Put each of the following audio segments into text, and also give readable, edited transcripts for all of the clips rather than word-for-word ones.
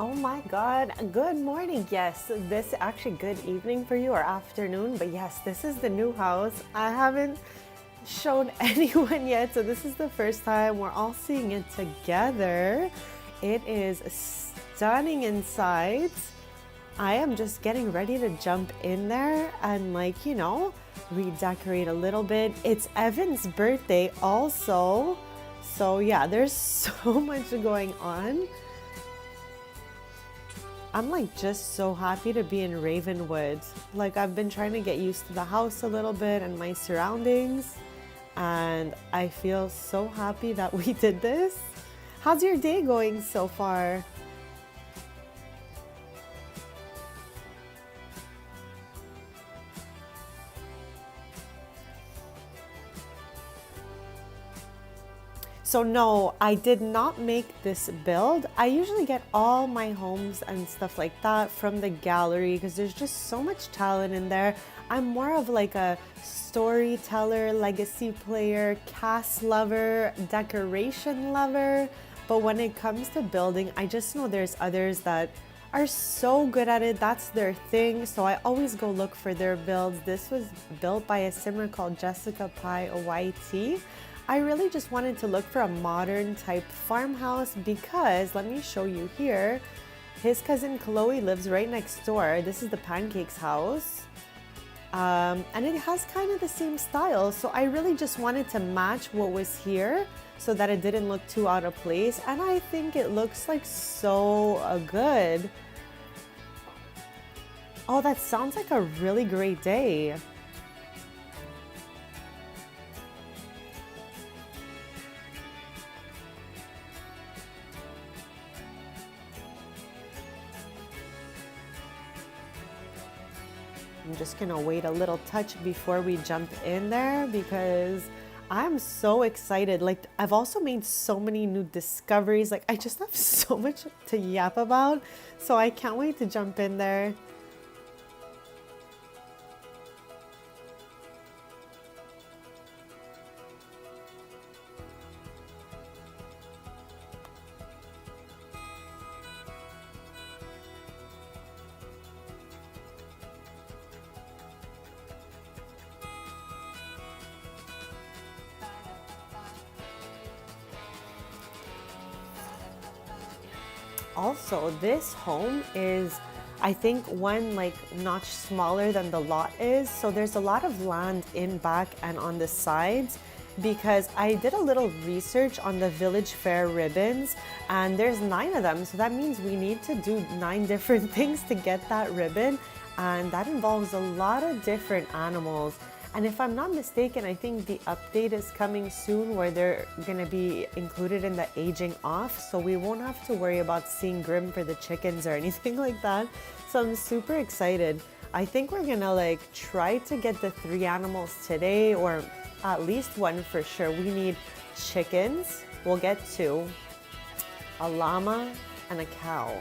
Oh my God. Good morning. Yes, this actually good evening for you or afternoon. But yes, this is the new house. I haven't shown anyone yet. So this is the first time we're all seeing it together. It is stunning inside. I am just getting ready to jump in there and redecorate a little bit. It's Evan's birthday also. So yeah, there's so much going on. I'm just so happy to be in Ravenwood. I've been trying to get used to the house a little bit and my surroundings, and I feel so happy that we did this. How's your day going so far? So no, I did not make this build. I usually get all my homes and stuff like that from the gallery because there's just so much talent in there. I'm more of a storyteller, legacy player, cast lover, decoration lover. But when it comes to building, I just know there's others that are so good at it. That's their thing. So I always go look for their builds. This was built by a simmer called Jessica Pie OYT. I really just wanted to look for a modern type farmhouse because let me show you here. His cousin Chloe lives right next door. This is the Pancakes house. And it has kind of the same style. So I really just wanted to match what was here so that it didn't look too out of place. And I think it looks so good. Oh, that sounds like a really great day. I'm just gonna wait a little touch before we jump in there because I'm so excited. I've also made so many new discoveries. I just have so much to yap about. So I can't wait to jump in there. Also, this home is, I think, one notch smaller than the lot is. So there's a lot of land in back and on the sides because I did a little research on the village fair ribbons and there's 9 of them. So that means we need to do 9 different things to get that ribbon. And that involves a lot of different animals. And if I'm not mistaken, I think the update is coming soon where they're gonna be included in the aging off. So we won't have to worry about seeing Grim for the chickens or anything like that. So I'm super excited. I think we're gonna try to get the 3 animals today, or at least 1 for sure. We need chickens, we'll get 2, a llama, and a cow.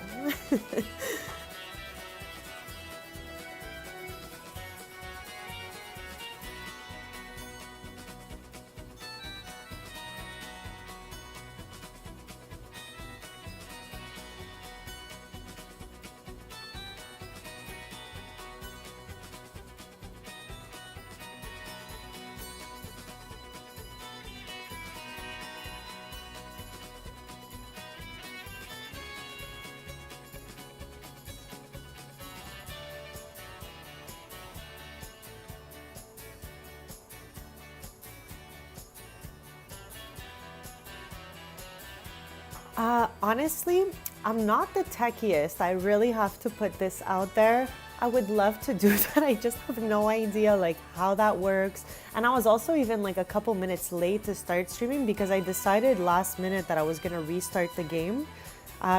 Honestly, I'm not the techiest. I really have to put this out there. I would love to do that. I just have no idea how that works. And I was also even a couple minutes late to start streaming because I decided last minute that I was gonna restart the game.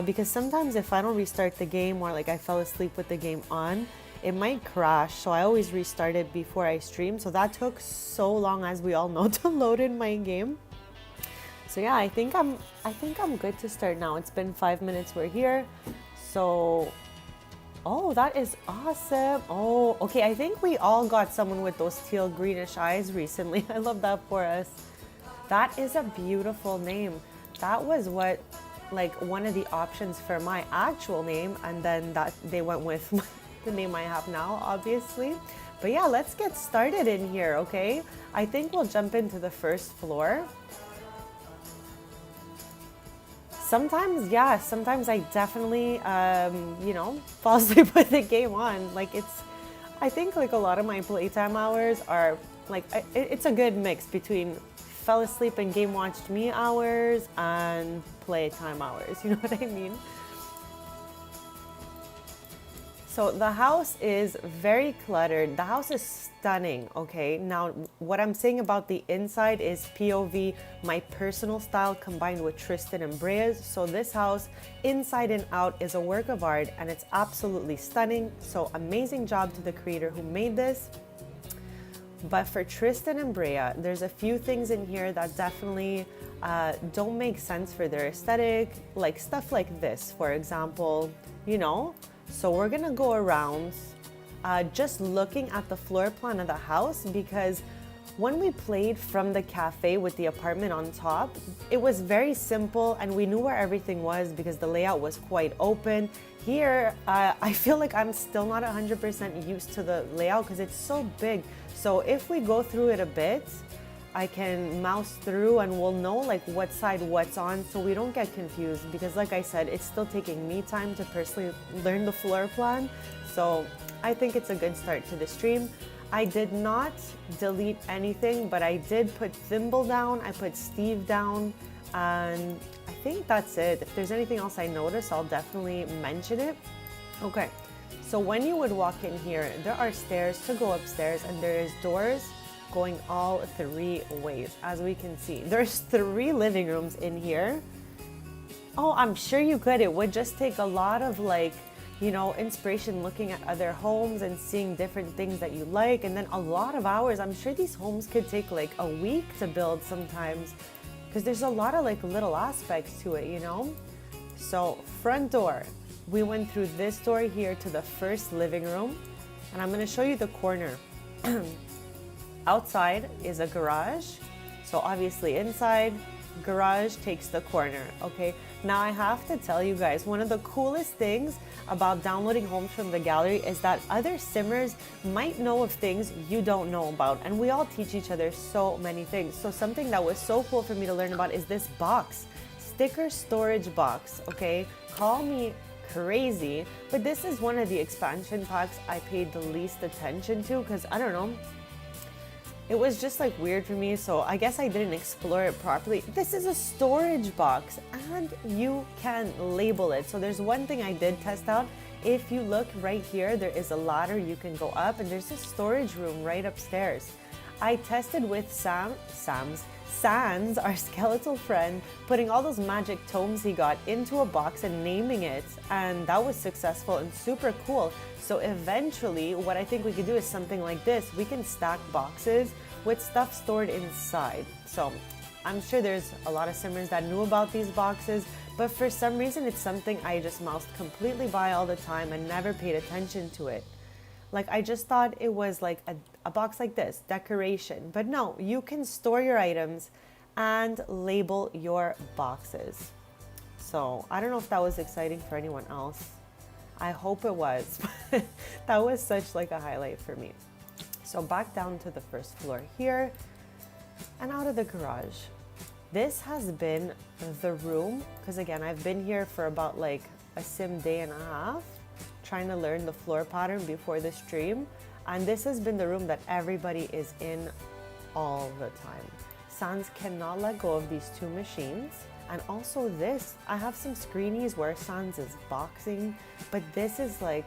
Because sometimes if I don't restart the game or I fell asleep with the game on, it might crash. So I always restart it before I stream. So that took so long, as we all know, to load in my game. So yeah, I think I'm good to start now. It's been 5 minutes, we're here. So, oh, that is awesome. Oh, okay, I think we all got someone with those teal greenish eyes recently. I love that for us. That is a beautiful name. That was what like one of the options for my actual name, and then that they went with the name I have now, obviously. But yeah, let's get started in here, okay? I think we'll jump into the first floor. Sometimes I definitely, fall asleep with the game on. Like I think like a lot of my playtime hours are like, it's a good mix between fell asleep and game watched me hours and playtime hours, you know what I mean? So the house is very cluttered. The house is stunning, okay? Now, what I'm saying about the inside is POV, my personal style combined with Tristan and Brea's. So this house, inside and out, is a work of art and it's absolutely stunning. So amazing job to the creator who made this. But for Tristan and Brea, there's a few things in here that definitely don't make sense for their aesthetic, like stuff like this, for example, you know? So we're gonna go around just looking at the floor plan of the house, because when we played from the cafe with the apartment on top, it was very simple and we knew where everything was because the layout was quite open. Here, I feel like I'm still not 100% used to the layout because it's so big. So if we go through it a bit, I can mouse through and we'll know like what side what's on, so we don't get confused, because like I said, it's still taking me time to personally learn the floor plan. So I think it's a good start to the stream. I did not delete anything, but I did put Thimble down, I put Steve down, and I think that's it. If there's anything else I notice, I'll definitely mention it. Okay, so when you would walk in here, there are stairs to go upstairs and there is doors going all three ways. As we can see, there's 3 living rooms in here. Oh, I'm sure you could. It would just take a lot of like, you know, inspiration looking at other homes and seeing different things that you like, and then a lot of hours. I'm sure these homes could take like a week to build sometimes, because there's a lot of like little aspects to it, you know? So front door, we went through this door here to the first living room, and I'm going to show you the corner. Outside is a garage, so obviously inside, garage takes the corner, okay? Now I have to tell you guys, one of the coolest things about downloading homes from the gallery is that other simmers might know of things you don't know about, and we all teach each other so many things. So something that was so cool for me to learn about is this box, sticker storage box, okay? Call me crazy, but this is one of the expansion packs I paid the least attention to, because I don't know, it was just like weird for me, so I guess I didn't explore it properly. This is a storage box and you can label it. So there's one thing I did test out. If you look right here, there is a ladder you can go up, and there's a storage room right upstairs. I tested with Sans, our skeletal friend, putting all those magic tomes he got into a box and naming it, and that was successful and super cool. So eventually, what I think we could do is something like this. We can stack boxes with stuff stored inside. So I'm sure there's a lot of simmers that knew about these boxes, but for some reason, it's something I just moused completely by all the time and never paid attention to it. Like, I just thought it was like a box like this, decoration. But no, you can store your items and label your boxes. So I don't know if that was exciting for anyone else. I hope it was. That was such like a highlight for me. So back down to the first floor here and out of the garage. This has been the room, because again, I've been here for about like a sim day and a half, trying to learn the floor pattern before the stream. And this has been the room that everybody is in all the time. Sans cannot let go of these 2 machines. And also this, I have some screenies where Sans is boxing, but this is like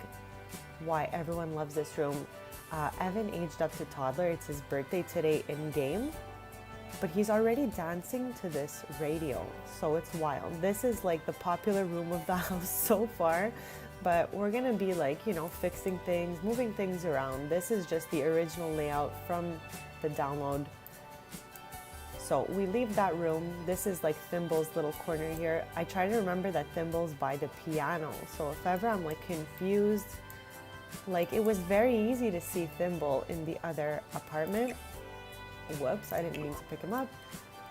why everyone loves this room. Evan aged up to toddler. It's his birthday today in game, but he's already dancing to this radio. So it's wild. This is like the popular room of the house so far, but we're gonna be like, you know, fixing things, moving things around. This is just the original layout from the download. So we leave that room. This is like Thimble's little corner here. I try to remember that Thimble's by the piano. So if ever I'm like confused, like it was very easy to see Thimble in the other apartment. Whoops, I didn't mean to pick him up.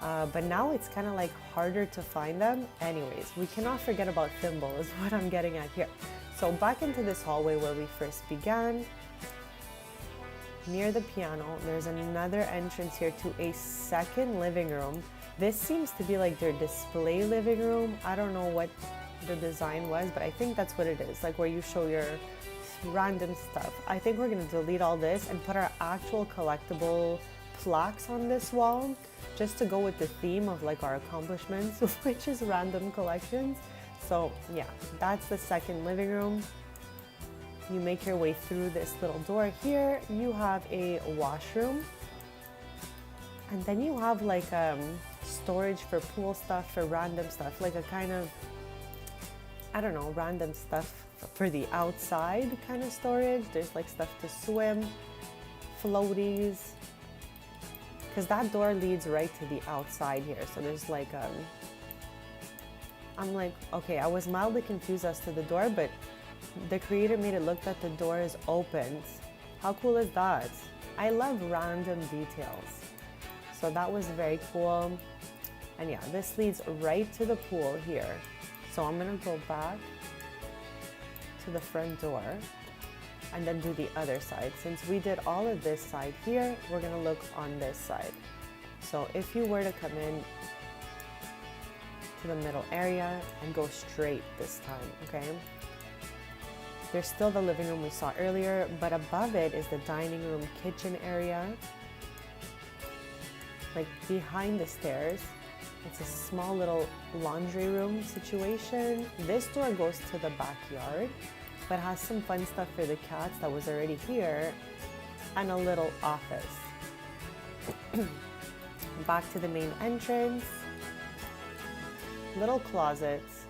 But now it's kind of like harder to find them. Anyways, we cannot forget about thimble is what I'm getting at here. So back into this hallway where we first began. Near the piano, there's another entrance here to a second living room. This seems to be like their display living room. I don't know what the design was, but I think that's what it is, like where you show your random stuff. I think we're gonna delete all this and put our actual collectible plaques on this wall, just to go with the theme of like our accomplishments, which is random collections. So yeah, that's the second living room. You make your way through this little door here. You have a washroom. And then you have like storage for pool stuff, for random stuff, like a kind of, I don't know, random stuff for the outside kind of storage. There's like stuff to swim, floaties, because that door leads right to the outside here. So there's like, I'm like, okay, I was mildly confused as to the door, but the creator made it look that the door is open. How cool is that? I love random details. So that was very cool. And yeah, this leads right to the pool here. So I'm gonna go back to the front door and then do the other side. Since we did all of this side here, we're gonna look on this side. So if you were to come in to the middle area and go straight this time, okay? There's still the living room we saw earlier, but above it is the dining room kitchen area. Like behind the stairs, it's a small little laundry room situation. This door goes to the backyard, but has some fun stuff for the cats that was already here, and a little office. Back to the main entrance, little closets,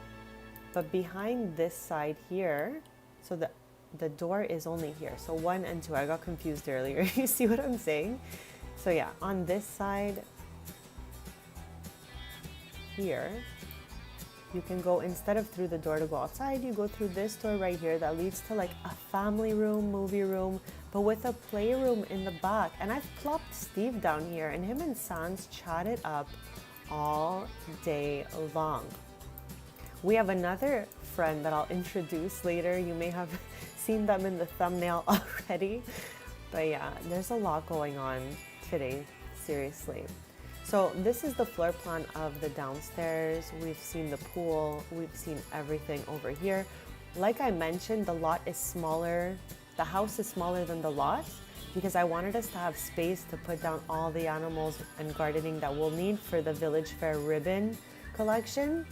but behind this side here, so the door is only here. So 1 and 2, I got confused earlier. You see what I'm saying? So yeah, on this side here, you can go, instead of through the door to go outside, you go through this door right here that leads to like a family room, movie room, but with a playroom in the back. And I've plopped Steve down here, and him and Sans chatted up all day long. We have another friend that I'll introduce later. You may have seen them in the thumbnail already. But yeah, there's a lot going on today, seriously. So this is the floor plan of the downstairs. We've seen the pool, we've seen everything over here. Like I mentioned, the lot is smaller. The house is smaller than the lot because I wanted us to have space to put down all the animals and gardening that we'll need for the Village Fair ribbon collection,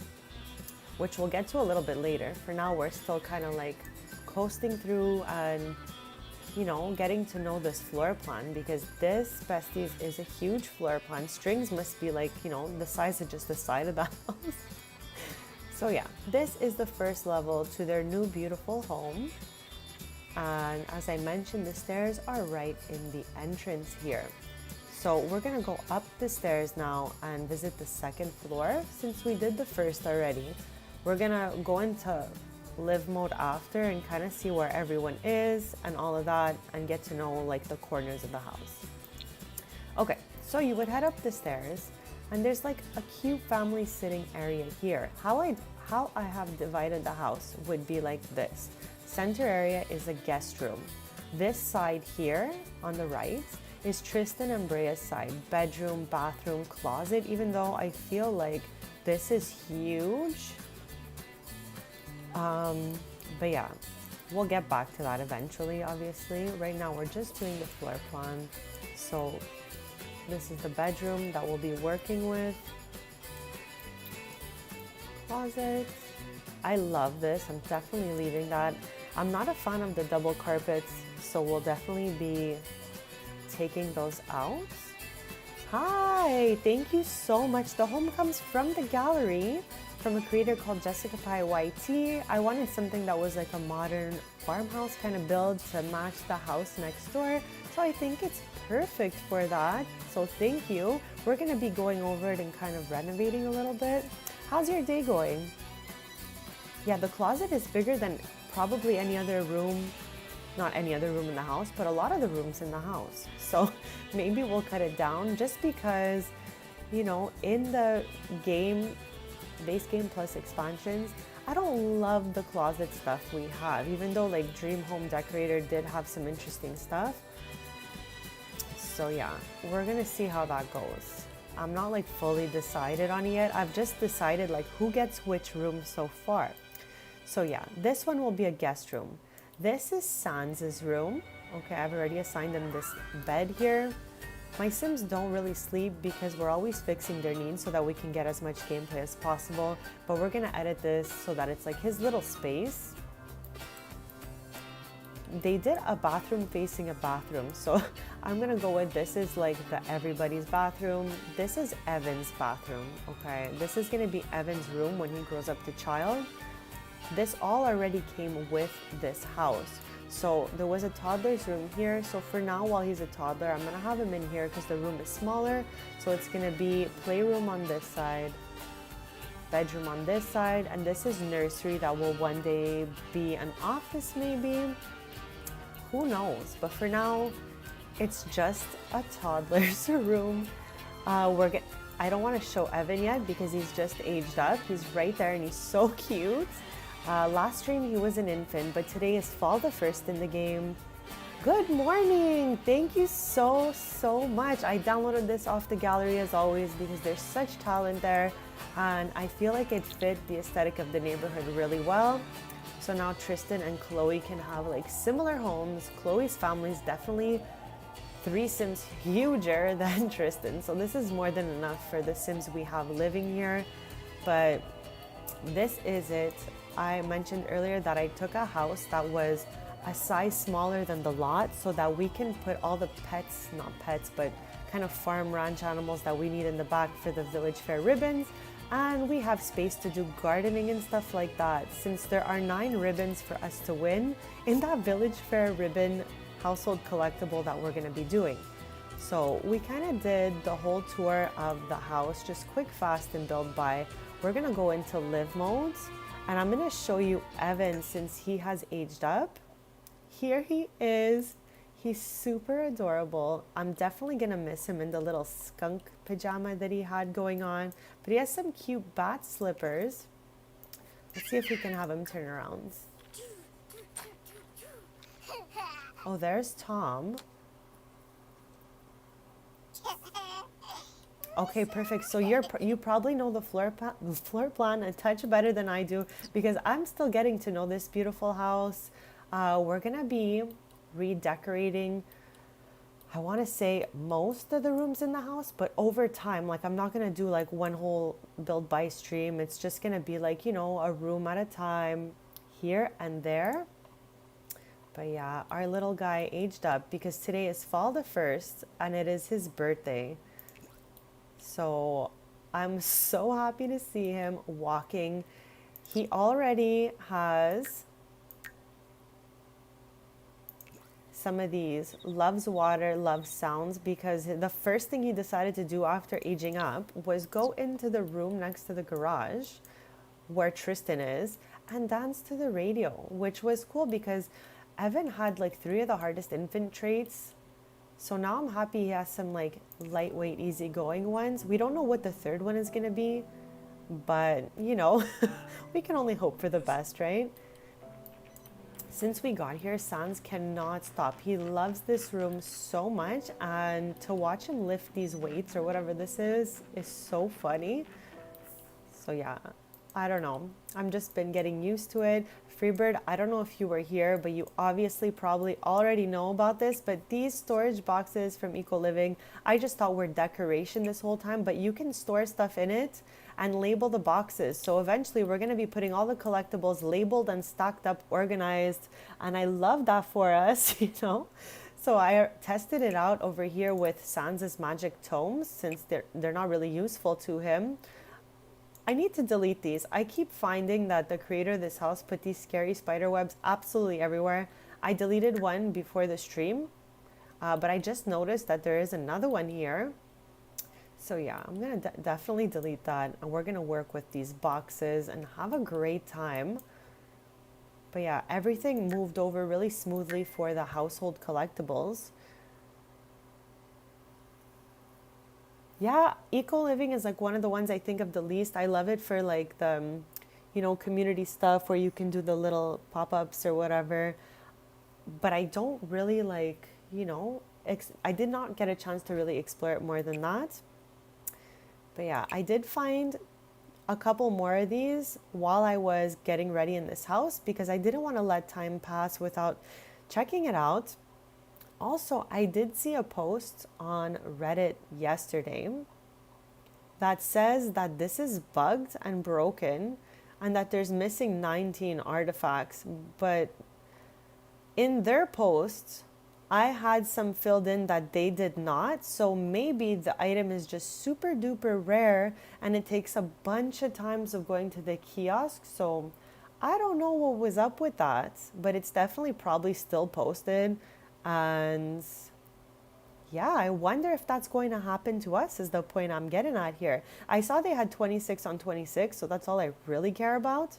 which we'll get to a little bit later. For now, we're still kind of like coasting through and, you know, getting to know this floor plan, because this, besties, is a huge floor plan. Strings must be like, you know, the size of just the side of the house. So yeah, this is the first level to their new beautiful home. And as I mentioned, the stairs are right in the entrance here. So we're gonna go up the stairs now and visit the second floor. Since we did the first already, we're gonna go into live mode after and kind of see where everyone is and all of that, and get to know like the corners of the house. Okay, so you would head up the stairs and there's like a cute family sitting area here. How I have divided the house would be like this. Center area is a guest room. This side here on the right is Tristan and Brea's side, bedroom, bathroom, closet, even though I feel like this is huge. But yeah, we'll get back to that eventually, obviously. Right now we're just doing the floor plan. So this is the bedroom that we'll be working with. Closet. I love this. I'm definitely leaving that. I'm not a fan of the double carpets, so we'll definitely be taking those out. Hi, thank you so much. The home comes from the gallery, from a creator called Jessica Pai YT. I wanted something that was like a modern farmhouse kind of build to match the house next door. So I think it's perfect for that. So thank you. We're gonna be going over it and kind of renovating a little bit. How's your day going? Yeah, the closet is bigger than probably any other room, not any other room in the house, but a lot of the rooms in the house. So maybe we'll cut it down just because, in the game, base game plus expansions, I don't love the closet stuff we have, even though like Dream Home Decorator did have some interesting stuff. So yeah, we're gonna see how that goes. I'm not like fully decided on it yet. I've just decided like who gets which room so far. So yeah, this one will be a guest room. This is Sans's room. Okay, I've already assigned them this bed here. My Sims don't really sleep because we're always fixing their needs so that we can get as much gameplay as possible. But we're gonna edit this so that it's like his little space. They did a bathroom facing a bathroom, so I'm gonna go with this is like the everybody's bathroom. This is Evan's bathroom, okay? This is gonna be Evan's room when he grows up to child. This all already came with this house. So there was a toddler's room here. So for now, while he's a toddler, I'm gonna have him in here because the room is smaller. So it's gonna be playroom on this side, bedroom on this side, and this is nursery that will one day be an office maybe. Who knows? But for now, it's just a toddler's room. I don't want to show Evan yet because he's just aged up. He's right there and he's so cute. Last stream he was an infant, but today is fall the 1st in the game. Good morning! Thank you so much. I downloaded this off the gallery as always because there's such talent there, and I feel like it fit the aesthetic of the neighborhood really well. So now Tristan and Chloe can have like similar homes. Chloe's family is definitely 3 Sims huger than Tristan. So this is more than enough for the Sims we have living here. But this is it. I mentioned earlier that I took a house that was a size smaller than the lot so that we can put all the pets, not pets, but kind of farm ranch animals that we need in the back for the village fair ribbons. And we have space to do gardening and stuff like that, since there are 9 ribbons for us to win in that village fair ribbon household collectible that we're going to be doing. So we kind of did the whole tour of the house, just quick, fast, and build by. We're going to go into live modes, and I'm going to show you Evan since he has aged up. Here he is. He's super adorable. I'm definitely gonna miss him in the little skunk pajama that he had going on. But he has some cute bat slippers. Let's see if we can have him turn around. Oh, there's Tom. Okay, perfect. So you probably know the floor plan a touch better than I do because I'm still getting to know this beautiful house. We're gonna be redecorating, I want to say most of the rooms in the house, but over time, like I'm not going to do like one whole build by stream. It's just going to be like, a room at a time here and there. But yeah, our little guy aged up because today is fall the 1st and it is his birthday. So I'm so happy to see him walking. He already has some of these, loves water, loves sounds, because the first thing he decided to do after aging up was go into the room next to the garage where Tristan is and dance to the radio, which was cool because Evan had like 3 of the hardest infant traits. So now I'm happy he has some like lightweight, easygoing ones. We don't know what the 3rd one is going to be, but we can only hope for the best, right? Since we got here, Sans cannot stop. He loves this room so much, and to watch him lift these weights or whatever this is so funny. So yeah, I don't know. I'm just been getting used to it. Freebird, I don't know if you were here, but you obviously probably already know about this, but these storage boxes from Eco Living, I just thought were decoration this whole time, but you can store stuff in it and label the boxes. So eventually we're going to be putting all the collectibles labeled and stacked up, organized. And I love that for us, So I tested it out over here with Sans's magic tomes since they're not really useful to him. I need to delete these. I keep finding that the creator of this house put these scary spider webs absolutely everywhere. I deleted one before the stream, but I just noticed that there is another one here. So yeah, I'm going to definitely delete that, and we're going to work with these boxes and have a great time. But yeah, everything moved over really smoothly for the household collectibles. Yeah, eco living is like one of the ones I think of the least. I love it for like the, community stuff where you can do the little pop ups or whatever. But I don't really like, I did not get a chance to really explore it more than that. But yeah, I did find a couple more of these while I was getting ready in this house because I didn't want to let time pass without checking it out. Also, I did see a post on Reddit yesterday that says that this is bugged and broken and that there's missing 19 artifacts. But in their posts, I had some filled in that they did not. So maybe the item is just super duper rare and it takes a bunch of times of going to the kiosk. So I don't know what was up with that, but it's definitely probably still posted. And yeah, I wonder if that's going to happen to us, is the point I'm getting at here. I saw they had 26 on 26, so that's all I really care about.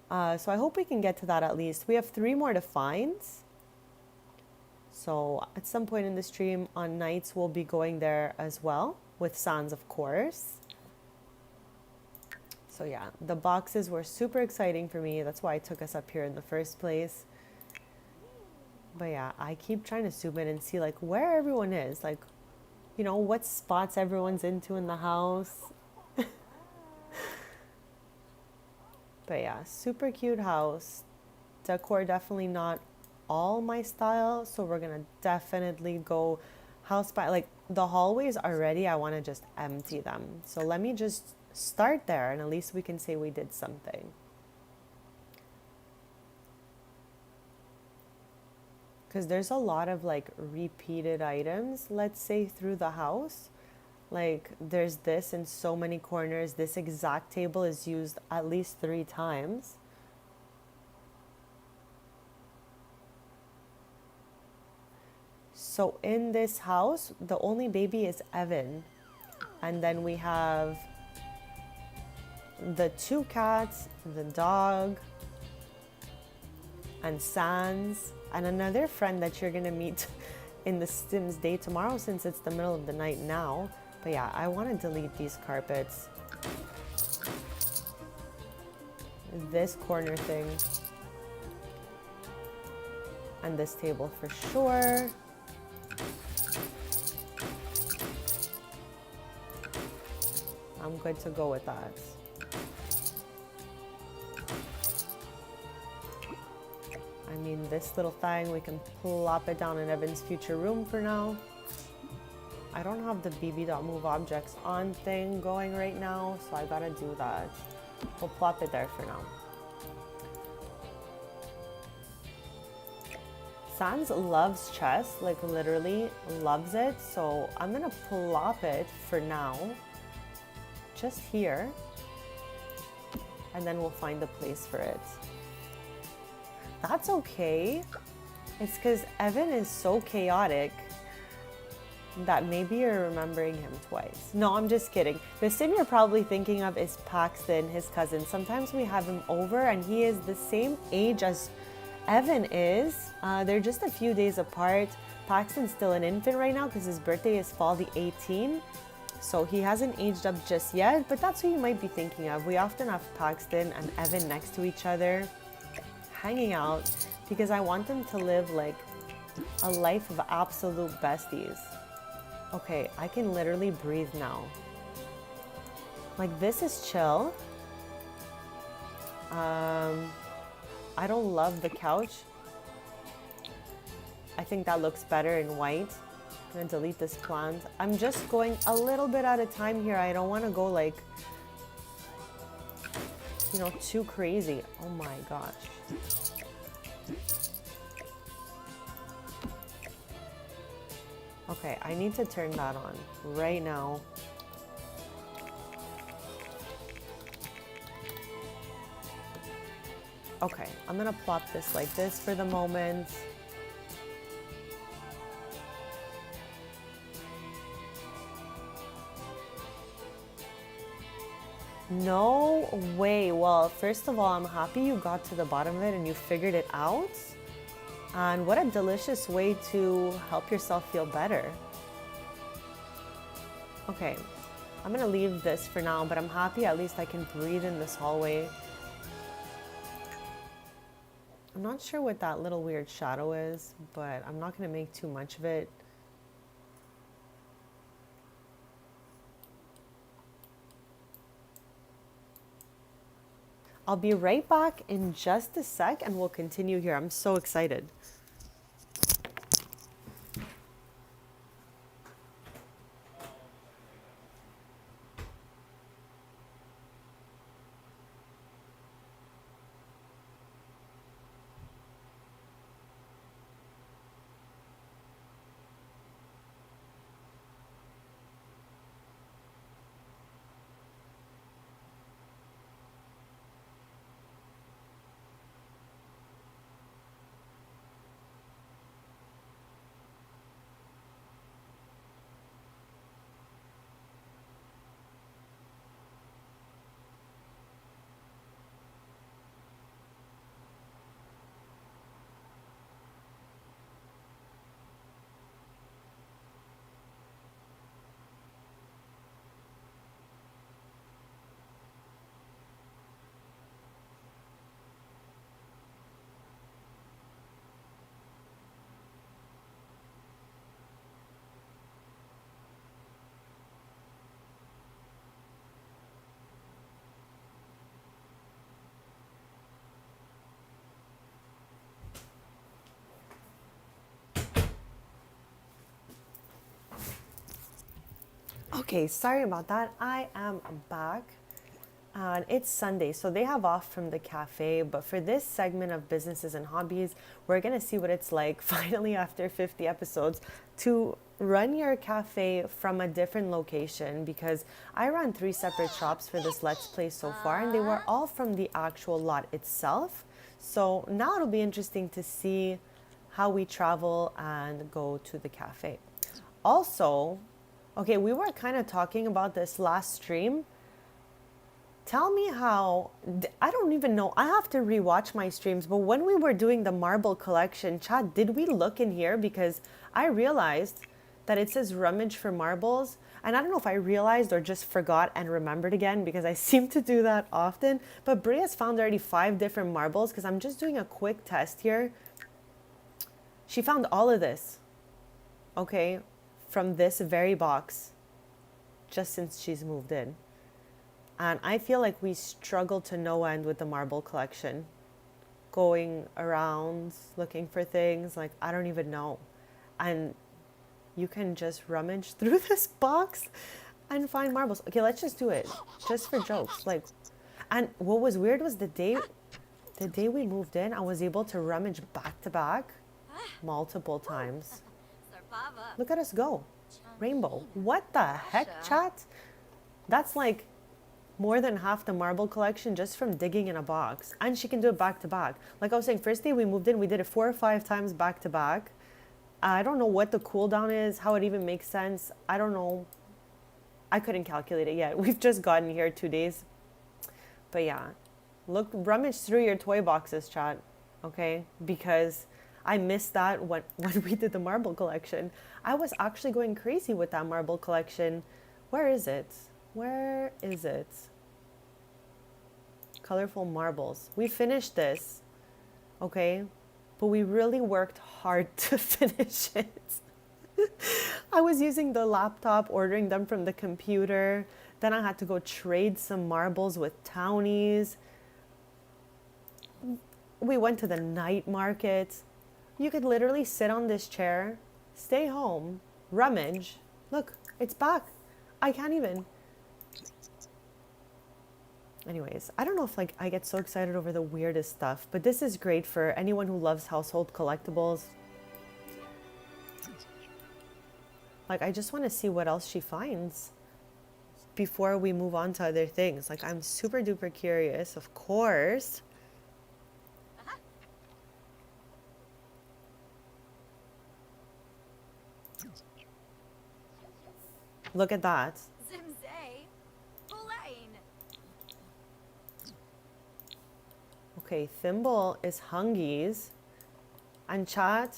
So I hope we can get to that at least. We have 3 more to find. So at some point in the stream on nights, we'll be going there as well with Sans, of course. So yeah, the boxes were super exciting for me. That's why I took us up here in the first place. But yeah, I keep trying to zoom in and see like where everyone is, like, what spots everyone's into in the house. But yeah, super cute house. Decor definitely not all my style, so we're gonna definitely go house by, like, the hallways already, I want to just empty them. So let me just start there and at least we can say we did something. Because there's a lot of like repeated items, let's say, through the house. Like there's this in so many corners. This exact table is used at least 3 times. So in this house, the only baby is Evan. And then we have the 2 cats, the dog, and Sans, and another friend that you're gonna meet in the Sims day tomorrow since it's the middle of the night now. But yeah, I want to delete these carpets. This corner thing. And this table for sure. I'm good to go with that. I mean, this little thing, we can plop it down in Evan's future room for now. I don't have the bb.move objects on thing going right now, so I gotta do that. We'll plop it there for now. Sans loves chess, like literally loves it, so I'm gonna plop it for now, just here, and then we'll find a place for it. That's okay. It's because Evan is so chaotic that maybe you're remembering him twice. No, I'm just kidding. The sim you're probably thinking of is Paxton, his cousin. Sometimes we have him over and he is the same age as Evan is. They're just a few days apart. Paxton's still an infant right now because his birthday is fall the 18th. So he hasn't aged up just yet, but that's who you might be thinking of. We often have Paxton and Evan next to each other, hanging out, because I want them to live like a life of absolute besties. Okay, I can literally breathe now. Like, this is chill. I don't love the couch. I think that looks better in white. I'm gonna delete this plant. I'm just going a little bit at a time here. I don't want to go like, too crazy. Oh my gosh. Okay, I need to turn that on right now. Okay, I'm gonna plop this like this for the moment. No way. Well, first of all, I'm happy you got to the bottom of it and you figured it out. And what a delicious way to help yourself feel better. Okay, I'm gonna leave this for now, but I'm happy at least I can breathe in this hallway. I'm not sure what that little weird shadow is, but I'm not gonna make too much of it. I'll be right back in just a sec and we'll continue here. I'm so excited. Okay, sorry about that. I am back. And it's Sunday, so they have off from the cafe. But for this segment of businesses and hobbies, we're going to see what it's like finally after 50 episodes to run your cafe from a different location, because I ran 3 separate shops for this Let's Play so far, and they were all from the actual lot itself. So now it'll be interesting to see how we travel and go to the cafe. Also, okay, we were kind of talking about this last stream. Tell me how, I don't even know. I have to rewatch my streams, but when we were doing the marble collection, chat, did we look in here? Because I realized that it says rummage for marbles. And I don't know if I realized or just forgot and remembered again, because I seem to do that often. But Brie has found already 5 different marbles, because I'm just doing a quick test here. She found all of this, okay, from this very box, just since she's moved in. And I feel like we struggle to no end with the marble collection. Going around looking for things, like, I don't even know. And you can just rummage through this box and find marbles. Okay, let's just do it. Just for jokes. Like, and what was weird was the day we moved in, I was able to rummage back to back multiple times. Look at us go. Rainbow. What the heck, chat? That's like more than half the marble collection just from digging in a box. And she can do it back to back. Like I was saying, first day we moved in, we did it 4 or 5 times back to back. I don't know what the cooldown is, how it even makes sense. I don't know. I couldn't calculate it yet. We've just gotten here 2 days. But yeah, look, rummage through your toy boxes, chat, okay? Because I missed that when we did the marble collection. I was actually going crazy with that marble collection. Where is it? Where is it? Colorful marbles. We finished this, okay? But we really worked hard to finish it. I was using the laptop, ordering them from the computer. Then I had to go trade some marbles with townies. We went to the night market. You could literally sit on this chair, stay home, rummage. Look, it's back. I can't even. Anyways, I don't know if like I get so excited over the weirdest stuff, but this is great for anyone who loves household collectibles. Like, I just want to see what else she finds before we move on to other things. Like, I'm super duper curious, of course. Look at that. Okay, Thimble is Hungies. And chat,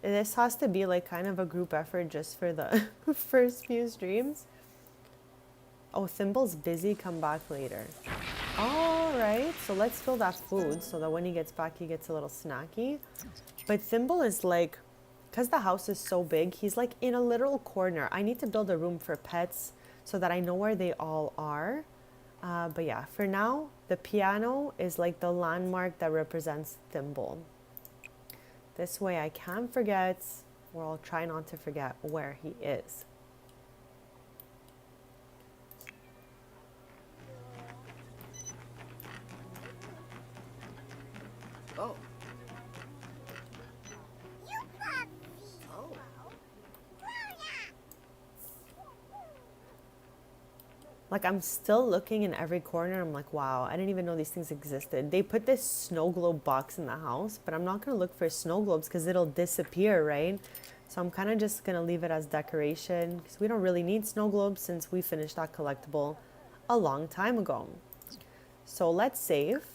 this has to be like kind of a group effort just for the first few streams. Oh, Thimble's busy, come back later. All right, so let's fill that food so that when he gets back, he gets a little snacky. But Thimble is like, because the house is so big, he's like in a literal corner. I need to build a room for pets so that I know where they all are. But yeah, for now, the piano is like the landmark that represents Thimble. This way I can forget, or I'll try not to forget where he is. Oh. Like I'm still looking in every corner. I'm like, wow, I didn't even know these things existed. They put this snow globe box in the house, but I'm not gonna look for snow globes because it'll disappear, right? So I'm kind of just gonna leave it as decoration because we don't really need snow globes since we finished that collectible a long time ago. So let's save.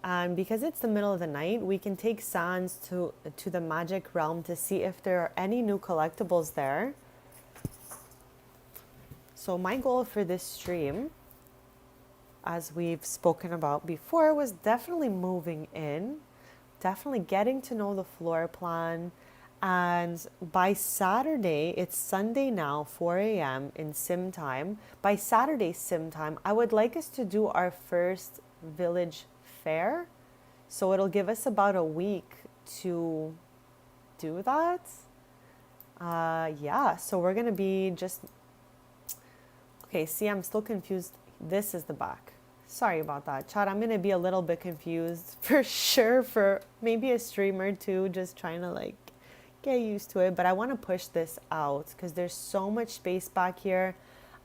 And because it's the middle of the night, we can take Sans to the magic realm to see if there are any new collectibles there. So my goal for this stream, as we've spoken about before, was definitely moving in, definitely getting to know the floor plan. And by Saturday, it's Sunday now, 4 a.m. in sim time. By Saturday sim time, I would like us to do our first village fair. So it'll give us about a week to do that. Yeah, so we're gonna be just, okay, see, I'm still confused. This is the back. Sorry about that, Chad. I'm gonna be a little bit confused for sure for maybe a streamer too, just trying to like get used to it. But I want to push this out because there's so much space back here.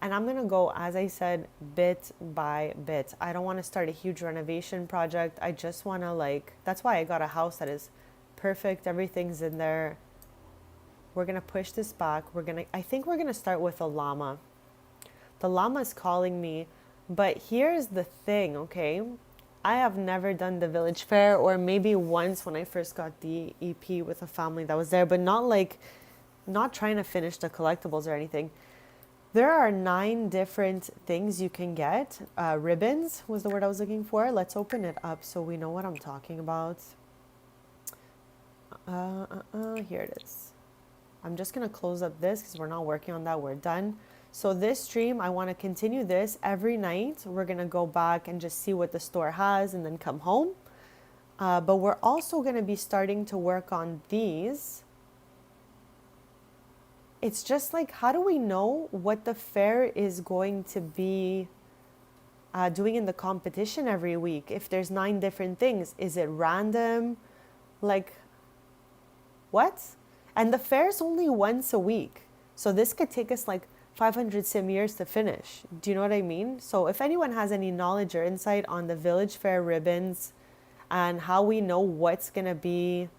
And I'm gonna go, as I said, bit by bit. I don't want to start a huge renovation project. I just want to like, that's why I got a house that is perfect. Everything's in there. We're gonna push this back. I think we're gonna start with a llama. The llama is calling me, but here's the thing, okay? I have never done the village fair, or maybe once when I first got the EP with a family that was there, but not trying to finish the collectibles or anything. There are 9 different things you can get. Ribbons was the word I was looking for. Let's open it up so we know what I'm talking about. Here it is. I'm just gonna close up this because we're not working on that. We're done. So this stream, I want to continue this every night. We're gonna go back and just see what the store has and then come home. But we're also gonna be starting to work on these. It's just like, how do we know what the fair is going to be doing in the competition every week? If there's 9 different things, is it random? Like, what? And the fair's only once a week. So this could take us like 500 sim years to finish. Do you know what I mean? So if anyone has any knowledge or insight on the village fair ribbons and how we know what's going to be,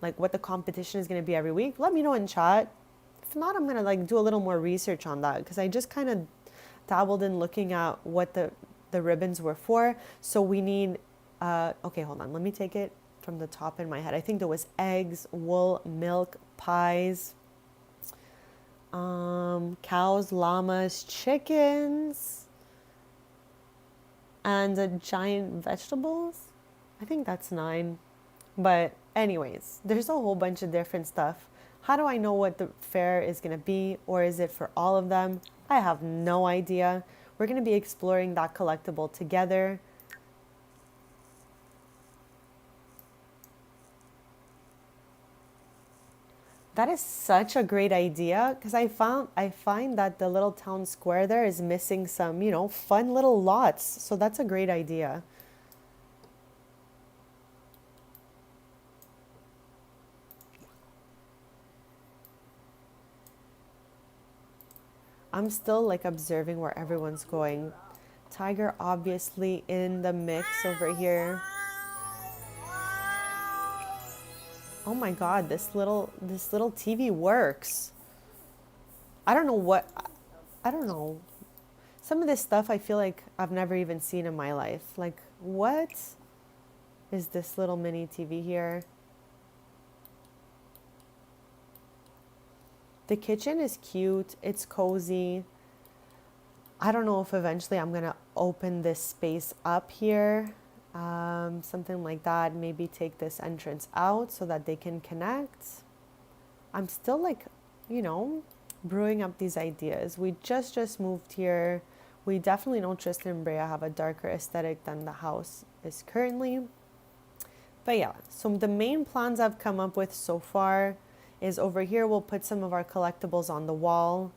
like what the competition is going to be every week, let me know in chat. If not, I'm going to like do a little more research on that because I just kind of dabbled in looking at what the ribbons were for. So we need, okay, hold on. Let me take it from the top in my head. I think there was eggs, wool, milk, pies, cows, llamas, chickens, and giant vegetables. I think that's 9. But anyways, there's a whole bunch of different stuff. How do I know what the fair is going to be, or is it for all of them? I have no idea. We're going to be exploring that collectible together. That is such a great idea because I find that the little town square there is missing some, fun little lots. So that's a great idea. I'm still like observing where everyone's going. Tiger obviously in the mix over here. Oh my god, this little TV works. I don't know what I don't know. Some of this stuff I feel like I've never even seen in my life. Like, what is this little mini TV here? The kitchen is cute. It's cozy. I don't know if eventually I'm gonna open this space up here, something like that. Maybe take this entrance out so that they can connect. I'm still like, you know, brewing up these ideas. We just moved here. We definitely know Tristan and Brea have a darker aesthetic than the house is currently. But yeah, so the main plans I've come up with so far is over here we'll put some of our collectibles on the wall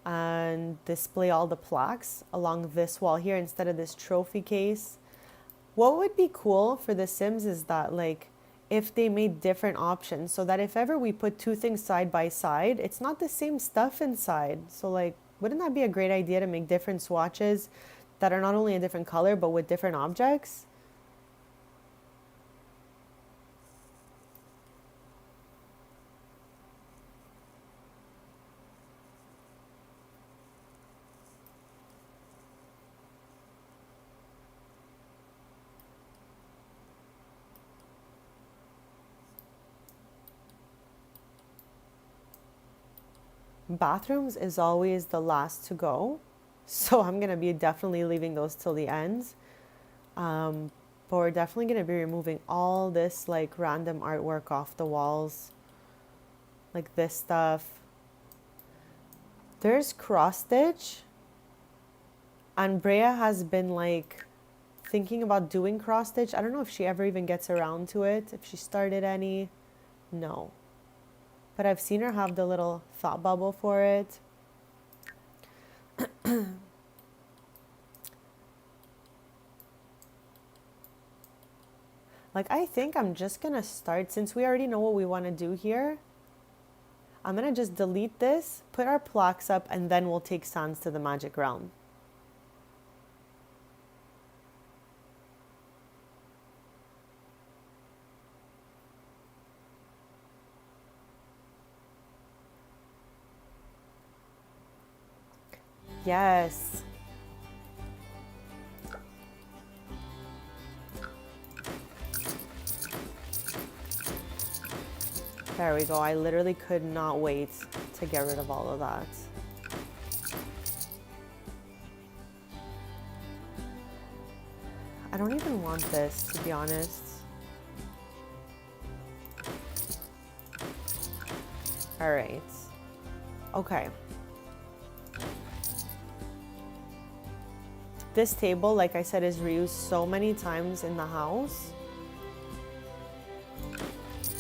and display all the plaques along this wall here instead of this trophy case. What would be cool for The Sims is that, like, if they made different options so that if ever we put two things side by side, it's not the same stuff inside. So, like, wouldn't that be a great idea to make different swatches that are not only a different color but with different objects? Bathrooms is always the last to go. So I'm going to be definitely leaving those till the end. But we're definitely going to be removing all this like random artwork off the walls. Like this stuff. There's cross stitch. And Brea has been like thinking about doing cross stitch. I don't know if she ever even gets around to it. If she started any. No. But I've seen her have the little thought bubble for it. Like, I think I'm just gonna start, since we already know what we want to do here, I'm gonna just delete this, put our plaques up, and then we'll take Sans to the magic realm. Yes. There we go. I literally could not wait to get rid of all of that. I don't even want this, to be honest. All right. Okay. This table, like I said, is reused so many times in the house.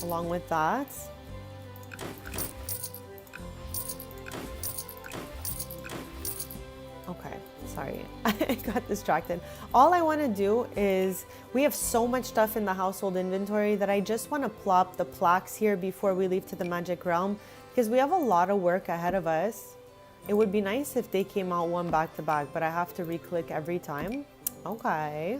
Along with that. Okay, sorry, I got distracted. All I want to do is, we have so much stuff in the household inventory that I just want to plop the plaques here before we leave to the magic realm, because we have a lot of work ahead of us. It would be nice if they came out one back to back, but I have to re-click every time. Okay.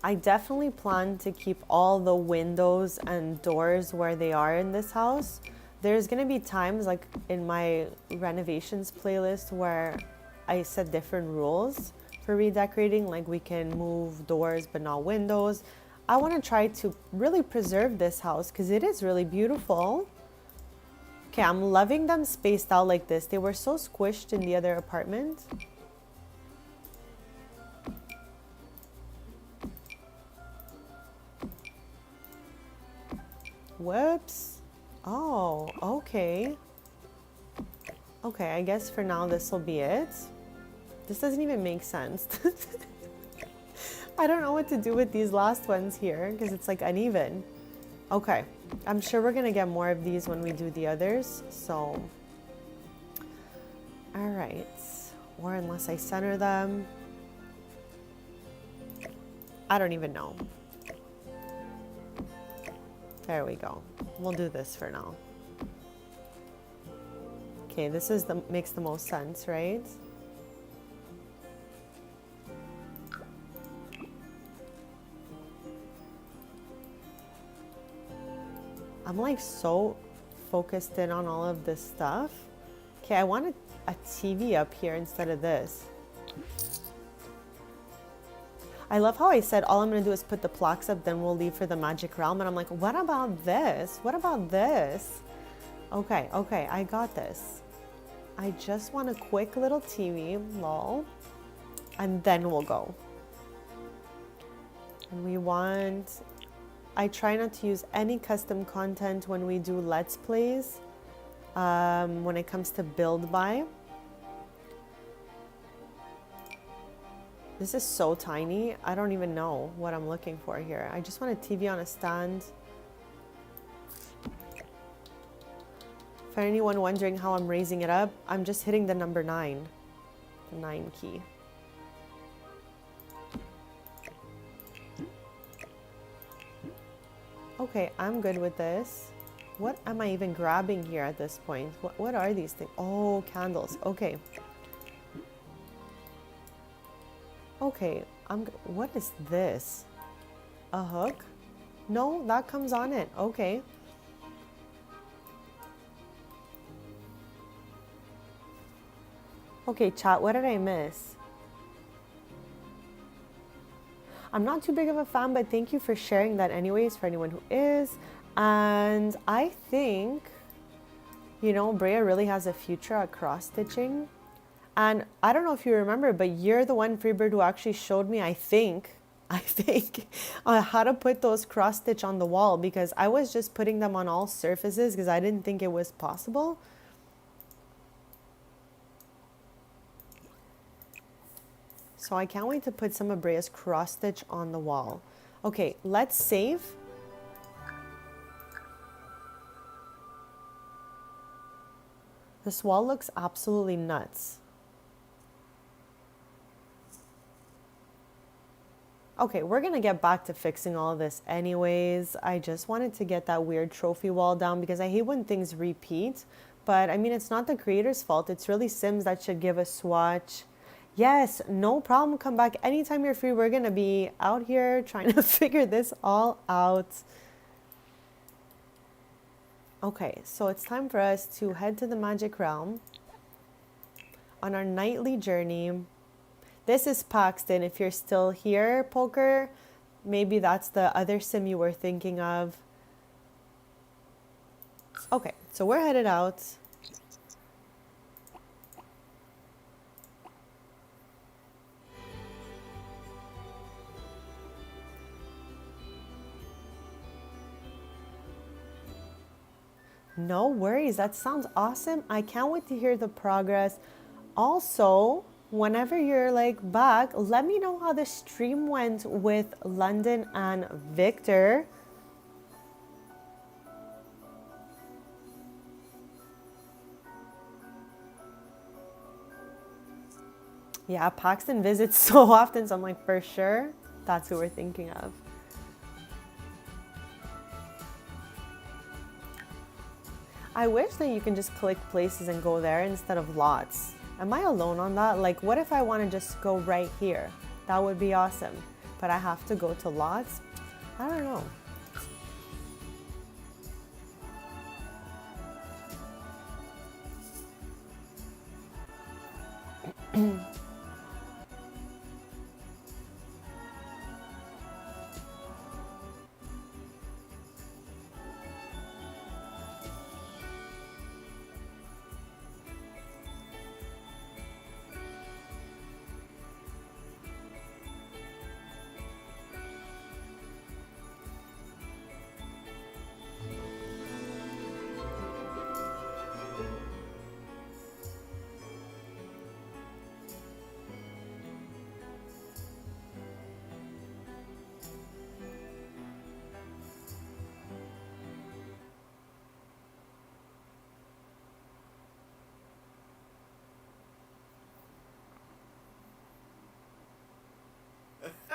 I definitely plan to keep all the windows and doors where they are in this house. There's gonna be times like in my renovations playlist where I set different rules for redecorating, like we can move doors but not windows. I want to try to really preserve this house because it is really beautiful. Okay, I'm loving them spaced out like this. They were so squished in the other apartment. Whoops. Oh, okay. Okay, I guess for now this will be it. This doesn't even make sense. I don't know what to do with these last ones here because it's like uneven. Okay, I'm sure we're gonna get more of these when we do the others, so. All right, or unless I center them. I don't even know. There we go. We'll do this for now. Okay, this is makes the most sense, right? I'm like so focused in on all of this stuff. Okay, I want a TV up here instead of this. I love how I said all I'm gonna do is put the plaques up, then we'll leave for the magic realm. And I'm like, what about this? What about this? Okay, okay, I got this. I just want a quick little TV, lol. And then we'll go. And we want, I try not to use any custom content when we do Let's Plays, when it comes to build buy. This is so tiny, I don't even know what I'm looking for here. I just want a TV on a stand. For anyone wondering how I'm raising it up, I'm just hitting the number 9, the 9 key. Okay, I'm good with this. What am I even grabbing here at this point? What are these things? Oh, candles. Okay. Okay, what is this? A hook? No, that comes on it. Okay. Okay, chat, what did I miss? I'm not too big of a fan, but thank you for sharing that anyways, for anyone who is. And I think, you know, Brea really has a future at cross-stitching. And I don't know if you remember, but you're the one, Freebird, who actually showed me, I think, how to put those cross-stitch on the wall, because I was just putting them on all surfaces because I didn't think it was possible. So I can't wait to put some of Brea's cross-stitch on the wall. Okay, let's save. This wall looks absolutely nuts. Okay, we're gonna get back to fixing all of this anyways. I just wanted to get that weird trophy wall down because I hate when things repeat. But I mean, it's not the creator's fault. It's really Sims that should give a swatch. Yes, no problem. Come back anytime you're free. We're gonna be out here trying to figure this all out. Okay, so it's time for us to head to the Magic Realm on our nightly journey. This is Paxton. If you're still here, Poker, maybe that's the other sim you were thinking of. Okay, so we're headed out. No worries, that sounds awesome. I can't wait to hear the progress. Also, whenever you're like back, let me know how the stream went with London and Victor. Yeah, Paxton visits so often, so I'm like, for sure, that's who we're thinking of. I wish that you can just click places and go there instead of lots. Am I alone on that? Like, what if I want to just go right here? That would be awesome. But I have to go to lots? I don't know.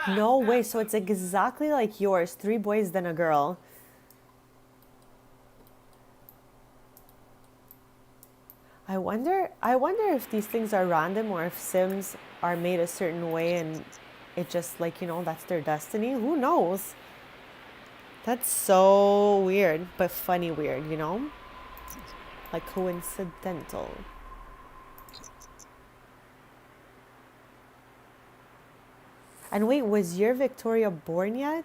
No way, so it's exactly like yours, 3 boys then a girl. I wonder if these things are random or if Sims are made a certain way and it just like, you know, that's their destiny. Who knows? That's so weird, but funny weird, you know? Like coincidental. And wait, was your Victoria born yet?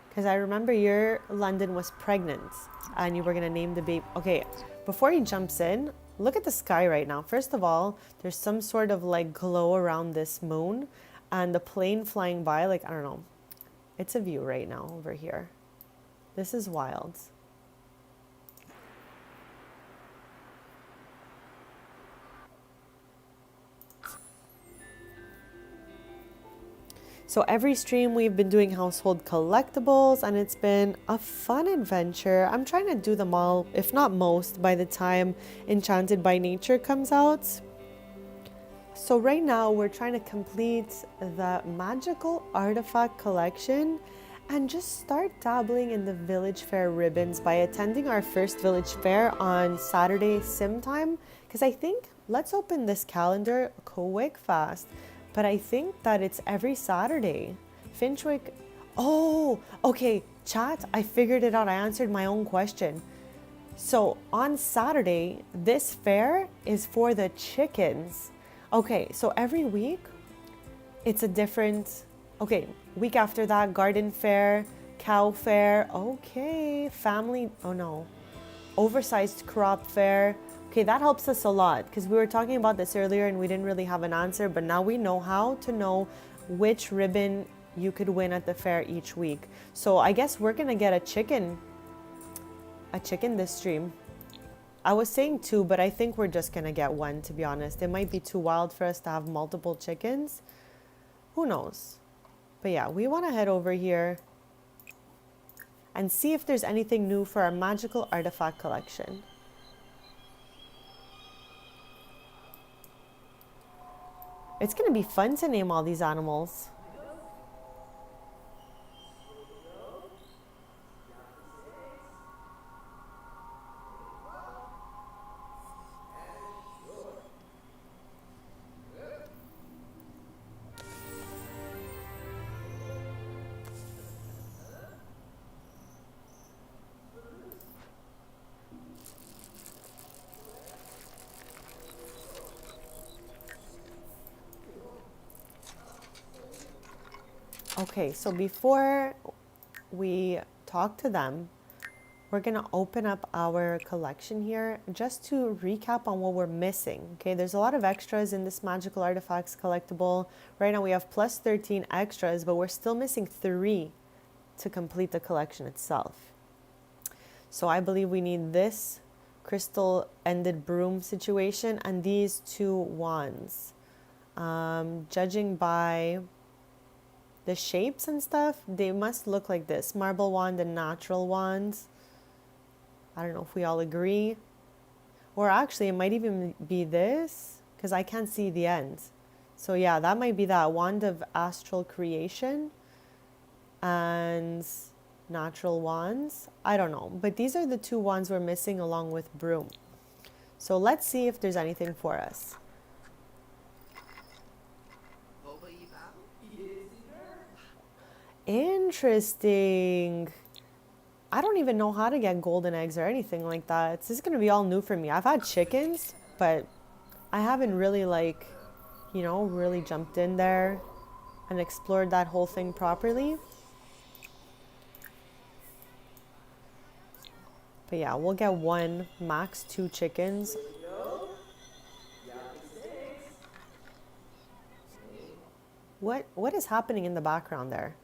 Because I remember your London was pregnant and you were going to name the baby. Okay, before he jumps in, look at the sky right now. First of all, there's some sort of like glow around this moon and the plane flying by. Like, I don't know. It's a view right now over here. This is wild. So every stream we've been doing household collectibles and it's been a fun adventure. I'm trying to do them all, if not most, by the time Enchanted by Nature comes out. So right now we're trying to complete the magical artifact collection and just start dabbling in the village fair ribbons by attending our first village fair on Saturday sim time. Because I think, let's open this calendar quick fast. But I think that it's every Saturday. Finchwick. Oh, okay. Chat, I figured it out. I answered my own question. So on Saturday, this fair is for the chickens. Okay, so every week, it's a different. Okay, week after that, garden fair, cow fair. Okay, family. Oh no. Oversized crop fair. Okay, that helps us a lot because we were talking about this earlier and we didn't really have an answer, but now we know how to know which ribbon you could win at the fair each week. So I guess we're gonna get a chicken this stream. I was saying two, but I think we're just gonna get one, to be honest. It might be too wild for us to have multiple chickens. Who knows? But yeah, we wanna head over here and see if there's anything new for our magical artifact collection. It's gonna be fun to name all these animals. Okay, so before we talk to them, we're gonna open up our collection here just to recap on what we're missing. Okay, there's a lot of extras in this magical artifacts collectible. Right now we have plus 13 extras, but we're still missing 3 to complete the collection itself. So I believe we need this crystal ended broom situation and these 2 wands. Judging by the shapes and stuff, they must look like this. Marble wand and natural wands. I don't know if we all agree. Or actually, it might even be this, because I can't see the end. So yeah, that might be that. Wand of astral creation and natural wands. I don't know. But these are the 2 wands we're missing along with broom. So let's see if there's anything for us. Interesting. I don't even know how to get golden eggs or anything like that. This is going to be all new for me. I've had chickens, but I haven't really really jumped in there and explored that whole thing properly. But yeah, we'll get 1, max 2 chickens. What is happening in the background there?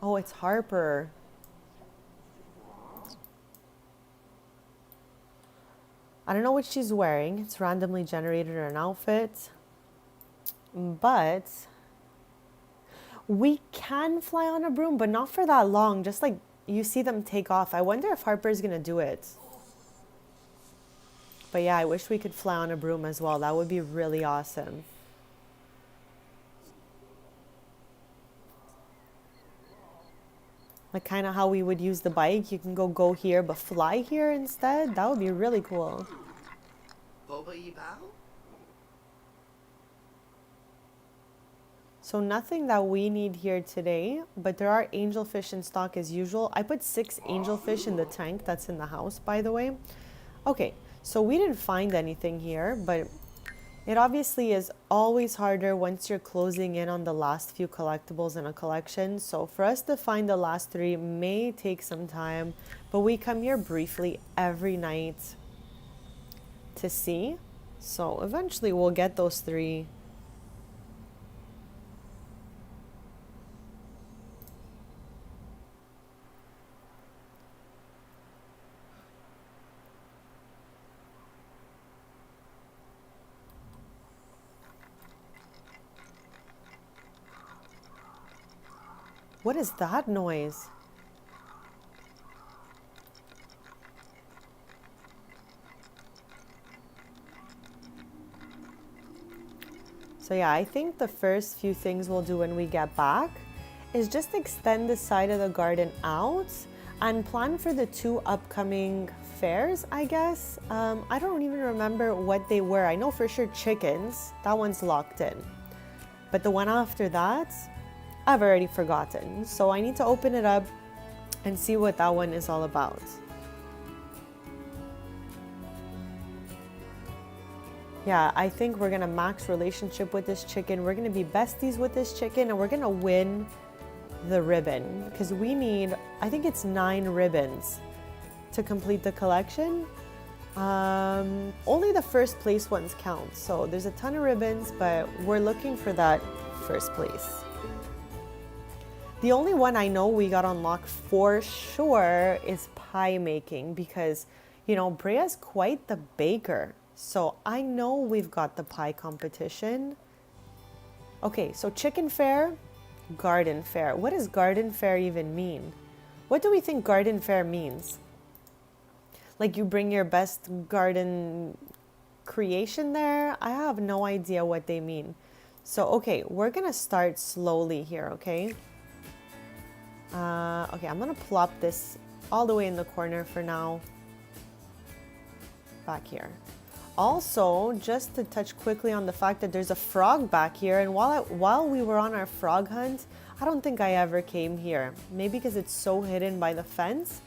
Oh, it's Harper. I don't know what she's wearing. It's randomly generated an outfit. But we can fly on a broom, but not for that long. Just like you see them take off. I wonder if Harper's gonna do it. But yeah, I wish we could fly on a broom as well. That would be really awesome. Like kind of how we would use the bike. You can go here, but fly here instead. That would be really cool. So nothing that we need here today, but there are angelfish in stock as usual. I put 6 angelfish in the tank that's in the house, by the way. Okay, so we didn't find anything here, but it obviously is always harder once you're closing in on the last few collectibles in a collection. So for us to find the last 3 may take some time, but we come here briefly every night to see. So eventually we'll get those 3. What is that noise? So yeah, I think the first few things we'll do when we get back is just extend the side of the garden out and plan for the 2 upcoming fairs, I guess. I don't even remember what they were. I know for sure chickens, that one's locked in. But the one after that, I've already forgotten. So I need to open it up and see what that one is all about. Yeah, I think we're gonna max relationship with this chicken. We're gonna be besties with this chicken and we're gonna win the ribbon because we need, I think it's 9 ribbons to complete the collection. Only the first place ones count. So there's a ton of ribbons, but we're looking for that first place. The only one I know we got unlocked for sure is pie making because, you know, Brea's quite the baker. So I know we've got the pie competition. Okay, so chicken fair, garden fair. What does garden fair even mean? What do we think garden fair means? Like you bring your best garden creation there? I have no idea what they mean. So, okay, we're gonna start slowly here, okay? Okay, I'm gonna plop this all the way in the corner for now. Back here. Also, just to touch quickly on the fact that there's a frog back here, and while we were on our frog hunt, I don't think I ever came here. Maybe because it's so hidden by the fence,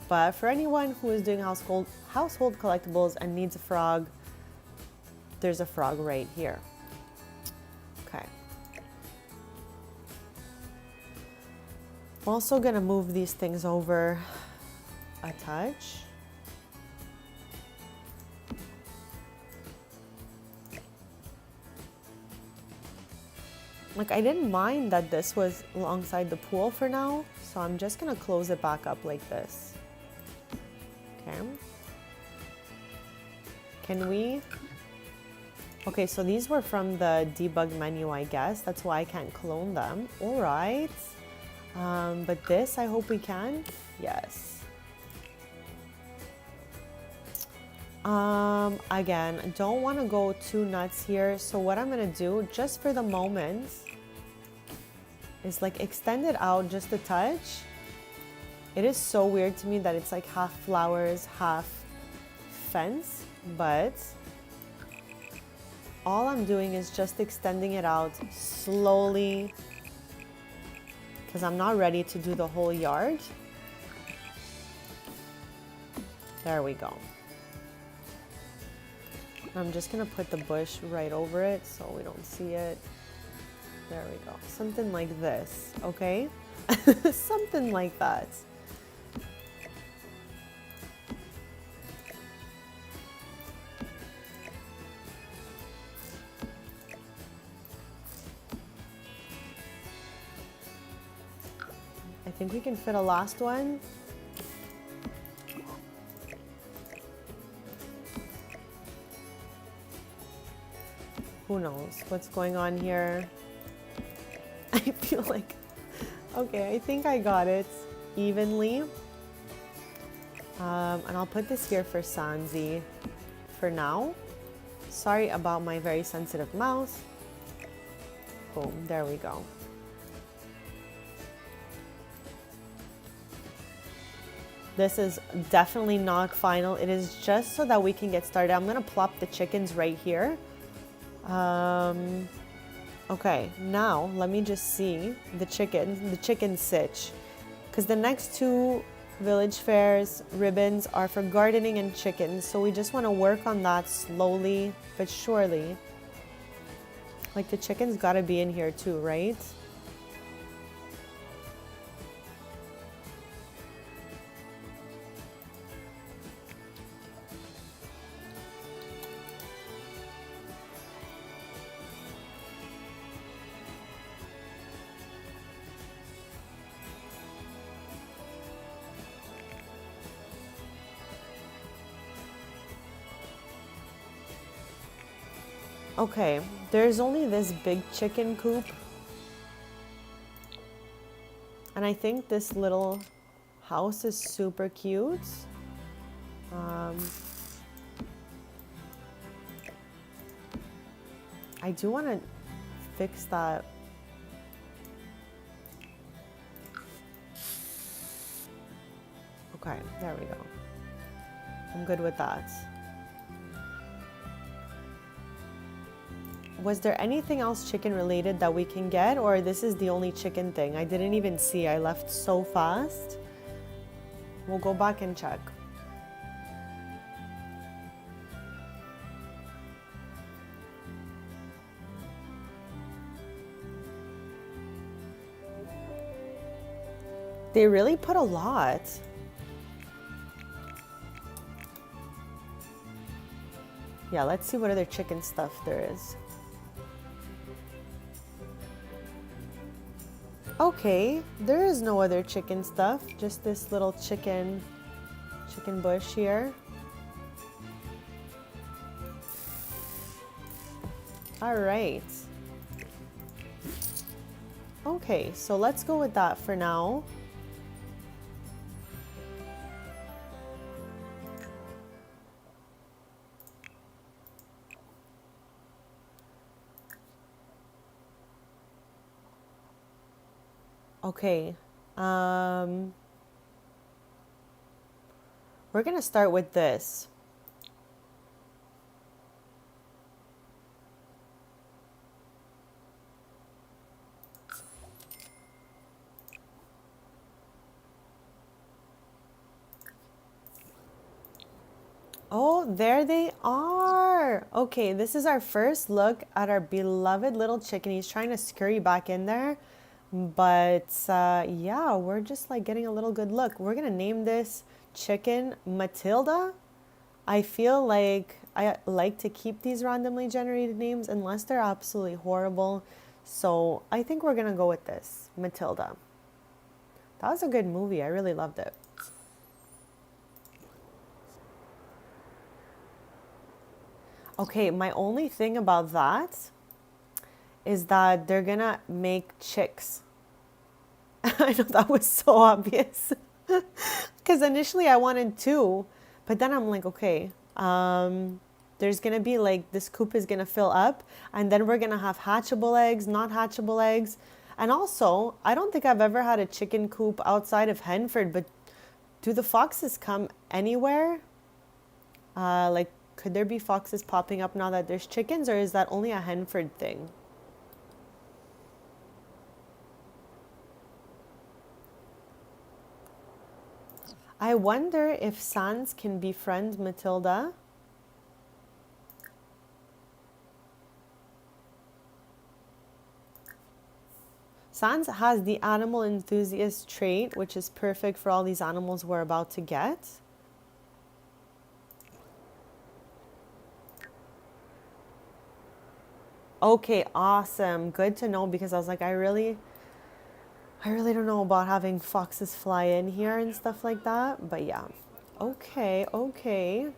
but for anyone who is doing household collectibles and needs a frog, there's a frog right here. Okay. I'm also gonna move these things over a touch. Like I didn't mind that this was alongside the pool for now, so I'm just gonna close it back up like this. Okay. Can we? Okay, so these were from the debug menu, I guess. That's why I can't clone them. All right. But this, I hope we can. Yes. Again, don't want to go too nuts here. So what I'm gonna do, just for the moment, is like extend it out just a touch. It is so weird to me that it's like half flowers, half fence, but all I'm doing is just extending it out slowly because I'm not ready to do the whole yard. There we go. I'm just gonna put the bush right over it so we don't see it. There we go. Something like this, okay? Something like that. I think we can fit a last one. Who knows what's going on here? I feel like, okay, I think I got it evenly. And I'll put this here for Sanzi for now. Sorry about my very sensitive mouse. Boom, there we go. This is definitely not final. It is just so that we can get started. I'm gonna plop the chickens right here. Okay, now let me just see the chicken sitch. Because the next two village fairs ribbons are for gardening and chickens. So we just want to work on that slowly but surely. Like the chickens gotta be in here too, right? Okay, there's only this big chicken coop. And I think this little house is super cute. I do want to fix that. Okay, there we go. I'm good with that. Was there anything else chicken related that we can get, or this is the only chicken thing? I didn't even see. I left so fast. We'll go back and check. They really put a lot. Yeah, let's see what other chicken stuff there is. Okay, there is no other chicken stuff, just this little chicken bush here. All right. Okay, so let's go with that for now. Okay, we're gonna start with this. Oh, there they are. Okay, this is our first look at our beloved little chicken. He's trying to scurry back in there. But yeah, we're just like getting a little good look. We're gonna name this chicken Matilda. I feel like I like to keep these randomly generated names unless they're absolutely horrible. So I think we're gonna go with this, Matilda. That was a good movie. I really loved it. Okay, my only thing about that is that they're gonna make chicks. I know that was so obvious. Because initially I wanted two, but then I'm like, okay, there's gonna be like this coop is gonna fill up, and then we're gonna have hatchable eggs, not hatchable eggs. And also, I don't think I've ever had a chicken coop outside of Henford, but do the foxes come anywhere? Like, could there be foxes popping up now that there's chickens, or is that only a Henford thing? I wonder if Sans can befriend Matilda. Sans has the animal enthusiast trait, which is perfect for all these animals we're about to get. Okay, awesome. Good to know, because I was like, I really don't know about having foxes fly in here and stuff like that, but yeah. Okay, okay.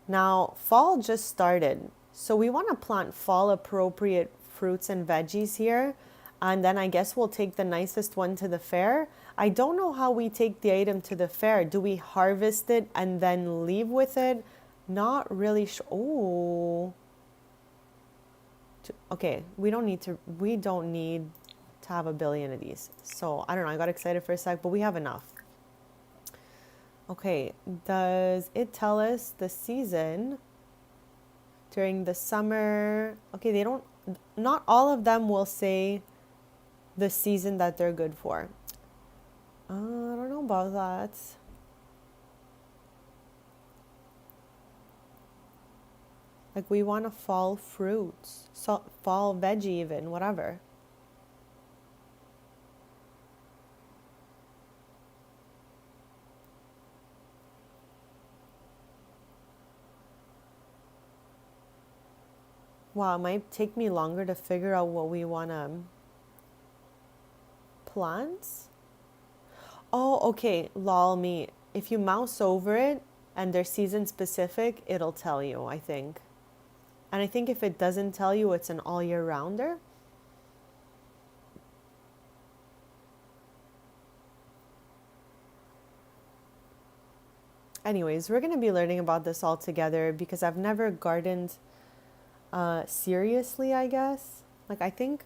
Now, fall just started, so we want to plant fall appropriate fruits and veggies here, and then I guess we'll take the nicest one to the fair. I don't know how we take the item to the fair. Do we harvest it and then leave with it? Not really sure. Oh. Okay, we don't need to have a billion of these. So I don't know, I got excited for a sec, but we have enough. Okay, does it tell us the season? during the summer. Okay, they don't, not all of them will say the season that they're good for. I don't know about that. Like we want to fall fruits, so fall veggie even, whatever. Wow, it might take me longer to figure out what we want to plant. Oh, okay, lol me. If you mouse over it and they're season specific, it'll tell you, I think. And I think if it doesn't tell you, it's an all year rounder. Anyways, we're going to be learning about this all together because I've never gardened seriously, I guess. Like, I think,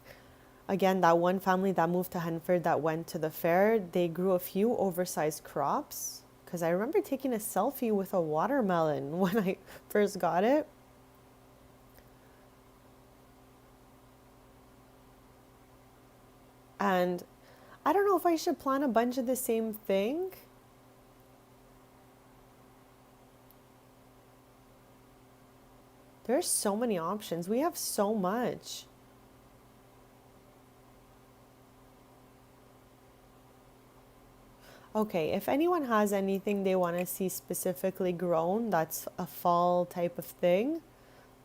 again, that one family that moved to Henford that went to the fair, they grew a few oversized crops. Because I remember taking a selfie with a watermelon when I first got it. And I don't know if I should plant a bunch of the same thing. There's so many options. We have so much. Okay, if anyone has anything they want to see specifically grown, that's a fall type of thing,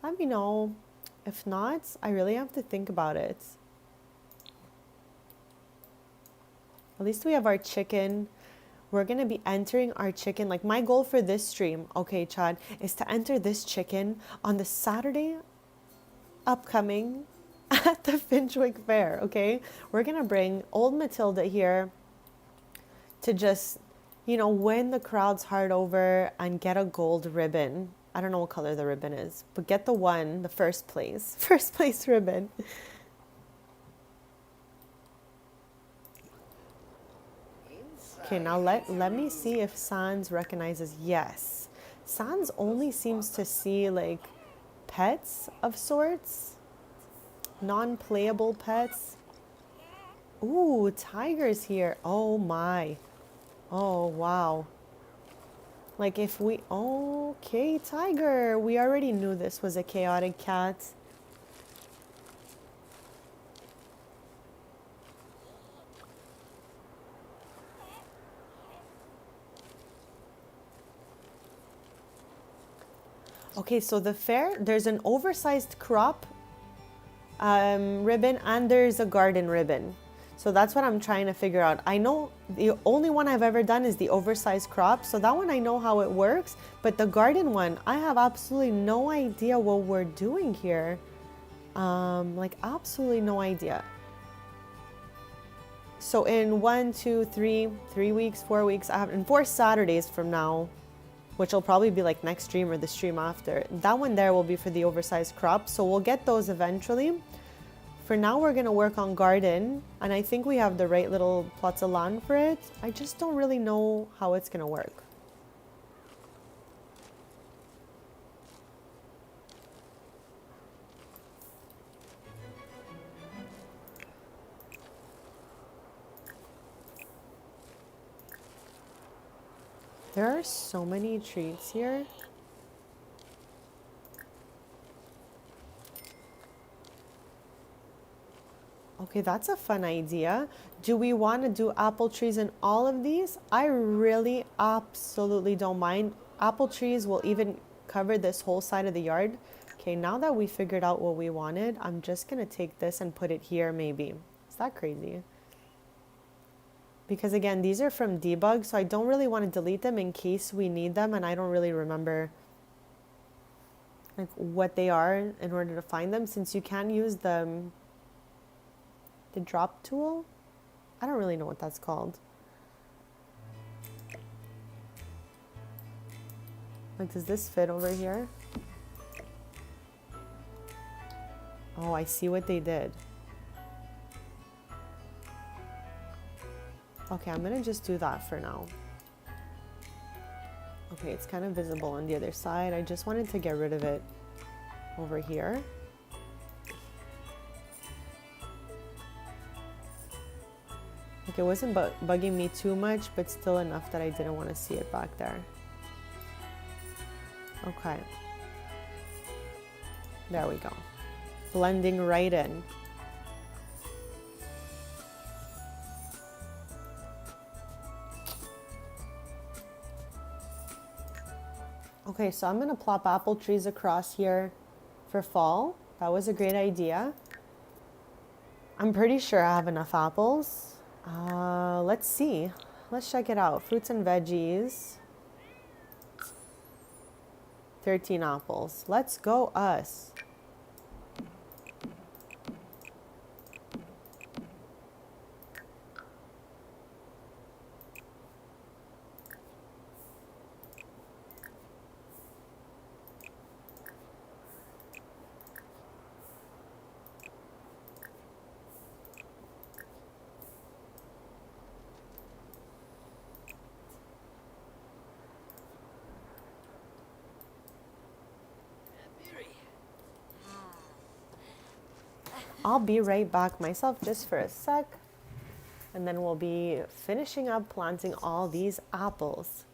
let me know. If not, I really have to think about it. At least we have our chicken. We're going to be entering our chicken. Like my goal for this stream, okay, Chad, is to enter this chicken on the Saturday upcoming at the Finchwick Fair, okay? We're going to bring old Matilda here to just, win the crowd's heart over and get a gold ribbon. I don't know what color the ribbon is, but get the first place ribbon. Okay, now let me see if Sans recognizes. Yes. Sans only seems to see like pets of sorts, non-playable pets. Ooh, tiger's here. Oh my. Oh, wow. Like if we, okay, tiger. We already knew this was a chaotic cat. Okay, so the fair, there's an oversized crop ribbon and there's a garden ribbon. So that's what I'm trying to figure out. I know the only one I've ever done is the oversized crop. So that one I know how it works. But the garden one, I have absolutely no idea what we're doing here. Like absolutely no idea. So in 3 weeks, 4 weeks, in 4 Saturdays from now, which will probably be like next stream or the stream after. That one there will be for the oversized crop. So we'll get those eventually. For now, we're gonna work on garden. And I think we have the right little plots of land for it. I just don't really know how it's gonna work. There are so many treats here. Okay, that's a fun idea. Do we want to do apple trees in all of these? I really absolutely don't mind. Apple trees will even cover this whole side of the yard. Okay, now that we figured out what we wanted, I'm just going to take this and put it here maybe. Is that crazy? Because again, these are from debug, so I don't really want to delete them in case we need them and I don't really remember like what they are in order to find them, since you can use the drop tool. I don't really know what that's called. Like, does this fit over here? Oh, I see what they did. Okay, I'm gonna just do that for now. Okay, it's kind of visible on the other side. I just wanted to get rid of it. over here. Like it wasn't bugging me too much, but still enough that I didn't want to see it back there. Okay. There we go. Blending right in. Okay, so I'm going to plop apple trees across here for fall. That was a great idea. I'm pretty sure I have enough apples. Let's see. Let's check it out. Fruits and veggies. 13 apples. Let's go us. I'll be right back myself just for a sec, and then we'll be finishing up planting all these apples.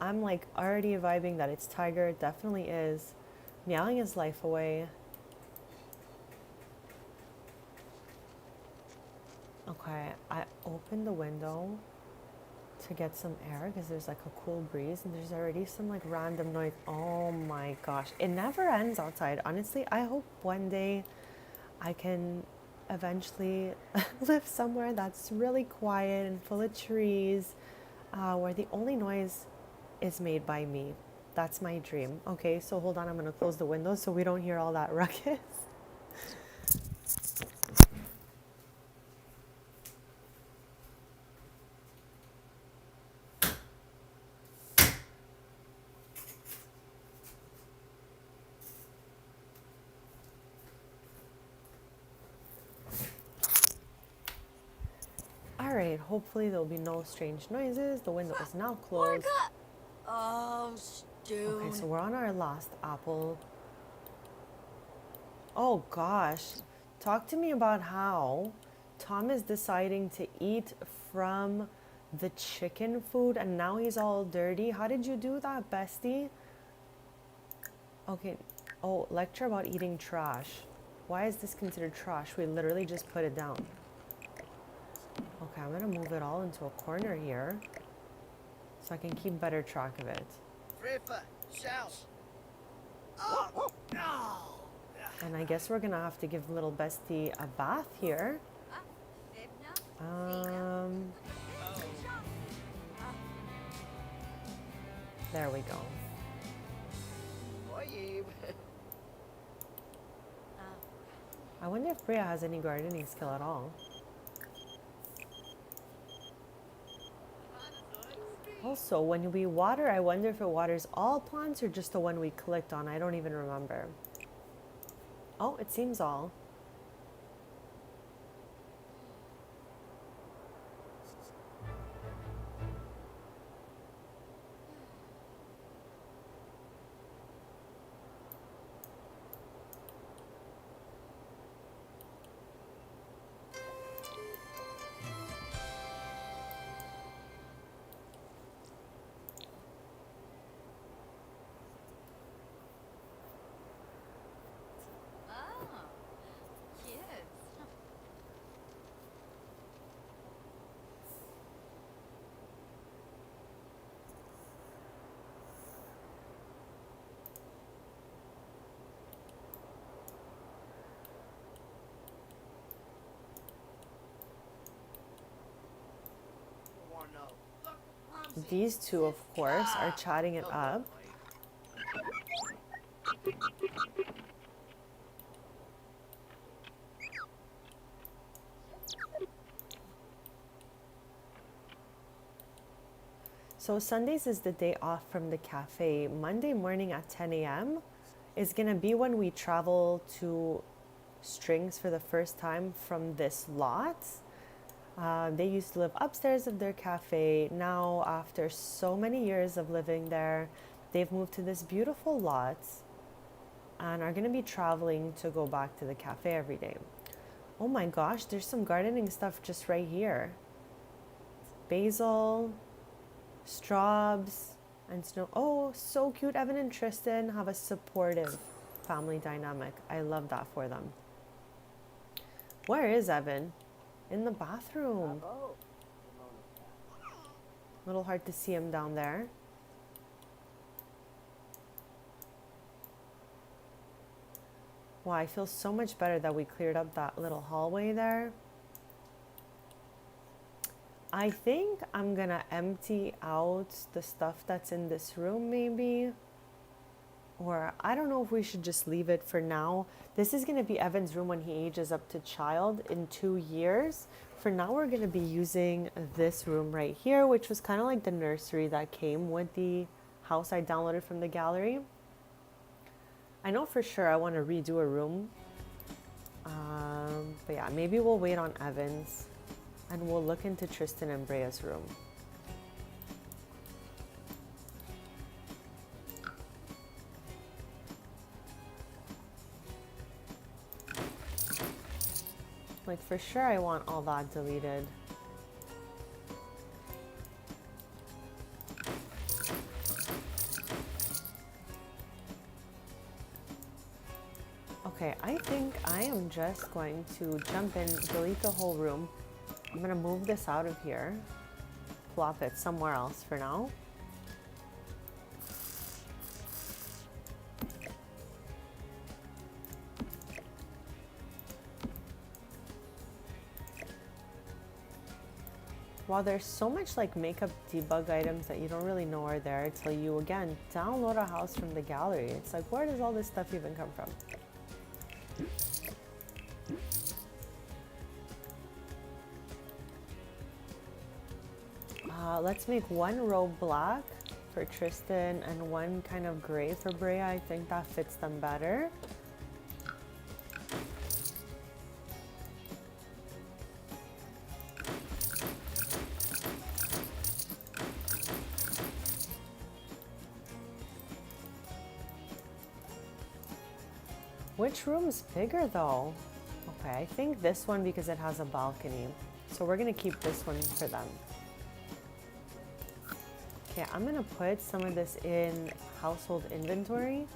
I'm like already vibing that it's tiger. It definitely is. Meowing his life away. Okay, I opened the window to get some air because there's like a cool breeze and there's already some like random noise. Oh my gosh. It never ends outside. Honestly, I hope one day I can eventually live somewhere that's really quiet and full of trees, where the only noise is made by me. That's my dream. Okay, so hold on, I'm gonna close the window so we don't hear all that ruckus. All right, hopefully there'll be no strange noises. The window is now closed. Oh, Stu. Okay, so we're on our last apple. Oh gosh, talk to me about how Tom is deciding to eat from the chicken food and now he's all dirty. How did you do that, bestie? Okay, oh, lecture about eating trash. Why is this considered trash? We literally just put it down. Okay, I'm gonna move it all into a corner here so I can keep better track of it. Ripper, shout. Oh, no. And I guess we're gonna have to give little Bestie a bath here. There we go. I wonder if Bria has any gardening skill at all. Also, when we water, I wonder if it waters all plants or just the one we clicked on. I don't even remember. Oh, it seems all. These two, of course, are chatting it up. So Sundays is the day off from the cafe. Monday morning at 10 a.m. is gonna be when we travel to Strings for the first time from this lot. They used to live upstairs of their cafe. Now, after so many years of living there, they've moved to this beautiful lot and are going to be traveling to go back to the cafe every day. Oh my gosh, there's some gardening stuff just right here. Basil, straws, and snow. Oh, so cute. Evan and Tristan have a supportive family dynamic. I love that for them. Where is Evan? In the bathroom. A little hard to see him down there. Wow, I feel so much better that we cleared up that little hallway there. I think I'm gonna empty out the stuff that's in this room maybe. Or I don't know if we should just leave it for now. This is gonna be Evan's room when he ages up to child in 2 years. For now, we're gonna be using this room right here, which was kind of like the nursery that came with the house I downloaded from the gallery. I know for sure I want to redo a room. But yeah, maybe we'll wait on Evan's and we'll look into Tristan and Brea's room. Like for sure I want all that deleted. Okay, I think I am just going to jump in, delete the whole room. I'm gonna move this out of here, plop it somewhere else for now. While there's so much like makeup debug items that you don't really know are there until you again download a house from the gallery. It's like, where does all this stuff even come from? Let's make one row black for Tristan and one kind of gray for Brea. I think that fits them better. Which room's bigger though? Okay, I think this one because it has a balcony. So we're gonna keep this one for them. Okay, I'm gonna put some of this in household inventory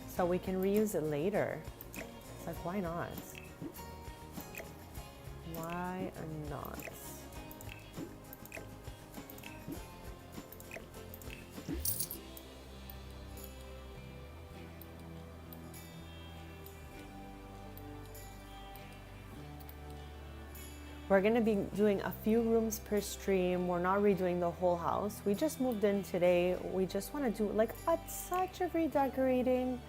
so we can reuse it later. So like, why not? Why not? We're gonna be doing a few rooms per stream. We're not redoing the whole house. We just moved in today. We just wanna do like a touch of redecorating,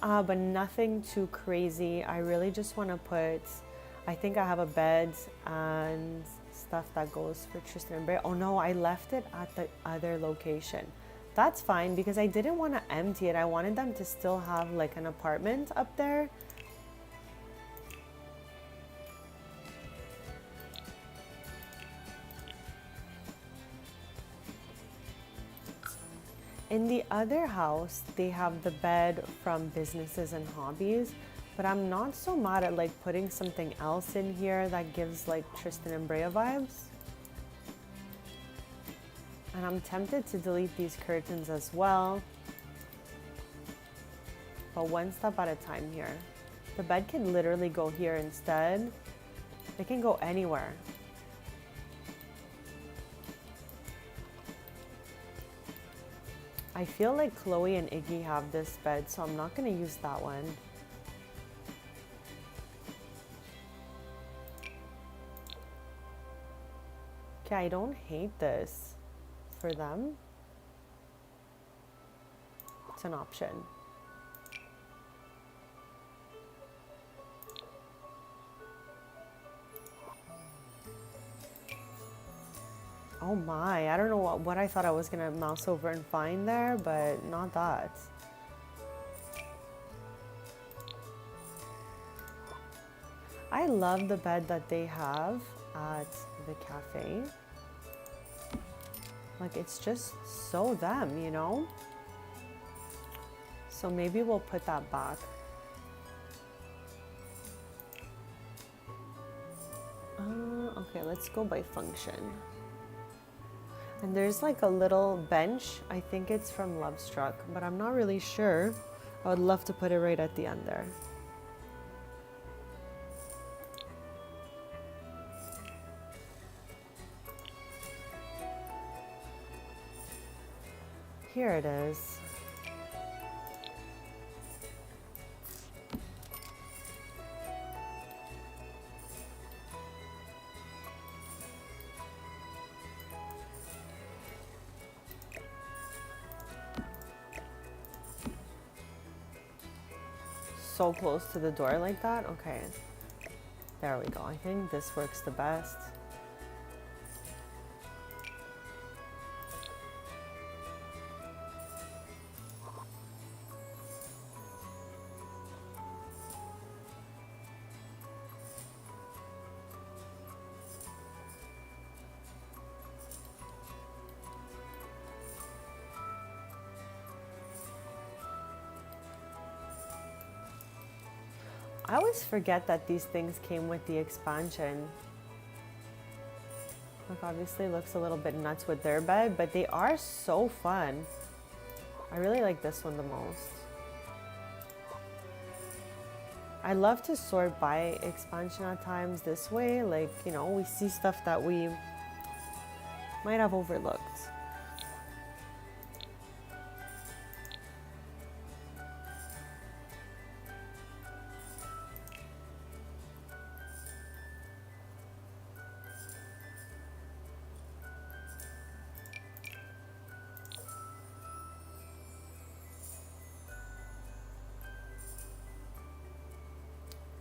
but nothing too crazy. I really just wanna put, I think I have a bed and stuff that goes for Tristan and Bray. Oh no, I left it at the other location. That's fine because I didn't wanna empty it. I wanted them to still have like an apartment up there. In the other house, they have the bed from Businesses and Hobbies, but I'm not so mad at like putting something else in here that gives like Tristan and Brea vibes. And I'm tempted to delete these curtains as well, but one step at a time here. The bed can literally go here instead. It can go anywhere. I feel like Chloe and Iggy have this bed, so I'm not gonna use that one. Okay, I don't hate this for them. It's an option. Oh my, I don't know what I thought I was gonna mouse over and find there, but not that. I love the bed that they have at the cafe. Like, it's just so them, you know? So maybe we'll put that back. Okay, let's go by function. And there's like a little bench. I think it's from Lovestruck, but I'm not really sure. I would love to put it right at the end there. Here it is. So close to the door like that? Okay. There we go. I think this works the best. I always forget that these things came with the expansion. Like, obviously looks a little bit nuts with their bed, but they are so fun. I really like this one the most. I love to sort by expansion at times this way. Like, you know, we see stuff that we might have overlooked.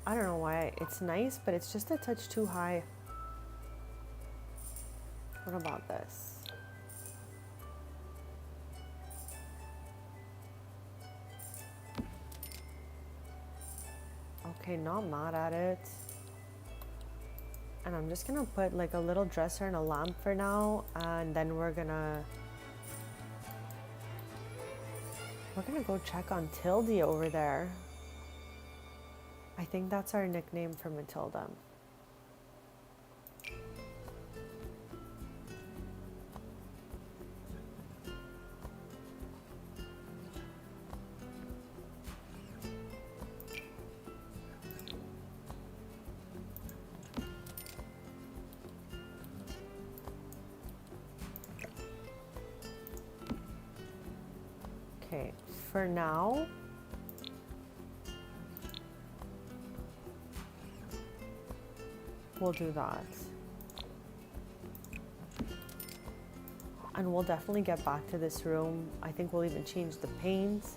I don't know why it's nice, but it's just a touch too high. What about this? Okay, not mad at it. And I'm just gonna put like a little dresser and a lamp for now, and then we're gonna go check on Tildy over there. I think that's our nickname for Matilda. Okay, for now, we'll do that. And we'll definitely get back to this room. I think we'll even change the paints.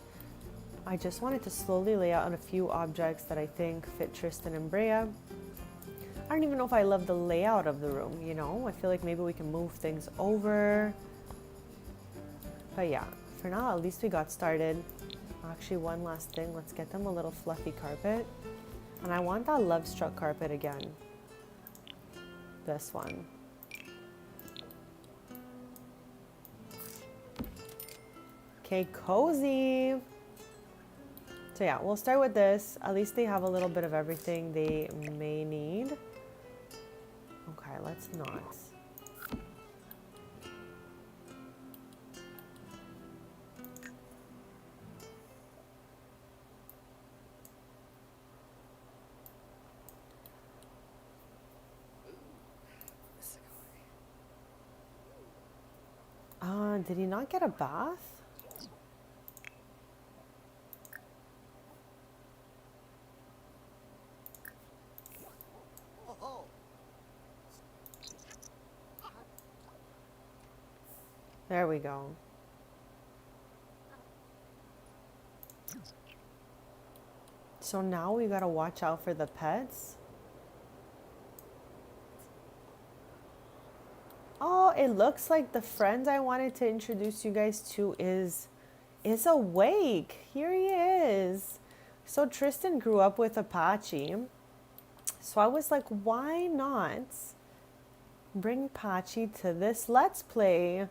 I just wanted to slowly lay out on a few objects that I think fit Tristan and Brea. I don't even know if I love the layout of the room, you know? I feel like maybe we can move things over. But yeah, for now, at least we got started. Actually, one last thing. Let's get them a little fluffy carpet. And I want that Love Struck carpet again. This one. Okay, cozy. So yeah, we'll start with this. At least they have a little bit of everything they may need. Okay, let's not. Did he not get a bath? Oh, There we go. So now we gotta watch out for the pets. Oh, it looks like the friend I wanted to introduce you guys to is awake. Here he is. So Tristan grew up with Apache. So I was like, why not bring Pachi to this Let's Play?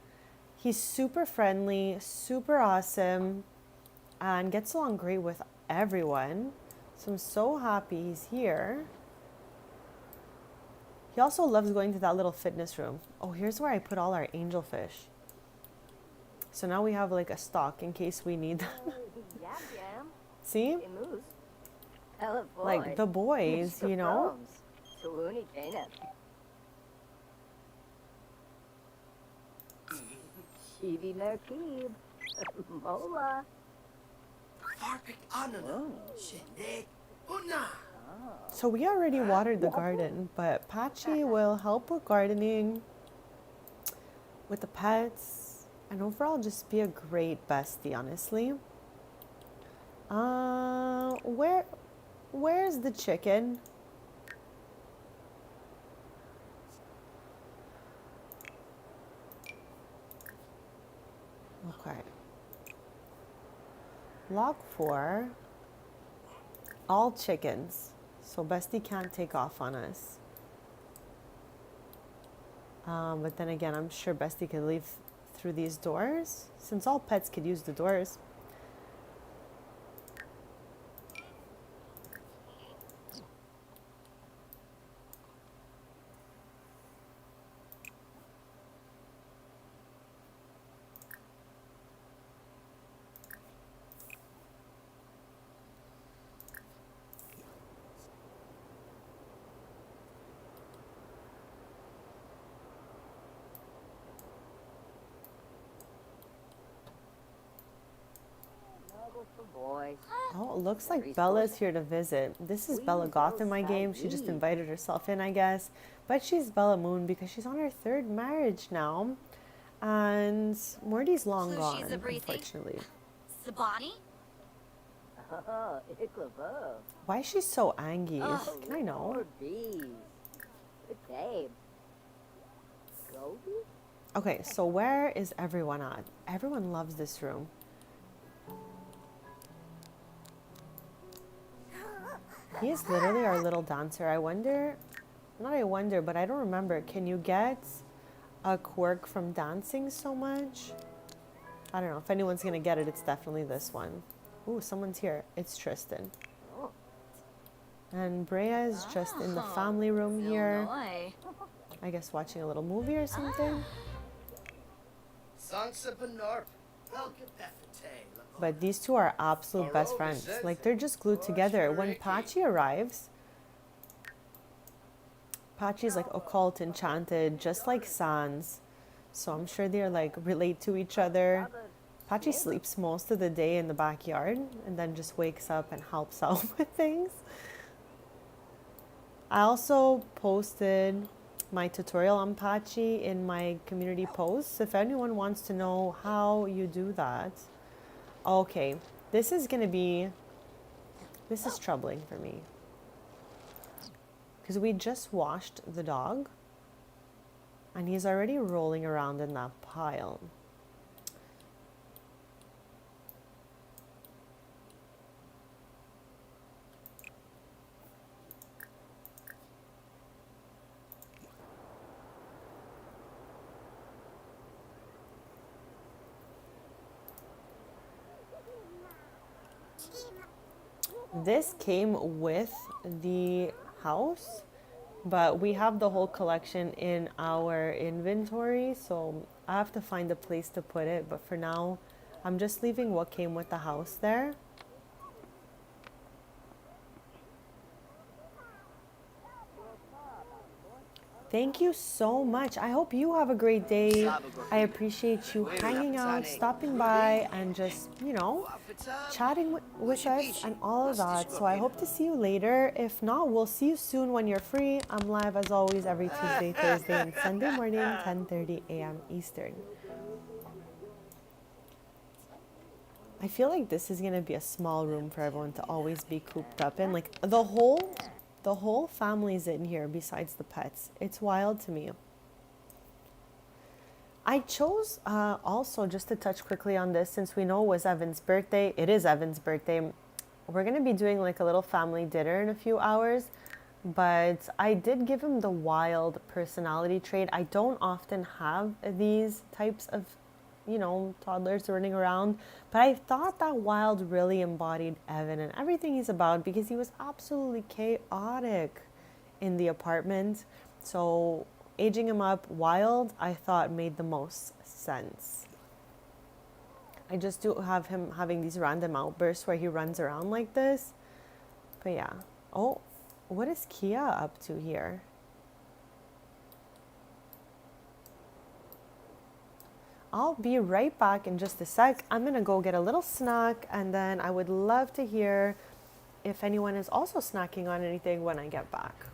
He's super friendly, super awesome, and gets along great with everyone. So I'm so happy he's here. He also loves going to that little fitness room. Oh, here's where I put all our angelfish. So now we have like a stock in case we need them. See? Like the boys, you know? So we already watered the garden, but Pachi will help with gardening, with the pets, and overall just be a great bestie, honestly. Where's the chicken? Okay. Log 4. All chickens. So Bestie can't take off on us. But then again, I'm sure Bestie could leave through these doors, since all pets could use the doors. Oh, it looks like Bella's here to visit. This is Bella Goth in my game. She just invited herself in, I guess. But she's Bella Moon because she's on her 3rd marriage now. And Morty's long gone, unfortunately. Sabani? Why is she so angry? Can I know? Okay, so where is everyone at? Everyone loves this room. He is literally our little dancer. I wonder, not I wonder, but I don't remember. Can you get a quirk from dancing so much? I don't know. If anyone's going to get it, it's definitely this one. Ooh, someone's here. It's Tristan. And Brea is just in the family room here. I guess watching a little movie or something. But these two are absolute best friends. Like, they're just glued together. When Pachi arrives, Pachi's like occult, enchanted, just like Sans. So I'm sure they're like relate to each other. Pachi sleeps most of the day in the backyard and then just wakes up and helps out with things. I also posted my tutorial on Pachi in my community posts if anyone wants to know how you do that. Okay, this is troubling for me because we just washed the dog and he's already rolling around in that pile. This came with the house, but we have the whole collection in our inventory, so I have to find a place to put it. But for now, I'm just leaving what came with the house there. Thank you so much. I hope you have a great day. I appreciate you hanging out, stopping by, and just, chatting with us and all of that. So I hope to see you later. If not, we'll see you soon when you're free. I'm live as always every Tuesday, Thursday, and Sunday morning, 10:30 a.m. Eastern. I feel like this is gonna be a small room for everyone to always be cooped up in. Like the whole family's in here besides the pets. It's wild to me. I chose also just to touch quickly on this since we know it was Evan's birthday. It is Evan's birthday. We're gonna be doing like a little family dinner in a few hours, but I did give him the wild personality trait. I don't often have these types of toddlers running around. But I thought that wild really embodied Evan and everything he's about because he was absolutely chaotic in the apartment. So aging him up wild, I thought made the most sense. I just do have him having these random outbursts where he runs around like this. But yeah. Oh, what is Kia up to here? I'll be right back in just a sec. I'm gonna go get a little snack and then I would love to hear if anyone is also snacking on anything when I get back.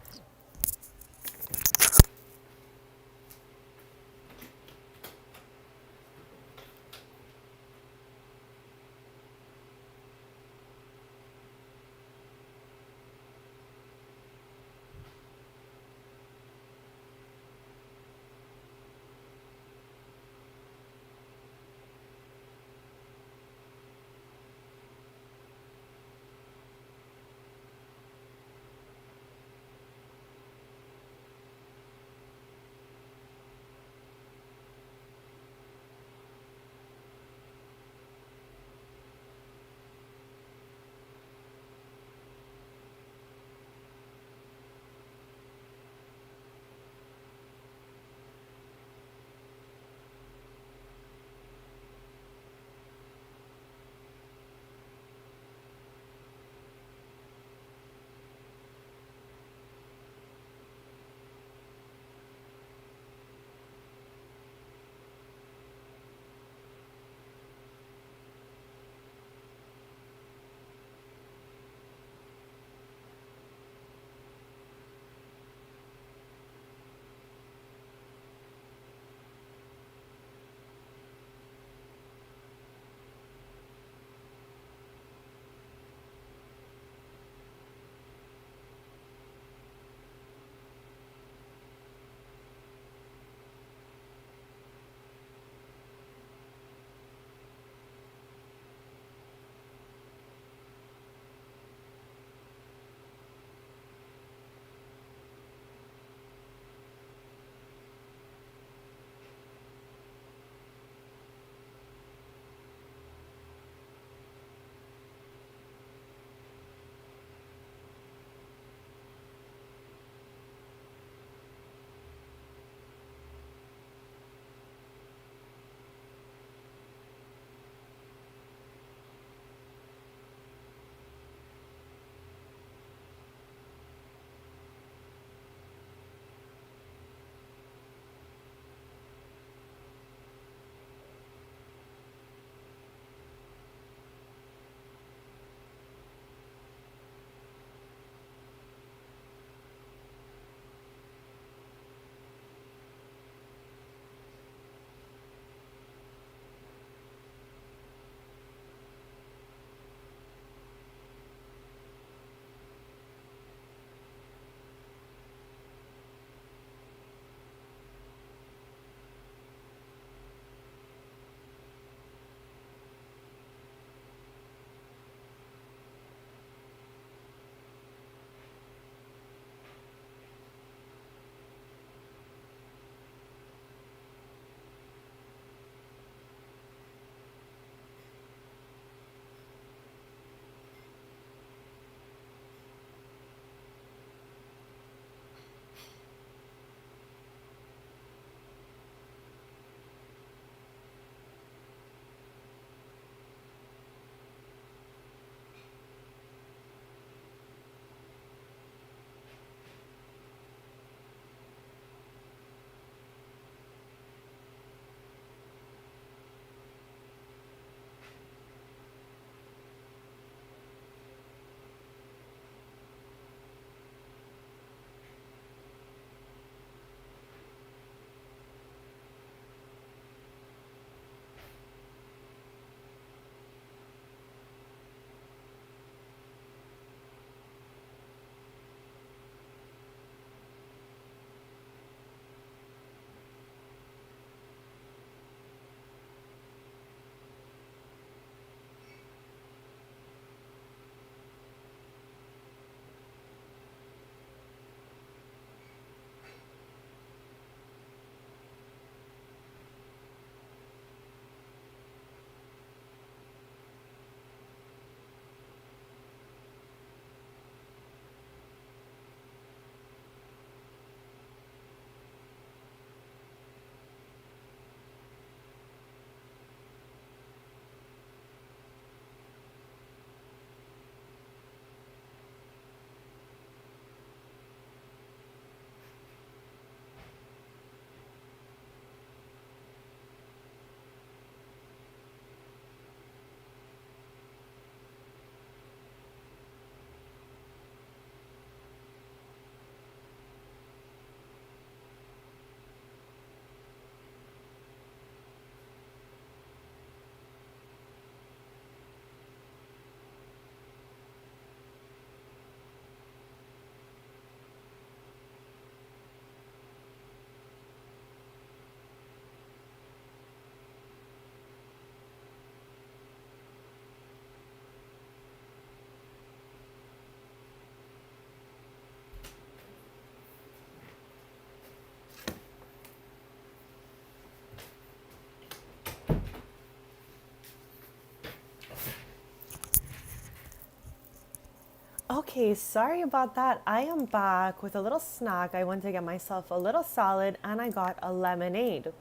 Okay, sorry about that. I am back with a little snack. I went to get myself a little salad and I got a lemonade.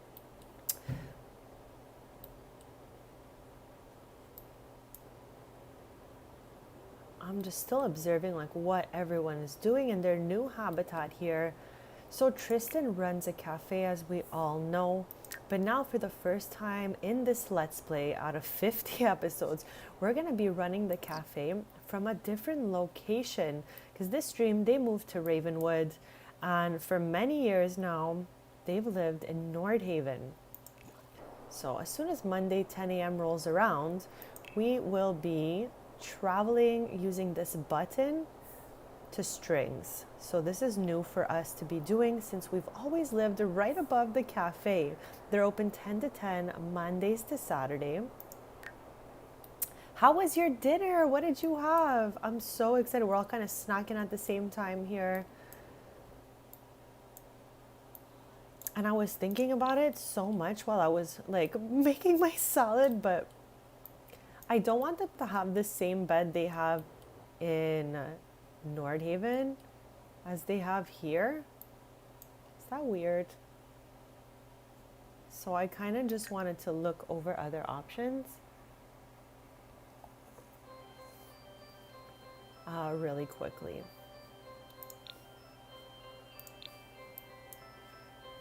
I'm just still observing like what everyone is doing in their new habitat here. So Tristan runs a cafe, as we all know, but now for the first time in this Let's Play out of 50 episodes, we're going to be running the cafe from a different location, because this stream they moved to Ravenwood, and for many years now they've lived in Nordhaven. So as soon as Monday 10 a.m. rolls around, we will be traveling using this button to strings. So this is new for us to be doing since we've always lived right above the cafe. They're open 10 to 10 Mondays to Saturday. How was your dinner? What did you have? I'm so excited. We're all kind of snacking at the same time here. And I was thinking about it so much while I was like making my salad, but I don't want them to have the same bed they have in Nordhaven as they have here. Is that weird? So I kind of just wanted to look over other options really quickly.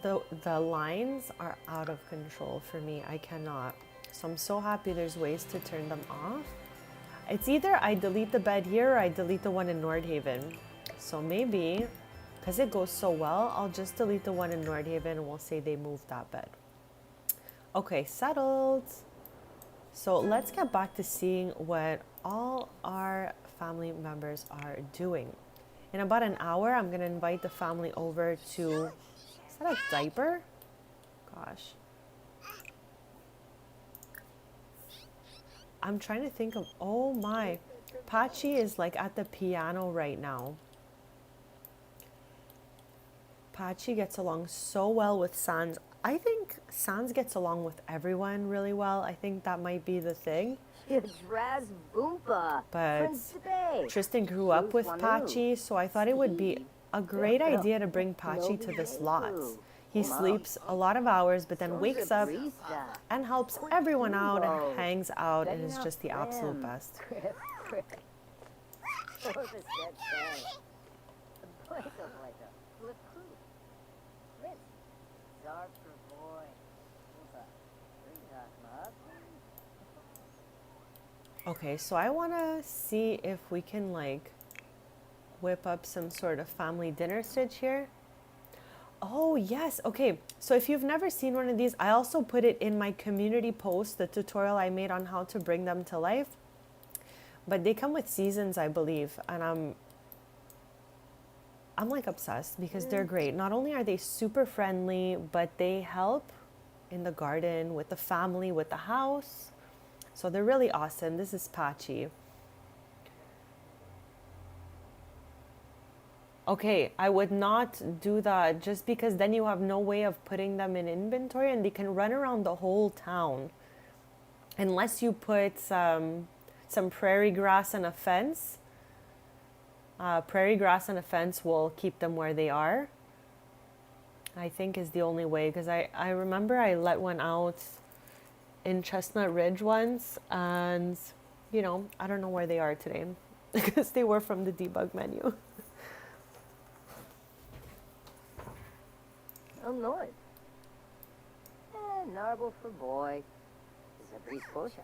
The lines are out of control for me. I cannot. So I'm so happy there's ways to turn them off. It's either I delete the bed here or I delete the one in Nordhaven. So maybe, because it goes so well, I'll just delete the one in Nordhaven and we'll say they moved that bed. Okay, settled. So let's get back to seeing what all our family members are doing. In about an hour, I'm going to invite the family over to... Is that a diaper? Gosh. I'm trying to think of... Oh my. Pachi is like at the piano right now. Pachi gets along so well with Sans. I think Sans gets along with everyone really well. I think that might be the thing. But Tristan grew up with Pachi, so I thought it would be a great idea to bring Pachi to this lot. He sleeps a lot of hours, but then wakes up and helps everyone out and hangs out and is just the absolute best. Okay, so I want to see if we can like whip up some sort of family dinner stitch here. Oh yes, okay. So if you've never seen one of these, I also put it in my community post, the tutorial I made on how to bring them to life. But they come with seasons, I believe, and I'm like obsessed because they're great. Not only are they super friendly, but they help in the garden, with the family, with the house. So they're really awesome. This is Pachi. Okay, I would not do that just because then you have no way of putting them in inventory and they can run around the whole town. Unless you put some prairie grass and a fence. Prairie grass and a fence will keep them where they are. I think is the only way, because I remember I let one out in Chestnut Ridge once, and you know, I don't know where they are today because they were from the debug menu. Oh, Lord. Narble for boy. Zabri Sposha.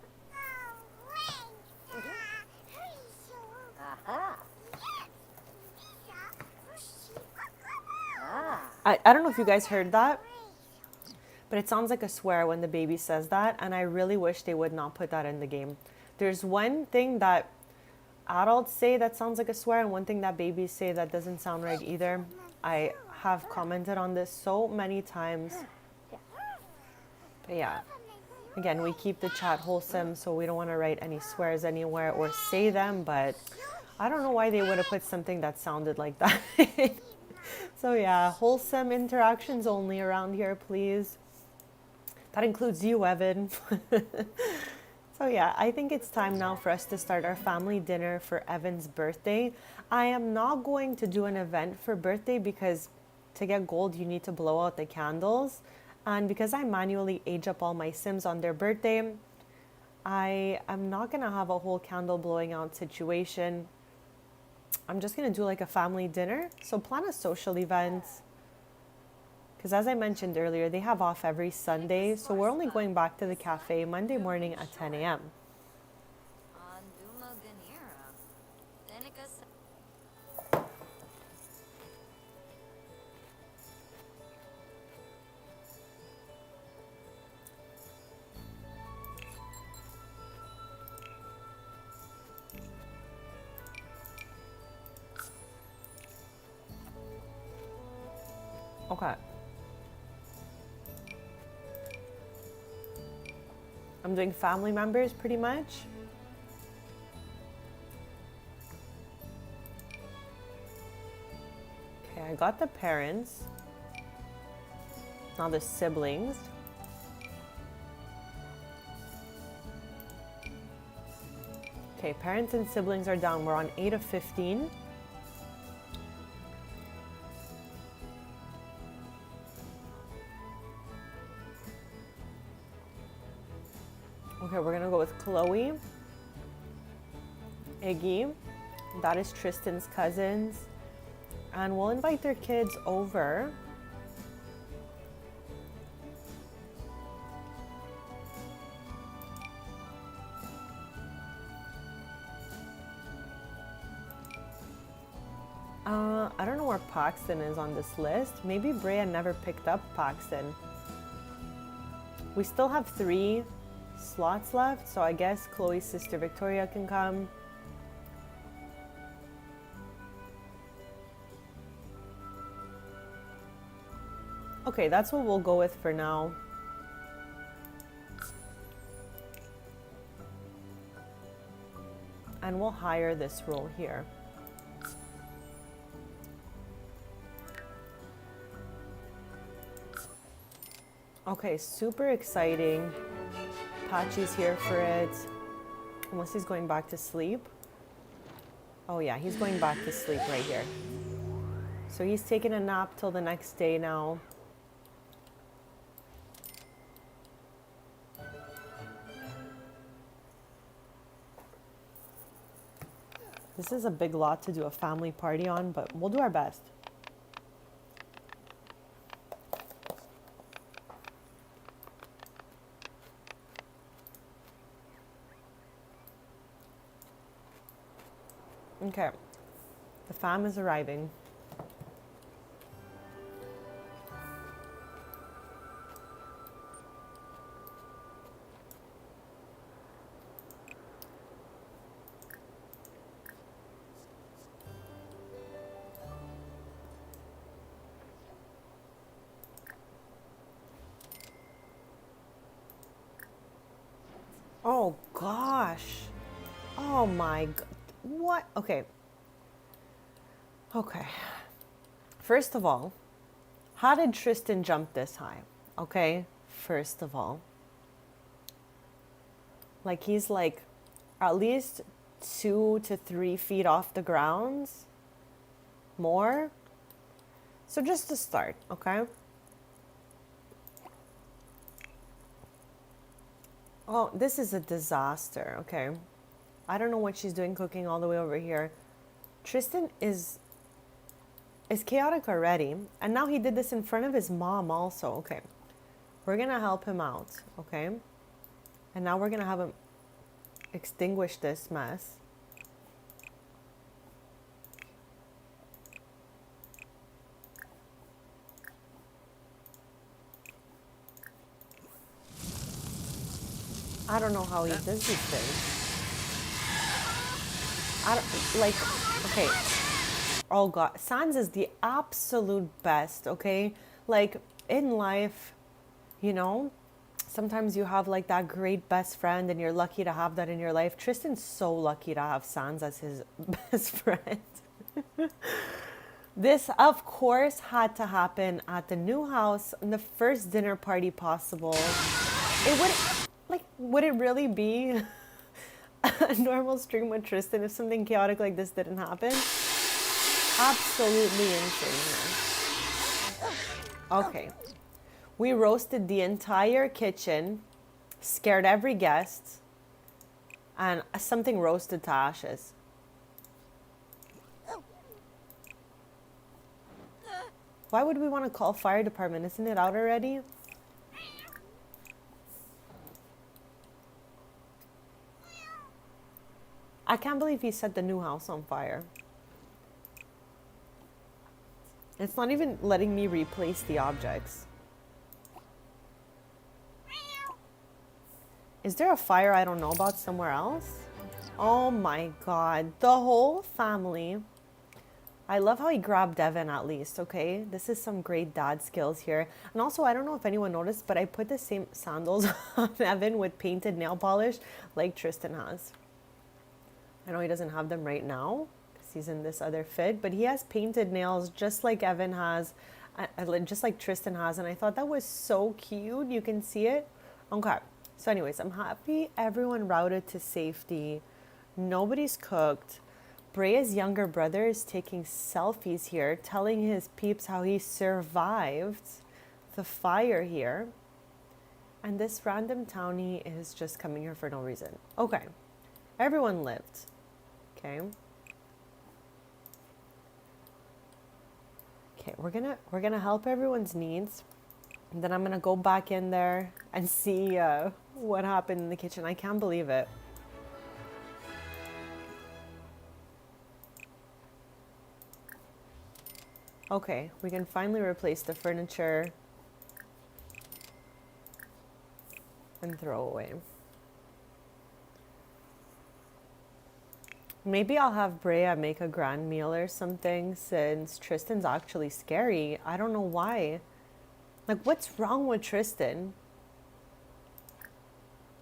Aha. I don't know if you guys heard that, but it sounds like a swear when the baby says that, and I really wish they would not put that in the game. There's one thing that adults say that sounds like a swear, and one thing that babies say that doesn't sound right either. I have commented on this so many times. But yeah, again, we keep the chat wholesome, so we don't want to write any swears anywhere or say them, but I don't know why they would have put something that sounded like that. So yeah, wholesome interactions only around here, please. That includes you, Evan. It's So yeah, I think it's time now for us to start our family dinner for Evan's birthday. I am not going to do an event for birthday because to get gold you need to blow out the candles. And because I manually age up all my Sims on their birthday, I am not gonna have a whole candle blowing out situation. I'm just gonna do like a family dinner. So plan a social event. Because as I mentioned earlier, they have off every Sunday. So we're only going back to the cafe Monday morning at 10 a.m. Okay. I'm doing family members pretty much. Okay, I got the parents. Now the siblings. Okay, parents and siblings are down. We're on 8 of 15. Okay, we're gonna go with Chloe, Iggy, that is Tristan's cousins, and we'll invite their kids over. I don't know where Paxton is on this list. Maybe Brea never picked up Paxton. We still have 3 slots left, so I guess Chloe's sister Victoria can come. Okay, that's what we'll go with for now. And we'll hire this role here. Okay, super exciting. Pachi's here for it. Unless he's going back to sleep. Oh yeah, he's going back to sleep right here. So he's taking a nap till the next day now. This is a big lot to do a family party on, but we'll do our best. Okay, the fam is arriving. Oh gosh. Oh my god. What? Okay. Okay. First of all, how did Tristan jump this high? Okay. First of all, like he's like at least 2 to 3 feet off the ground. More. So just to start, okay? Oh, this is a disaster, okay? I don't know what she's doing cooking all the way over here. Tristan is chaotic already. And now he did this in front of his mom also. Okay. We're going to help him out, okay? And now we're going to have him extinguish this mess. I don't know how he does these things. I don't, like, okay. Oh God, Sans is the absolute best, okay? Like, in life, you know, sometimes you have like that great best friend and you're lucky to have that in your life. Tristan's so lucky to have Sans as his best friend. This, of course, had to happen at the new house on the first dinner party possible. It would, like, Would it really be a normal stream with Tristan if something chaotic like this didn't happen? Absolutely insane. Okay. We roasted the entire kitchen, scared every guest, and something roasted to ashes. Why would we want to call fire department? Isn't it out already? I can't believe he set the new house on fire. It's not even letting me replace the objects. Is there a fire I don't know about somewhere else? Oh my god. The whole family. I love how he grabbed Devin at least, okay? This is some great dad skills here. And also, I don't know if anyone noticed, but I put the same sandals on Evan with painted nail polish like Tristan has. I know he doesn't have them right now because he's in this other fit, but he has painted nails just like Evan has, just like Tristan has, and I thought that was so cute. You can see it. Okay, so anyways, I'm happy everyone routed to safety. Nobody's cooked. Brea's younger brother is taking selfies here, telling his peeps how he survived the fire here. And this random townie is just coming here for no reason. Okay, everyone lived. Okay. Okay, we're gonna help everyone's needs. And then I'm gonna go back in there and see what happened in the kitchen. I can't believe it. Okay, we can finally replace the furniture and throw away. Maybe I'll have Brea make a grand meal or something since Tristan's actually scary. I don't know why. Like, what's wrong with Tristan?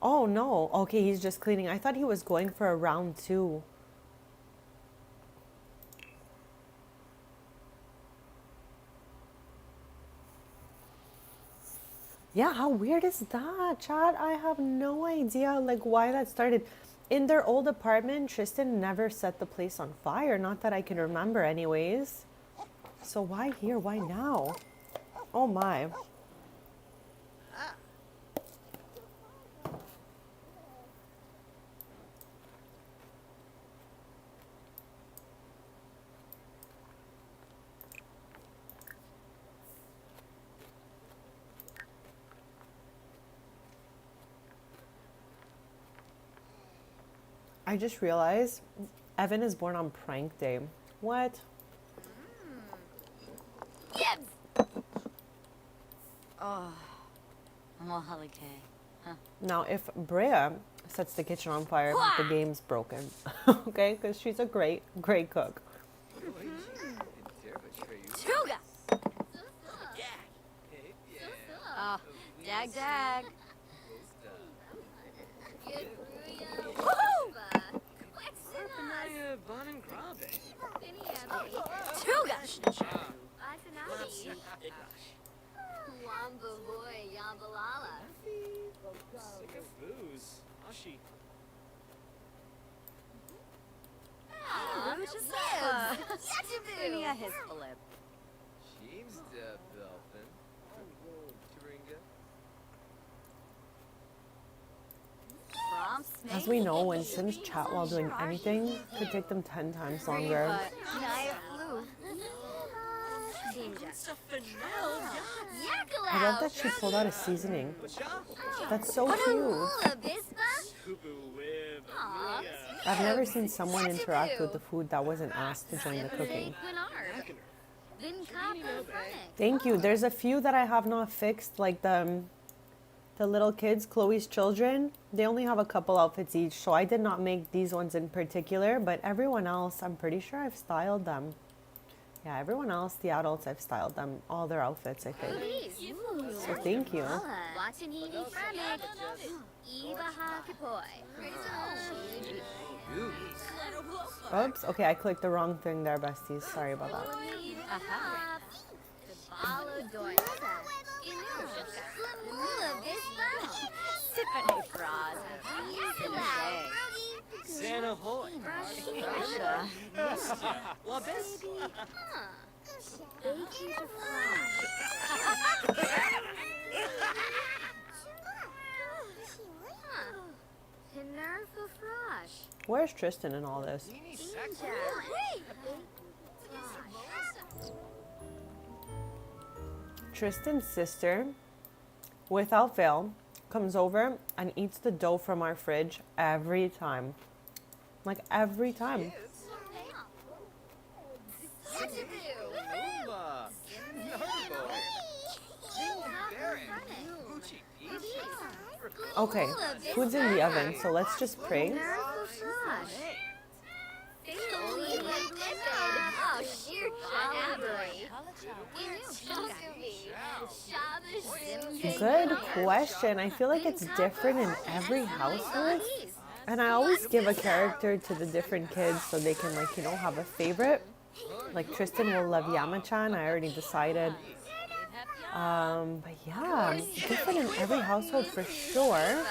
Oh no, okay, he's just cleaning. I thought he was going for a round 2. Yeah, how weird is that, Chad? I have no idea, like, why that started. In their old apartment, Tristan never set the place on fire. Not that I can remember anyways. So why here? Why now? Oh my. I just realized Evan is born on prank day. What? Yes! Oh, Mohali K. Huh? Now, if Brea sets the kitchen on fire, the game's broken. Okay? Because she's a great, great cook. Tuga! Oh, dag dag. Wamba boy, Yambalala. Sick of booze. Ashi. Dunia his flip. James the Belfin. Turinga. As we know, when Sims chat while doing anything, it could take them 10 times longer. I love that she pulled out a seasoning. That's so cute. I've never seen someone interact with the food that wasn't asked to join the cooking. Thank you. There's a few that I have not fixed, like the little kids, Chloe's children. They only have a couple outfits each, so I did not make these ones in particular, but everyone else, I'm pretty sure I've styled them. Yeah, everyone else, the adults, I've styled them, all their outfits, I think. So thank you. Oops, okay, I clicked the wrong thing there, besties. Sorry about that. Hey, Frost. Santa Hoy. Hobbies. Where's Tristan in all this? Tristan's sister, without fail, comes over and eats the dough from our fridge every time. Like every time. Oomba. Narbo. Baron. Hoochie Peachie. Okay, food's in the oven, so let's just pray. Good question. I feel like it's different in every household. And I always give a character to the different kids so they can, like, you know, have a favorite. Like Tristan will love Yamachan. I already decided. But yeah, different in every household for sure.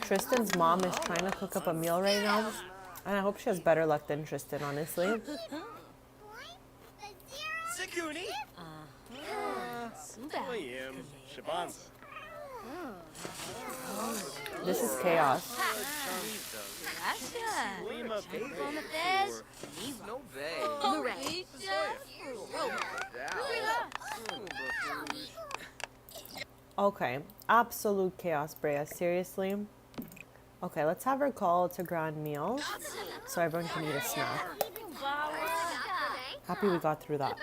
Tristan's mom is trying to cook up a meal right now, and I hope she has better luck than Tristan, honestly. Sakuni. William. Shabanza. This is chaos. William up No bay. Okay, absolute chaos, Brea, seriously. Okay, let's have her call to grand meals so everyone can eat a snack. Happy we got through that.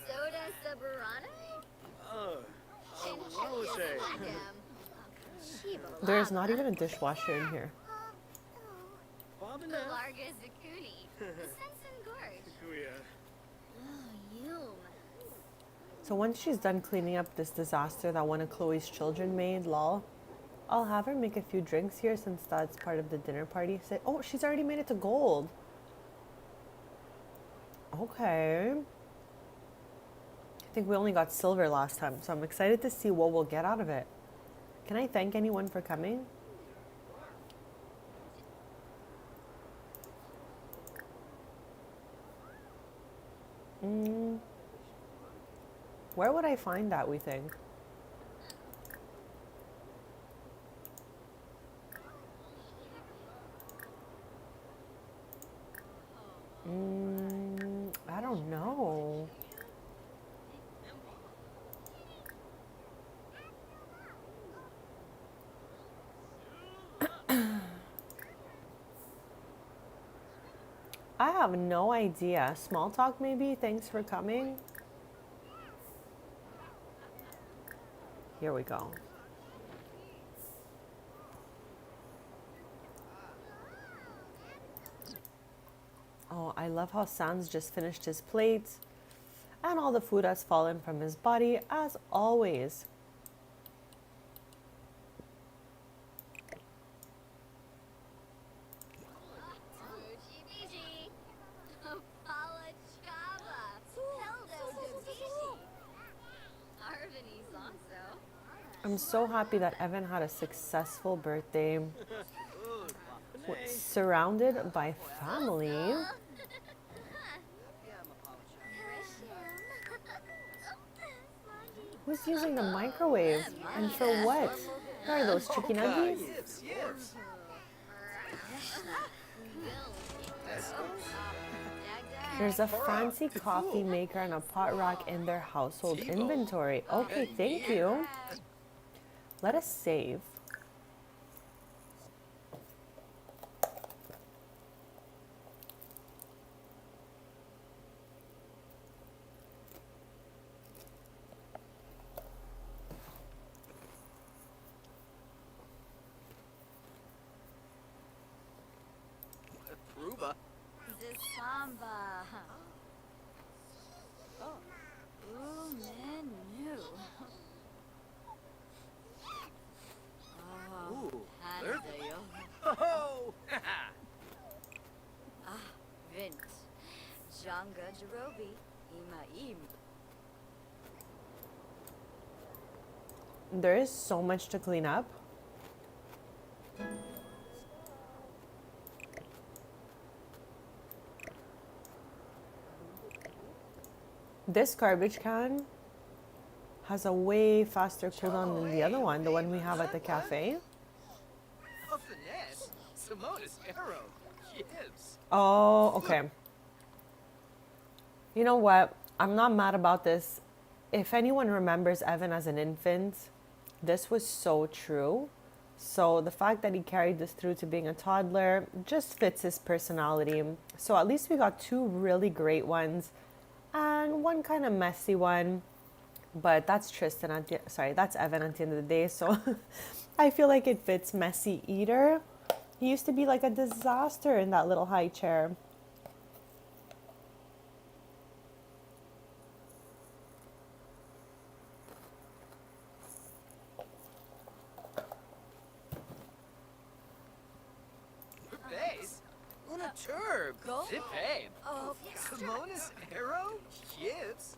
Soda Saburano? There's not even a dishwasher in here. Larga Zakuni. Sensen Gorge. So once she's done cleaning up this disaster that one of Chloe's children made, lol, I'll have her make a few drinks here since that's part of the dinner party. Oh, she's already made it to gold. Okay. I think we only got silver last time, so I'm excited to see what we'll get out of it. Can I thank anyone for coming? Where would I find that, we think? I don't know. I have no idea. Small talk maybe? Thanks for coming. Here we go. Oh, I love how Sans just finished his plate and all the food has fallen from his body as always. I'm so happy that Evan had a successful birthday, surrounded by family. Who's using the microwave? And for what? What are those, chicken nuggets? There's a fancy coffee maker and a pot rack in their household inventory. Okay, thank you. Let us save. Aruba. The samba. Oh. Ooh, menu. Oh, Ooh, Handayo. Oh! Vint. Janga Jerobi. Imaim. There is so much to clean up. This garbage can has a way faster cooldown than the other one, the one we have at the cafe. A finesse. Simona's arrow. Gibbs. Oh, okay. You know what? I'm not mad about this. If anyone remembers Evan as an infant, this was so true. So the fact that he carried this through to being a toddler just fits his personality. So at least we got two really great ones and one kind of messy one. But that's Tristan at the, sorry, that's Evan at the end of the day. So I feel like it fits messy eater. He used to be like a disaster in that little high chair. Base. Una turb. Go. Zip babe. Oh, Simona's arrow. Gibbs.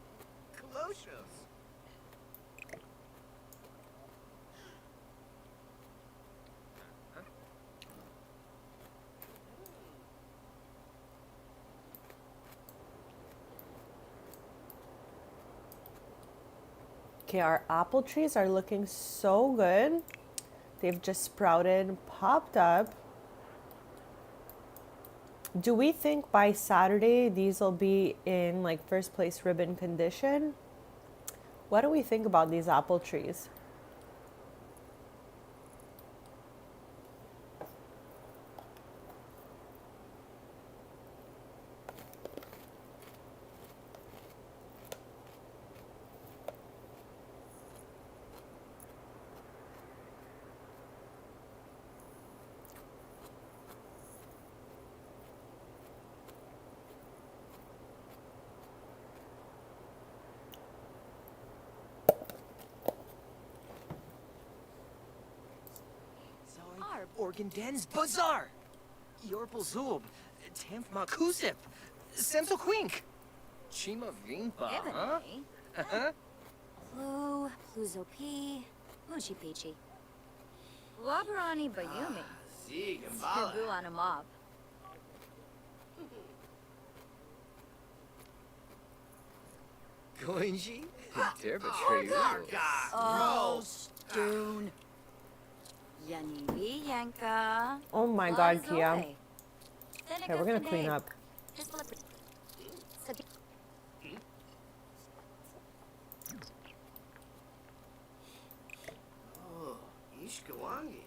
Colossus. Okay, our apple trees are looking so good. They've just sprouted, popped up. Do we think by Saturday these will be in like first place ribbon condition? What do we think about these apple trees? Organ Den's Bazaar. Yorpal Zub. Temp Makusip. Senso Quink. Chima Vimpa, huh? Ebony. Plu, Pluzopi, Muchi Pichi. Wabarani Bayumi. Zig and Tirbu on a mob. Goinji. Terba Trayu. Oh, Stoon. Yanibi Yanka. Oh my God, Kia. Okay, we're gonna clean up. Oh, Ishkawangi.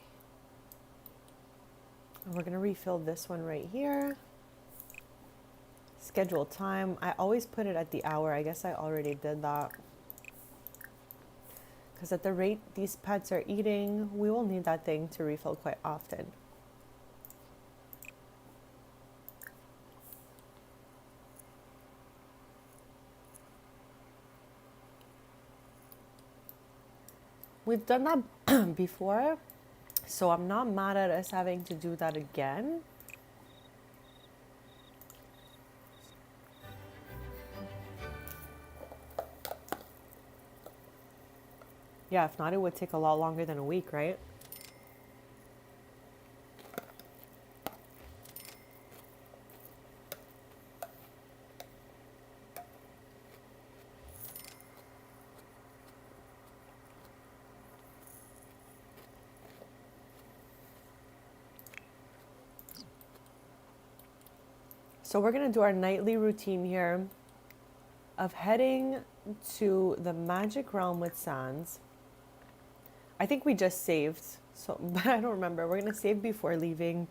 And we're gonna refill this one right here. Schedule time. I always put it at the hour. I guess I already did that. Because at the rate these pets are eating, we will need that thing to refill quite often. We've done that before, so I'm not mad at us having to do that again. Yeah, if not, it would take a lot longer than a week, right? So we're gonna do our nightly routine here of heading to the magic realm with Sans. I think we just saved, so but I don't remember. We're gonna save before leaving.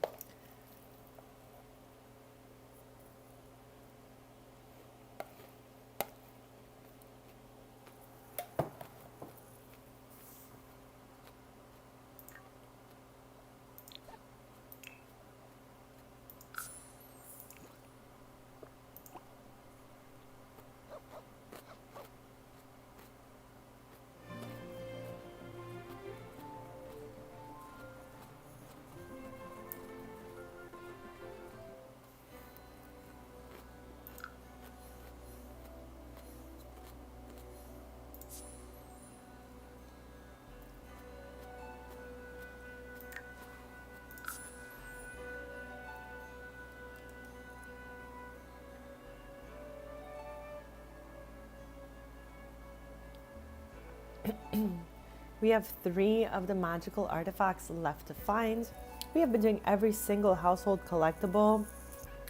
We have 3 of the magical artifacts left to find. We have been doing every single household collectible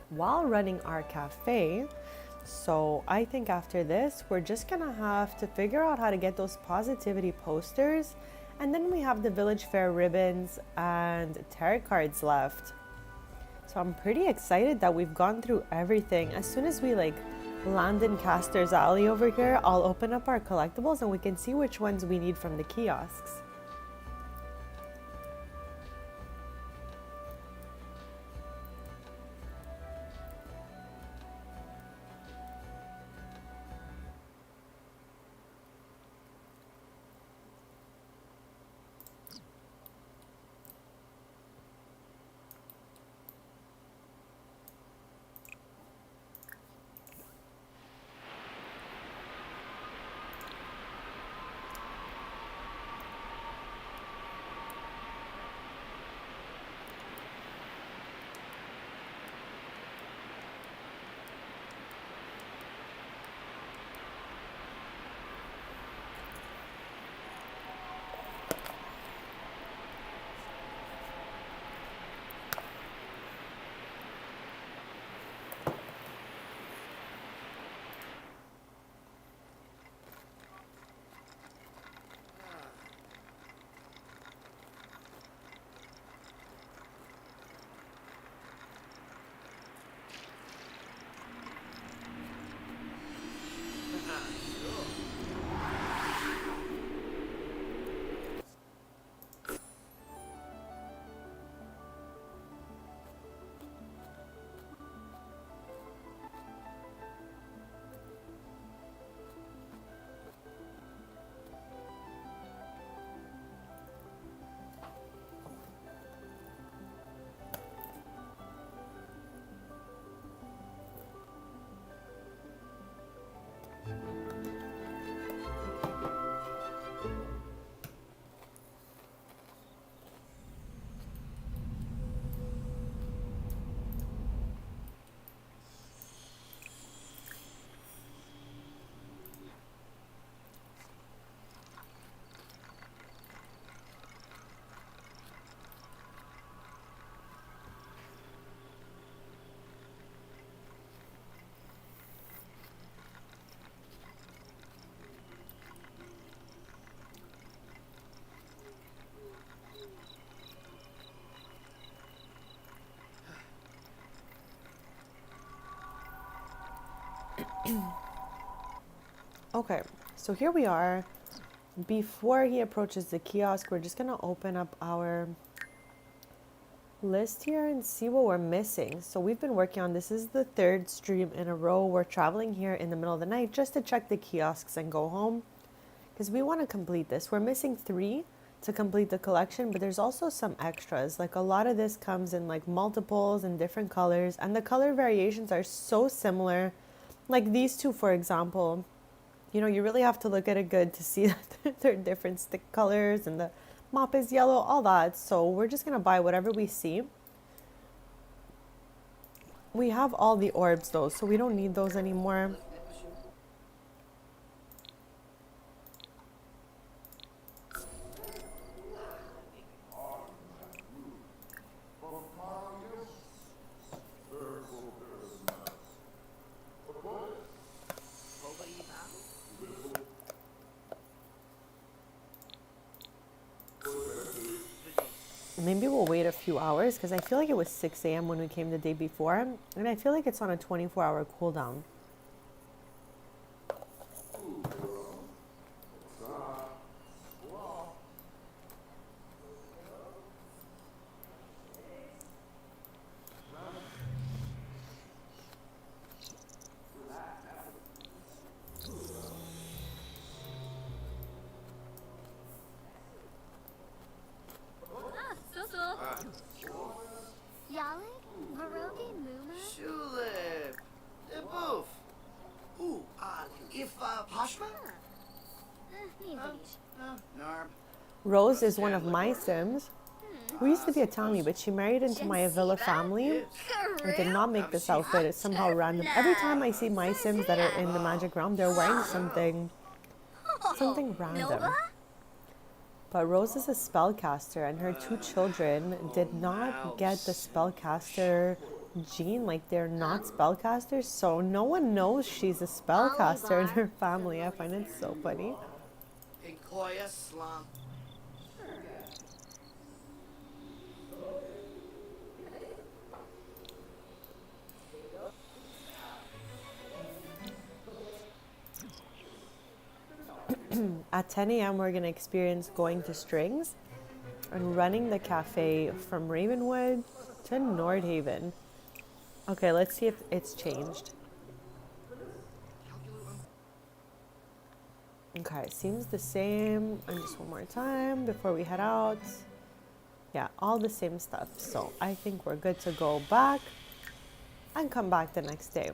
while running our cafe. So I think after this, we're just gonna have to figure out how to get those positivity posters. And then we have the village fair ribbons and tarot cards left. So I'm pretty excited that we've gone through everything. As soon as we land in Caster's Alley over here, I'll open up our collectibles and we can see which ones we need from the kiosks. Okay, so here we are. Before he approaches the kiosk, we're just gonna open up our list here and see what we're missing. So we've been working on this is the 3rd stream in a row. We're traveling here in the middle of the night just to check the kiosks and go home because we want to complete this. We're missing 3 to complete the collection, but there's also some extras. Like a lot of this comes in like multiples and different colors, and the color variations are so similar. Like these 2, for example, you know, you really have to look at it good to see that they're different stick colors and the mop is yellow, all that. So we're just gonna buy whatever we see. We have all the orbs though, so we don't need those anymore. maybe we'll wait a few hours because I feel like it was 6 a.m. when we came the day before, and I feel like it's on a 24-hour cooldown. Yalik? Varoge Muma? Shulip. Boof. Ooh, if, Pashma? Narb. Rose is one of my Sims. We used to be a Tommy, but she married into my Avila family. I did not make this outfit. It's somehow random. Every time I see my Sims that are in the Magic Realm, they're wearing something random. But Rose is a spellcaster, and her 2 children did not get the spellcaster gene. Like, they're not spellcasters, so no one knows she's a spellcaster in her family. I find it so funny. Inkoya Slum. At 10 a.m., we're going to experience going to Strings and running the cafe from Ravenwood to Nordhaven. Okay, let's see if it's changed. Okay, it seems the same. And just one more time before we head out. Yeah, all the same stuff. So I think we're good to go back and come back the next day.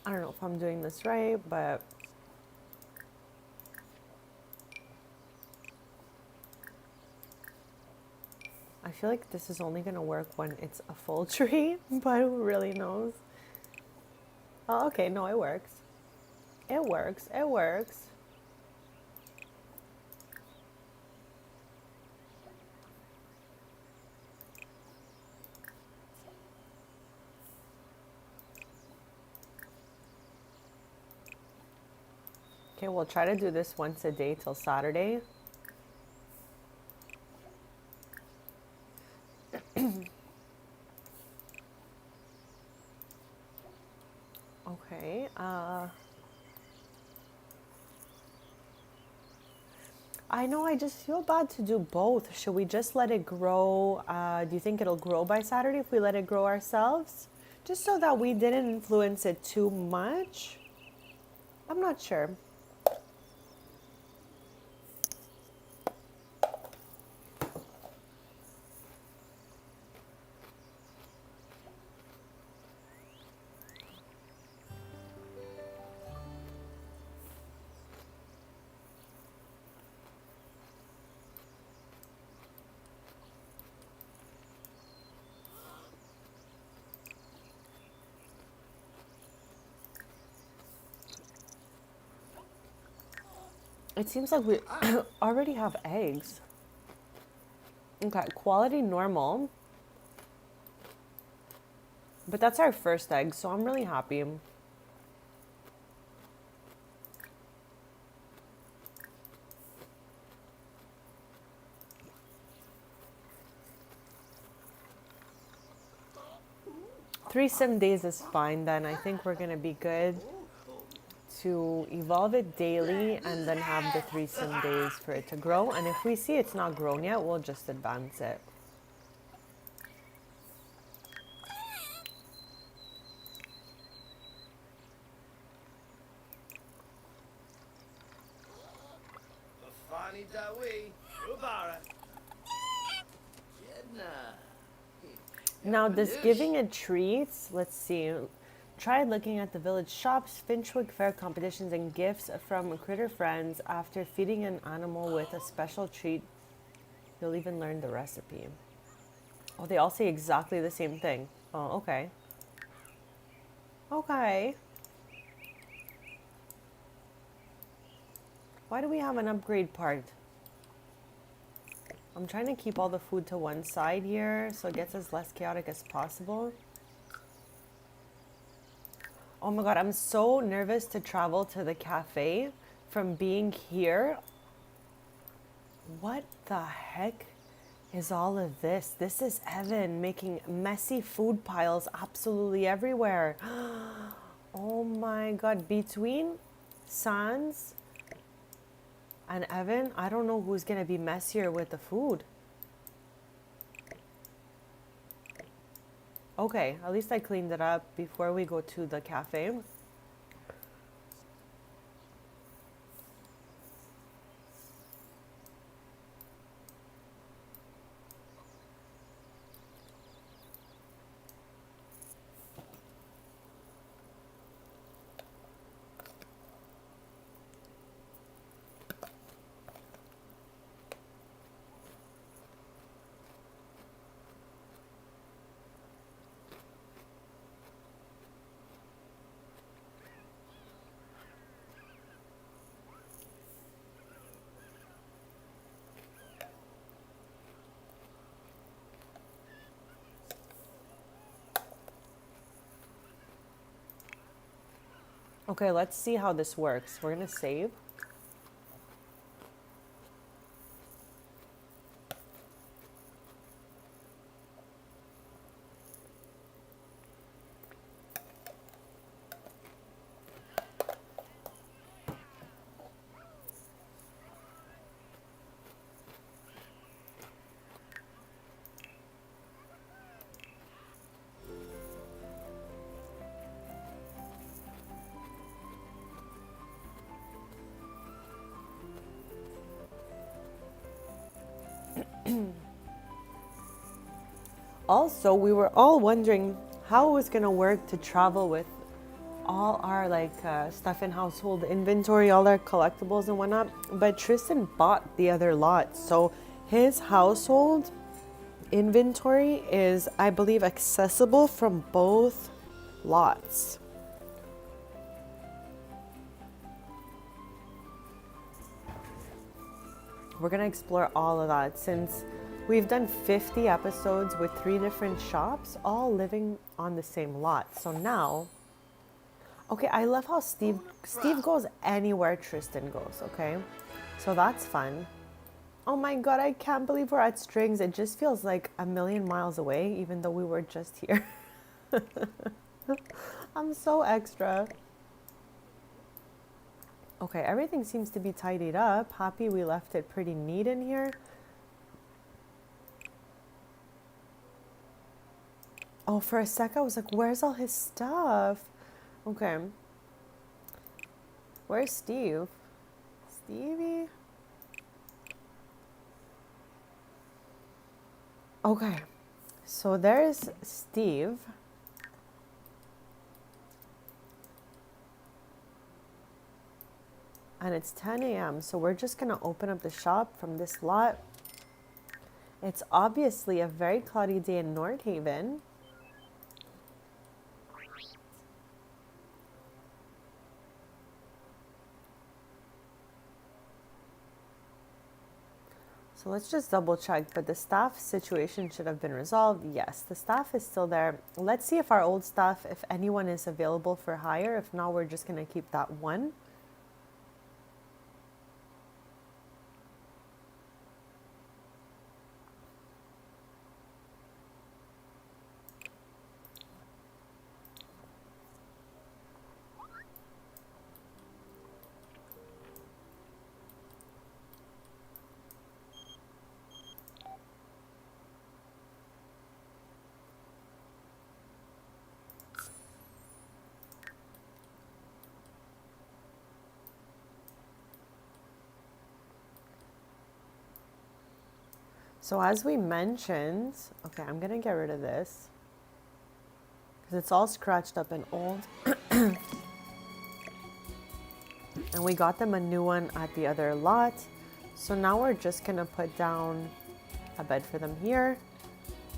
I don't know if I'm doing this right, but I feel like this is only going to work when it's a full tree, but who really knows? Oh, okay, no, it works. It works. It works. Okay, we'll try to do this once a day till Saturday. Okay. I know, I just feel bad to do both. Should we just let it grow? Do you think it'll grow by Saturday if we let it grow ourselves? Just so that we didn't influence it too much? I'm not sure. It seems like we already have eggs. Okay, quality normal. But that's our first egg, so I'm really happy. Three sim days is fine then. I think we're gonna be good to evolve it daily and then have the 3 sim days for it to grow. And if we see it's not grown yet, we'll just advance it. Funny Dawi. Ubara. Jedna. Now, does giving it treats, let's see, try looking at the village shops, Finchwick Fair competitions, and gifts from critter friends. After feeding an animal with a special treat, you'll even learn the recipe. Oh, they all say exactly the same thing. Oh, okay. Okay. Why do we have an upgrade part? I'm trying to keep all the food to one side here so it gets as less chaotic as possible. Oh my god, I'm so nervous to travel to the cafe from being here. What the heck is all of this? This is Evan making messy food piles absolutely everywhere. Oh my god, between Sans and Evan, I don't know who's gonna be messier with the food. Okay, at least I cleaned it up before we go to the cafe. Okay, let's see how this works. We're gonna save. Also, we were all wondering how it was gonna work to travel with all our stuff in household inventory, all our collectibles and whatnot. But Tristan bought the other lot, so his household inventory is, I believe, accessible from both lots. We're gonna explore all of that since we've done 50 episodes with 3 different shops, all living on the same lot. So now, okay, I love how Steve goes anywhere Tristan goes, okay? So that's fun. Oh my god, I can't believe we're at Strings. It just feels like a million miles away, even though we were just here. I'm so extra. Okay, everything seems to be tidied up. Happy we left it pretty neat in here. Oh, for a sec I was like, where's all his stuff? Okay. Where's Steve? Stevie? Okay. So there's Steve. And it's 10 a.m. So we're just going to open up the shop from this lot. It's obviously a very cloudy day in North Haven. So let's just double check, but the staff situation should have been resolved. Yes, the staff is still there. Let's see if our old staff, if anyone is available for hire. If not, we're just going to keep that one. So as we mentioned, okay, I'm going to get rid of this because it's all scratched up and old. And we got them a new one at the other lot. So now we're just going to put down a bed for them here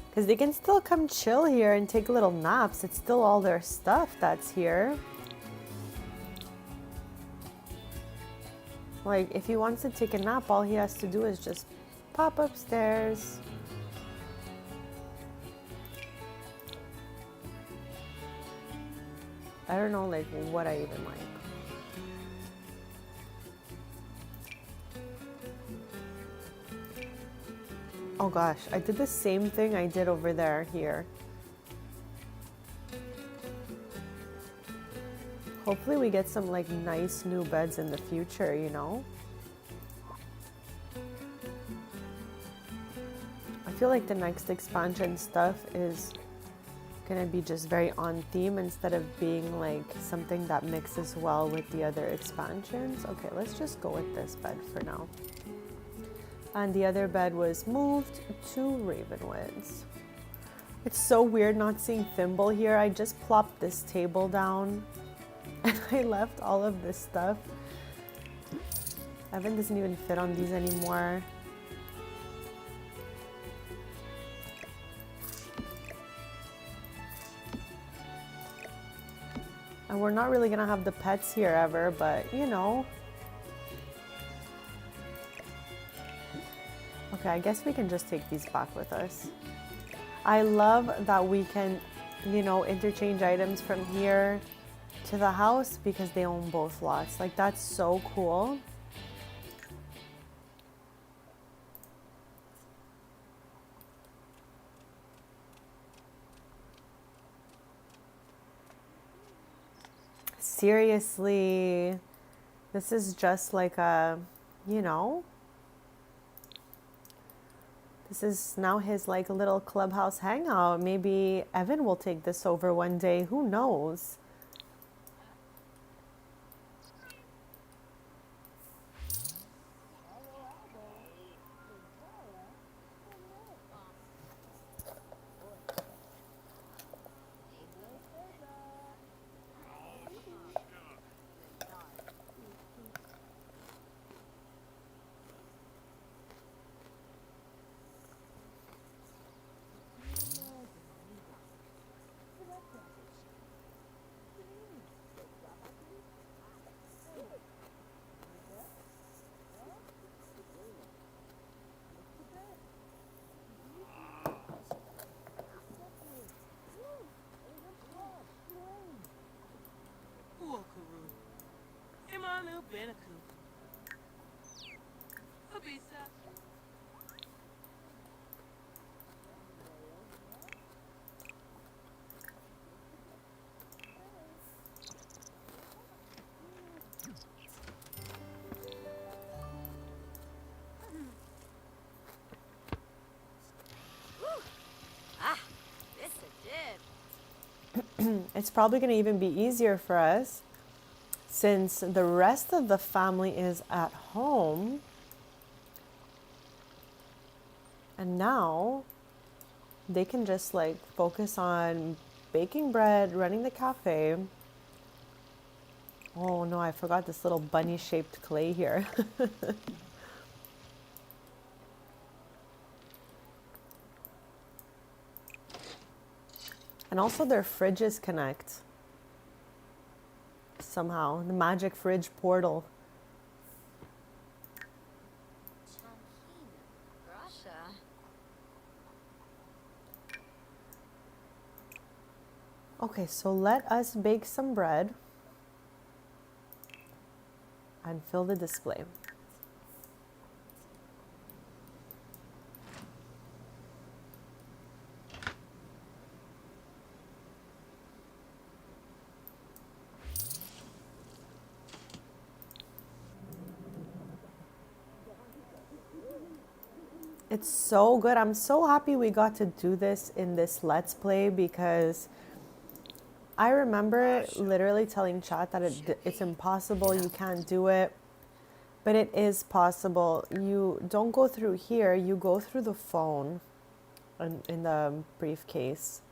because they can still come chill here and take little naps. It's still all their stuff that's here. Like if he wants to take a nap, all he has to do is just pop upstairs. I don't know like what I even like. Oh gosh, I did the same thing I did over there here. Hopefully we get some like nice new beds in the future, you know? I feel like the next expansion stuff is gonna be just very on theme instead of being like something that mixes well with the other expansions. Okay, let's just go with this bed for now. And the other bed was moved to Ravenwoods. It's so weird not seeing Thimble here. I just plopped this table down and I left all of this stuff. Evan doesn't even fit on these anymore. And we're not really gonna have the pets here ever, but you know. Okay, I guess we can just take these back with us. I love that we can, you know, interchange items from here to the house because they own both lots. Like, that's so cool. Seriously, this is just like a, you know, this is now his like little clubhouse hangout. Maybe Evan will take this over one day. Who knows? It's probably going to even be easier for us since the rest of the family is at home. And now they can just like focus on baking bread, running the cafe. Oh no, I forgot this little bunny shaped clay here. And also their fridges connect somehow. The magic fridge portal. Okay, so let us bake some bread and fill the display. It's so good. I'm so happy we got to do this in this Let's Play because I remember literally telling chat that it's impossible, you can't do it, but it is possible. You don't go through here, you go through the phone in the briefcase.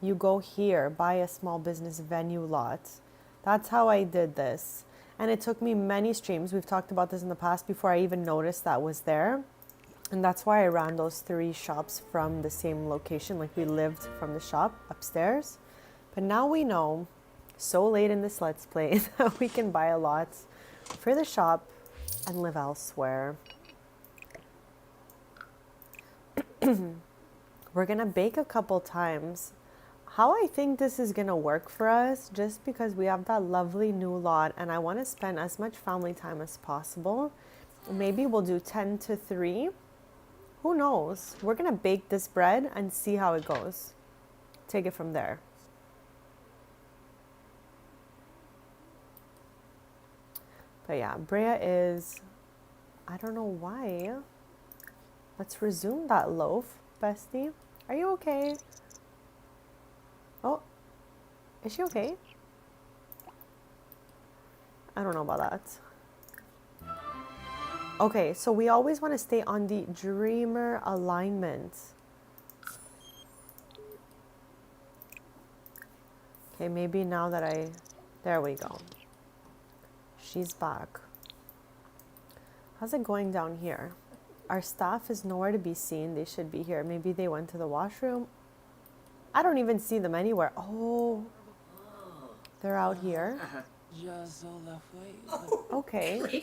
You go here, buy a small business venue lot. That's how I did this. And it took me many streams. We've talked about this in the past before I even noticed that was there. And that's why I ran those 3 shops from the same location. Like we lived from the shop upstairs. But now we know, so late in this Let's Play, that we can buy a lot for the shop and live elsewhere. We're gonna bake a couple times. How I think this is gonna work for us, just because we have that lovely new lot and I want to spend as much family time as possible. Maybe we'll do 10 to 3. Who knows? We're gonna bake this bread and see how it goes. Take it from there. But yeah, Brea is, I don't know why. Let's resume that loaf, bestie. Are you okay? Oh, is she okay? I don't know about that. Okay, so we always want to stay on the dreamer alignment. Okay, maybe now that there we go. She's back. How's it going down here? Our staff is nowhere to be seen. They should be here. Maybe they went to the washroom. I don't even see them anywhere. Oh, they're out here. Okay.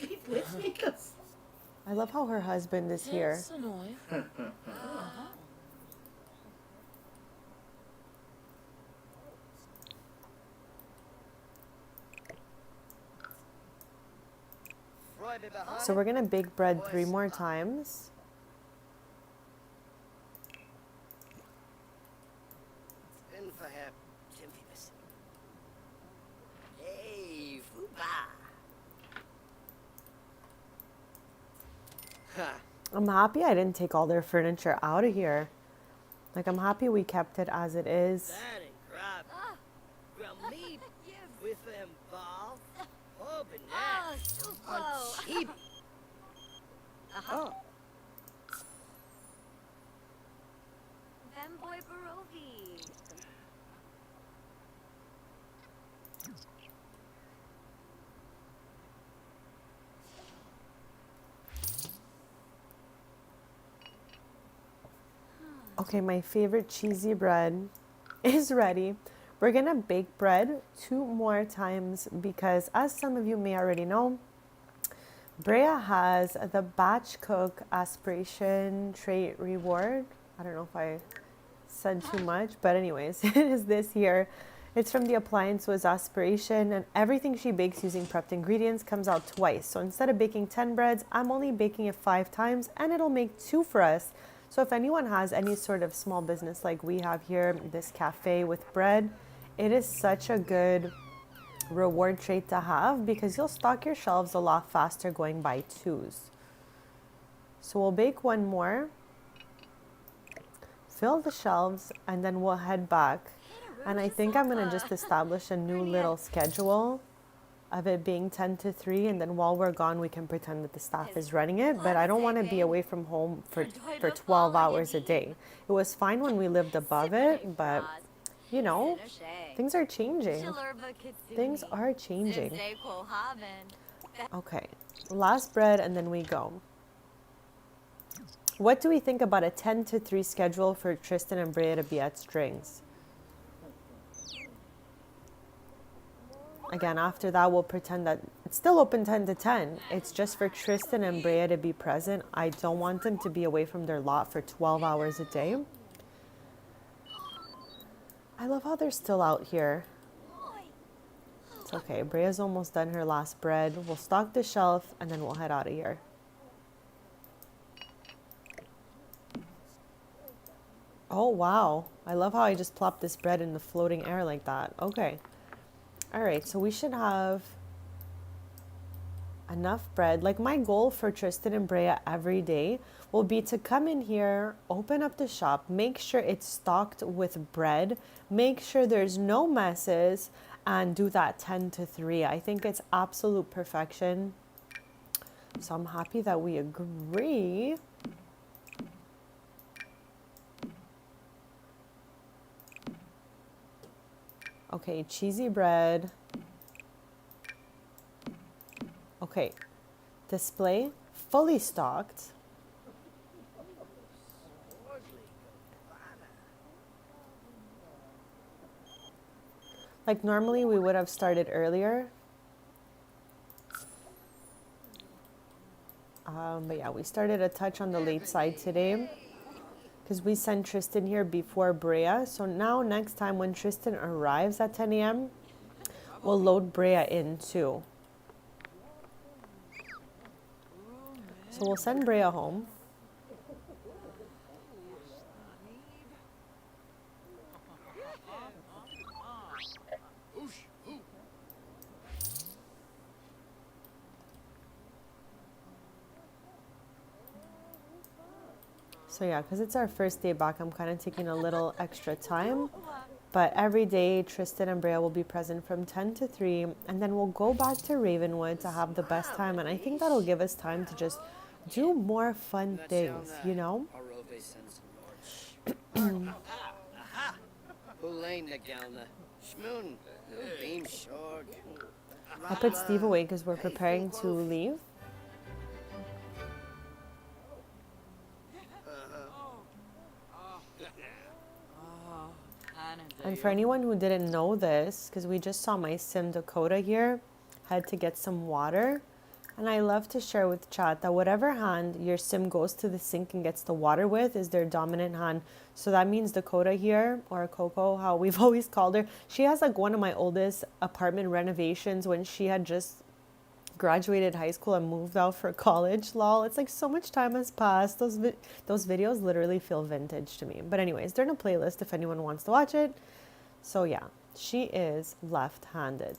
I love how her husband is here. So we're gonna bake bread 3 more times. I'm happy I didn't take all their furniture out of here. Like, I'm happy we kept it as it is. Femboy Barovi. Okay, my favorite cheesy bread is ready. We're gonna bake bread 2 more times because, as some of you may already know, Brea has the batch cook aspiration trait reward. I don't know if I said too much, but anyways, it is this year. It's from the Appliance Was Aspiration, and everything she bakes using prepped ingredients comes out twice. So instead of baking 10 breads, I'm only baking it 5 times, and it'll make 2 for us. So if anyone has any sort of small business like we have here, this cafe with bread, it is such a good reward trait to have because you'll stock your shelves a lot faster going by 2s. So we'll bake 1 more, fill the shelves, and then we'll head back. And I think I'm gonna just establish a new little schedule of it being 10 to 3, and then while we're gone we can pretend that the staff is running it, but I don't want to be away from home for 12 hours a day. It was fine when we lived above it, but you know, things are changing. Things are changing. Okay, last bread and then we go. What do we think about a 10 to 3 schedule for Tristan and Brea to be at strings? Again, after that, we'll pretend that it's still open 10 to 10. It's just for Tristan and Brea to be present. I don't want them to be away from their lot for 12 hours a day. I love how they're still out here. It's okay. Brea's almost done her last bread. We'll stock the shelf and then we'll head out of here. Oh, wow. I love how I just plopped this bread in the floating air like that. Okay. All right. So we should have enough bread. Like my goal for Tristan and Brea every day will be to come in here, open up the shop, make sure it's stocked with bread, make sure there's no messes, and do that 10 to 3. I think it's absolute perfection. So I'm happy that we agree. Okay, cheesy bread. Okay, display fully stocked. Like normally we would have started earlier. But yeah, we started a touch on the late side today because we sent Tristan here before Brea. So now next time when Tristan arrives at 10 a.m., we'll load Brea in too. So we'll send Brea home. So yeah, because it's our first day back, I'm kind of taking a little extra time. But every day, Tristan and Brea will be present from 10 to 3. And then we'll go back to Ravenwood to have the best time. And I think that'll give us time to just do more fun things, you know? I put Steve away because we're preparing to leave. And for anyone who didn't know this, because we just saw my sim Dakota here, had to get some water. And I love to share with chat that whatever hand your sim goes to the sink and gets the water with is their dominant hand. So that means Dakota here, or Coco, how we've always called her, she has like one of my oldest apartment renovations when she had just graduated high school and moved out for college. Lol, it's like so much time has passed. Those videos literally feel vintage to me. But anyways, they're in a playlist if anyone wants to watch it. So yeah, she is left-handed.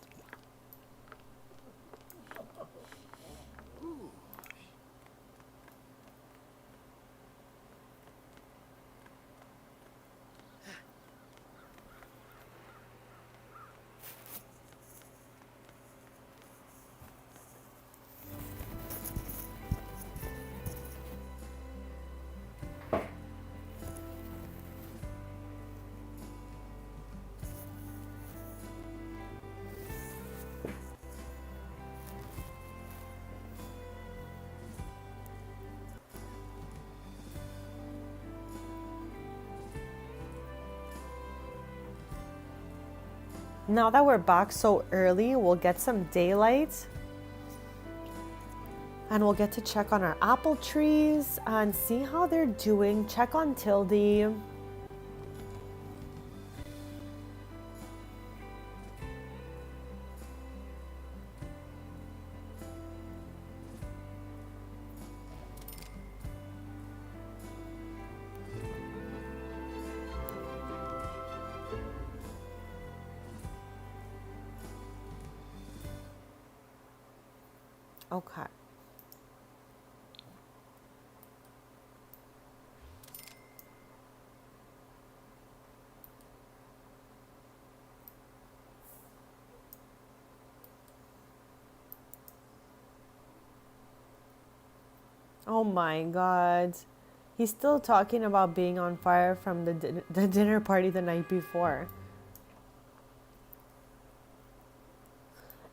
Now that we're back so early, we'll get some daylight and we'll get to check on our apple trees and see how they're doing. Check on Tildy. Okay. Oh my God. He's still talking about being on fire from the dinner party the night before.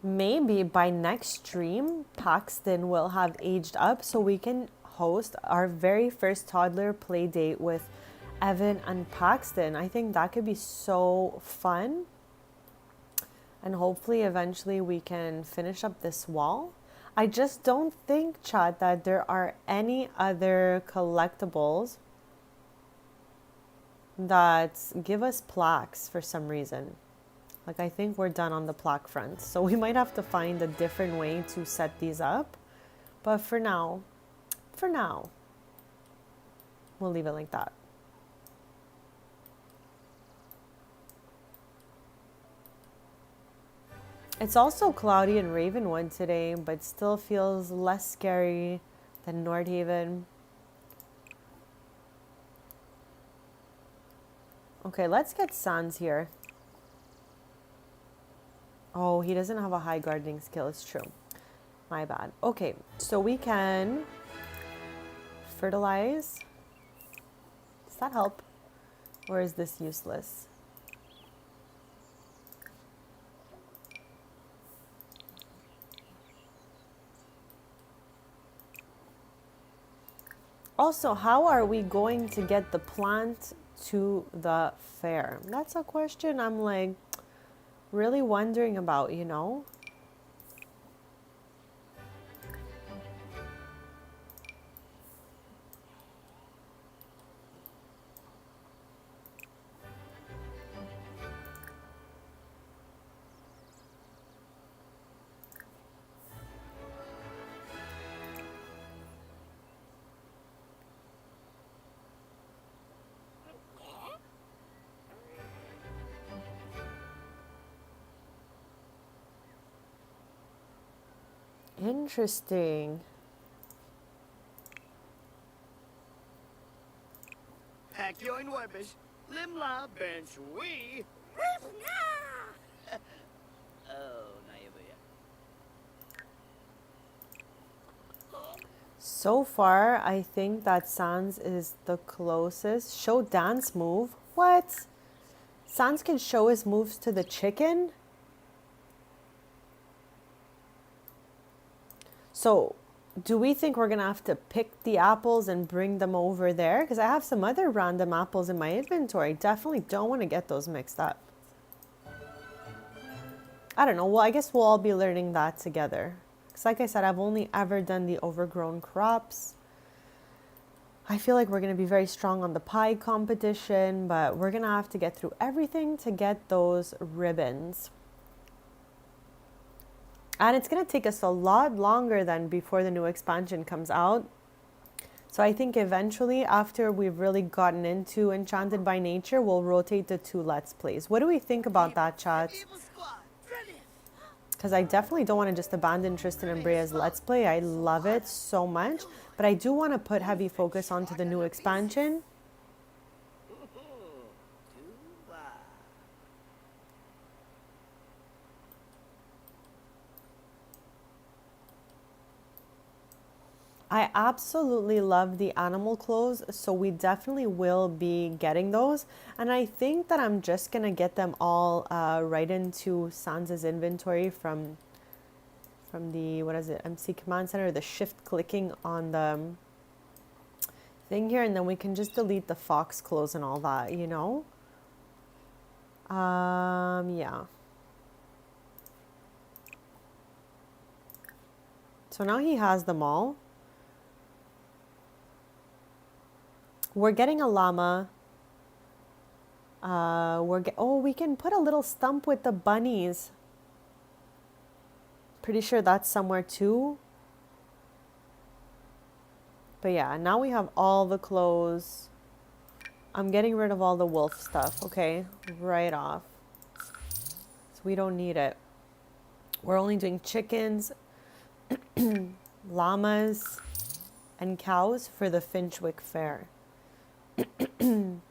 Maybe by next stream, Paxton will have aged up so we can host our very first toddler play date with Evan and Paxton. I think that could be so fun. And hopefully eventually we can finish up this wall. I just don't think, chat, that there are any other collectibles that give us plaques for some reason. Like, I think we're done on the plaque front. So we might have to find a different way to set these up. But for now, we'll leave it like that. It's also cloudy in Ravenwood today, but still feels less scary than Nordhaven. Okay, let's get Sans here. Oh, he doesn't have a high gardening skill, it's true. My bad. Okay, so we can fertilize. Does that help? Or is this useless? Also, how are we going to get the plant to the fair? That's a question I'm like really wondering about, you know? Interesting. Pack your inwarbish. Limla bench we. Oh, Naibuya. So far, I think that Sans is the closest. Show dance move? What? Sans can show his moves to the chicken? So, do we think we're gonna have to pick the apples and bring them over there? Because I have some other random apples in my inventory. Definitely don't want to get those mixed up. I don't know. Well, I guess we'll all be learning that together. Because like I said, I've only ever done the overgrown crops. I feel like we're going to be very strong on the pie competition, but we're going to have to get through everything to get those ribbons. And it's going to take us a lot longer than before the new expansion comes out. So I think eventually, after we've really gotten into Enchanted by Nature, we'll rotate the 2 Let's Plays. What do we think about that, chat? Because I definitely don't want to just abandon Tristan and Brea's Let's Play. I love it so much. But I do want to put heavy focus onto the new expansion. I absolutely love the animal clothes, so we definitely will be getting those. And I think that I'm just going to get them all right into Sans's inventory from the, what is it, MC Command Center, the shift clicking on the thing here. And then we can just delete the fox clothes and all that, you know? Yeah. So now he has them all. We're getting a llama. Oh, we can put a little stump with the bunnies. Pretty sure that's somewhere too. But yeah, now we have all the clothes. I'm getting rid of all the wolf stuff, okay? Right off. So we don't need it. We're only doing chickens, llamas, and cows for the Finchwick Fair. In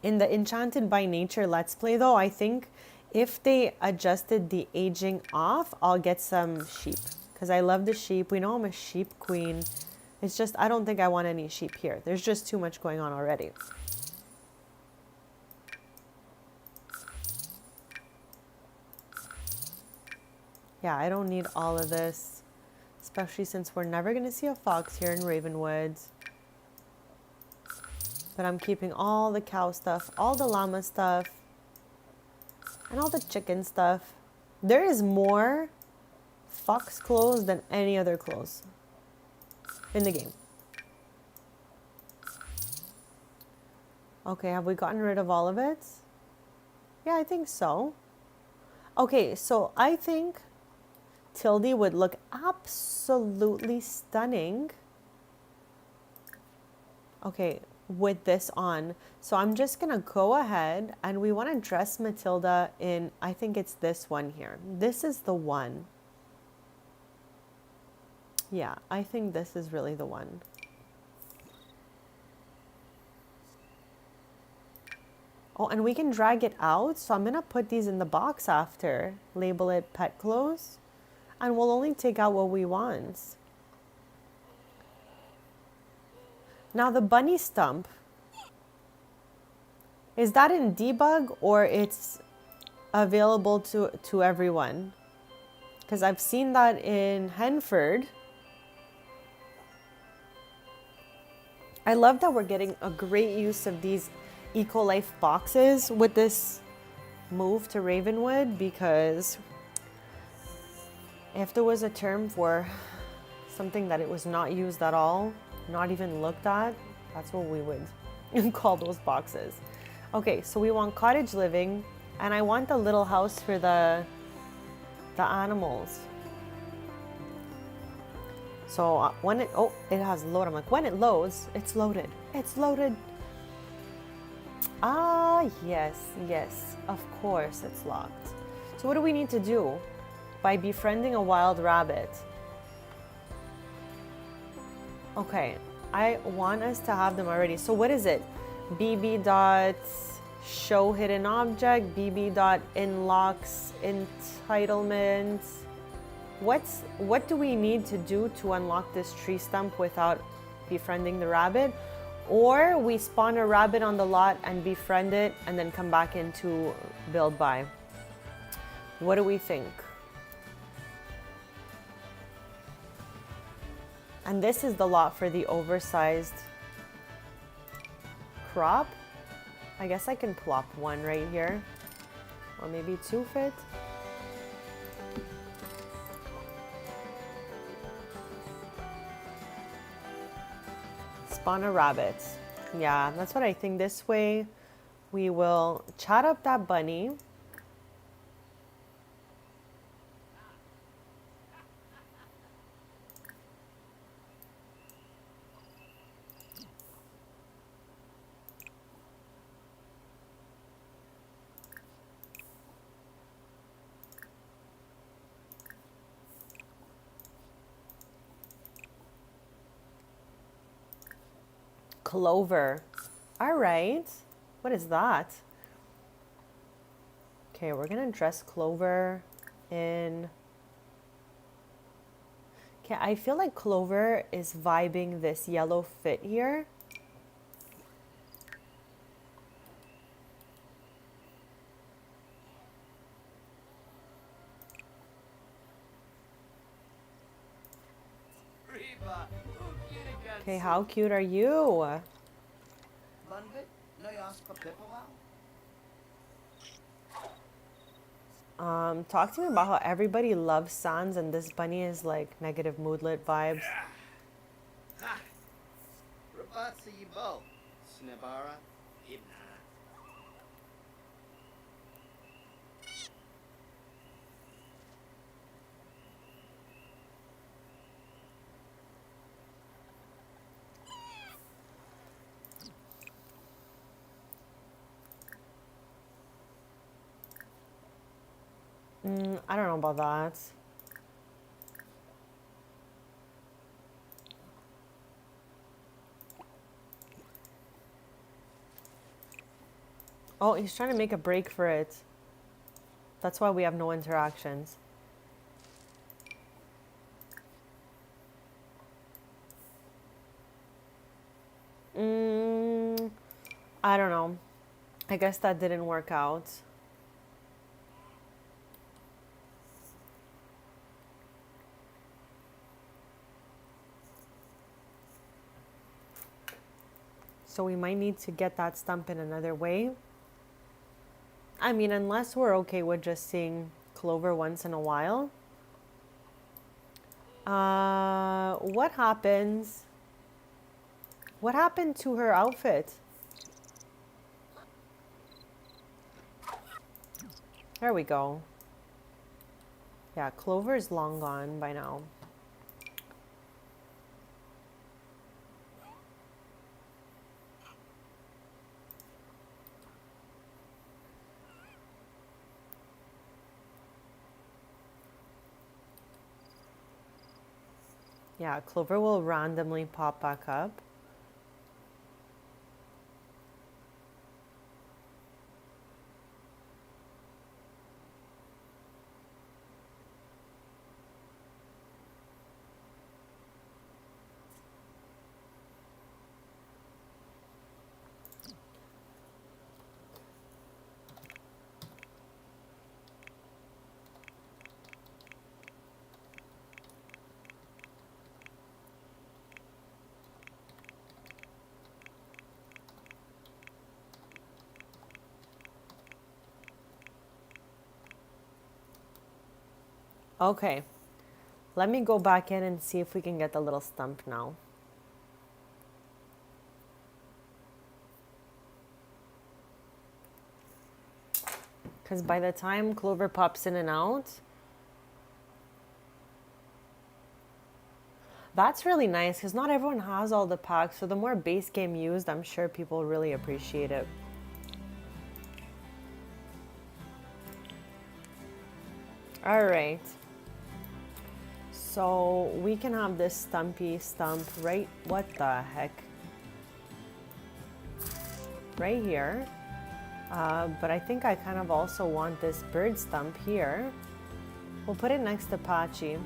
the Enchanted by Nature Let's Play though, I think if they adjusted the aging off, I'll get some sheep. Because I love the sheep. We know I'm a sheep queen. It's just, I don't think I want any sheep here. There's just too much going on already. Yeah, I don't need all of this. Especially since we're never going to see a fox here in Ravenwoods. But I'm keeping all the cow stuff, all the llama stuff, and all the chicken stuff. There is more fox clothes than any other clothes in the game. Okay, have we gotten rid of all of it? Yeah, I think so. Okay, so I think Tildy would look absolutely stunning. Okay, with this on. So I'm just gonna go ahead and we wanna dress Matilda in, I think it's this one here. This is the one. Yeah, I think this is really the one. Oh, and we can drag it out. So I'm gonna put these in the box after. Label it pet clothes. And we'll only take out what we want. Now the bunny stump. Is that in debug or it's available to everyone? Because I've seen that in Henford. I love that we're getting a great use of these Eco-Life boxes with this move to Ravenwood, because if there was a term for something that it was not used at all, not even looked at, that's what we would call those boxes. Okay, so we want cottage living, and I want the little house for the animals. So when it, oh, it has load. I'm like, when it loads, it's loaded. It's loaded. Ah, yes, yes, of course it's locked. So what do we need to do? By befriending a wild rabbit. Okay, I want us to have them already. So what is it? bb dot show hidden object, bb dot unlocks entitlement. What do we need to do to unlock this tree stump without befriending the rabbit? Or we spawn a rabbit on the lot and befriend it and then come back into build by. What do we think? And this is the lot for the oversized crop. I guess I can plop one right here. Or maybe two fit. Spawn a rabbit. Yeah, that's what I think. This way we will chat up that bunny. Clover. All right. What is that? Okay, we're gonna dress Clover in. Okay, I feel like Clover is vibing this yellow fit here. Okay, how cute are you? Talk to me about how everybody loves Sans and this bunny is like negative moodlet vibes. I don't know about that. Oh, he's trying to make a break for it. That's why we have no interactions. I don't know. I guess that didn't work out. So we might need to get that stump in another way. I mean, unless we're okay with just seeing Clover once in a while. What happens? What happened to her outfit? There we go. Yeah, Clover is long gone by now. Yeah, Clover will randomly pop back up. Okay, let me go back in and see if we can get the little stump now. Because by the time Clover pops in and out, that's really nice because not everyone has all the packs. So the more base game used, I'm sure people really appreciate it. All right. So we can have this stumpy stump right, what the heck? Right here. But I think I kind of also want this bird stump here. We'll put it next to Pachi.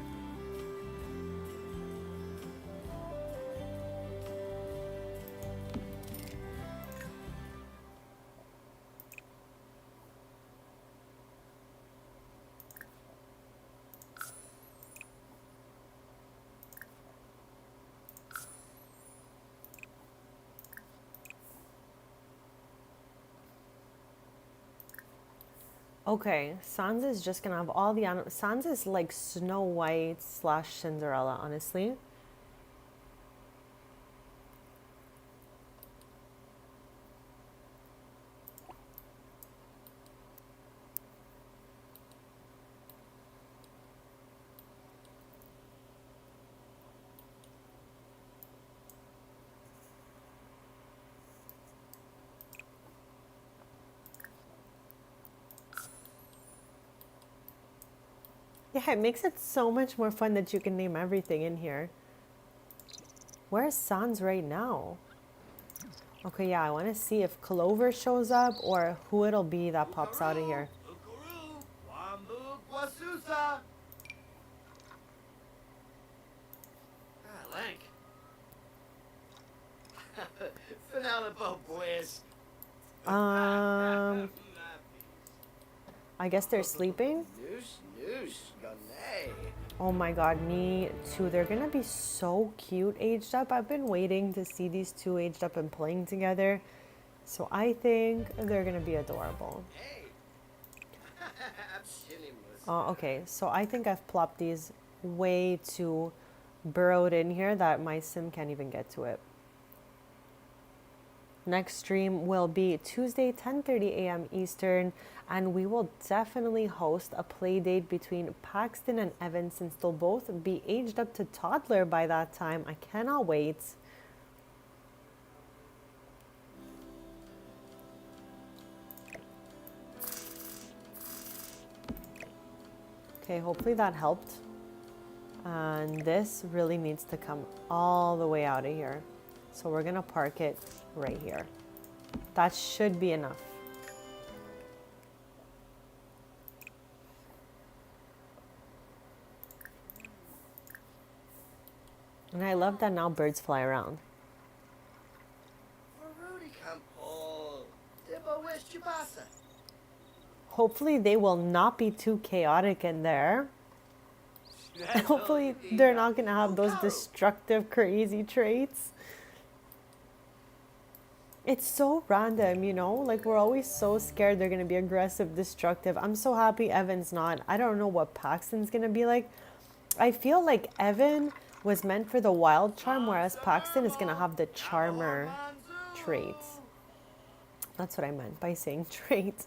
Okay, Sans is just gonna have all the animals. Sans is like Snow White slash Cinderella, honestly. Yeah, it makes it so much more fun that you can name everything in here. Where's Sans right now? Okay, yeah, I want to see if Clover shows up or who it'll be that pops out of here. Ukuru, Wambu, Wasusa. Ah, Lank. Finale pues. I guess they're sleeping. Noosh, Gunay. Oh my god, me too. They're gonna be so cute aged up. I've been waiting to see these two aged up and playing together. So I think they're gonna be adorable. Hey. Okay, so I think I've plopped these way too burrowed in here that my sim can't even get to it. Next stream will be Tuesday, 10:30 a.m. Eastern, and we will definitely host a play date between Paxton and Evan since they'll both be aged up to toddler by that time. I cannot wait. Okay, hopefully that helped. And this really needs to come all the way out of here. So we're gonna park it right here. That should be enough. And I love that now birds fly around. Hopefully they will not be too chaotic in there. And hopefully they're not gonna have those destructive, crazy traits. It's so random, you know? Like, we're always so scared they're gonna be aggressive, destructive. I'm so happy Evan's not. I don't know what Paxton's gonna be like. I feel like Evan was meant for the wild charm, whereas Paxton is gonna have the charmer traits. That's what I meant by saying trait.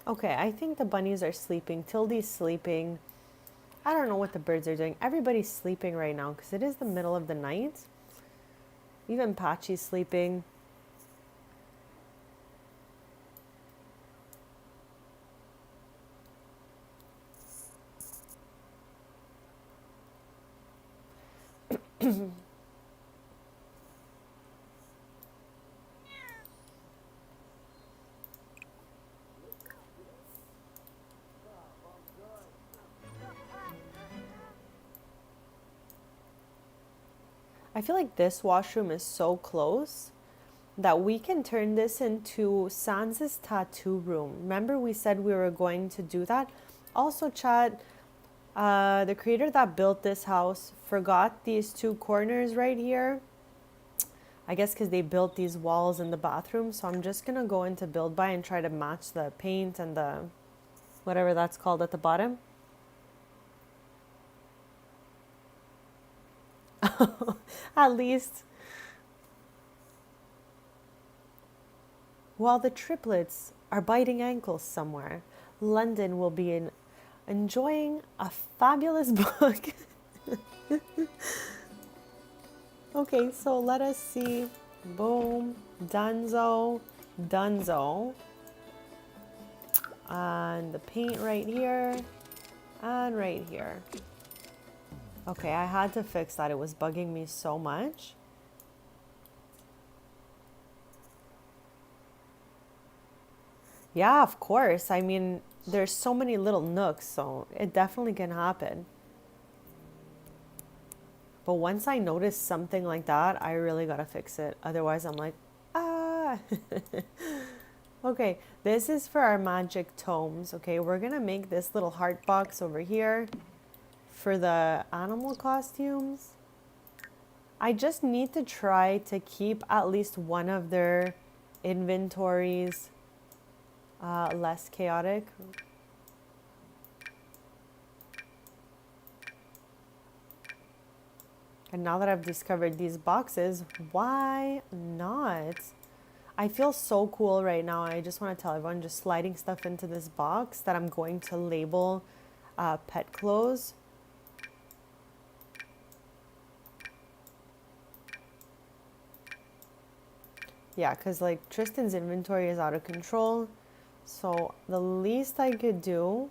Okay, I think the bunnies are sleeping. Tildy's sleeping. I don't know what the birds are doing. Everybody's sleeping right now because it is the middle of the night. Even Patchy's sleeping. I feel like this washroom is so close that we can turn this into Sans's tattoo room. Remember we said we were going to do that? Also, chat, the creator that built this house forgot these two corners right here. I guess because they built these walls in the bathroom. So I'm just going to go into build by and try to match the paint and the whatever that's called at the bottom. At least. While the triplets are biting ankles somewhere, London will be enjoying a fabulous book. Okay, so let us see. Boom, Dunzo, Dunzo. And the paint right here and right here. Okay, I had to fix that. It was bugging me so much. Yeah, of course. I mean, there's so many little nooks, so it definitely can happen. But once I notice something like that, I really gotta fix it. Otherwise, I'm like, ah. Okay, this is for our magic tomes. Okay, we're gonna make this little heart box over here for the animal costumes. I just need to try to keep at least one of their inventories less chaotic. And now that I've discovered these boxes, why not? I feel so cool right now. I just want to tell everyone, just sliding stuff into this box that I'm going to label pet clothes. Yeah, because like Tristan's inventory is out of control. So the least I could do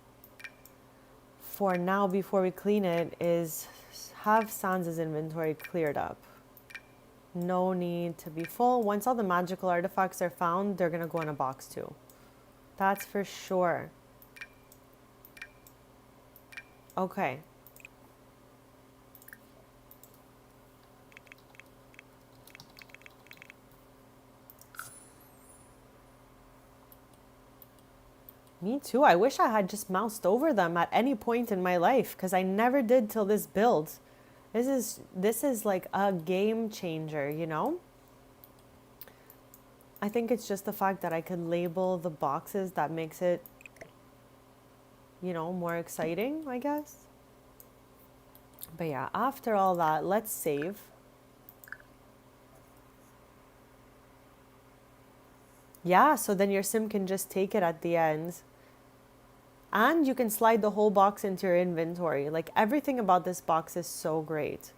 for now before we clean it is have Sans's inventory cleared up. No need to be full. Once all the magical artifacts are found, they're going to go in a box too. That's for sure. Okay. Me too. I wish I had just moused over them at any point in my life because I never did till this build. This is like a game changer, you know? I think it's just the fact that I could label the boxes that makes it, you know, more exciting, I guess. But yeah, after all that, let's save. Yeah, so then your sim can just take it at the end. And you can slide the whole box into your inventory. Like everything about this box is so great.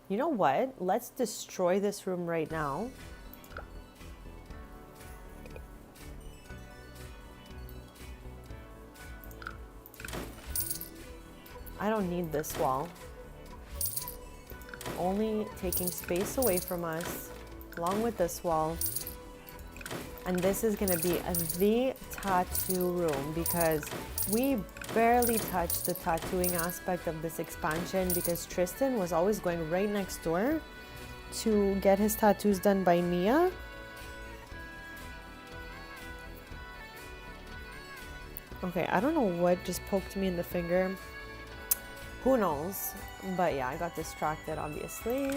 You know what? Let's destroy this room right now. I don't need this wall. Only taking space away from us, along with this wall. And this is gonna be the tattoo room because we barely touched the tattooing aspect of this expansion because Tristan was always going right next door to get his tattoos done by Mia. Okay, I don't know what just poked me in the finger. Who knows? But yeah, I got distracted, obviously.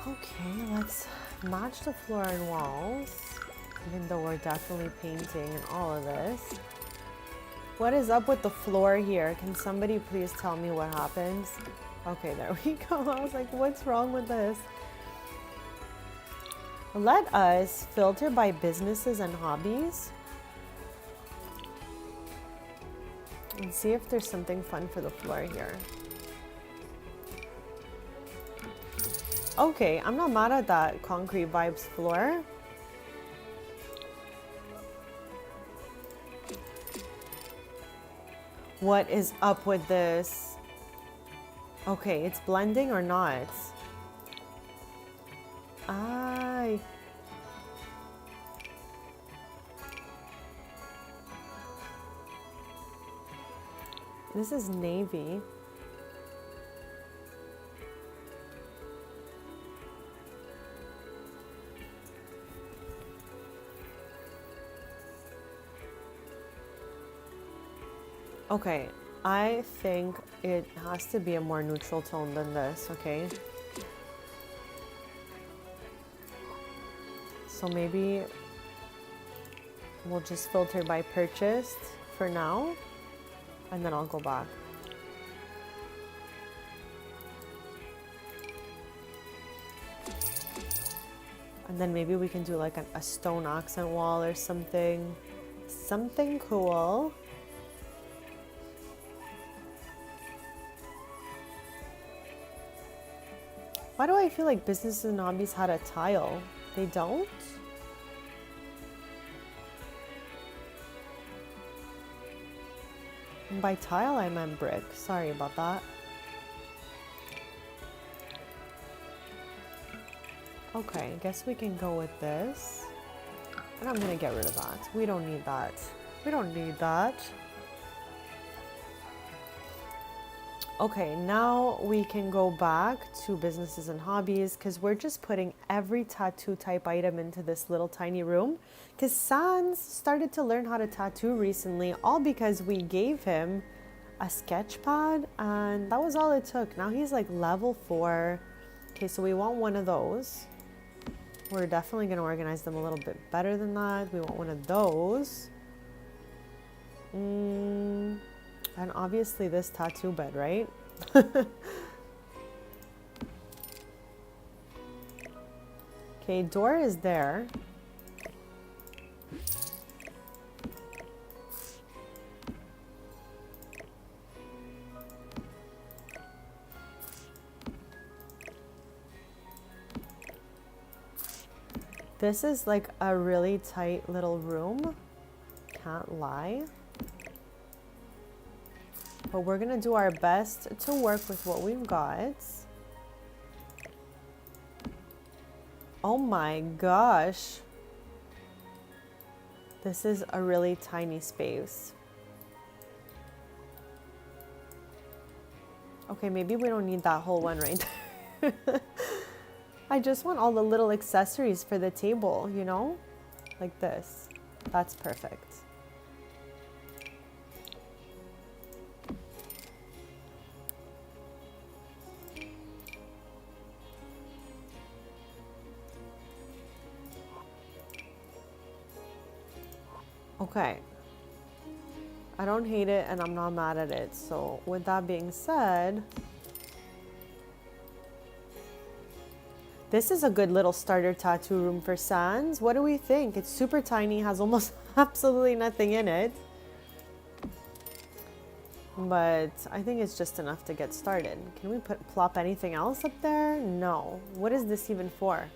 Okay, let's match the floor and walls, even though we're definitely painting and all of this. What is up with the floor here? Can somebody please tell me what happens? Okay, there we go. I was like, what's wrong with this? Let us filter by businesses and hobbies and see if there's something fun for the floor here. Okay, I'm not mad at that concrete vibes floor. What is up with this? Okay, it's blending or not? Ay. This is navy. Okay, I think it has to be a more neutral tone than this, okay? So maybe we'll just filter by purchased for now, and then I'll go back. And then maybe we can do like a stone accent wall or something. Something cool. Why do I feel like Businesses and Hobbies had a tile? They don't? And by tile, I meant brick. Sorry about that. Okay, I guess we can go with this. And I'm gonna get rid of that. We don't need that. We don't need that. Okay, now we can go back to Businesses and Hobbies because we're just putting every tattoo type item into this little tiny room. Because Sans started to learn how to tattoo recently, all because we gave him a sketch pad and that was all it took. Now he's like level 4. Okay, so we want one of those. We're definitely going to organize them a little bit better than that. We want one of those. And obviously this tattoo bed, right? Okay, door is there. This is like a really tight little room. Can't lie. But we're gonna do our best to work with what we've got. Oh my gosh. This is a really tiny space. Okay, maybe we don't need that whole one right there. I just want all the little accessories for the table, you know? Like this. That's perfect. Okay. I don't hate it and I'm not mad at it. So with that being said, this is a good little starter tattoo room for Sans. What do we think? It's super tiny, has almost absolutely nothing in it. But I think it's just enough to get started. Can we plop anything else up there? No. What is this even for?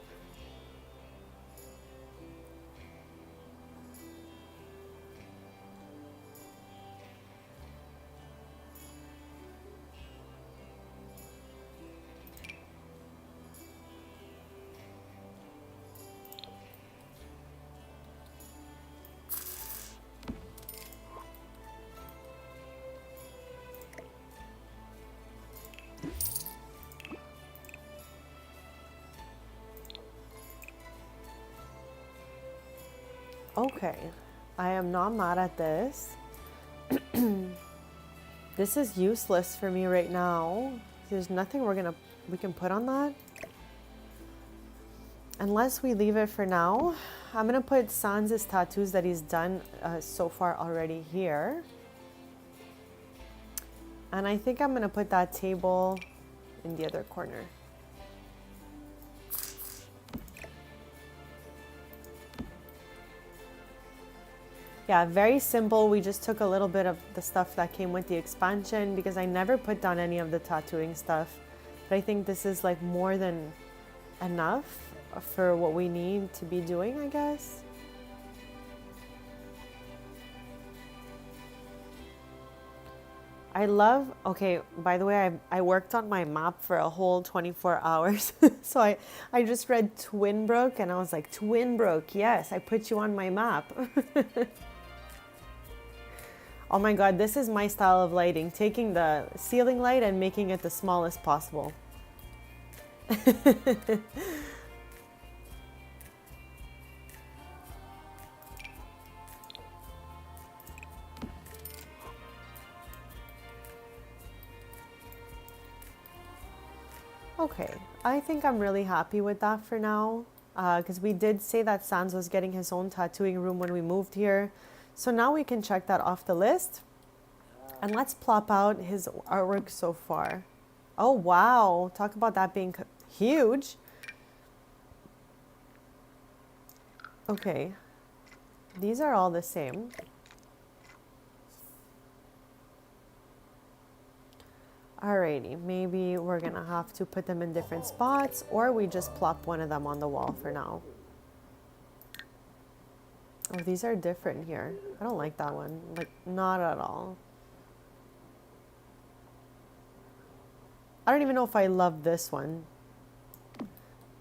Okay, I am not mad at this. This is useless for me right now. There's nothing we can put on that. Unless we leave it for now. I'm gonna put Sans' tattoos that he's done so far already here. And I think I'm gonna put that table in the other corner. Yeah, very simple. We just took a little bit of the stuff that came with the expansion because I never put down any of the tattooing stuff. But I think this is like more than enough for what we need to be doing, I guess. I love, okay, by the way, I worked on my map for a whole 24 hours. So I just read Twinbrook and I was like, Twinbrook, yes, I put you on my map. Oh my God, this is my style of lighting, taking the ceiling light and making it the smallest possible. Okay, I think I'm really happy with that for now, because we did say that Sans was getting his own tattooing room when we moved here. So now we can check that off the list. And let's plop out his artwork so far. Oh, wow. Talk about that being huge. Okay. These are all the same. Alrighty, maybe we're gonna have to put them in different spots, or we just plop one of them on the wall for now. Oh, these are different here. I don't like that one. Like, not at all. I don't even know if I love this one.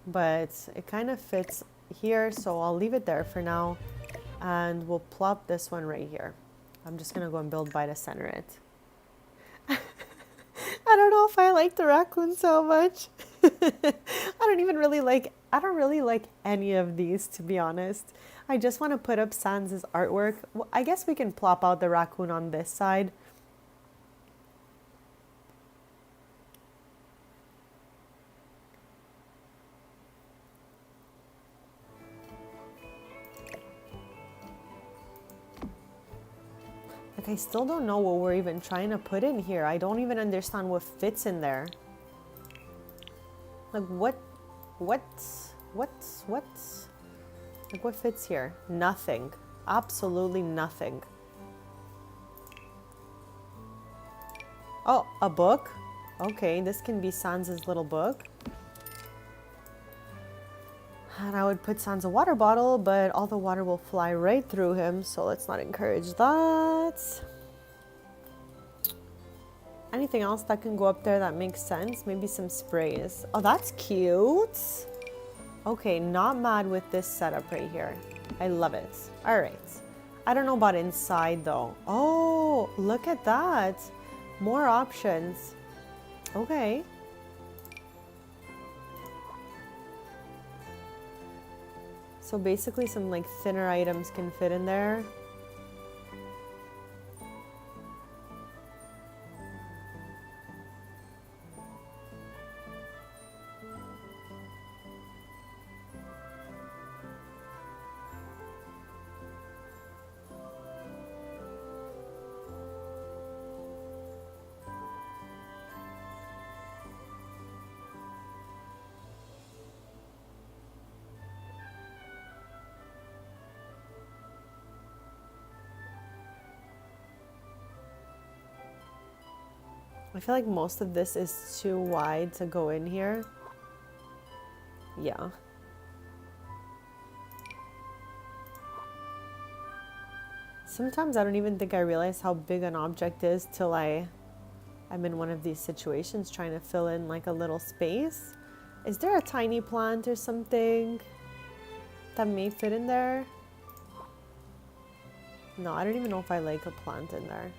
But it kind of fits here, so I'll leave it there for now. And we'll plop this one right here. I'm just gonna go and build by to center it. I don't know if I like the raccoon so much. I don't really like any of these, to be honest. I just want to put up Sans' artwork. Well, I guess we can plop out the raccoon on this side. Like, I still don't know what we're even trying to put in here. I don't even understand what fits in there. Like, what? Like, what fits here? Nothing. Absolutely nothing. Oh, a book? Okay, this can be Sans' little book. And I would put Sans a water bottle, but all the water will fly right through him, so let's not encourage that. Anything else that can go up there that makes sense? Maybe some sprays. Oh, that's cute. Okay, not mad with this setup right here. I love it. All right. I don't know about inside though. Oh, look at that. More options. Okay. So basically some like thinner items can fit in there. I feel like most of this is too wide to go in here. Yeah. Sometimes I don't even think I realize how big an object is till I'm in one of these situations trying to fill in like a little space. Is there a tiny plant or something that may fit in there? No, I don't even know if I like a plant in there.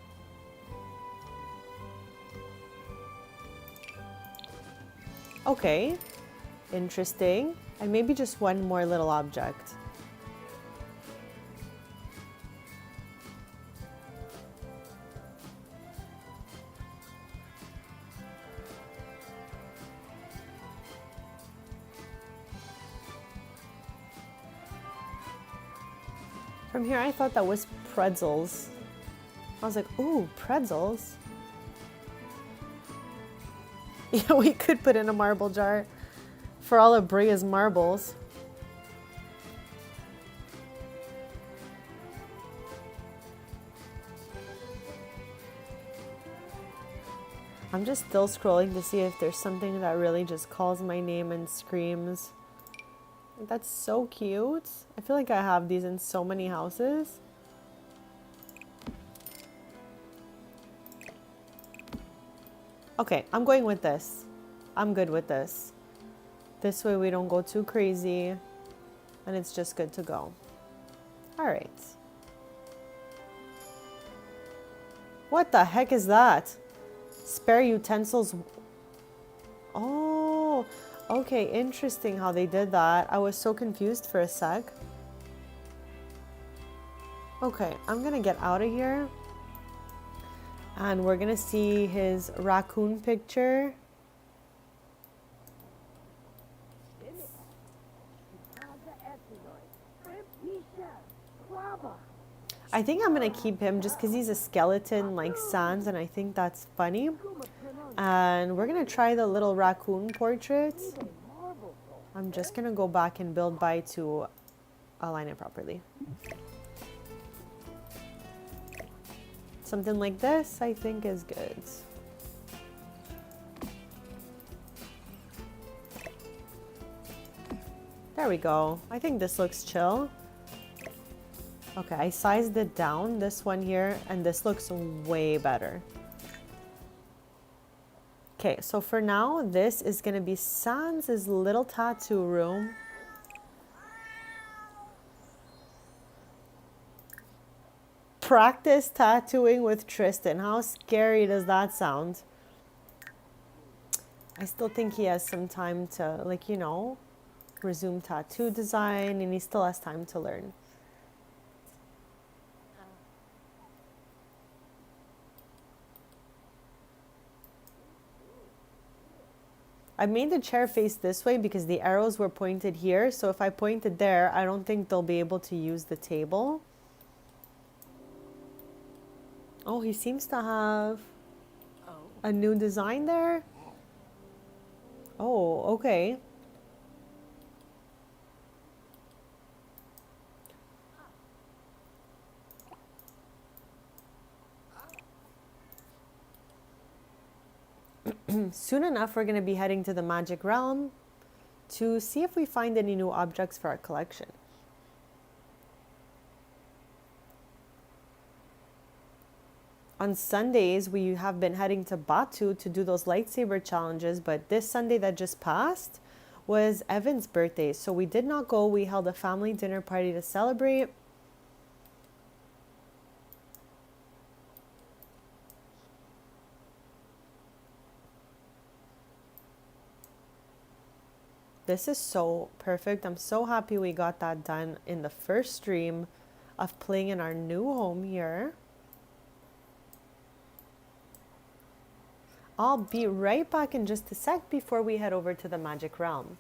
Okay, interesting. And maybe just one more little object. From here, I thought that was pretzels. I was like, ooh, pretzels. Yeah, we could put in a marble jar for all of Bria's marbles. I'm just still scrolling to see if there's something that really just calls my name and screams. That's so cute. I feel like I have these in so many houses. Okay, I'm going with this. I'm good with this. This way we don't go too crazy and it's just good to go. All right. What the heck is that? Spare utensils. Oh, okay, interesting how they did that. I was so confused for a sec. Okay, I'm gonna get out of here. And we're gonna see his raccoon picture. I think I'm gonna keep him just because he's a skeleton like Sans, and I think that's funny. And we're gonna try the little raccoon portrait. I'm just gonna go back and build by to align it properly. Something like this, I think, is good. There we go. I think this looks chill. Okay, I sized it down, this one here, and this looks way better. Okay, so for now, this is gonna be Sans' little tattoo room. Practice tattooing with Tristan. How scary does that sound? I still think he has some time to, like, you know, resume tattoo design, and he still has time to learn. I made the chair face this way because the arrows were pointed here, so if I pointed there, I don't think they'll be able to use the table. Oh, he seems to have a new design there. Oh, okay. Soon enough, we're going to be heading to the Magic Realm to see if we find any new objects for our collection. On Sundays, we have been heading to Batu to do those lightsaber challenges, but this Sunday that just passed was Evan's birthday, so we did not go. We held a family dinner party to celebrate. This is so perfect. I'm so happy we got that done in the first stream of playing in our new home here. I'll be right back in just a sec before we head over to the Magic Realm.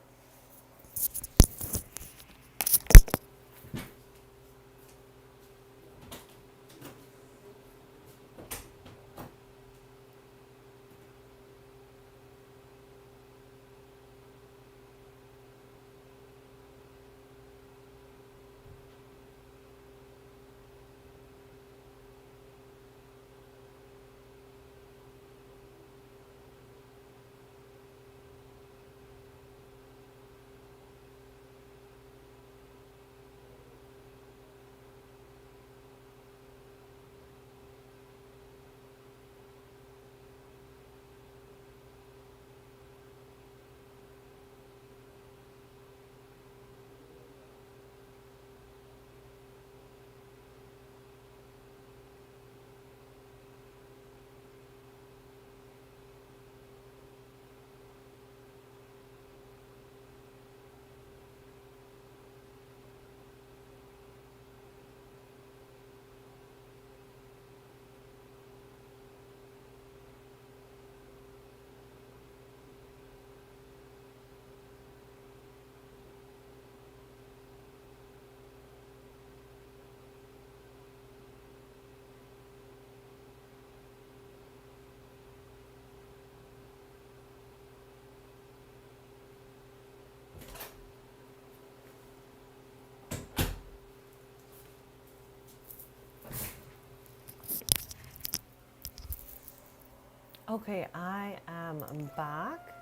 Okay, I am back.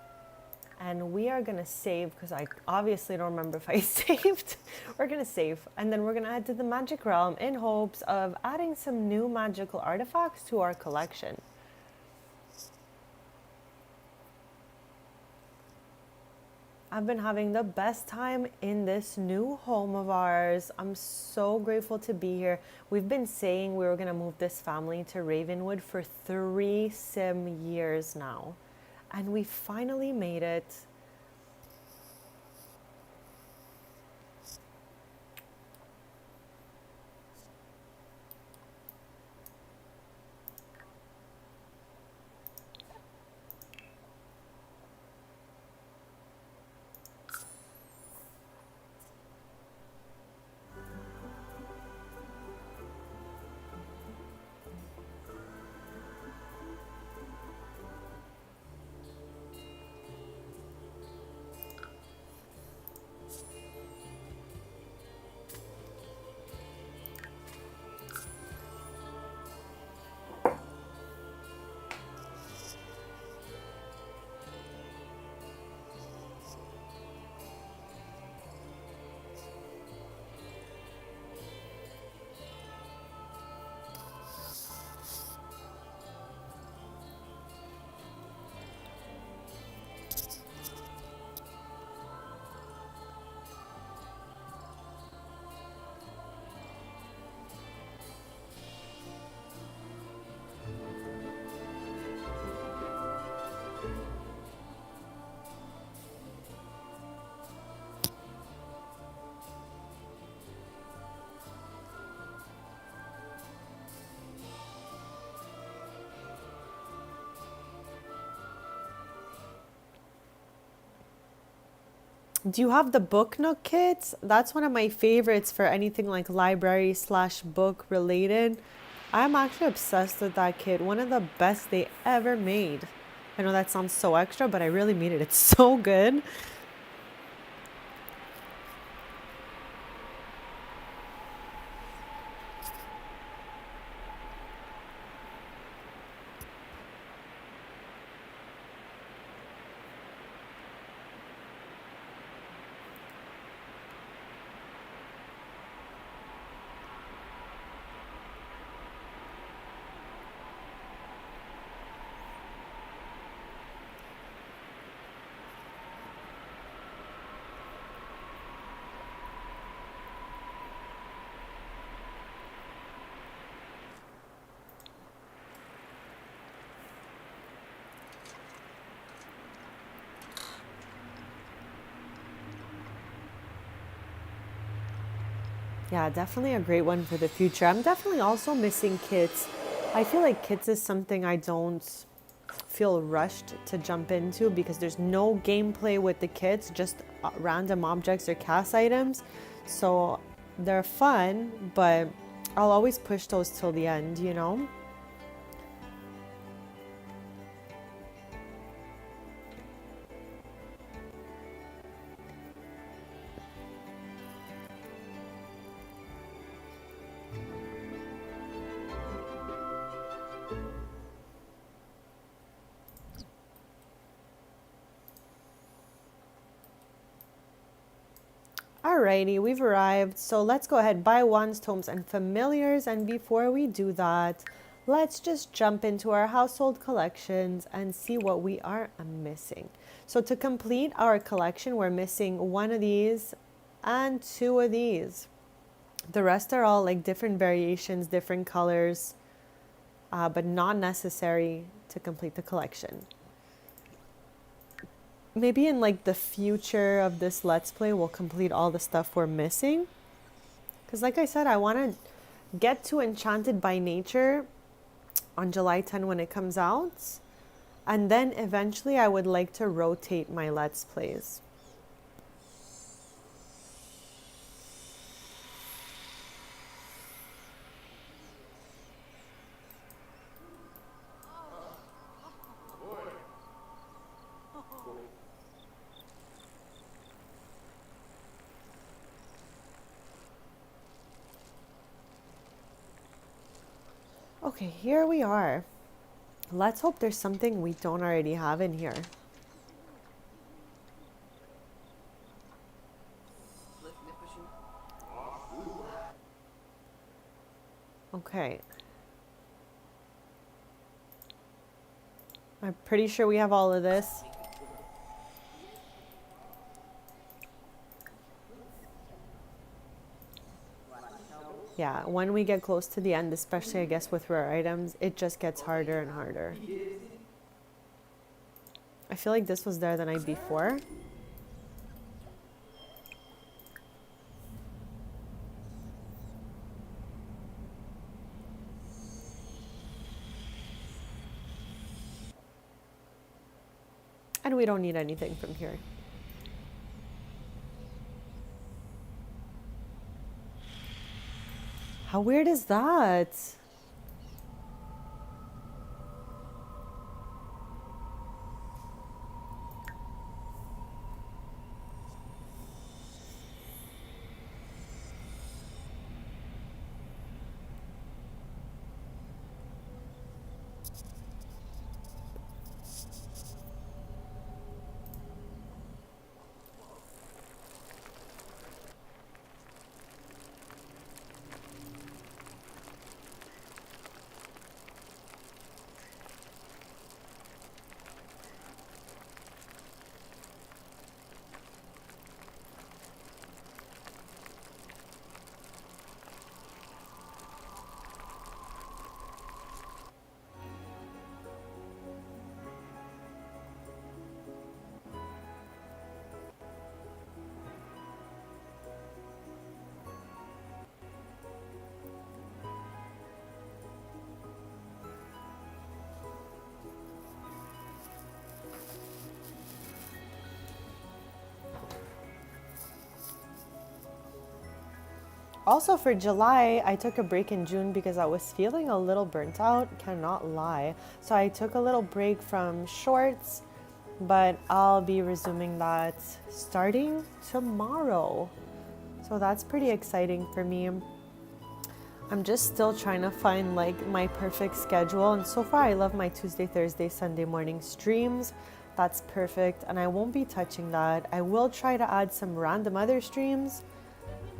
And we are gonna save because I obviously don't remember if I saved. We're gonna save and then we're gonna head to the magic realm in hopes of adding some new magical artifacts to our collection. I've been having the best time in this new home of ours. I'm so grateful to be here. We've been saying we were gonna move this family to Ravenwood for 3 years now. And we finally made it. Do you have the Book Nook kits? That's one of my favorites for anything like library/book related. I'm actually obsessed with that kit. One of the best they ever made. I know that sounds so extra, but I really mean it. It's so good. Yeah, definitely a great one for the future. I'm definitely also missing kits. I feel like kits is something I don't feel rushed to jump into because there's no gameplay with the kits, just random objects or cast items. So they're fun, but I'll always push those till the end, you know? Alrighty, we've arrived. So let's go ahead, buy wands, tomes, and familiars. And before we do that, let's just jump into our household collections and see what we are missing. So to complete our collection, we're missing one of these and two of these. The rest are all like different variations, different colors, but not necessary to complete the collection. Maybe in like the future of this let's play we'll complete all the stuff we're missing, because like I said, I want to get to Enchanted by Nature on July 10 when it comes out, and then eventually I would like to rotate my let's plays. Okay, here we are. Let's hope there's something we don't already have in here. Okay. I'm pretty sure we have all of this. Yeah, when we get close to the end, especially I guess with rare items, it just gets harder and harder. I feel like this was there the night before. And we don't need anything from here. How weird is that? Also for July, I took a break in June because I was feeling a little burnt out, cannot lie. So I took a little break from shorts, but I'll be resuming that starting tomorrow. So that's pretty exciting for me. I'm just still trying to find like my perfect schedule, and so far I love my Tuesday, Thursday, Sunday morning streams. That's perfect, and I won't be touching that. I will try to add some random other streams,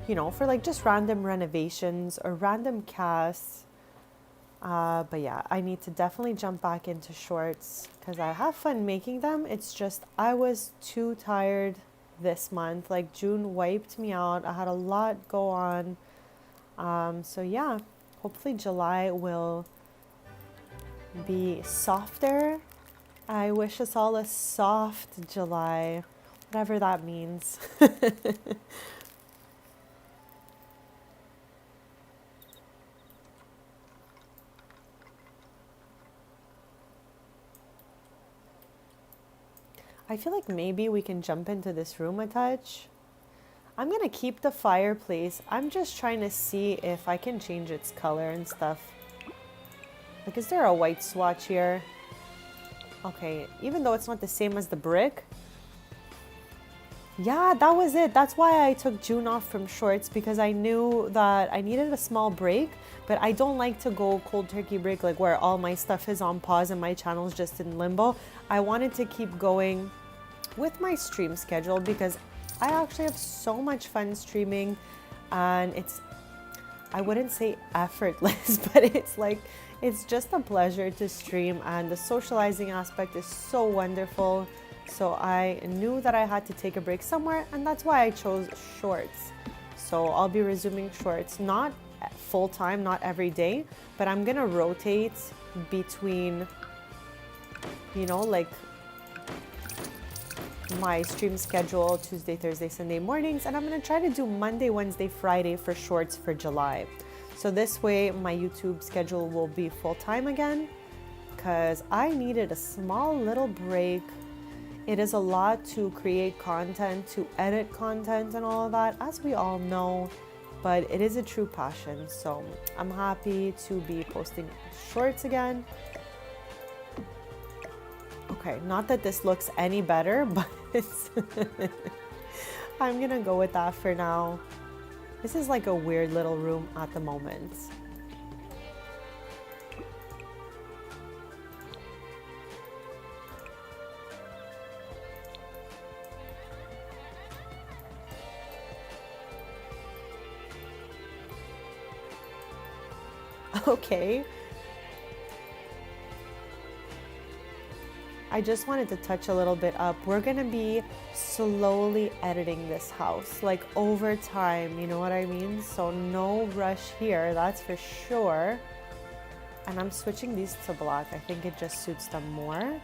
you know, for like just random renovations or random casts. But yeah, I need to definitely jump back into shorts because I have fun making them. It's just I was too tired this month. Like June wiped me out. I had a lot go on. So yeah, hopefully July will be softer. I wish us all a soft July, whatever that means. I feel like maybe we can jump into this room a touch. I'm gonna keep the fireplace. I'm just trying to see if I can change its color and stuff. Like, is there a white swatch here? Okay, even though it's not the same as the brick. Yeah, that was it. That's why I took June off from shorts, because I knew that I needed a small break, but I don't like to go cold turkey break, like where all my stuff is on pause and my channel's just in limbo. I wanted to keep going with my stream schedule because I actually have so much fun streaming, and it's, I wouldn't say effortless, but it's like, it's just a pleasure to stream, and the socializing aspect is so wonderful. So I knew that I had to take a break somewhere, and that's why I chose shorts. So I'll be resuming shorts, not full time, not every day, but I'm gonna rotate between, you know, like my stream schedule Tuesday, Thursday, Sunday mornings, and I'm gonna try to do Monday, Wednesday, Friday for shorts for July. So this way my YouTube schedule will be full time again, because I needed a small little break. It is a lot to create content, to edit content and all of that, as we all know, but it is a true passion. So I'm happy to be posting shorts again. Okay, not that this looks any better, but I'm gonna go with that for now. This is like a weird little room at the moment. Okay. I just wanted to touch a little bit up. We're gonna be slowly editing this house, like over time, you know what I mean? So no rush here, that's for sure. And I'm switching these to black. I think it just suits them more.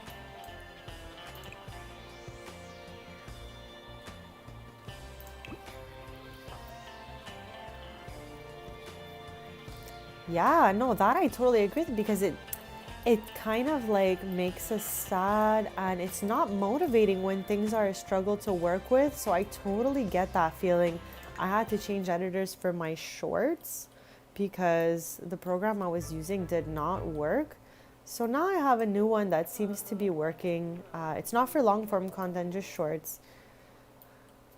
Yeah, no, that I totally agree with because it kind of like makes us sad and it's not motivating when things are a struggle to work with. So I totally get that feeling. I had to change editors for my shorts because the program I was using did not work. So now I have a new one that seems to be working. It's not for long form content, just shorts.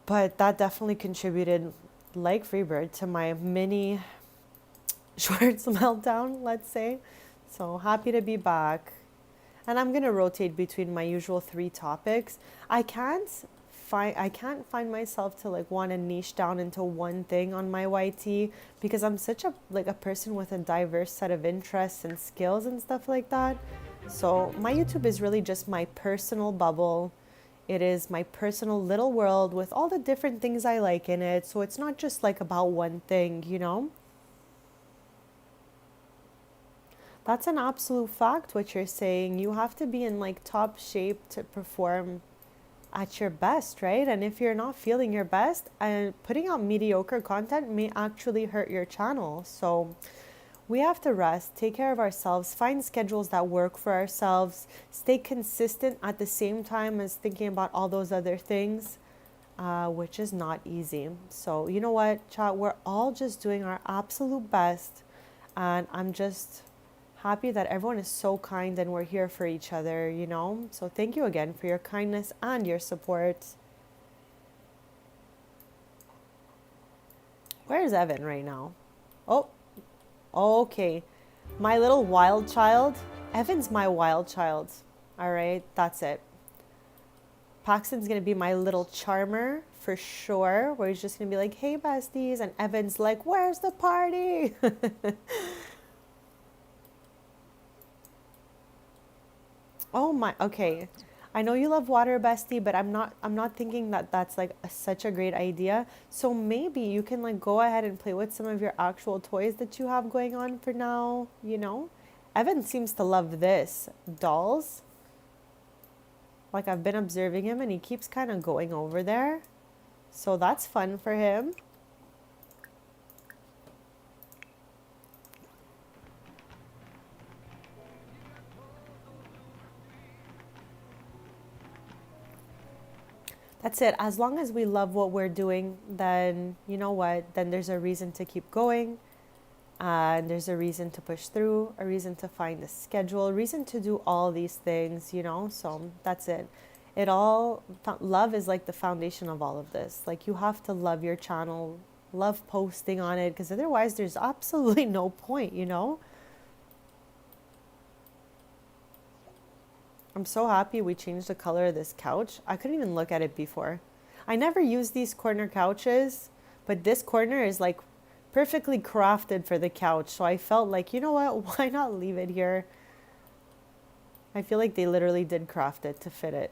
But that definitely contributed, like Freebird, to my mini shorts meltdown, let's say. So happy to be back. And I'm going to rotate between my usual 3 topics. I can't find myself to like want to niche down into one thing on my YT because I'm such a person with a diverse set of interests and skills and stuff like that. So my YouTube is really just my personal bubble. It is my personal little world with all the different things I like in it. So it's not just like about one thing, you know? That's an absolute fact what you're saying. You have to be in like top shape to perform at your best, right? And if you're not feeling your best, and putting out mediocre content may actually hurt your channel. So we have to rest, take care of ourselves, find schedules that work for ourselves, stay consistent at the same time as thinking about all those other things, which is not easy. So you know what, chat, we're all just doing our absolute best. And I'm just happy that everyone is so kind and we're here for each other, you know? So thank you again for your kindness and your support. Where's Evan right now? Oh, okay. My little wild child. Evan's my wild child. All right, that's it. Paxton's gonna be my little charmer for sure, where he's just gonna be like, hey, besties. And Evan's like, where's the party? Oh my, okay. I know you love water, bestie, but I'm not thinking that that's like such a great idea. So maybe you can like go ahead and play with some of your actual toys that you have going on for now, you know? Evan seems to love this. Dolls. Like I've been observing him and he keeps kind of going over there. So that's fun for him. That's it. As long as we love what we're doing, then you know what? Then there's a reason to keep going. And there's a reason to push through, a reason to find a schedule, a reason to do all these things, you know? So that's it. Love is like the foundation of all of this. Like you have to love your channel, love posting on it, because otherwise there's absolutely no point, you know? I'm so happy we changed the color of this couch. I couldn't even look at it before. I never used these corner couches, but this corner is like perfectly crafted for the couch. So I felt like, you know what? Why not leave it here? I feel like they literally did craft it to fit it.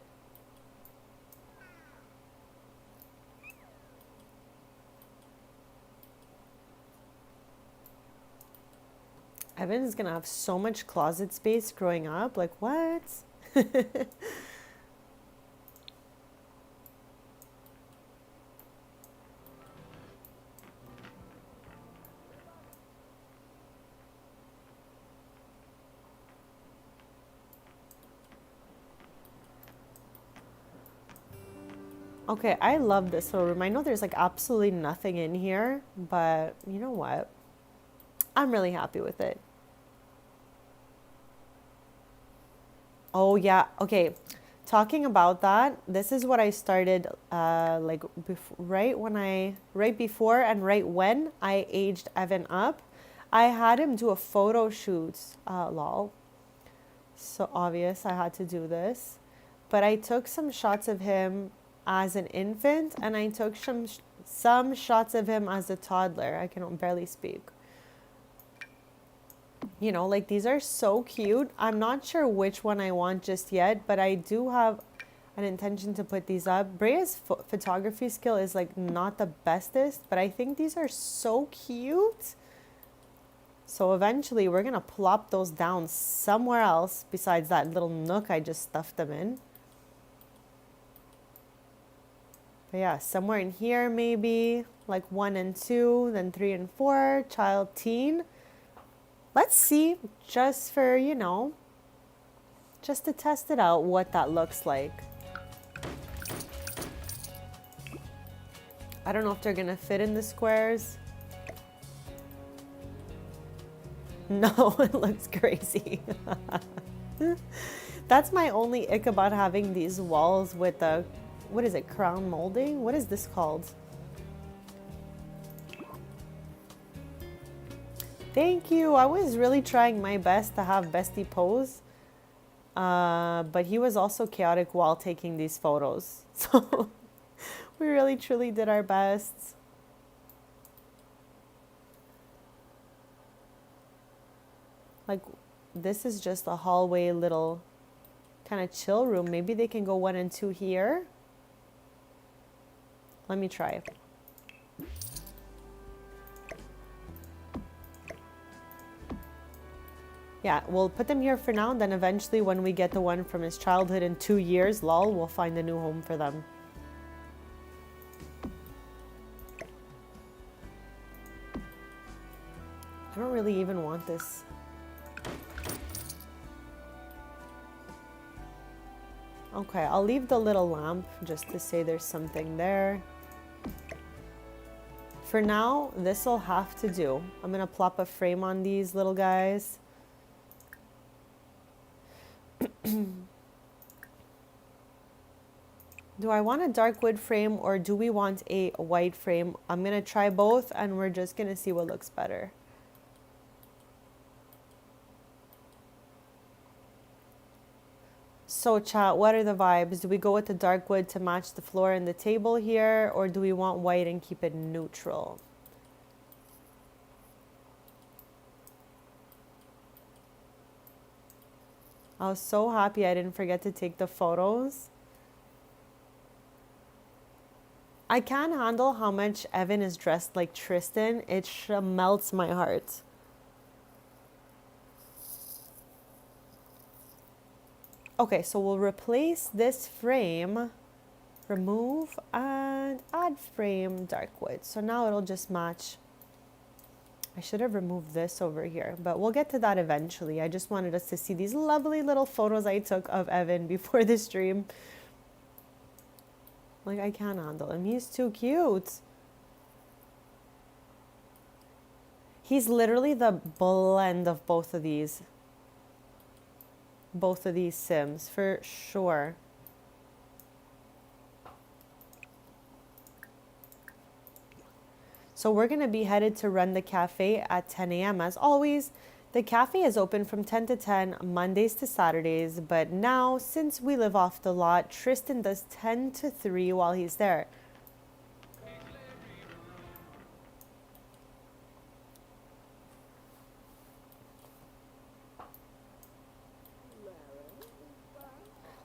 Evan is gonna have so much closet space growing up. Like, what? Okay, I love this little room. I know there's like absolutely nothing in here, but you know what? I'm really happy with it. Oh yeah, okay. Talking about that, this is what I started right before and right when I aged Evan up. I had him do a photo shoot, lol. So obvious I had to do this. But I took some shots of him as an infant and I took some shots of him as a toddler. I can barely speak. You know, like these are so cute. I'm not sure which one I want just yet, but I do have an intention to put these up. Brea's photography skill is like not the bestest, but I think these are so cute. So eventually we're gonna plop those down somewhere else besides that little nook I just stuffed them in. But yeah, somewhere in here maybe, like 1 and 2, then 3 and 4, child, teen. Let's see, just for, you know, just to test it out, what that looks like. I don't know if they're gonna fit in the squares. No, it looks crazy. That's my only ick about having these walls with the, what is it, crown molding? What is this called? Thank you. I was really trying my best to have Bestie pose. But he was also chaotic while taking these photos. So we really truly did our best. Like, this is just a hallway little kind of chill room. Maybe they can go 1 and 2 here. Let me try. Yeah, we'll put them here for now, and then eventually when we get the one from his childhood in 2 years, lol, we'll find a new home for them. I don't really even want this. Okay, I'll leave the little lamp just to say there's something there. For now, this'll have to do. I'm gonna plop a frame on these little guys. Do I want a dark wood frame or do we want a white frame? I'm gonna try both and we're just gonna see what looks better. So chat, what are the vibes? Do we go with the dark wood to match the floor and the table here, or do we want white and keep it neutral? I was so happy I didn't forget to take the photos. I can't handle how much Evan is dressed like Tristan. It melts my heart. Okay, so we'll replace this frame, remove and add frame dark wood. So now it'll just match. I should have removed this over here, but we'll get to that eventually. I just wanted us to see these lovely little photos I took of Evan before the stream. Like, I can't handle him. He's too cute. He's literally the blend of both of these. Both of these Sims, for sure. So we're going to be headed to run the cafe at 10 a.m. As always, the cafe is open from 10 to 10, Mondays to Saturdays. But now, since we live off the lot, Tristan does 10 to 3 while he's there.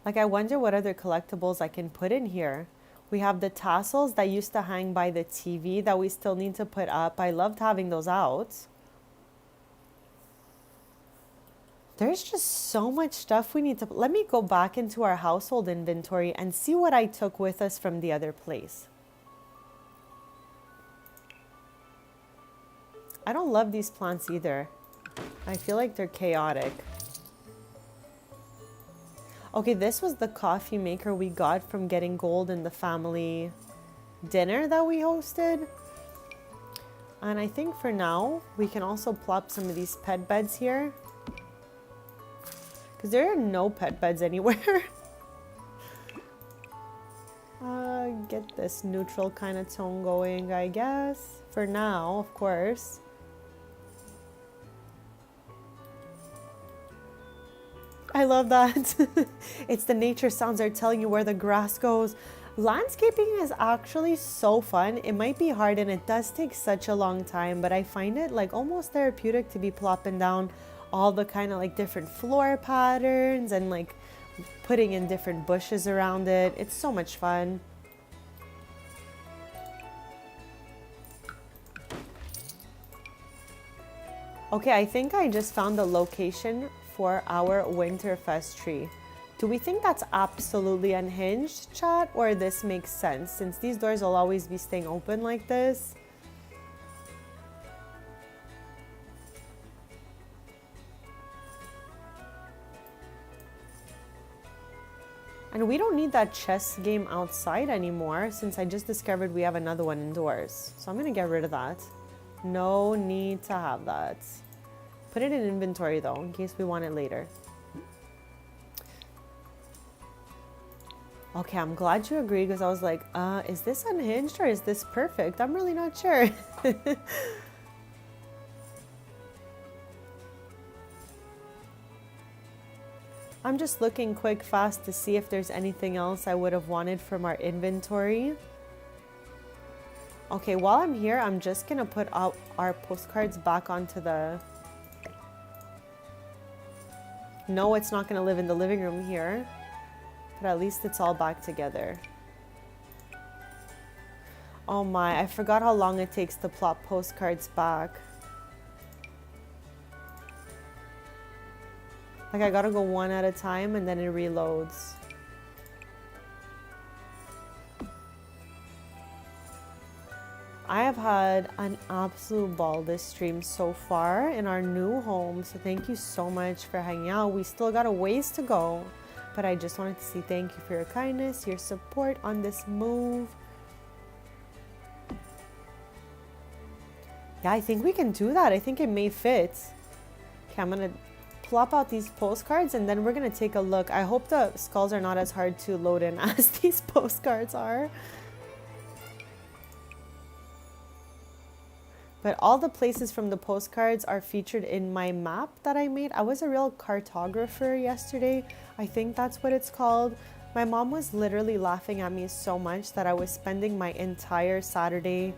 Like, I wonder what other collectibles I can put in here. We have the tassels that used to hang by the TV that we still need to put up. I loved having those out. There's just so much stuff we need to... Let me go back into our household inventory and see what I took with us from the other place. I don't love these plants either. I feel like they're chaotic. Okay, this was the coffee maker we got from getting gold in the family dinner that we hosted. And I think for now, we can also plop some of these pet beds here. Because there are no pet beds anywhere. Get this neutral kind of tone going, I guess. For now, of course. I love that. It's the nature sounds are telling you where the grass goes. Landscaping is actually so fun. It might be hard and it does take such a long time, but I find it like almost therapeutic to be plopping down all the kind of like different floor patterns and like putting in different bushes around it. It's so much fun. Okay, I think I just found the location for our Winterfest tree. Do we think that's absolutely unhinged, chat, or this makes sense since these doors will always be staying open like this? And we don't need that chess game outside anymore since I just discovered we have another one indoors. So I'm gonna get rid of that. No need to have that. Put it in inventory though, in case we want it later. Okay, I'm glad you agree because I was like, is this unhinged or is this perfect? I'm really not sure. I'm just looking quick fast to see if there's anything else I would have wanted from our inventory. Okay, while I'm here, I'm just gonna put out our postcards back onto the... No, it's not gonna live in the living room here. But at least it's all back together. Oh my, I forgot how long it takes to plop postcards back. Like I gotta go one at a time and then it reloads. I have had an absolute ball this stream so far in our new home. So thank you so much for hanging out. We still got a ways to go. But I just wanted to say thank you for your kindness, your support on this move. Yeah, I think we can do that. I think it may fit. Okay, I'm gonna plop out these postcards and then we're gonna take a look. I hope the skulls are not as hard to load in as these postcards are. But all the places from the postcards are featured in my map that I made. I was a real cartographer yesterday. I think that's what it's called. My mom was literally laughing at me so much that I was spending my entire Saturday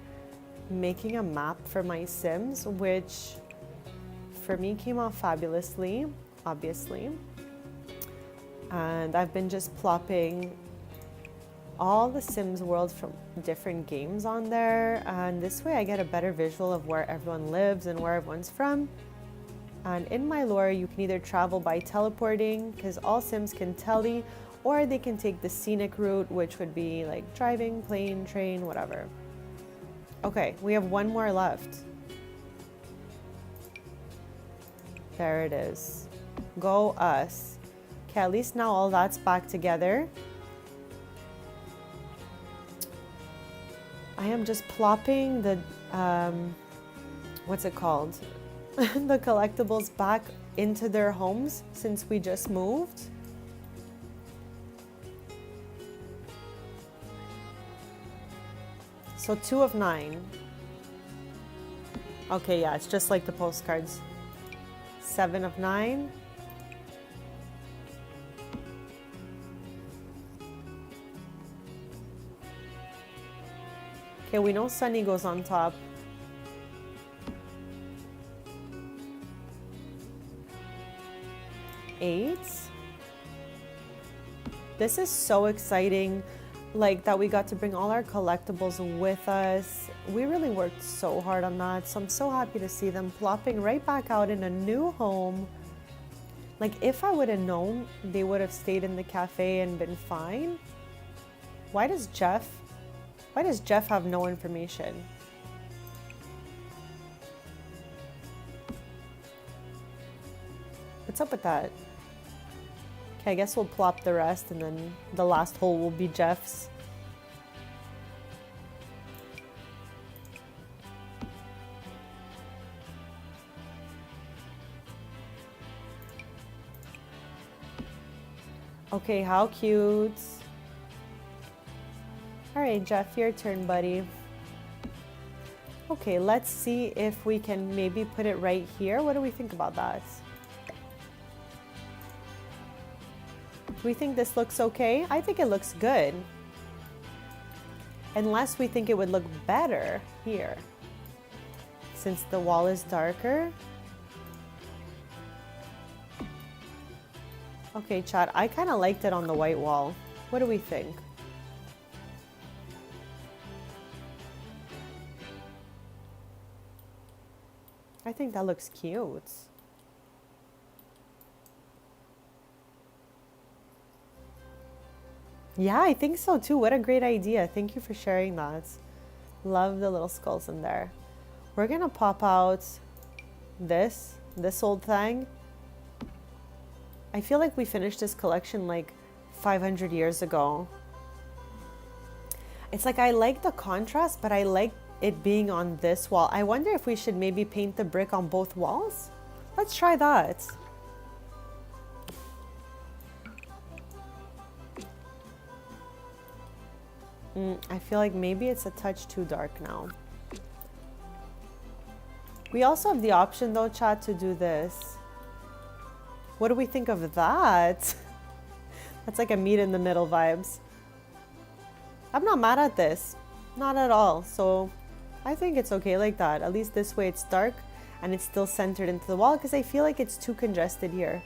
making a map for my Sims, which for me came out fabulously, obviously. And I've been just plopping all the Sims worlds from different games on there, and this way I get a better visual of where everyone lives and where everyone's from. And in my lore, you can either travel by teleporting, because all Sims can tele, or they can take the scenic route, which would be like driving, plane, train, whatever. Okay, we have one more left. There it is. Go us. Okay, at least now all that's back together. I am just plopping the, what's it called? The collectibles back into their homes since we just moved. So 2 of 9. Okay, yeah, it's just like the postcards. 7 of 9. Okay, we know Sunny goes on top. Eight. This is so exciting, like that we got to bring all our collectibles with us. We really worked so hard on that, so I'm so happy to see them plopping right back out in a new home. Like if I would have known they would have stayed in the cafe and been fine. Why does Jeff have no information? What's up with that? Okay, I guess we'll plop the rest and then the last hole will be Jeff's. Okay, how cute. All right, Jeff, your turn, buddy. Okay, let's see if we can maybe put it right here. What do we think about that? Do we think this looks okay? I think it looks good. Unless we think it would look better here, since the wall is darker. Okay, chat, I kind of liked it on the white wall. What do we think? I think that looks cute. Yeah, I think so too. What a great idea. Thank you for sharing that. Love the little skulls in there. We're gonna pop out this old thing. I feel like we finished this collection like 500 years ago. It's like I like the contrast, but I like it being on this wall. I wonder if we should maybe paint the brick on both walls? Let's try that. I feel like maybe it's a touch too dark now. We also have the option though, chat, to do this. What do we think of that? That's like a meet in the middle vibes. I'm not mad at this. Not at all. So I think it's okay like that. At least this way it's dark and it's still centered into the wall because I feel like it's too congested here.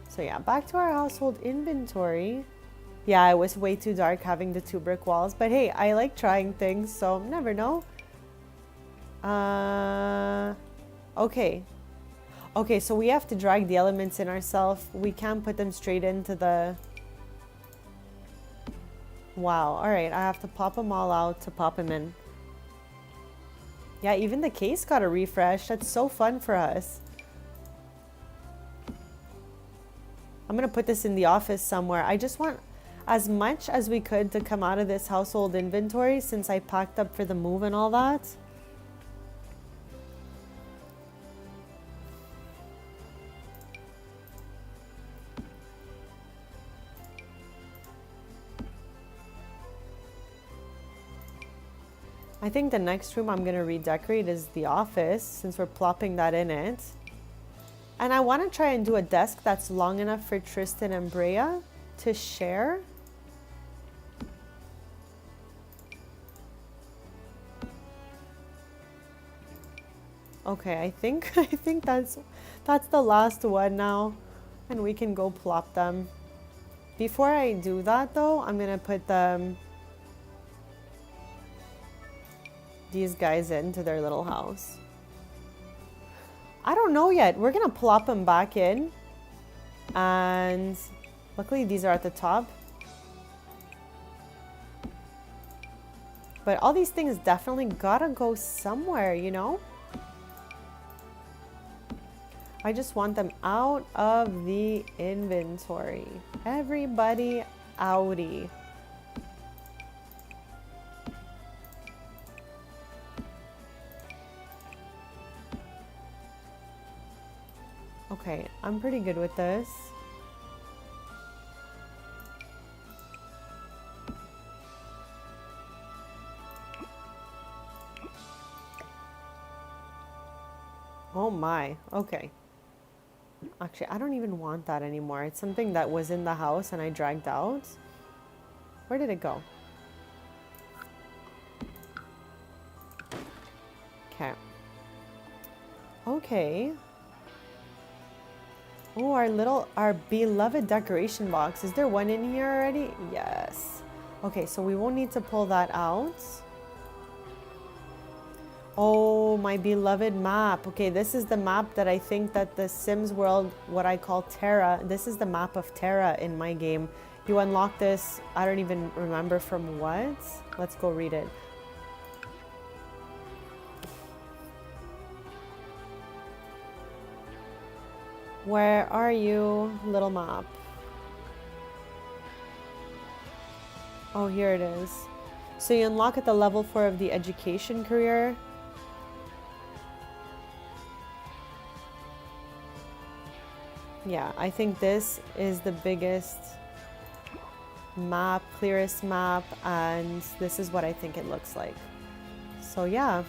So yeah, back to our household inventory. Yeah, it was way too dark having the 2 brick walls. But hey, I like trying things, so never know. Okay. Okay, so we have to drag the elements in ourselves. We can't put them straight into the... Wow, alright, I have to pop them all out to pop them in. Yeah, even the case got a refresh. That's so fun for us. I'm gonna put this in the office somewhere. I just want as much as we could to come out of this household inventory since I packed up for the move and all that. I think the next room I'm going to redecorate is the office since we're plopping that in it. And I want to try and do a desk that's long enough for Tristan and Brea to share. Okay, I think that's the last one now, and we can go plop them. Before I do that though, I'm gonna put these guys into their little house. I don't know yet. We're gonna plop them back in, and luckily these are at the top. But all these things definitely gotta go somewhere, you know? I just want them out of the inventory. Everybody outie. Okay, I'm pretty good with this. Oh my, okay. Actually, I don't even want that anymore. It's something that was in the house and I dragged out. Where did it go? Okay. Okay. Oh, our beloved decoration box. Is there one in here already? Yes. Okay, so we won't need to pull that out. Oh, my beloved map. Okay, this is the map that I think that the Sims world, what I call Terra, this is the map of Terra in my game. You unlock this, I don't even remember from what. Let's go read it. Where are you, little map? Oh, here it is. So you unlock at the level 4 of the education career. Yeah, I think this is the biggest map, clearest map, and this is what I think it looks like. So yeah.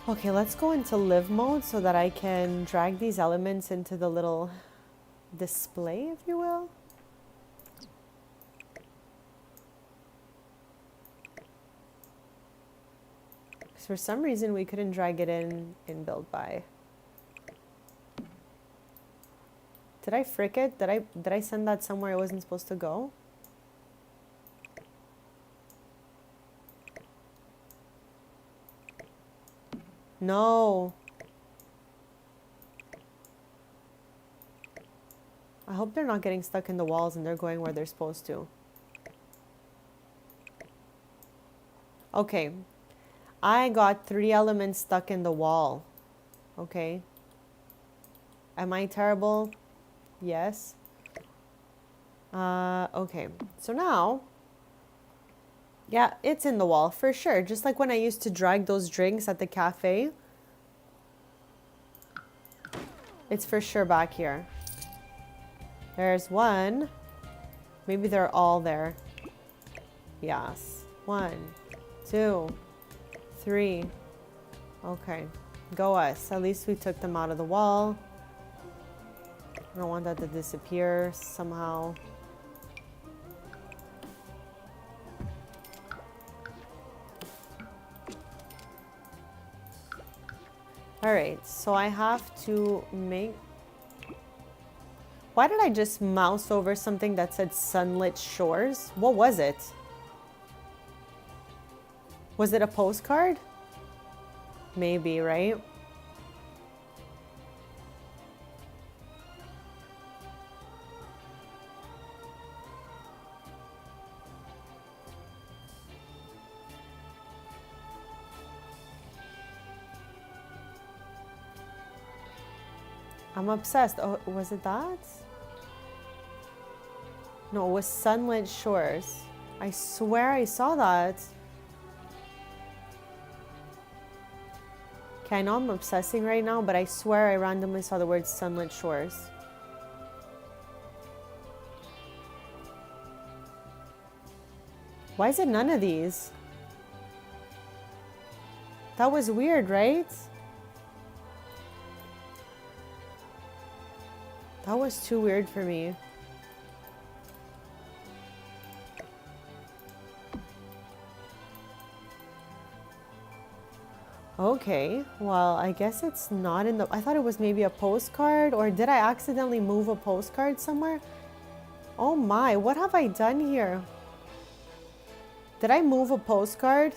Okay, let's go into live mode so that I can drag these elements into the little display, if you will. For some reason, we couldn't drag it in build by. Did I frick it? Did I send that somewhere it wasn't supposed to go? No. I hope they're not getting stuck in the walls and they're going where they're supposed to. Okay. I got 3 elements stuck in the wall. Okay. Am I terrible? Yes. Okay. So now, yeah, it's in the wall for sure. Just like when I used to drag those drinks at the cafe. It's for sure back here. There's 1. Maybe they're all there. Yes. 1, 2, 3. Okay. Go us. At least we took them out of the wall. I don't want that to disappear somehow. Alright, so I have to make... Why did I just mouse over something that said Sunlit Shores? What was it? Was it a postcard? Maybe, right? I'm obsessed. Oh, was it that? No, it was Sunlit Shores. I swear I saw that. Okay, I know I'm obsessing right now, but I swear I randomly saw the word Sunlit Shores. Why is it none of these? That was weird, right? That was too weird for me. Okay, well, I guess it's not in the... I thought it was maybe a postcard, or did I accidentally move a postcard somewhere? Oh my, what have I done here? Did I move a postcard?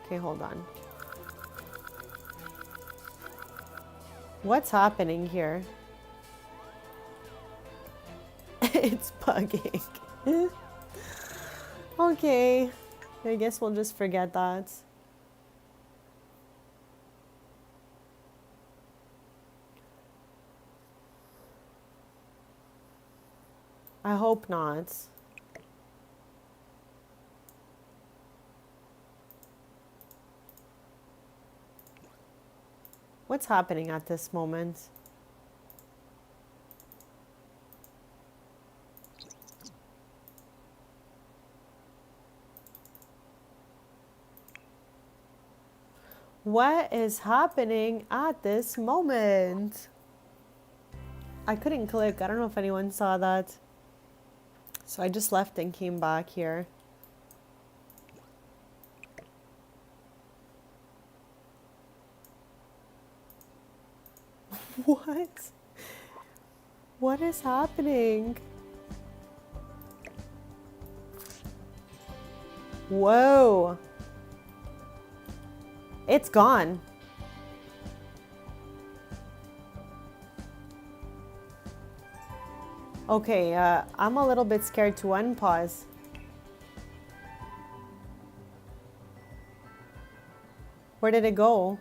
Okay, hold on. What's happening here? It's bugging. Okay, I guess we'll just forget that. I hope not. What's happening at this moment? What is happening at this moment? I couldn't click. I don't know if anyone saw that. So I just left and came back here. What? What is happening? Whoa. It's gone. Okay, I'm a little bit scared to unpause. Where did it go?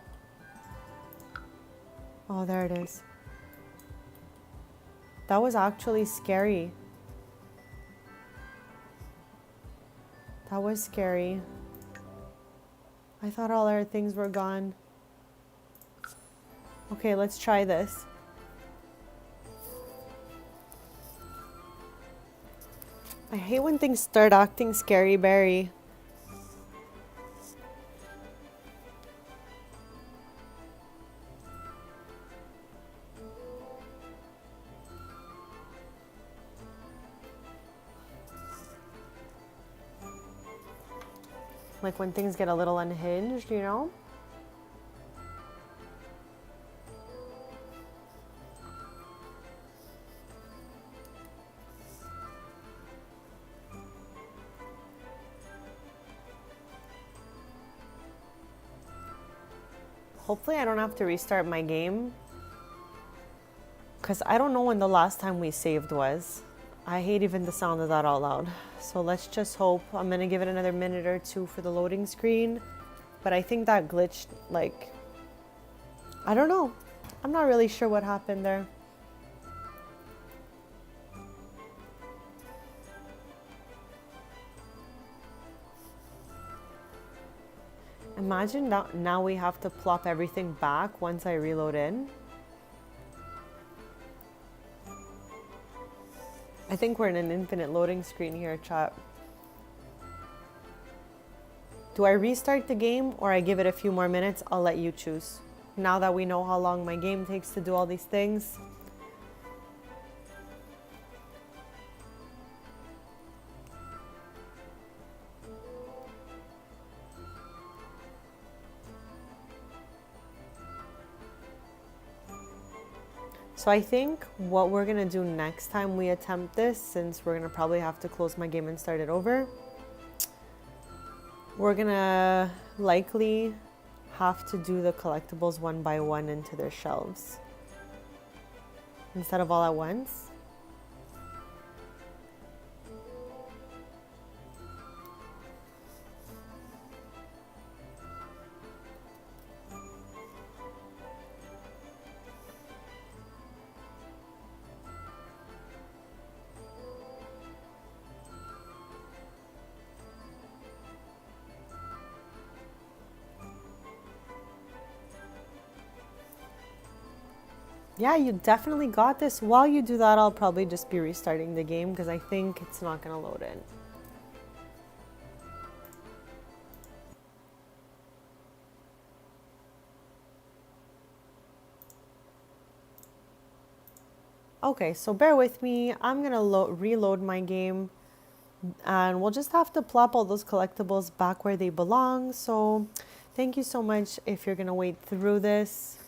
Oh, there it is. That was actually scary. That was scary. I thought all our things were gone. Okay, let's try this. I hate when things start acting scary, Barry. Like when things get a little unhinged, you know? Hopefully I don't have to restart my game, because I don't know when the last time we saved was. I hate even the sound of that out loud. So let's just hope. I'm gonna give it another minute or two for the loading screen. But I think that glitched, like, I don't know. I'm not really sure what happened there. Imagine now we have to plop everything back once I reload in. I think we're in an infinite loading screen here, chat. Do I restart the game or I give it a few more minutes? I'll let you choose. Now that we know how long my game takes to do all these things. So I think what we're gonna do next time we attempt this, since we're gonna probably have to close my game and start it over, we're gonna likely have to do the collectibles one by one into their shelves instead of all at once. Yeah, you definitely got this. While you do that, I'll probably just be restarting the game because I think it's not gonna load in. Okay, so bear with me. I'm gonna reload my game and we'll just have to plop all those collectibles back where they belong. So thank you so much if you're gonna wait through this.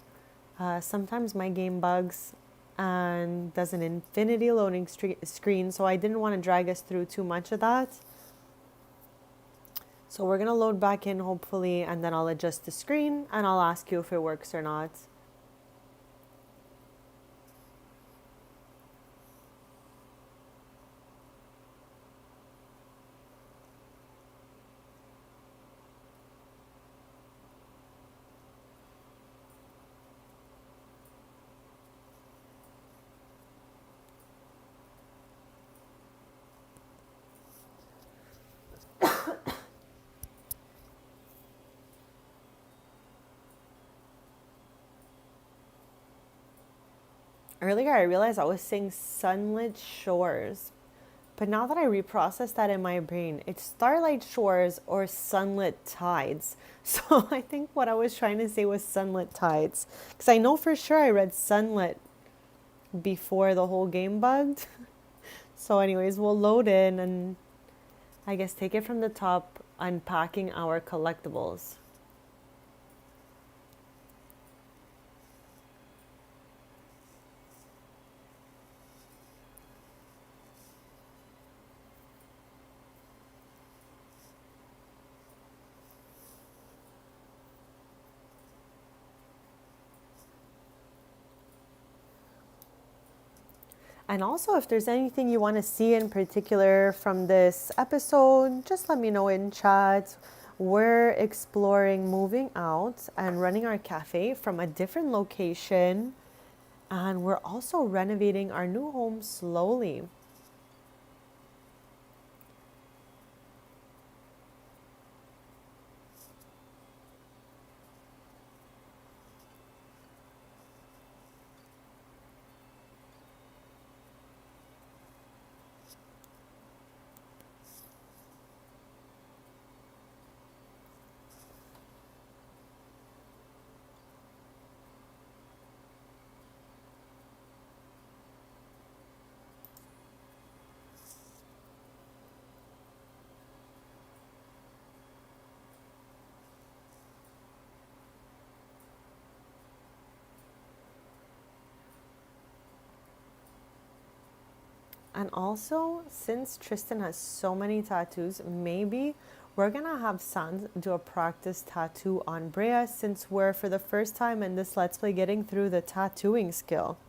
Sometimes my game bugs and does an infinity loading screen, so I didn't want to drag us through too much of that. So we're gonna load back in hopefully, and then I'll adjust the screen and I'll ask you if it works or not. Earlier, I realized I was saying sunlit shores, but now that I reprocessed that in my brain, it's starlight shores or sunlit tides. So I think what I was trying to say was sunlit tides, because I know for sure I read sunlit before the whole game bugged. So anyways, we'll load in and I guess take it from the top, unpacking our collectibles. And also, if there's anything you want to see in particular from this episode, just let me know in chat. We're exploring moving out and running our cafe from a different location. And we're also renovating our new home slowly. And also, since Tristan has so many tattoos, maybe we're gonna have Sans do a practice tattoo on Brea since we're for the first time in this Let's Play getting through the tattooing skill.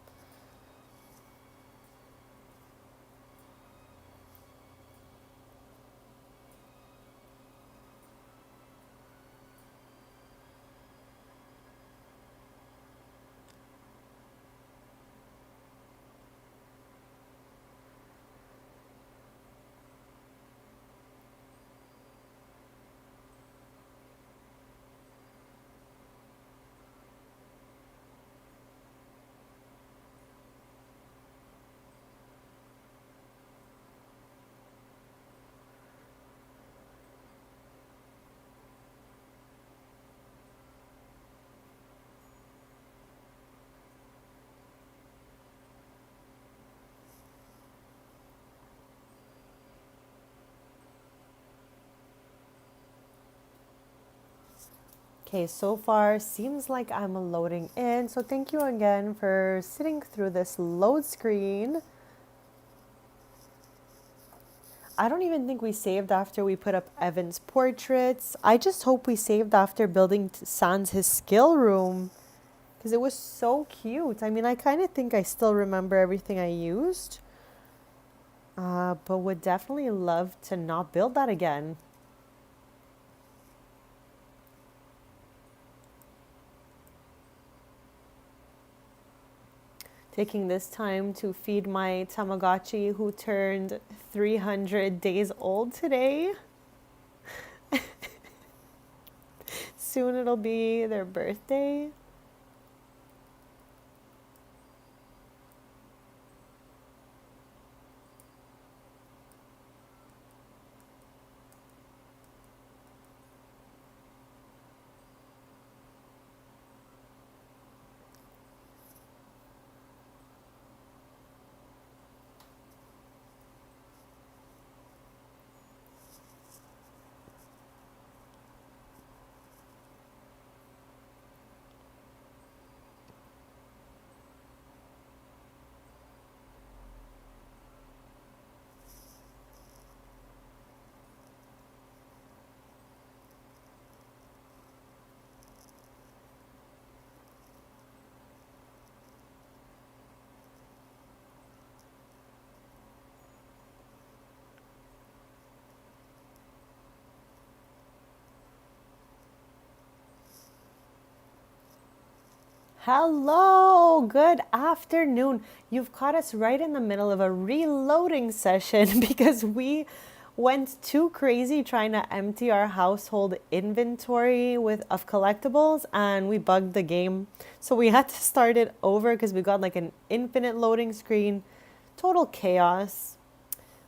Okay, so far seems like I'm loading in. So thank you again for sitting through this load screen. I don't even think we saved after we put up Evan's portraits. I just hope we saved after building Sans his skill room because it was so cute. I mean, I kind of think I still remember everything I used, but would definitely love to not build that again. Taking this time to feed my Tamagotchi who turned 300 days old today. Soon it'll be their birthday. Hello, good afternoon. You've caught us right in the middle of a reloading session because we went too crazy trying to empty our household inventory of collectibles and we bugged the game. So we had to start it over because we got like an infinite loading screen. Total chaos.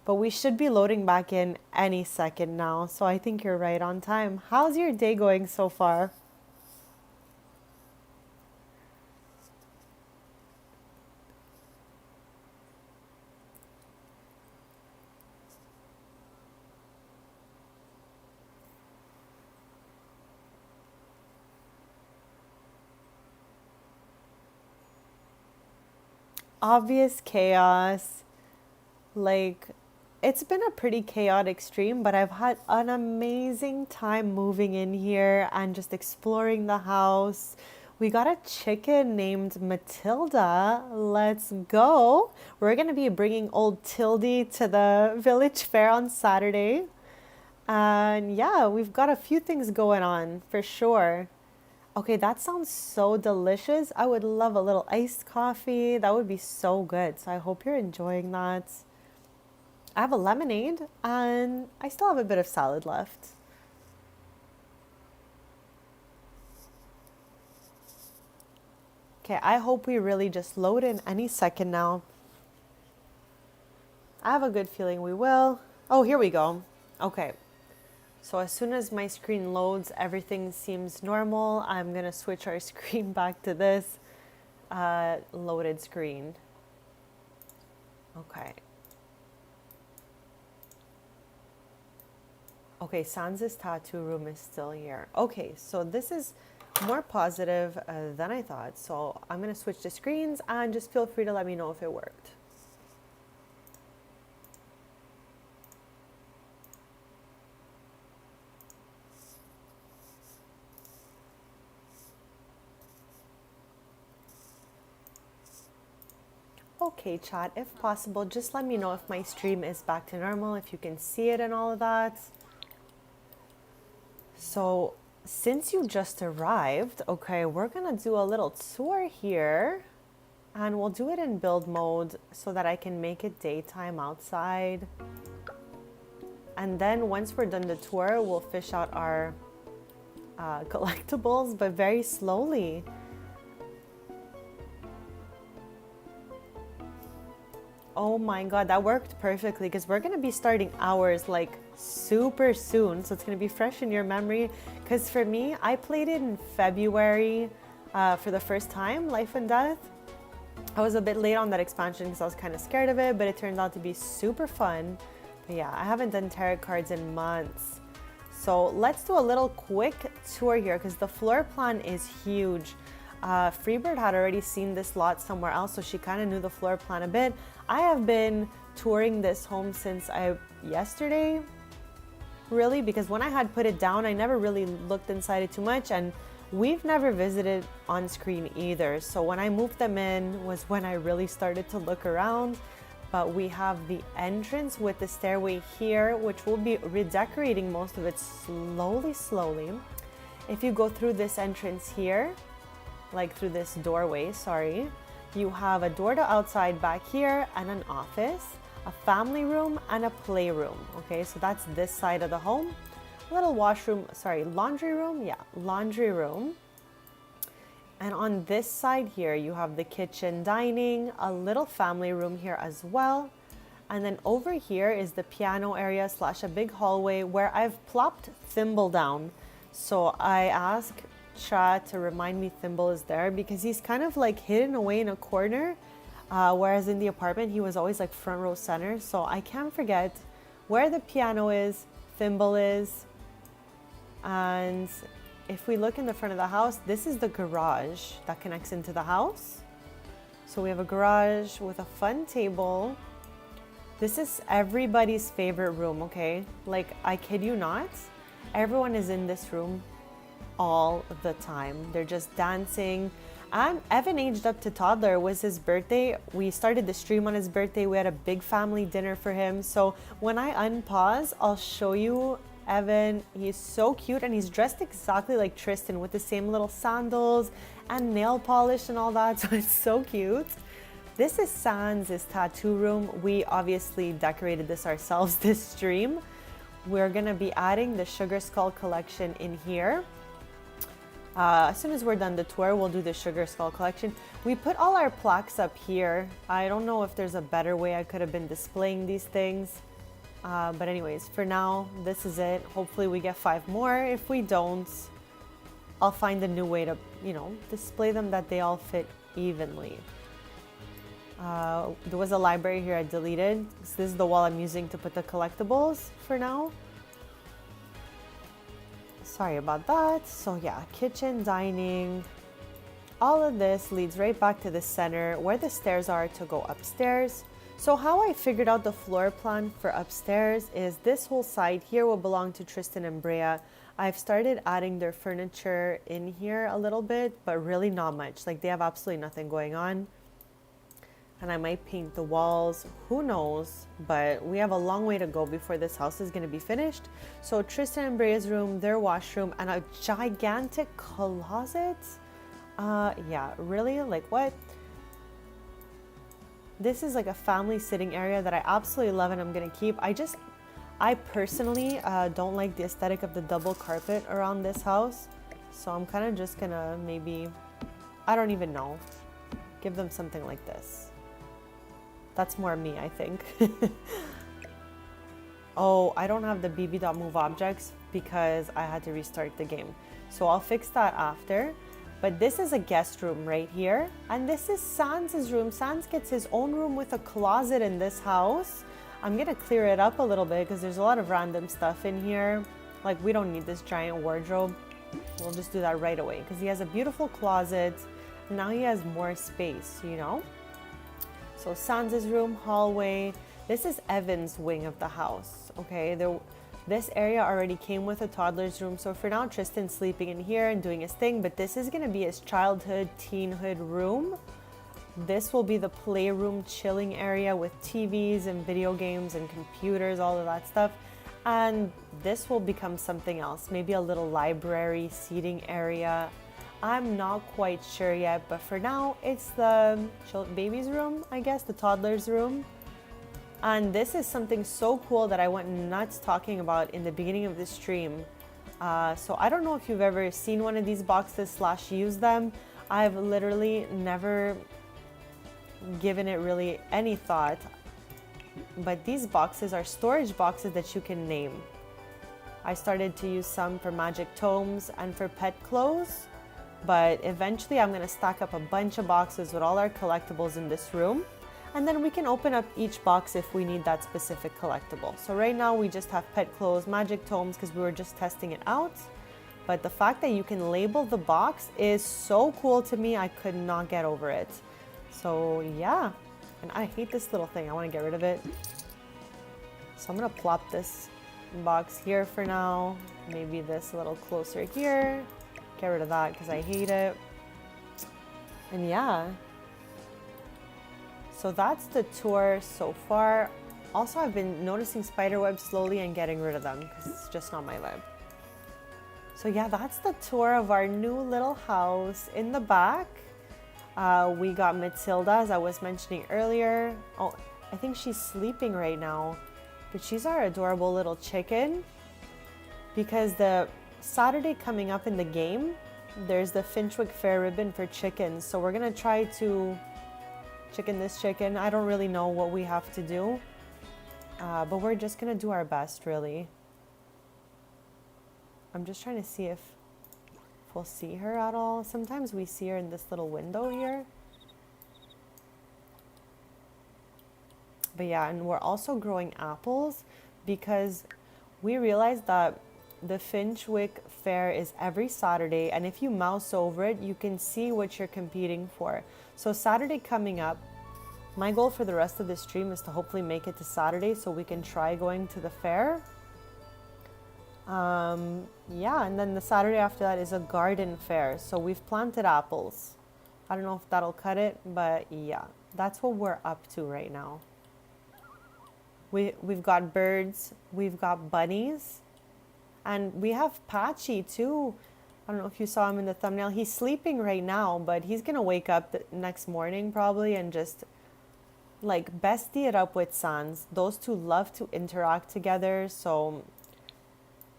But we should be loading back in any second now. So I think you're right on time. How's your day going so far? Obvious chaos. Like, it's been a pretty chaotic stream, but I've had an amazing time moving in here and just exploring the house. We got a chicken named Matilda. Let's go. We're going to be bringing old Tildy to the village fair on Saturday. And yeah, we've got a few things going on for sure. Okay, that sounds so delicious. I would love a little iced coffee. That would be so good. So I hope you're enjoying that. I have a lemonade and I still have a bit of salad left. Okay, I hope we really just load in any second now. I have a good feeling we will. Oh, here we go. Okay. So as soon as my screen loads, everything seems normal. I'm going to switch our screen back to this loaded screen. Okay. Okay, Sans's tattoo room is still here. Okay, so this is more positive than I thought. So I'm going to switch the screens and just feel free to let me know if it worked. Okay, chat, if possible, just let me know if my stream is back to normal, if you can see it and all of that. So, since you just arrived, okay, we're gonna do a little tour here. And we'll do it in build mode so that I can make it daytime outside. And then once we're done the tour, we'll fish out our collectibles, but very slowly. Oh my god, that worked perfectly because we're going to be starting ours like super soon. So it's going to be fresh in your memory. Because for me, I played it in February for the first time, Life and Death. I was a bit late on that expansion because I was kind of scared of it, but it turned out to be super fun. But yeah, I haven't done tarot cards in months. So let's do a little quick tour here because the floor plan is huge. Freebird had already seen this lot somewhere else, so she kind of knew the floor plan a bit. I have been touring this home since yesterday, really, because when I had put it down, I never really looked inside it too much, and we've never visited on screen either. So when I moved them in was when I really started to look around. But we have the entrance with the stairway here, which we'll be redecorating most of it slowly. If you go through this entrance here, like through this doorway, sorry, you have a door to outside back here and an office, a family room and a playroom. Okay, so that's this side of the home. Little washroom, sorry, laundry room. Yeah, laundry room. And on this side here, you have the kitchen, dining, a little family room here as well. And then over here is the piano area / a big hallway where I've plopped Thimble down. So I asked chat to remind me Thimble is there because he's kind of like hidden away in a corner. Whereas in the apartment, he was always like front row center. So I can't forget where the piano is, Thimble is. And if we look in the front of the house, this is the garage that connects into the house. So we have a garage with a fun table. This is everybody's favorite room, okay? Like, I kid you not, everyone is in this room all the time. They're just dancing. And Evan aged up to toddler. It was his birthday. We started the stream on his birthday. We had a big family dinner for him. So when I unpause, I'll show you Evan. He's so cute and he's dressed exactly like Tristan with the same little sandals and nail polish and all that. So it's so cute. This is Sans' tattoo room. We obviously decorated this ourselves this stream. We're gonna be adding the Sugar Skull collection in here. As soon as we're done the tour, we'll do the Sugar Skull collection. We put all our plaques up here. I don't know if there's a better way I could have been displaying these things. But anyways, for now, this is it. Hopefully we get 5 more. If we don't, I'll find a new way to, display them that they all fit evenly. There was a library here I deleted. This is the wall I'm using to put the collectibles for now. Sorry about that. So yeah, kitchen, dining. All of this leads right back to the center where the stairs are to go upstairs. So how I figured out the floor plan for upstairs is this whole side here will belong to Tristan and Brea. I've started adding their furniture in here a little bit, but really not much. Like, they have absolutely nothing going on. And I might paint the walls, who knows, but we have a long way to go before this house is going to be finished. So Tristan and Brea's room, their washroom, and a gigantic closet. Yeah, really? Like, what? This is like a family sitting area that I absolutely love and I'm going to keep. I personally don't like the aesthetic of the double carpet around this house. So I'm kind of just going to maybe, I don't even know, give them something like this. That's more me, I think. Oh, I don't have the bb.move objects because I had to restart the game. So I'll fix that after. But this is a guest room right here. And this is Sans' room. Sans gets his own room with a closet in this house. I'm going to clear it up a little bit because there's a lot of random stuff in here. Like, we don't need this giant wardrobe. We'll just do that right away because he has a beautiful closet. Now he has more space, So Sans' room, hallway. This is Evan's wing of the house, okay? This area already came with a toddler's room. So for now, Tristan's sleeping in here and doing his thing, but this is gonna be his childhood, teenhood room. This will be the playroom chilling area with TVs and video games and computers, all of that stuff. And this will become something else, maybe a little library seating area. I'm not quite sure yet, but for now it's the baby's room, I guess, the toddler's room. And this is something so cool that I went nuts talking about in the beginning of this stream. So I don't know if you've ever seen one of these boxes / used them. I've literally never given it really any thought. But these boxes are storage boxes that you can name. I started to use some for magic tomes and for pet clothes. But eventually I'm going to stack up a bunch of boxes with all our collectibles in this room. And then we can open up each box if we need that specific collectible. So right now we just have pet clothes, magic tomes, because we were just testing it out. But the fact that you can label the box is so cool to me. I could not get over it. So yeah, and I hate this little thing. I want to get rid of it. So I'm going to plop this box here for now. Maybe this a little closer here. Get rid of that because I hate it. And yeah. So that's the tour so far. Also, I've been noticing spiderwebs slowly and getting rid of them because it's just not my vibe. So yeah, that's the tour of our new little house. In the back, we got Matilda, as I was mentioning earlier. Oh, I think she's sleeping right now, but she's our adorable little chicken. Because the Saturday coming up in the game, there's the Finchwick Fair ribbon for chickens. So we're gonna try to chicken this chicken. I don't really know what we have to do, but we're just gonna do our best, really. I'm just trying to see if we'll see her at all. Sometimes we see her in this little window here. But yeah, and we're also growing apples because we realized that the Finchwick Fair is every Saturday, and if you mouse over it, you can see what you're competing for. So Saturday coming up, my goal for the rest of this stream is to hopefully make it to Saturday so we can try going to the fair. Yeah, and then the Saturday after that is a garden fair. So we've planted apples. I don't know if that'll cut it, but yeah, that's what we're up to right now. We've got birds, we've got bunnies, and we have Patchy too. I don't know if you saw him in the thumbnail. He's sleeping right now, but he's gonna wake up the next morning probably and just like bestie it up with Sans. Those two love to interact together. So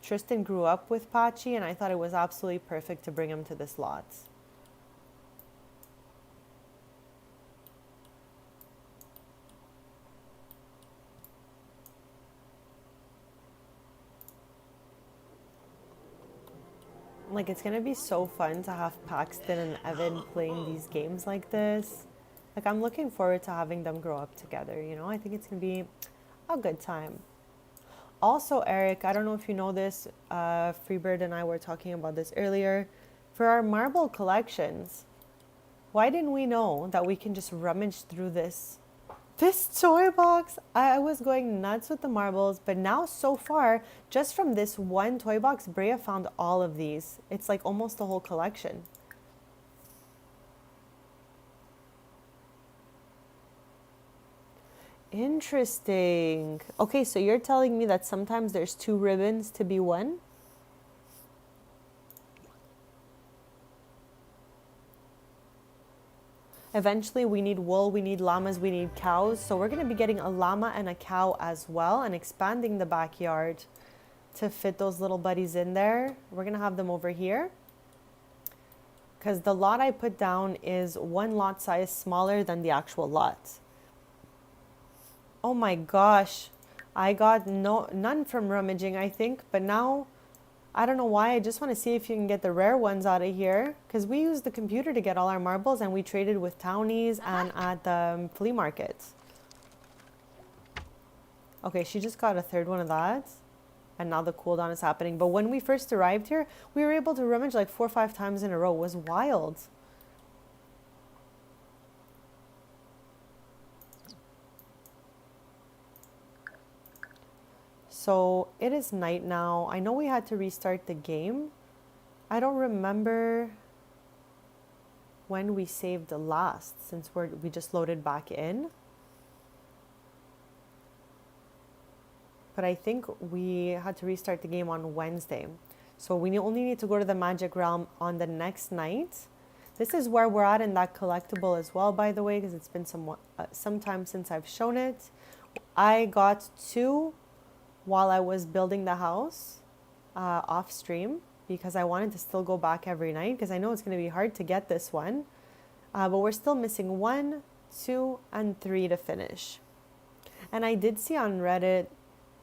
Tristan grew up with Patchy, and I thought it was absolutely perfect to bring him to this lot. Like, it's gonna be so fun to have Paxton and Evan playing these games like this. Like, I'm looking forward to having them grow up together, you know? I think it's gonna be a good time. Also, Eric, I don't know if you know this, Freebird and I were talking about this earlier. For our marble collections, why didn't we know that we can just rummage through this toy box? I was going nuts with the marbles, but now so far, just from this one toy box, Brea found all of these. It's like almost the whole collection. Interesting. Okay, so you're telling me that sometimes there's 2 ribbons to be one? Eventually, we need wool, we need llamas, we need cows. So we're going to be getting a llama and a cow as well and expanding the backyard to fit those little buddies in there. We're going to have them over here because the lot I put down is one lot size smaller than the actual lot. Oh my gosh, I got none from rummaging, I think, but now I don't know why. I just want to see if you can get the rare ones out of here because we used the computer to get all our marbles and we traded with townies and at the flea market. Okay, she just got a 3rd one of that and now the cooldown is happening. But when we first arrived here, we were able to rummage like 4 or 5 times in a row. It was wild. So it is night now. I know we had to restart the game. I don't remember when we saved last, since we just loaded back in. But I think we had to restart the game on Wednesday. So we only need to go to the Magic Realm on the next night. This is where we're at in that collectible as well, by the way, because it's been some time since I've shown it. I got 2 while I was building the house off stream, because I wanted to still go back every night, because I know it's going to be hard to get this one. But we're still missing 1, 2, and 3 to finish. And I did see on Reddit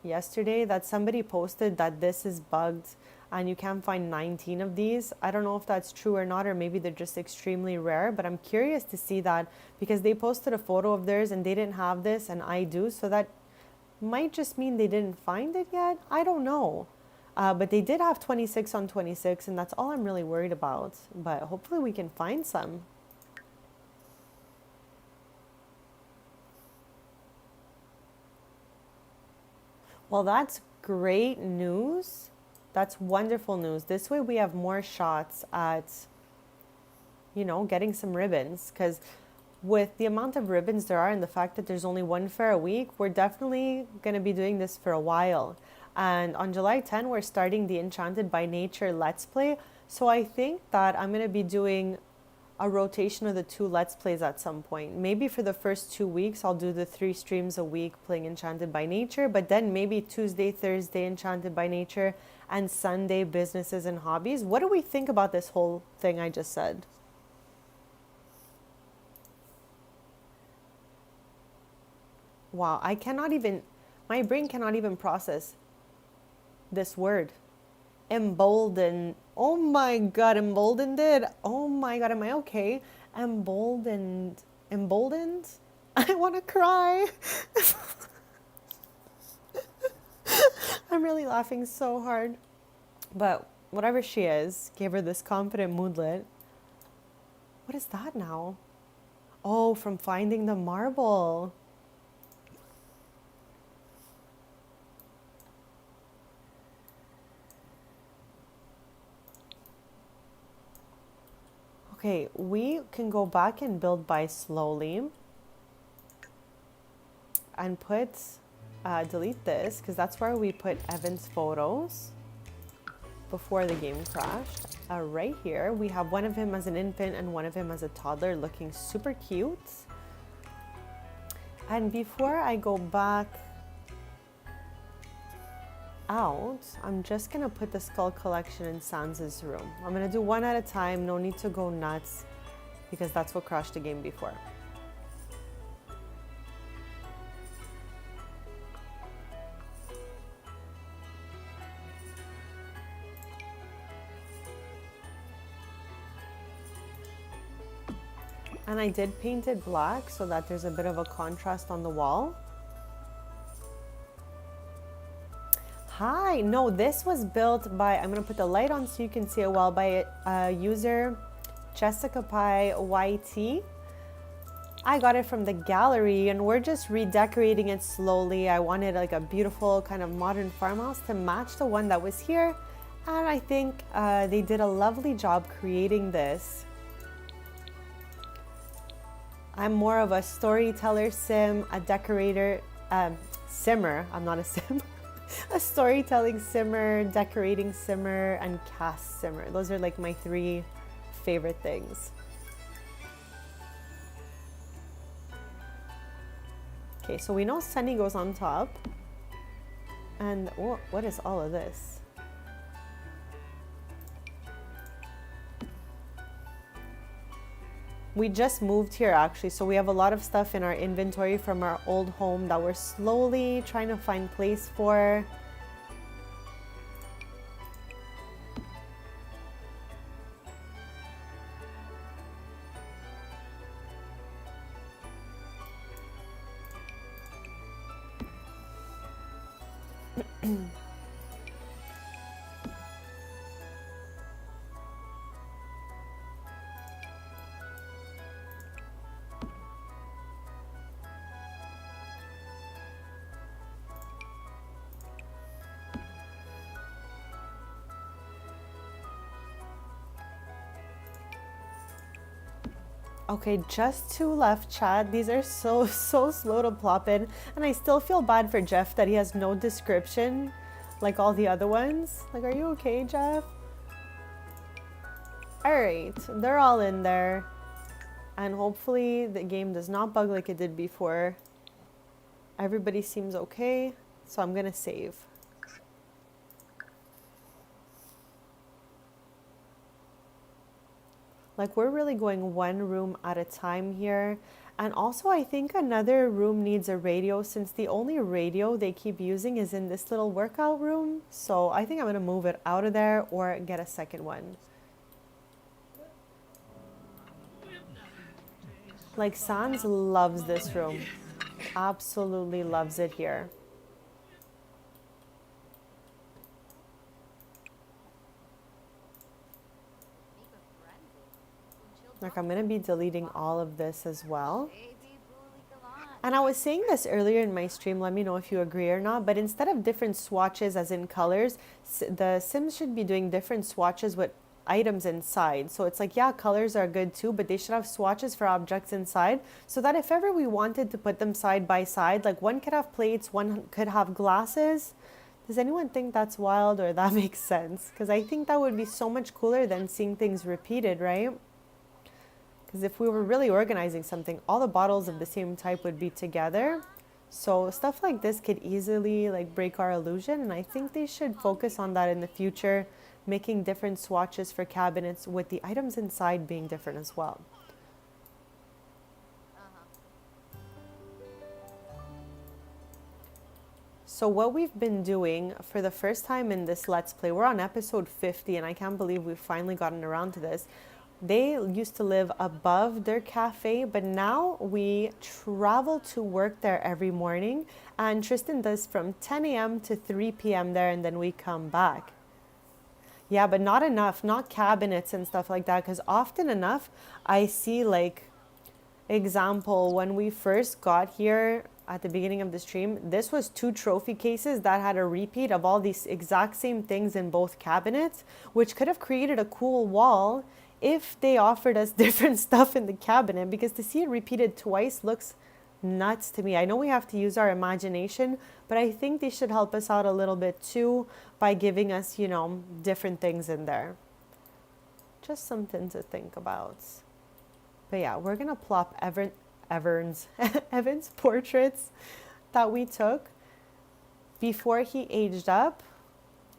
yesterday that somebody posted that this is bugged and you can find 19 of these. I don't know if that's true or not, or maybe they're just extremely rare, but I'm curious to see that, because they posted a photo of theirs and they didn't have this and I do, so that might just mean they didn't find it yet. I don't know. But they did have 26 on 26, and that's all I'm really worried about. But hopefully we can find some. Well, that's great news. That's wonderful news. This way we have more shots at, getting some ribbons. Because with the amount of ribbons there are and the fact that there's only 1 fair a week, we're definitely going to be doing this for a while. And on July 10, we're starting the Enchanted by Nature Let's Play. So I think that I'm going to be doing a rotation of the 2 Let's Plays at some point. Maybe for the first 2 weeks, I'll do the 3 streams a week playing Enchanted by Nature, but then maybe Tuesday, Thursday, Enchanted by Nature, and Sunday, Businesses and Hobbies. What do we think about this whole thing I just said? Wow, my brain cannot even process this word. Emboldened. Oh my God, emboldened it. Oh my God, am I okay? Emboldened. Emboldened? I want to cry. I'm really laughing so hard. But whatever she is, gave her this confident moodlet. What is that now? Oh, from finding the marble. Okay, we can go back and build by slowly and delete this, because that's where we put Evan's photos before the game crashed. Right here, we have one of him as an infant and one of him as a toddler, looking super cute. And before I go back out, I'm just gonna put the skull collection in Sans' room. I'm gonna do one at a time, no need to go nuts, because that's what crashed the game before. And I did paint it black so that there's a bit of a contrast on the wall. Hi, no, this was built by, I'm gonna put the light on so you can see it well, by user Jessica Pie YT. I got it from the gallery and we're just redecorating it slowly. I wanted like a beautiful kind of modern farmhouse to match the one that was here. And I think they did a lovely job creating this. I'm more of a storyteller sim, a decorator, simmer, I'm not a sim. A storytelling simmer, decorating simmer, and cast simmer. Those are like my 3 favorite things. Okay, so we know Sunny goes on top. And what is all of this? We just moved here actually, so we have a lot of stuff in our inventory from our old home that we're slowly trying to find place for. Okay, just two left, chat. These are so slow to plop in. And I still feel bad for Jeff that he has no description like all the other ones. Like, are you okay, Jeff? Alright, they're all in there. And hopefully the game does not bug like it did before. Everybody seems okay, so I'm gonna save. Like, we're really going one room at a time here. And also, I think another room needs a radio since the only radio they keep using is in this little workout room. So I think I'm gonna move it out of there or get a second one. Like, Sans loves this room. Absolutely loves it here. Like, I'm gonna be deleting all of this as well. And I was saying this earlier in my stream, let me know if you agree or not, but instead of different swatches as in colors, the Sims should be doing different swatches with items inside. So it's like, yeah, colors are good too, but they should have swatches for objects inside so that if ever we wanted to put them side by side, like one could have plates, one could have glasses. Does anyone think that's wild or that makes sense? Because I think that would be so much cooler than seeing things repeated, right? Because if we were really organizing something, all the bottles of the same type would be together. So stuff like this could easily like break our illusion. And I think they should focus on that in the future, making different swatches for cabinets with the items inside being different as well. So what we've been doing for the first time in this Let's Play, we're on episode 50 and I can't believe we've finally gotten around to this. They used to live above their cafe, but now we travel to work there every morning. And Tristan does from 10 a.m. to 3 p.m. there, and then we come back. Yeah, but not enough, not cabinets and stuff like that, because often enough, I see like, example, when we first got here at the beginning of the stream, this was 2 trophy cases that had a repeat of all these exact same things in both cabinets, which could have created a cool wall if they offered us different stuff in the cabinet, because to see it repeated twice looks nuts to me. I know we have to use our imagination, but I think they should help us out a little bit too by giving us, you know, different things in there. Just something to think about. But yeah, we're gonna plop Evan's portraits that we took before he aged up,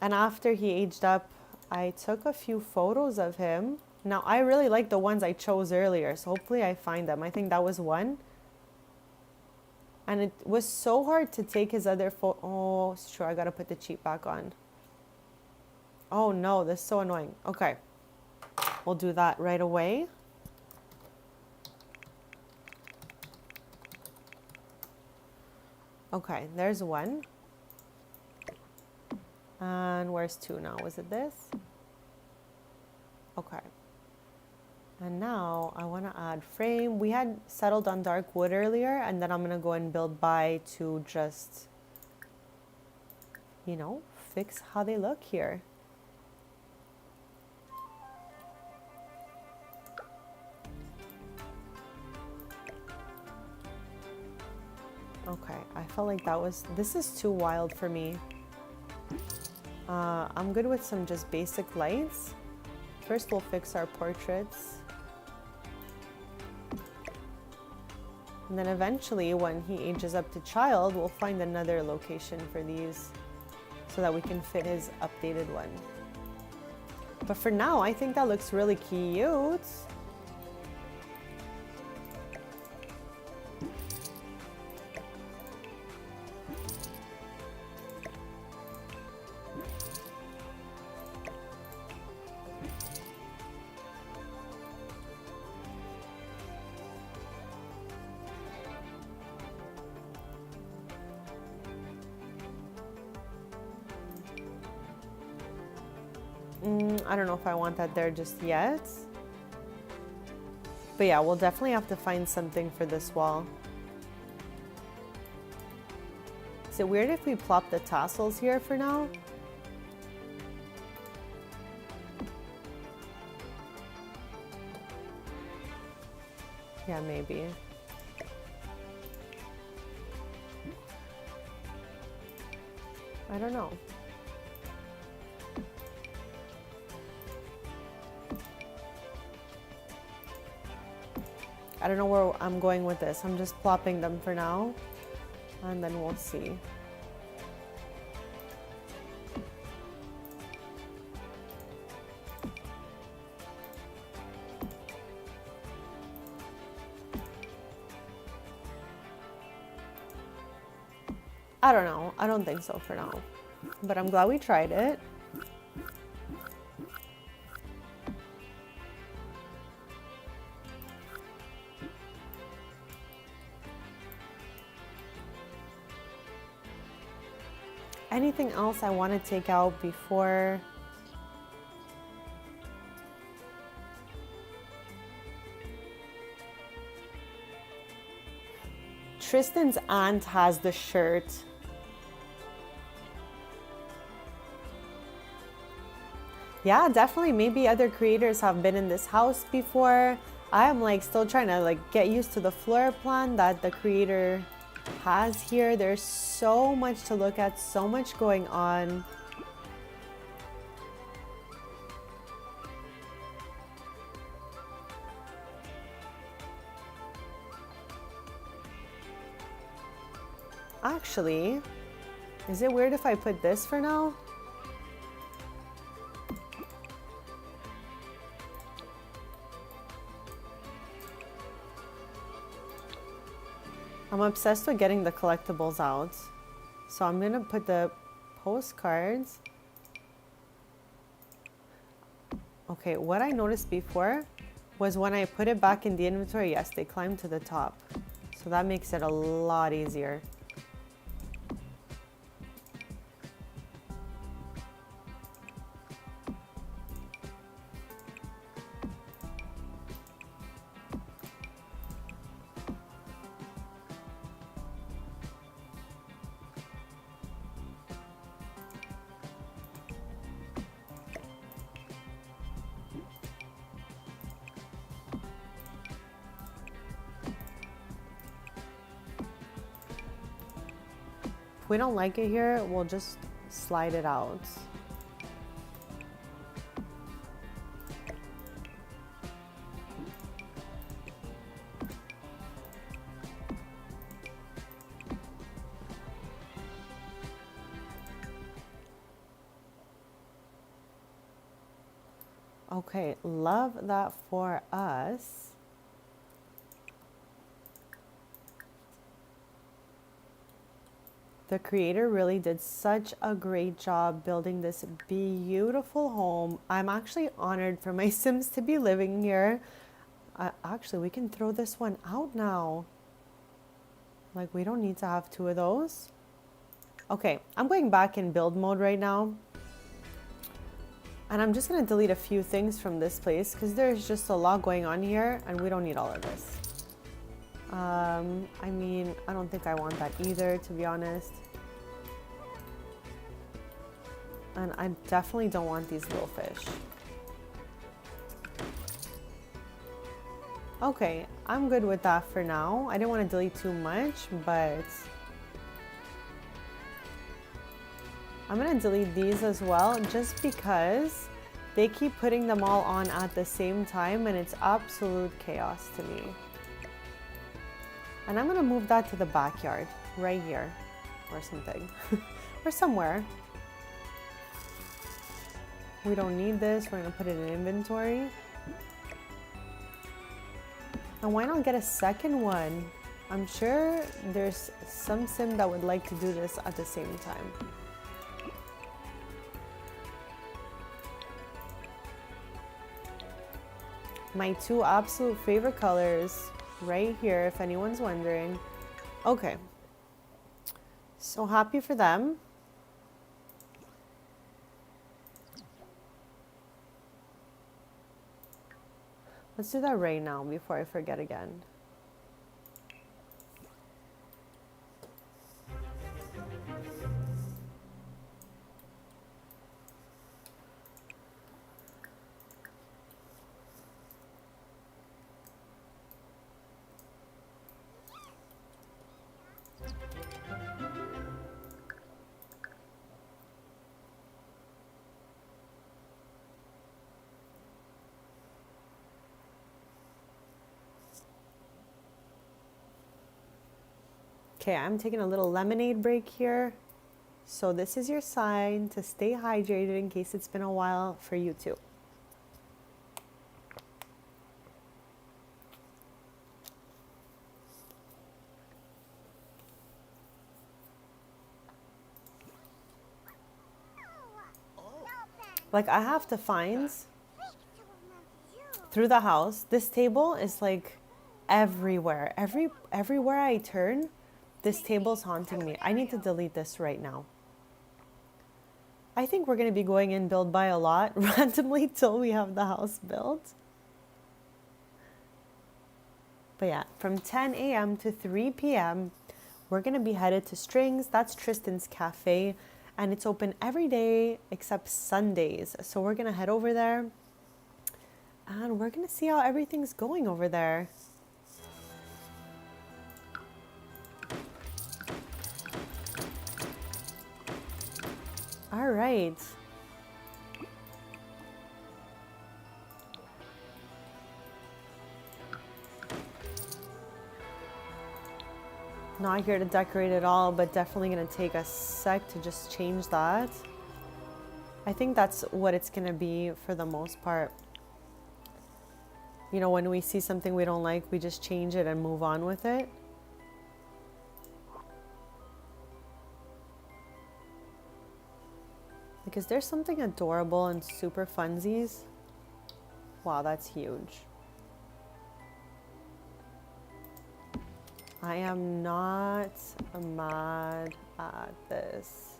and after he aged up, I took a few photos of him. Now, I really like the ones I chose earlier, so hopefully I find them. I think that was one. And it was so hard to take his other photo. Oh, it's true. I got to put the cheat back on. Oh, no. This is so annoying. Okay. We'll do that right away. Okay, there's one. And where's 2 now? Was it this? Okay. And now I want to add frame. We had settled on dark wood earlier, and then I'm going to go and build by to just, you know, fix how they look here. Okay, I felt like this is too wild for me. I'm good with some just basic lights. First we'll fix our portraits. And then eventually, when he ages up to child, we'll find another location for these so that we can fit his updated one. But for now, I think that looks really cute. I don't know if I want that there just yet. But yeah, we'll definitely have to find something for this wall. Is it weird if we plop the tassels here for now? Yeah, maybe. I don't know. I don't know where I'm going with this. I'm just plopping them for now, and then we'll see. I don't know. I don't think so for now. But I'm glad we tried it. Anything else I want to take out before? Tristan's aunt has the shirt. Yeah, definitely. Maybe other creators have been in this house before. I am like still trying to like get used to the floor plan that the creator has here. There's so much to look at, so much going on. Actually, is it weird if I put this for now? I'm obsessed with getting the collectibles out. So I'm gonna put the postcards. Okay, what I noticed before was when I put it back in the inventory, yes, they climb to the top. So that makes it a lot easier. If we don't like it here, we'll just slide it out. Okay, love that for us. The creator really did such a great job building this beautiful home. I'm actually honored for my Sims to be living here. Actually, we can throw this one out now. Like, we don't need to have two of those. Okay, I'm going back in build mode right now. And I'm just gonna delete a few things from this place because there's just a lot going on here and we don't need all of this. I mean, I don't think I want that either, to be honest. And I definitely don't want these little fish. Okay, I'm good with that for now. I didn't want to delete too much, but I'm gonna delete these as well just because they keep putting them all on at the same time and it's absolute chaos to me. And I'm gonna move that to the backyard, right here, or something, or somewhere. We don't need this, we're gonna put it in inventory. And why not get a second one? I'm sure there's some sim that would like to do this at the same time. My two absolute favorite colors right here, if anyone's wondering. Okay, so happy for them. Let's do that right now before I forget again. Okay, I'm taking a little lemonade break here. So this is your sign to stay hydrated in case it's been a while for you too. Like I have to find through the house. This table is like everywhere. Everywhere I turn, this table's haunting me. I need to delete this right now. I think we're going to be going in build by a lot randomly till we have the house built. But yeah, from 10 a.m. to 3 p.m., we're going to be headed to Strings. That's Tristan's cafe. And it's open every day except Sundays. So we're going to head over there. And we're going to see how everything's going over there. All right. Not here to decorate at all, but definitely going to take a sec to just change that. I think that's what it's going to be for the most part. You know, when we see something we don't like, we just change it and move on with it. Because there's something adorable and super funsies. Wow, that's huge. I am not mad at this.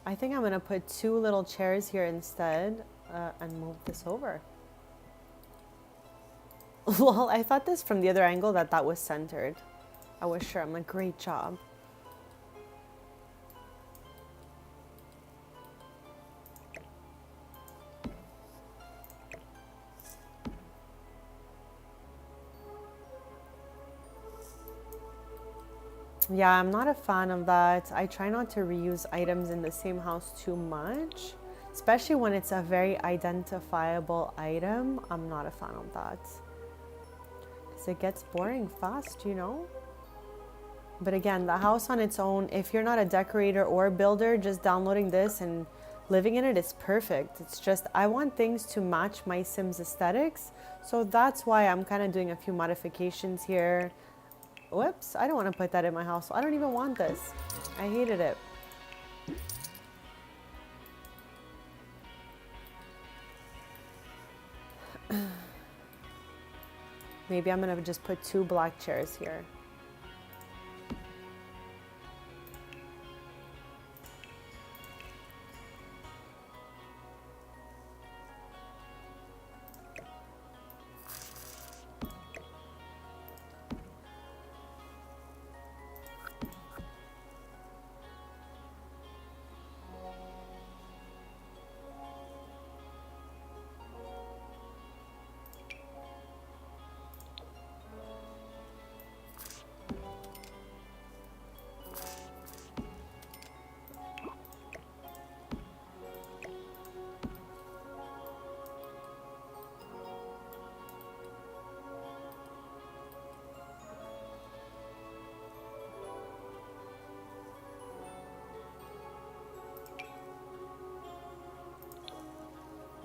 I think I'm gonna put 2 little chairs here instead and move this over. Well, I thought this from the other angle that was centered. I was sure. I'm like, great job. Yeah, I'm not a fan of that. I try not to reuse items in the same house too much, especially when it's a very identifiable item. I'm not a fan of that. Because it gets boring fast, you know? But again, the house on its own, if you're not a decorator or builder, just downloading this and living in it is perfect. It's just, I want things to match my Sims aesthetics. So that's why I'm kind of doing a few modifications here. Whoops, I don't want to put that in my house. I don't even want this. I hated it. Maybe I'm going to just put 2 black chairs here.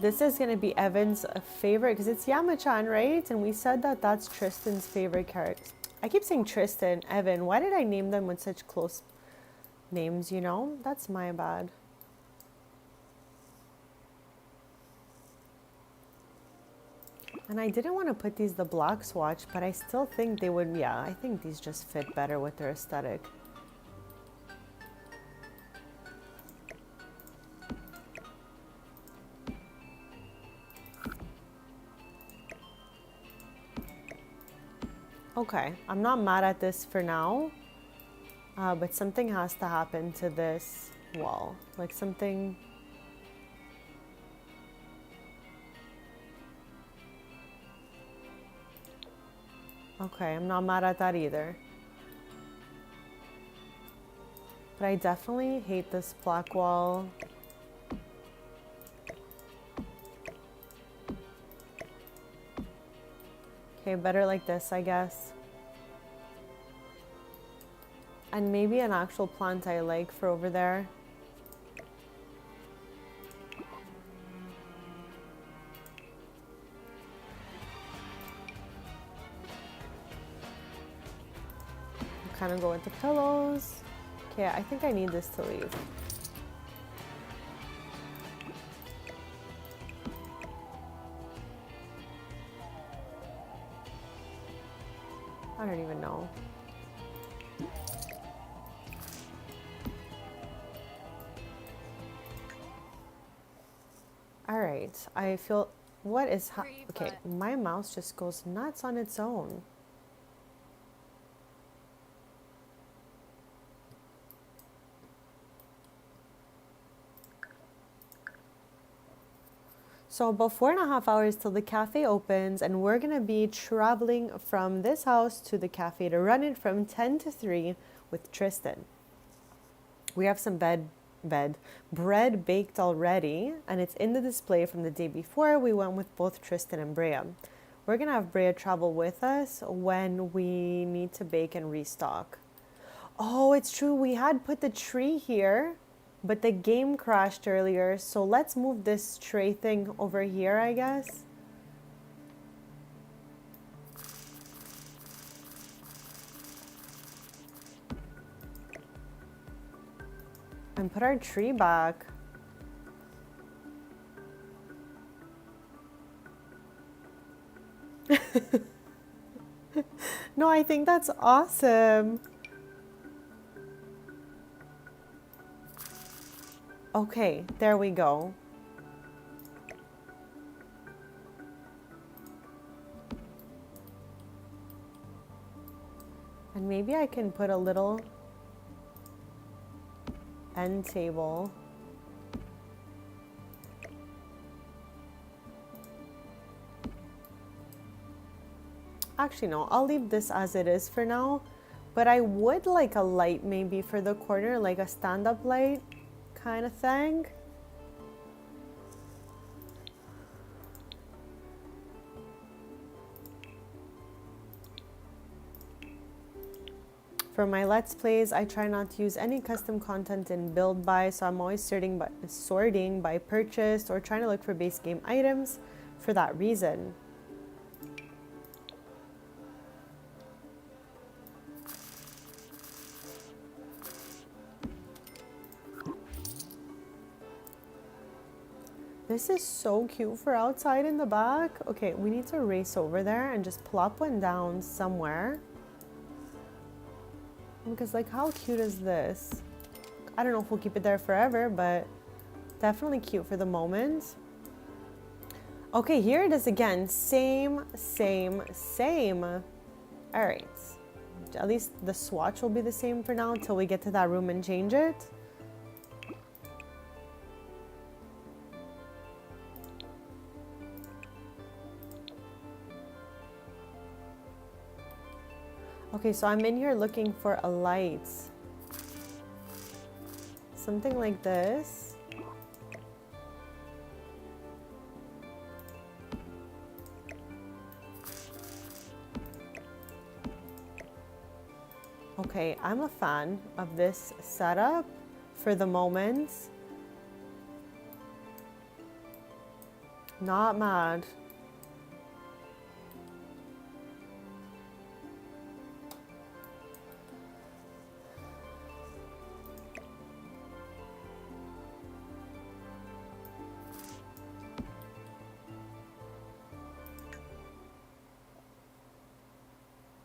This is going to be Evan's favorite because it's Yama-chan, right? And we said that that's Tristan's favorite character. I keep saying Tristan, Evan. Why did I name them with such close names, you know? That's my bad. And I didn't want to put these the black swatch, but I still think they would, yeah, I think these just fit better with their aesthetic. Okay, I'm not mad at this for now, but something has to happen to this wall. Like something... Okay, I'm not mad at that either. But I definitely hate this black wall. Okay, better like this, I guess. And maybe an actual plant I like for over there. Kind of go with the pillows. Okay, I think I need this to leave. I don't even know. All right, I feel, what is, okay, my mouse just goes nuts on its own. So about 4.5 hours till the cafe opens, and we're gonna be traveling from this house to the cafe to run it from 10 to 3 with Tristan. We have some bread baked already, and it's in the display from the day before. We went with both Tristan and Brea. We're gonna have Brea travel with us when we need to bake and restock. Oh, it's true, we had put the tree here, but the game crashed earlier, so let's move this tray thing over here, I guess. And put our tree back. No, I think that's awesome. Okay, there we go. And maybe I can put a little end table. Actually, no, I'll leave this as it is for now. But I would like a light maybe for the corner, like a stand-up light kind of thing. For my Let's Plays, I try not to use any custom content in build by, so I'm always sorting by purchase or trying to look for base game items for that reason. This is so cute for outside in the back. Okay, we need to race over there and just plop one down somewhere. Because like, how cute is this? I don't know if we'll keep it there forever, but definitely cute for the moment. Okay, here it is again. Same. All right. At least the swatch will be the same for now until we get to that room and change it. Okay, so I'm in here looking for a light. Something like this. Okay, I'm a fan of this setup for the moment. Not mad.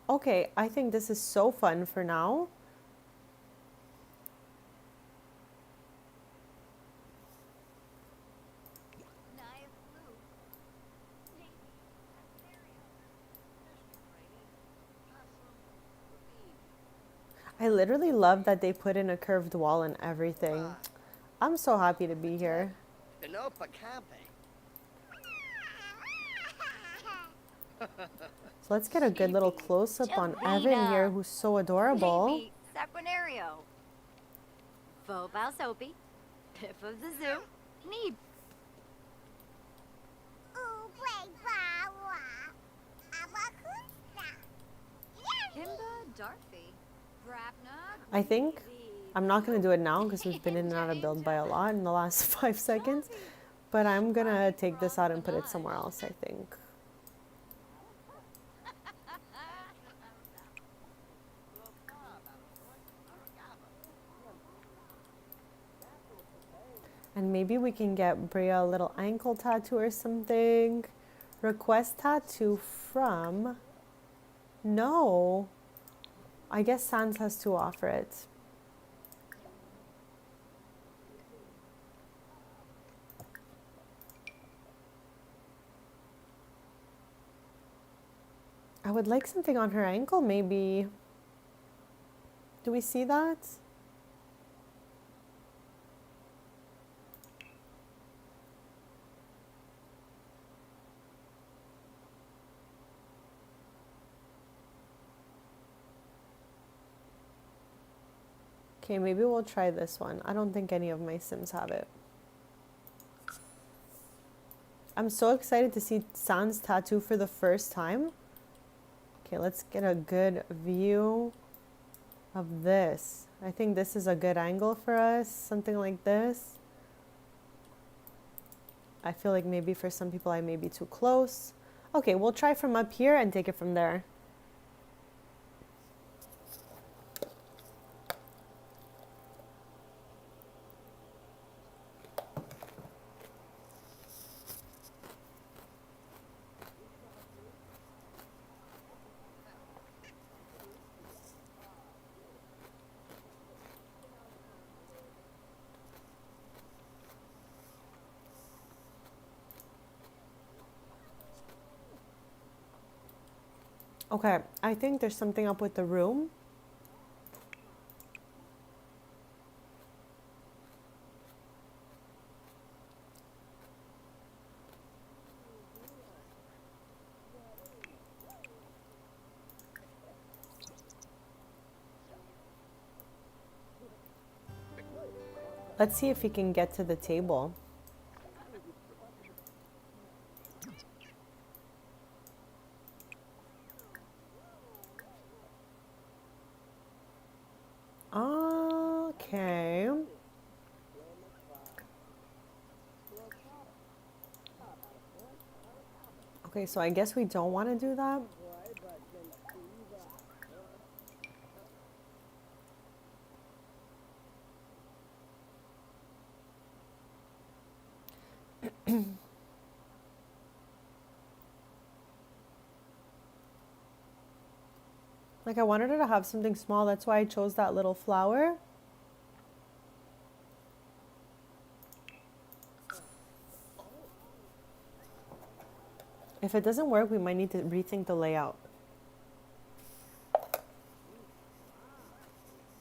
Okay, I think this is so fun for now. I literally love that they put in a curved wall and everything. I'm so happy to be here. So let's get a good little close-up on Evan here, who's so adorable. Piff of the zoo, Neeb. Zarfi. Brapna. I think I'm not going to do it now because we've been in and out of build by a lot in the last 5 seconds. But I'm going to take this out and put it somewhere else, I think. And maybe we can get Brea a little ankle tattoo or something. Request tattoo from... No. I guess Sans has to offer it. I would like something on her ankle, maybe. Do we see that? Okay, maybe we'll try this one. I don't think any of my Sims have it. I'm so excited to see Sans tattoo for the first time. Okay, let's get a good view of this. I think this is a good angle for us, something like this. I feel like maybe for some people I may be too close. Okay, we'll try from up here and take it from there. Okay, I think there's something up with the room. Let's see if he can get to the table. Okay. Okay, so I guess we don't want to do that. Like I wanted her to have something small, that's why I chose that little flower. If it doesn't work, we might need to rethink the layout.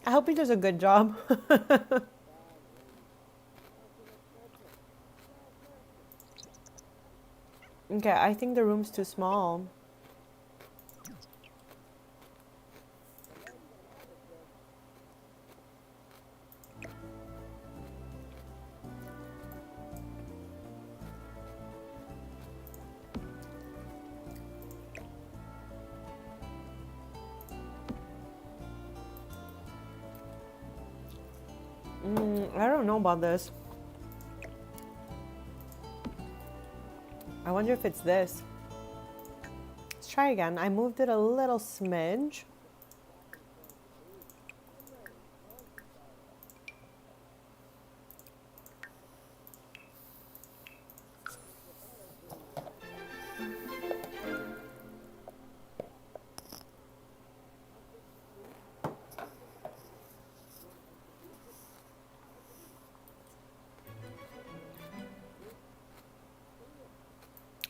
I hope he does a good job. Okay, I think the room's too small. I don't know about this. I wonder if it's this. Let's try again. I moved it a little smidge.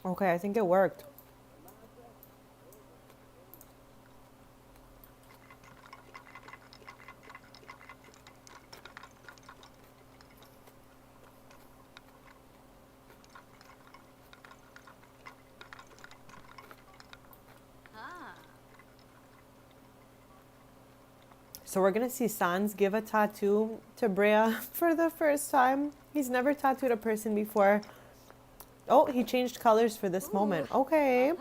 Okay, I think it worked. So we're gonna see Sans give a tattoo to Brea for the first time. He's never tattooed a person before. Oh, he changed colors for this moment. Okay.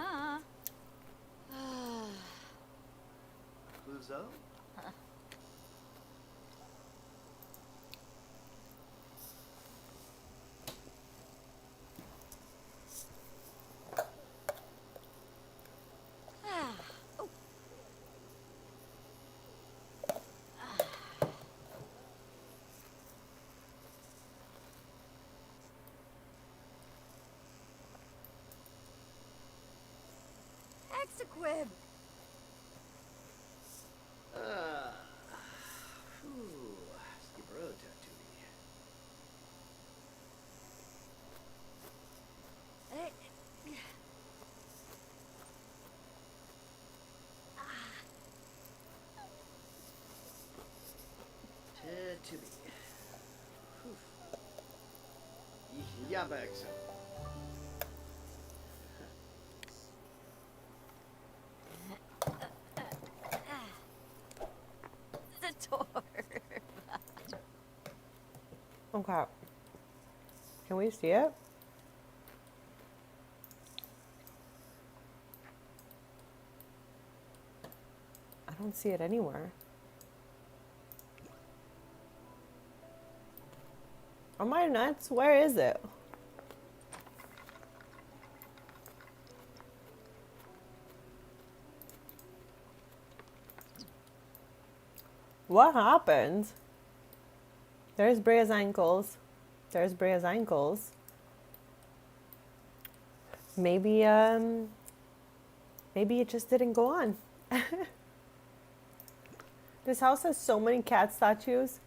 Bozo. Exequib. Skibro Tatooine. Tatooine. Yabax. Zator. Okay. Can we see it? I don't see it anywhere. Am I nuts? Where is it? What happened? There's Brea's ankles. There's Brea's ankles. Maybe maybe it just didn't go on. This house has so many cat statues.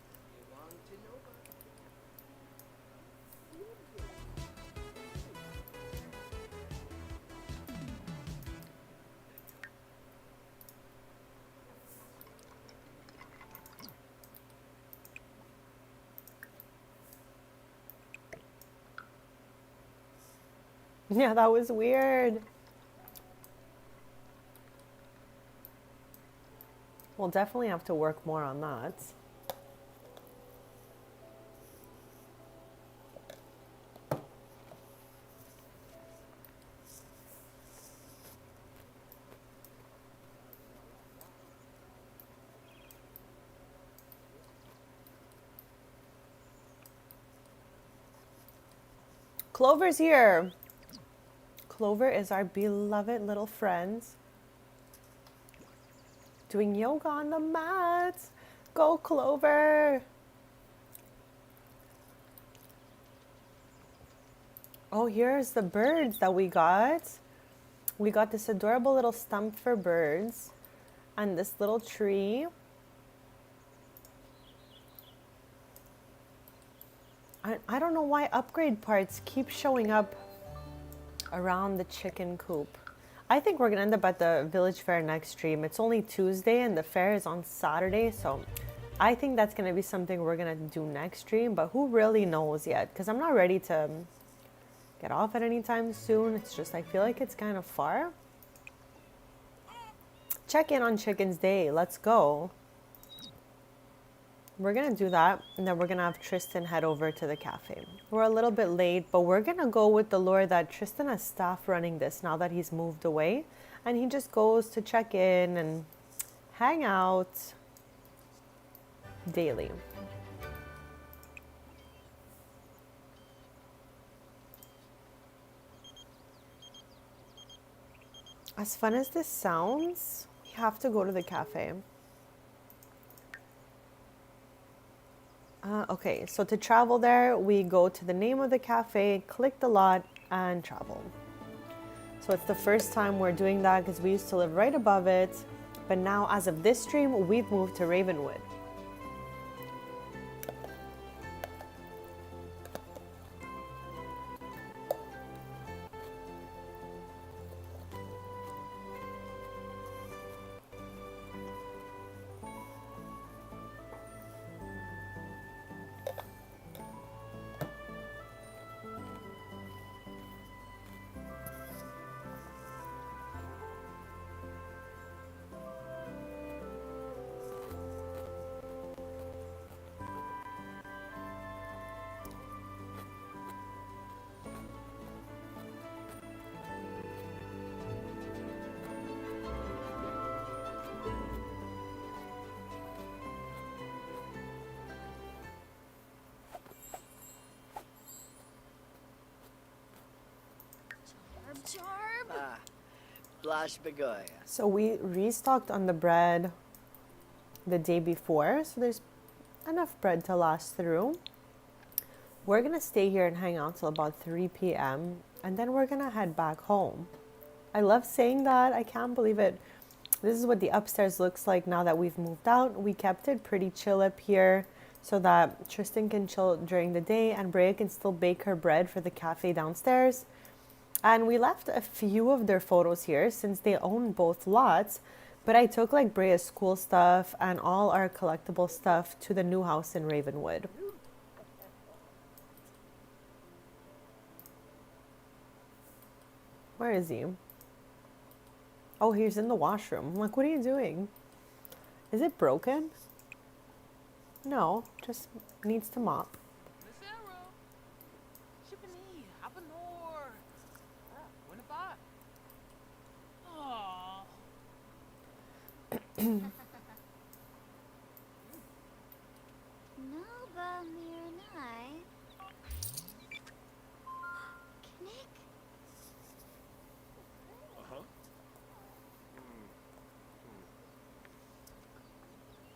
Yeah, that was weird. We'll definitely have to work more on that. Clover's here. Clover is our beloved little friend. Doing yoga on the mat. Go, Clover. Oh, here's the birds that we got. We got this adorable little stump for birds and this little tree. I don't know why upgrade parts keep showing up around the chicken coop. I think we're gonna end up at the village fair next stream. It's only Tuesday and the fair is on Saturday, so I think that's gonna be something we're gonna do next stream, but who really knows yet? Because I'm not ready to get off at any time soon. It's just I feel like it's kind of far. Check in on Chicken's Day. Let's go. We're gonna do that, and then we're gonna have Tristan head over to the cafe. We're a little bit late, but we're gonna go with the lure that Tristan has staff running this now that he's moved away, and he just goes to check in and hang out daily. As fun as this sounds, we have to go to the cafe. Okay, so to travel there, we go to the name of the cafe, click the lot, and travel. So it's the first time we're doing that because we used to live right above it, but now as of this stream, we've moved to Ravenwood. Blash Begoya. So we restocked on the bread the day before, so there's enough bread to last through. We're gonna stay here and hang out till about 3 p.m. and then we're gonna head back home. I love saying that. I can't believe it. This is what the upstairs looks like now that we've moved out. We kept it pretty chill up here so that Tristan can chill during the day and Brea can still bake her bread for the cafe downstairs. And we left a few of their photos here since they own both lots. But I took like Brea's school stuff and all our collectible stuff to the new house in Ravenwood. Where is he? Oh, he's in the washroom. I'm like, what are you doing? Is it broken? No, just needs to mop. Nova Miranai. Knick.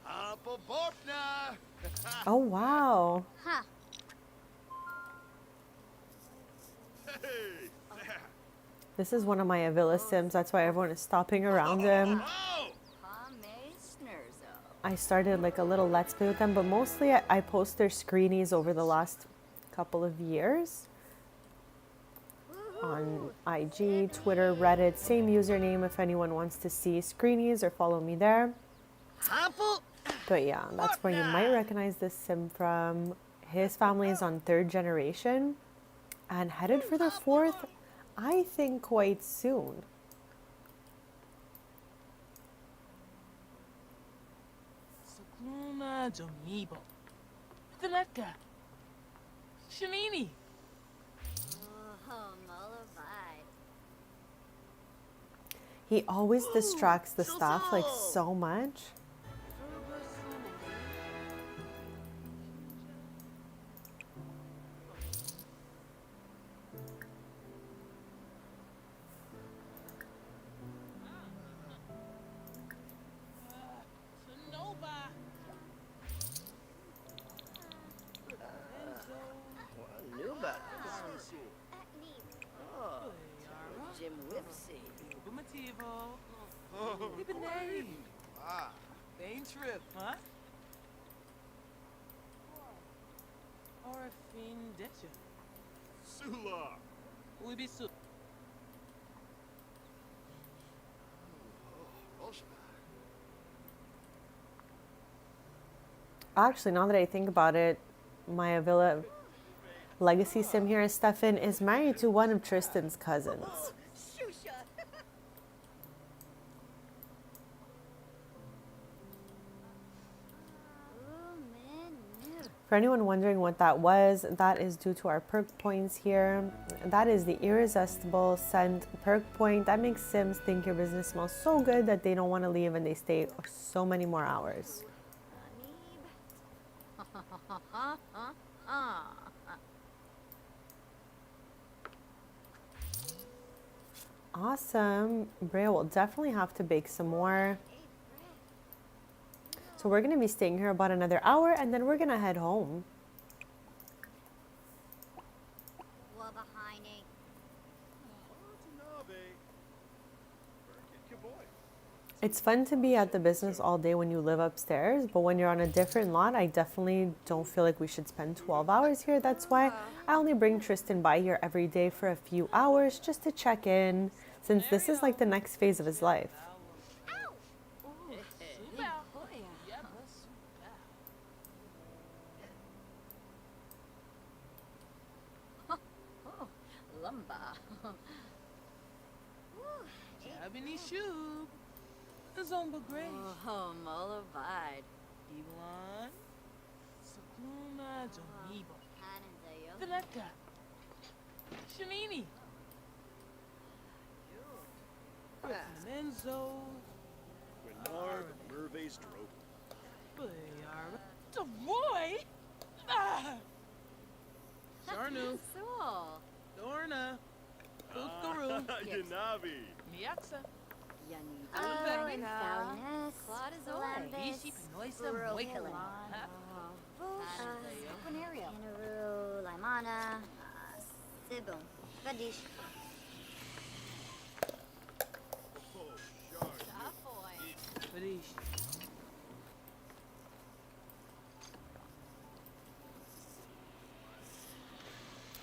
Apoborpna! Oh, wow. Huh. Hey! This is one of my Avila Sims. That's why everyone is stopping around him. Oh! Pame Snurzo. I started like a little Let's Play with them, but mostly I post their screenies over the last couple of years. On IG, Twitter, Reddit, same username if anyone wants to see screenies or follow me there. Apple? But yeah, that's where you might recognize this sim from. His family is on 3rd generation and headed for the 4th, I think, quite soon. Sukluna Jomibo. Tanaka. Shanini. Oh, mollified. He always distracts the staff like so much. Nuba. Neat. Oh, Jim Whipsy. Bumativo. Ibane. Ah, Bane trip, huh? Or a fin ditcha. Sula! We be su. Actually, now that I think about it, my Avila legacy sim here, Stefan, is married to one of Tristan's cousins. Shusha. For anyone wondering what that was, that is due to our perk points here. That is the irresistible scent perk point. That makes Sims think your business smells so good that they don't want to leave and they stay so many more hours. Awesome. Brea will definitely have to bake some more. So we're going to be staying here about another hour and then we're going to head home. It's fun to be at the business all day when you live upstairs, but when you're on a different lot, I definitely don't feel like we should spend 12 hours here. That's why I only bring Tristan by here every day for a few hours just to check in, since this is like the next phase of his life. Lumba. Abini Shub. Zomba Grace. Oh, mollified. Iwan. Sukluna Jomibo. Tanaka. Shanini. Menzo. Renard Merve's Drope. Bayara. Deroy. Ah. Sharnu. Soul. Dorna. Utkaru. Yanavi. Miaksa. Yani. Foulness. Claude is Ishi Pinoisa Moikalan. Quinario. Inaru, Laimana, Sibum, Gadish. Oh, shark. Felish.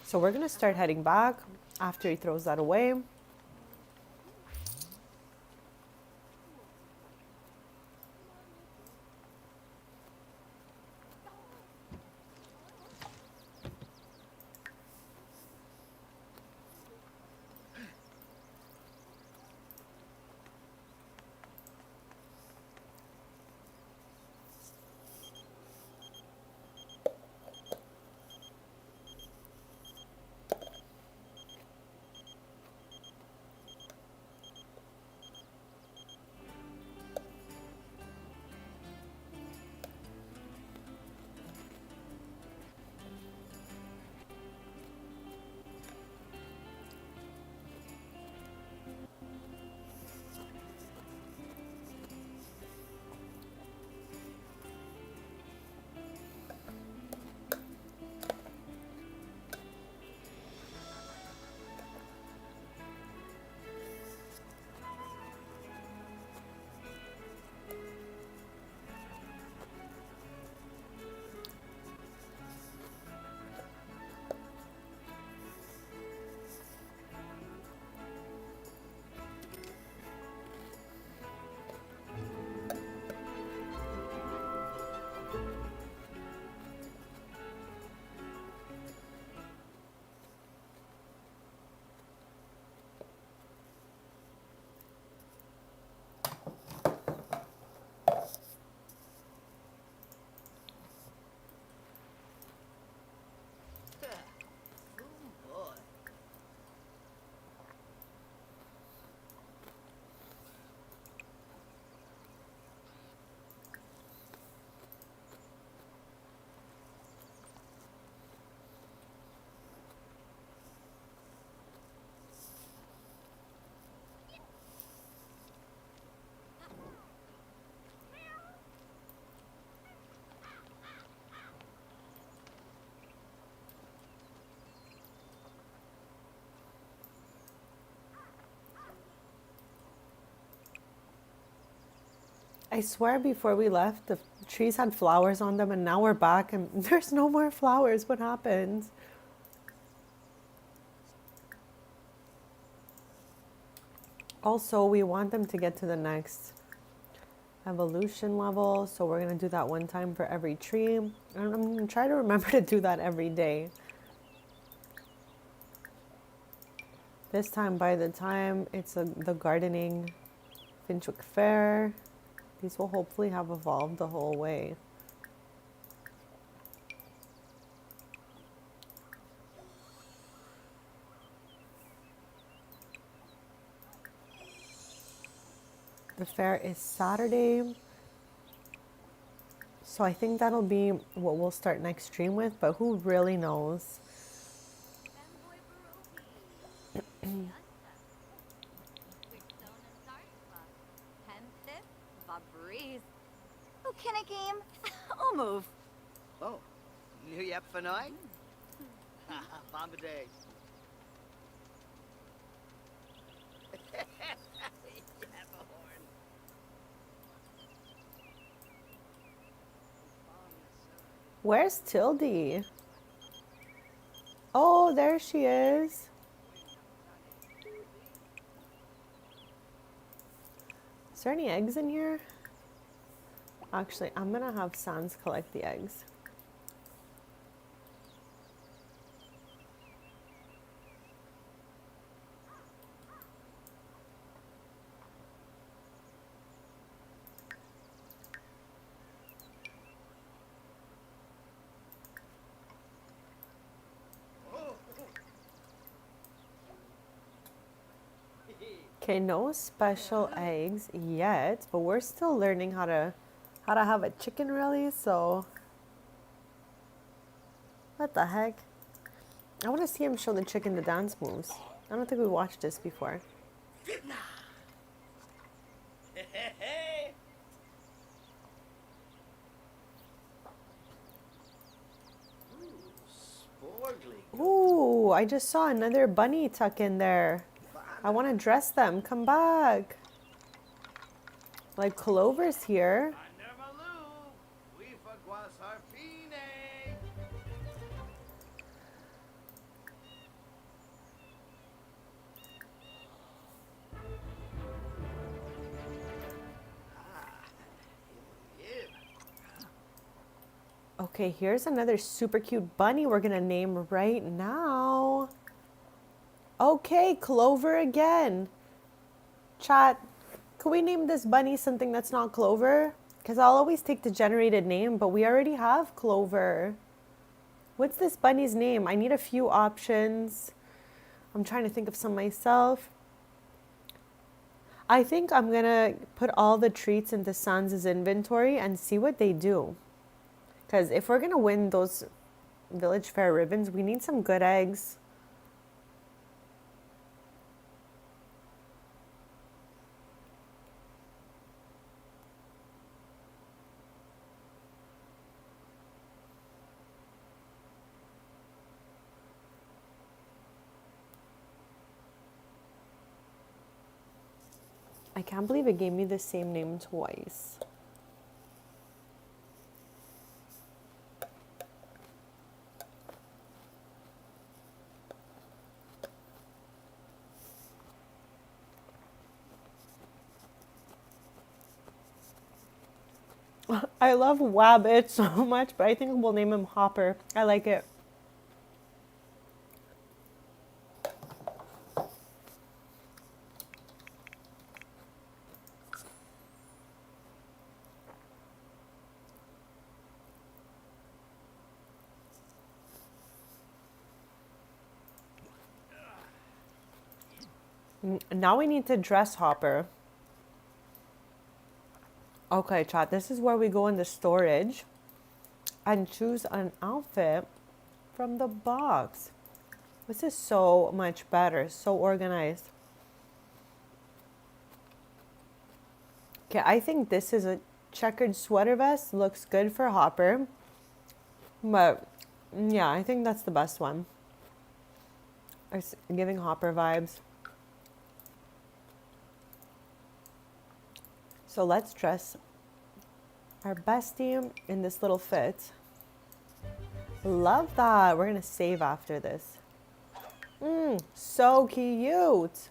So we're gonna start heading back after he throws that away. Boy. I swear before we left, the trees had flowers on them, and now we're back and there's no more flowers. What happened? Also, we want them to get to the next evolution level, so we're going to do that one time for every tree. And I'm going to try to remember to do that every day. This time, by the time it's the gardening Finchwick Fair, these will hopefully have evolved the whole way. The fair is Saturday, so I think that'll be what we'll start next stream with, but who really knows? Oh, can I game? I'll move. Oh, new yep for night? Bomba days. Yap a horn. Where's Tildy? Oh, there she is. Is there any eggs in here? Actually, I'm gonna have Sans collect the eggs. Okay, no special eggs yet, but we're still learning how to have a chicken really, so what the heck? I want to see him show the chicken the dance moves. I don't think we watched this before. Ooh, I just saw another bunny tuck in there. I want to dress them. Come back. Like Clover's here. Okay, here's another super cute bunny we're gonna name right now. Okay, Clover again. Chat, could we name this bunny something that's not Clover? Because I'll always take the generated name, but we already have Clover. What's this bunny's name? I need a few options. I'm trying to think of some myself. I think I'm gonna put all the treats into Sans' inventory and see what they do. Because if we're gonna win those village fair ribbons, we need some good eggs. I can't believe it gave me the same name twice. I love Wabbit so much, but I think we'll name him Hopper. I like it. Now we need to dress Hopper. Okay, chat, this is where we go in the storage and choose an outfit from the box. This is so much better, so organized. Okay, I think this is a checkered sweater vest. Looks good for Hopper. But yeah, I think that's the best one. It's giving Hopper vibes. So let's dress our bestie in this little fit. Love that. We're gonna save after this. So cute.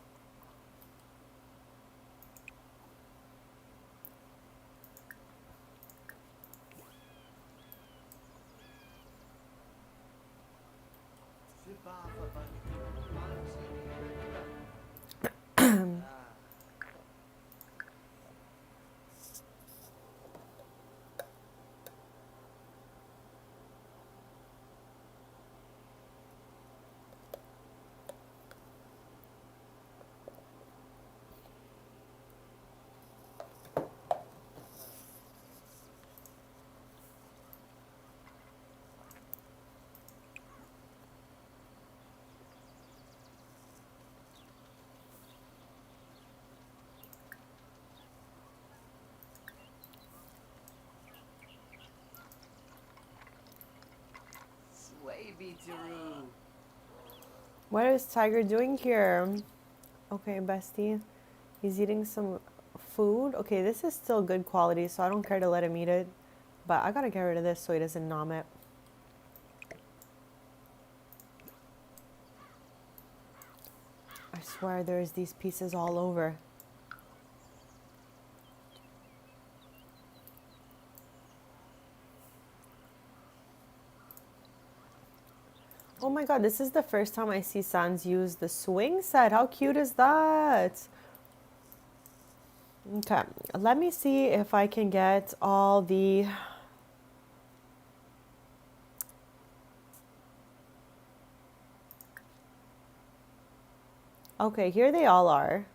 What is Tiger doing here? Okay, bestie. He's eating some food. Okay, this is still good quality, so I don't care to let him eat it. But I gotta get rid of this so he doesn't nom it. I swear there's these pieces all over. Oh my god, this is the first time I see Sans use the swing set. How cute is that? Okay, let me see if I can get all the... Okay, here they all are.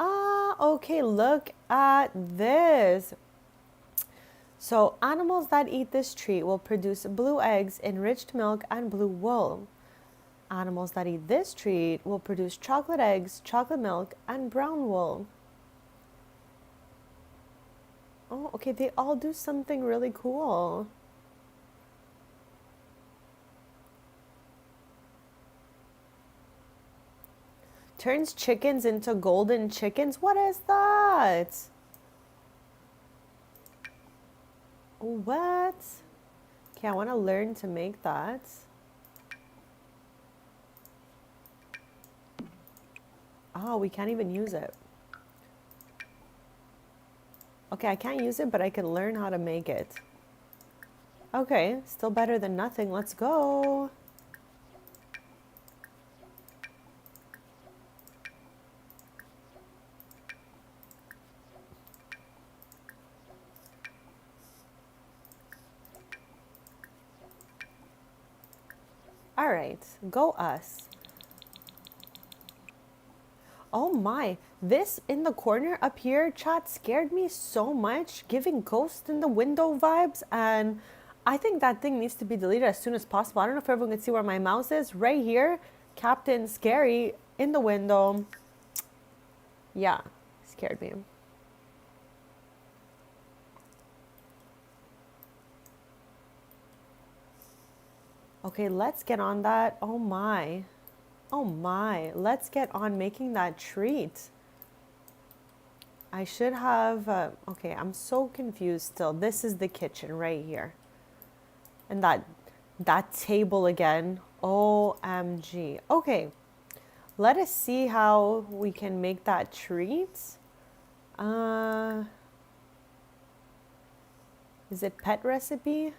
Ah, okay, look at this. So animals that eat this treat will produce blue eggs, enriched milk, and blue wool. Animals that eat this treat will produce chocolate eggs, chocolate milk, and brown wool. Oh, okay, they all do something really cool. Turns chickens into golden chickens? What is that? What? Okay, I want to learn to make that. Oh, we can't even use it. Okay, I can't use it, but I can learn how to make it. Okay, still better than nothing. Let's go. All right, go us. Oh my, this in the corner up here, chat, scared me so much, giving ghost in the window vibes, and I think that thing needs to be deleted as soon as possible. I don't know if everyone can see where my mouse is. Right here, Captain Scary in the window. Yeah, scared me. Okay, let's get on that. Oh my. Oh my. Let's get on making that treat. I should have, okay, I'm so confused still. This is the kitchen right here. And that table again. OMG. Okay. Let us see how we can make that treat. Is it pet recipe?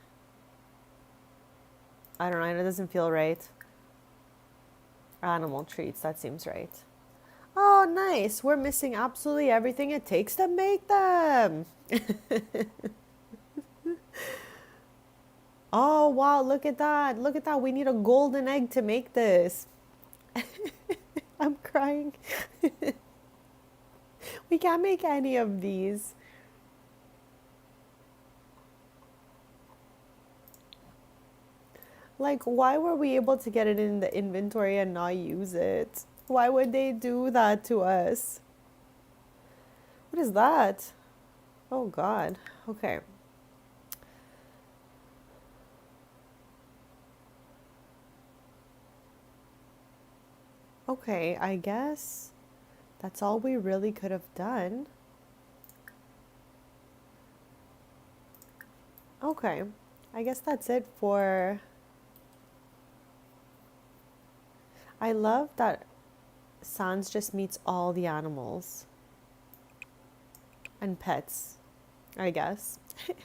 I don't know, it doesn't feel right. Animal treats, that seems right. Oh, nice. We're missing absolutely everything it takes to make them. Oh, wow, look at that. Look at that. We need a golden egg to make this. I'm crying. We can't make any of these. Like, why were we able to get it in the inventory and not use it? Why would they do that to us? What is that? Oh, God. Okay. Okay, I guess that's all we really could have done. Okay, I guess that's it for... I love that Sans just meets all the animals. And pets, I guess. Let's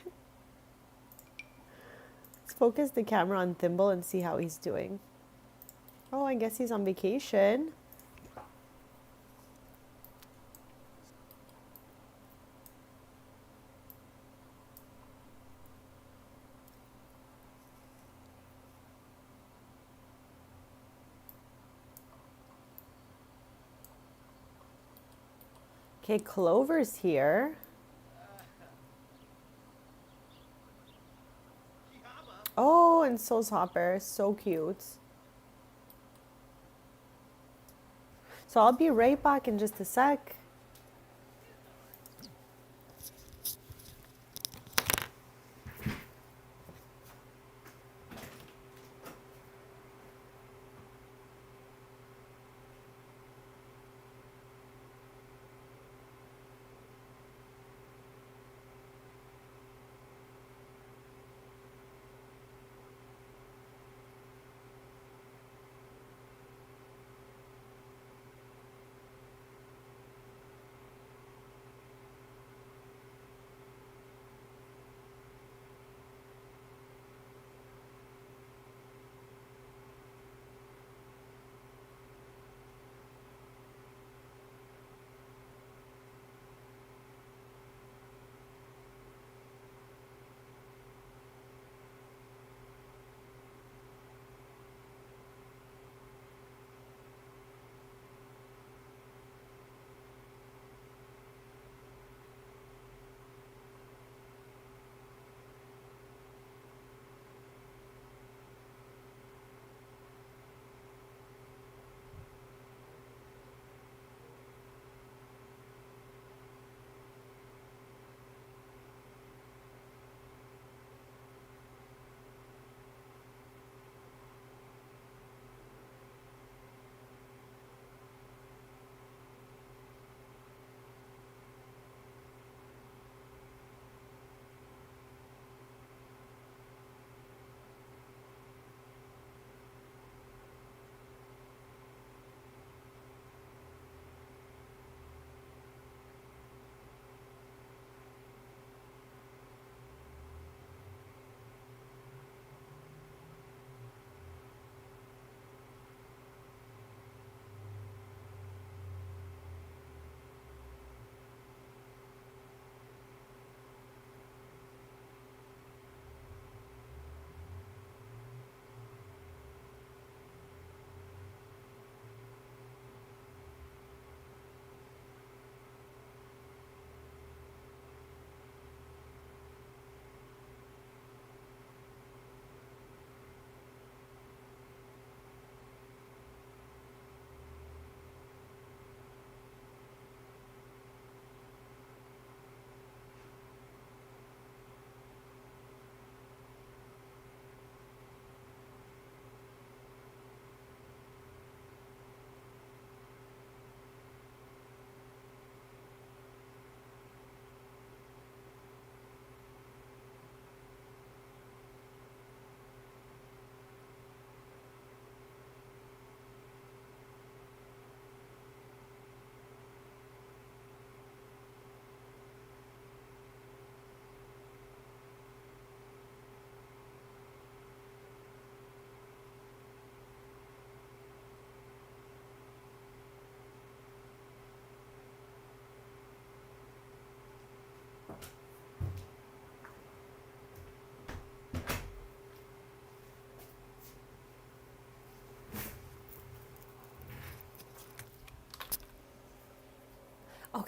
focus the camera on Thimble and see how he's doing. Oh, I guess he's on vacation. Okay, Clover's here. Oh, and so's Hopper. So cute. So I'll be right back in just a sec.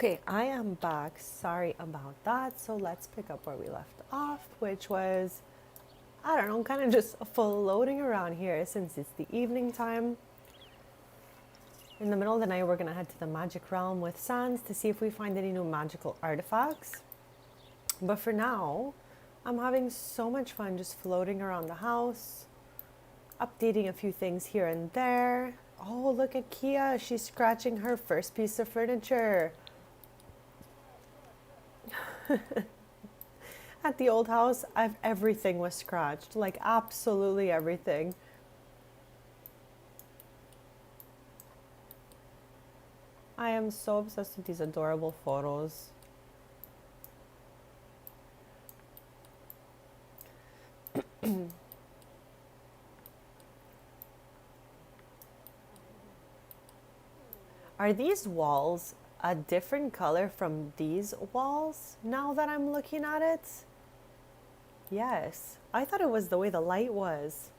Okay, I am back. Sorry about that. So let's pick up where we left off, which was, I don't know, kind of just floating around here since it's the evening time. In the middle of the night, we're going to head to the magic realm with Sans to see if we find any new magical artifacts. But for now, I'm having so much fun just floating around the house, updating a few things here and there. Oh, look at Kia. She's scratching her first piece of furniture. At the old house, everything was scratched, like absolutely everything. I am so obsessed with these adorable photos. Are these walls a different color from these walls now that I'm looking at it? Yes, I thought it was the way the light was.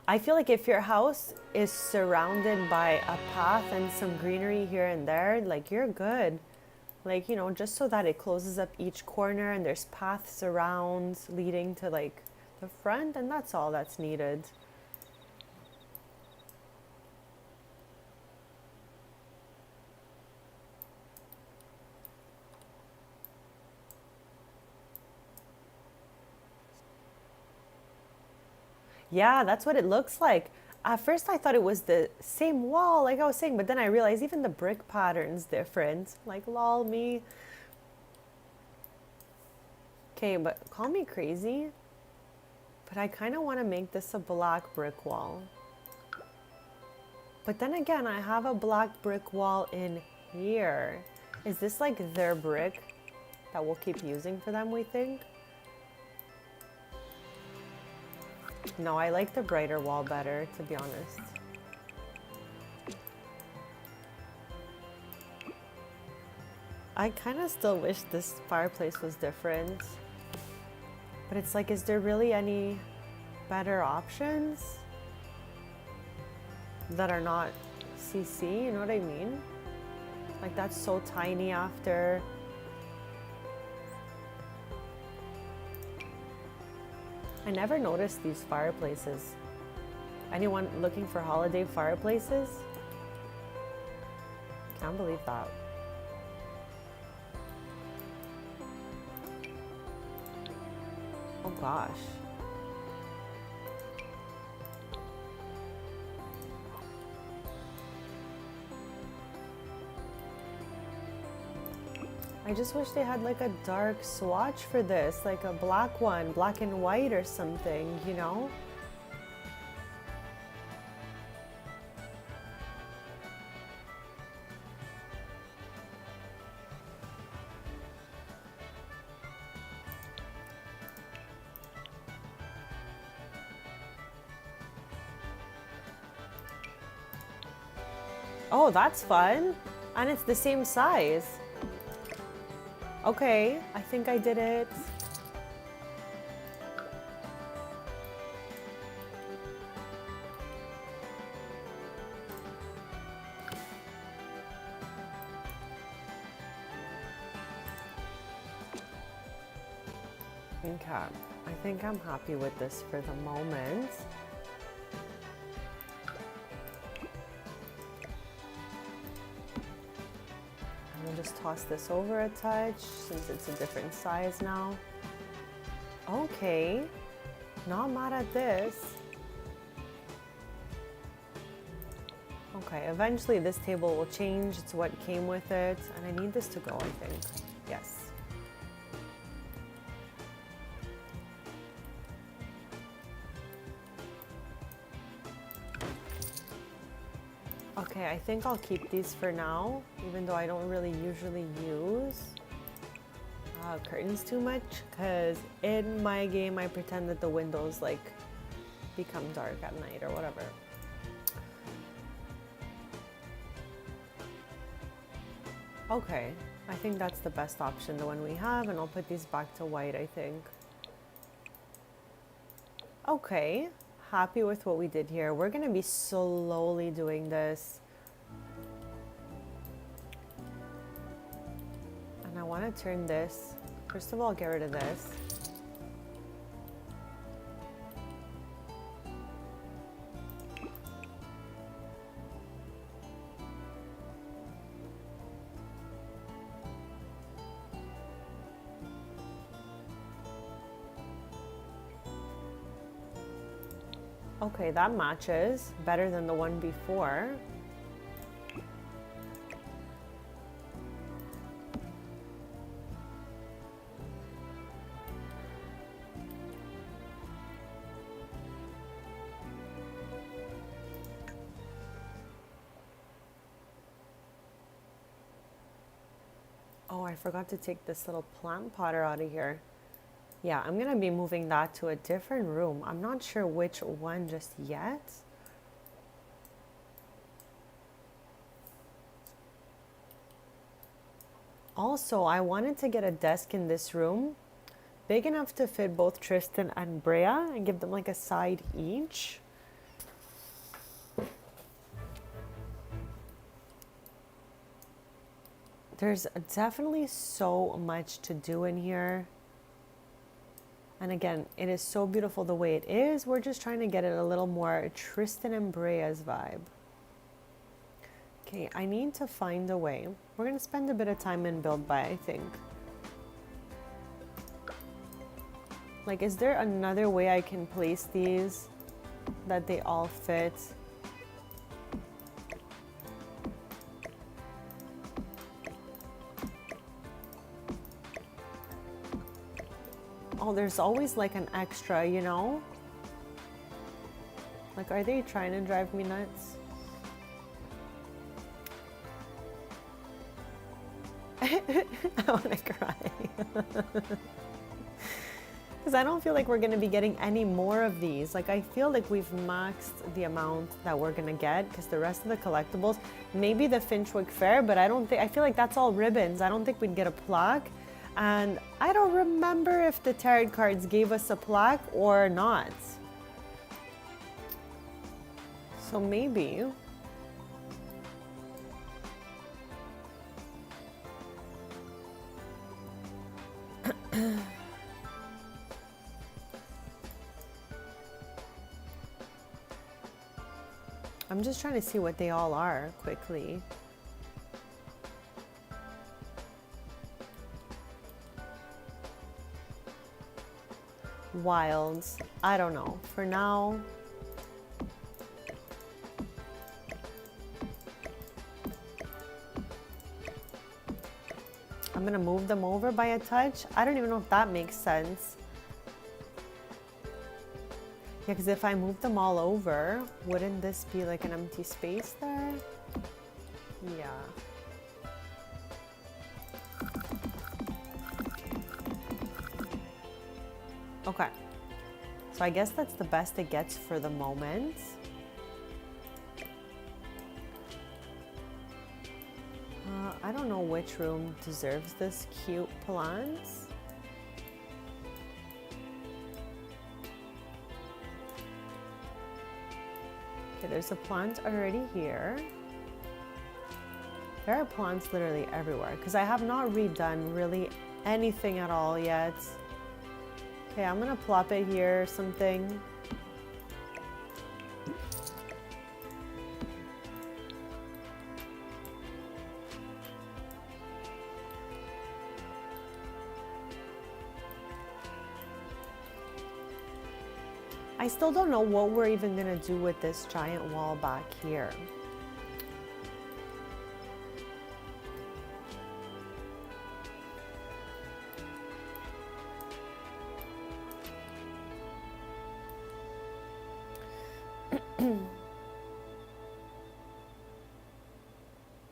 I feel like if your house is surrounded by a path and some greenery here and there, like you're good. Like, you know, just so that it closes up each corner and there's paths around leading to like the front, and that's all that's needed. Yeah, that's what it looks like. At first I thought it was the same wall, like I was saying, but then I realized even the brick pattern's different. Like, lol me. Okay, but call me crazy, but I kind of want to make this a black brick wall. But then again, I have a black brick wall in here. Is this like their brick that we'll keep using for them, we think? No, I like the brighter wall better, to be honest. I kind of still wish this fireplace was different. But it's like, is there really any better options that are not CC? You know what I mean? Like, that's so tiny after. I never noticed these fireplaces. Anyone looking for holiday fireplaces? Can't believe that. Oh gosh. I just wish they had like a dark swatch for this, like a black one, black and white or something, you know? Oh, that's fun. And it's the same size. Okay, I think I did it. Okay, I think I'm happy with this for the moment. We'll just toss this over a touch since it's a different size now. Okay, not mad at this. Okay, eventually this table will change. It's what came with it, and I need this to go, I think. Yes. Okay, I think I'll keep these for now, even though I don't really usually use curtains too much, because in my game I pretend that the windows like become dark at night or whatever. Okay, I think that's the best option, the one we have, and I'll put these back to white, I think. Okay, happy with what we did here. We're gonna be slowly doing this. And I wanna turn this. First of all, get rid of this. Okay, that matches better than the one before. Oh, I forgot to take this little plant potter out of here. Yeah, I'm gonna be moving that to a different room. I'm not sure which one just yet. Also, I wanted to get a desk in this room big enough to fit both Tristan and Brea and give them like a side each. There's definitely so much to do in here. And again, it is so beautiful the way it is. We're just trying to get it a little more Tristan and Brea's vibe. Okay, I need to find a way. We're going to spend a bit of time in build by, I think. Like, is there another way I can place these that they all fit? Oh, there's always like an extra, you know? Like, are they trying to drive me nuts? I want to cry. Because I don't feel like we're going to be getting any more of these. Like, I feel like we've maxed the amount that we're going to get, because the rest of the collectibles, maybe the Finchwick Fair, but I feel like that's all ribbons. I don't think we'd get a plaque. And I don't remember if the tarot cards gave us a plaque or not. So maybe. I'm just trying to see what they all are quickly. Wilds. I don't know. For now, I'm gonna move them over by a touch. I don't even know if that makes sense. Yeah, because if I move them all over, wouldn't this be like an empty space there? Yeah. Okay. So I guess that's the best it gets for the moment. I don't know which room deserves this cute plant. Okay, there's a plant already here. There are plants literally everywhere because I have not redone really anything at all yet. Okay, I'm gonna plop it here or something. I still don't know what we're even gonna do with this giant wall back here.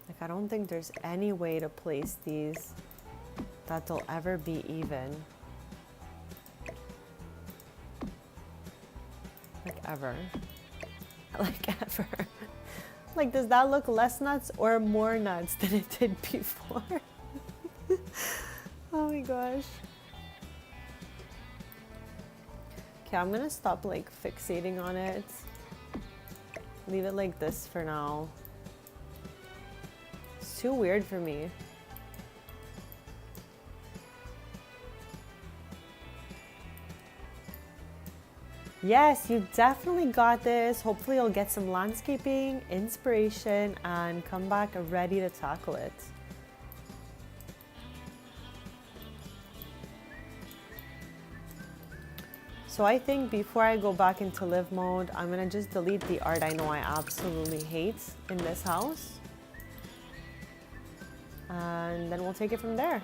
Like, I don't think there's any way to place these that they'll ever be even. Like ever. Like ever. Like, does that look less nuts or more nuts than it did before? Oh my gosh. Okay, I'm gonna stop like fixating on it. Leave it like this for now. It's too weird for me. Yes, you definitely got this. Hopefully you'll get some landscaping, inspiration, and come back ready to tackle it. So I think before I go back into live mode, I'm gonna just delete the art I know I absolutely hate in this house. And then we'll take it from there.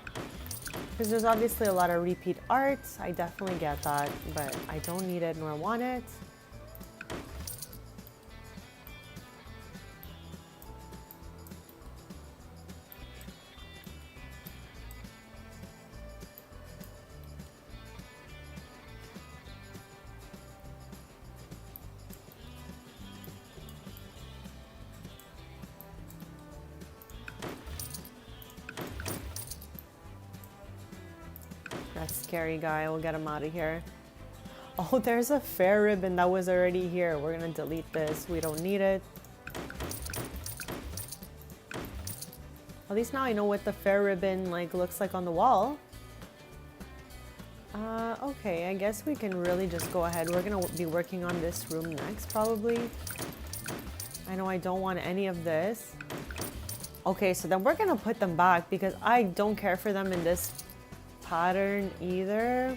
Because there's obviously a lot of repeat art. I definitely get that, but I don't need it nor want it. That scary guy, we'll get him out of here. Oh, there's a fair ribbon that was already here. We're gonna delete this, we don't need it. At least now I know what the fair ribbon like looks like on the wall. Okay, I guess we can really just go ahead. We're gonna be working on this room next, probably. I know I don't want any of this. Okay, so then we're gonna put them back because I don't care for them in this pattern either.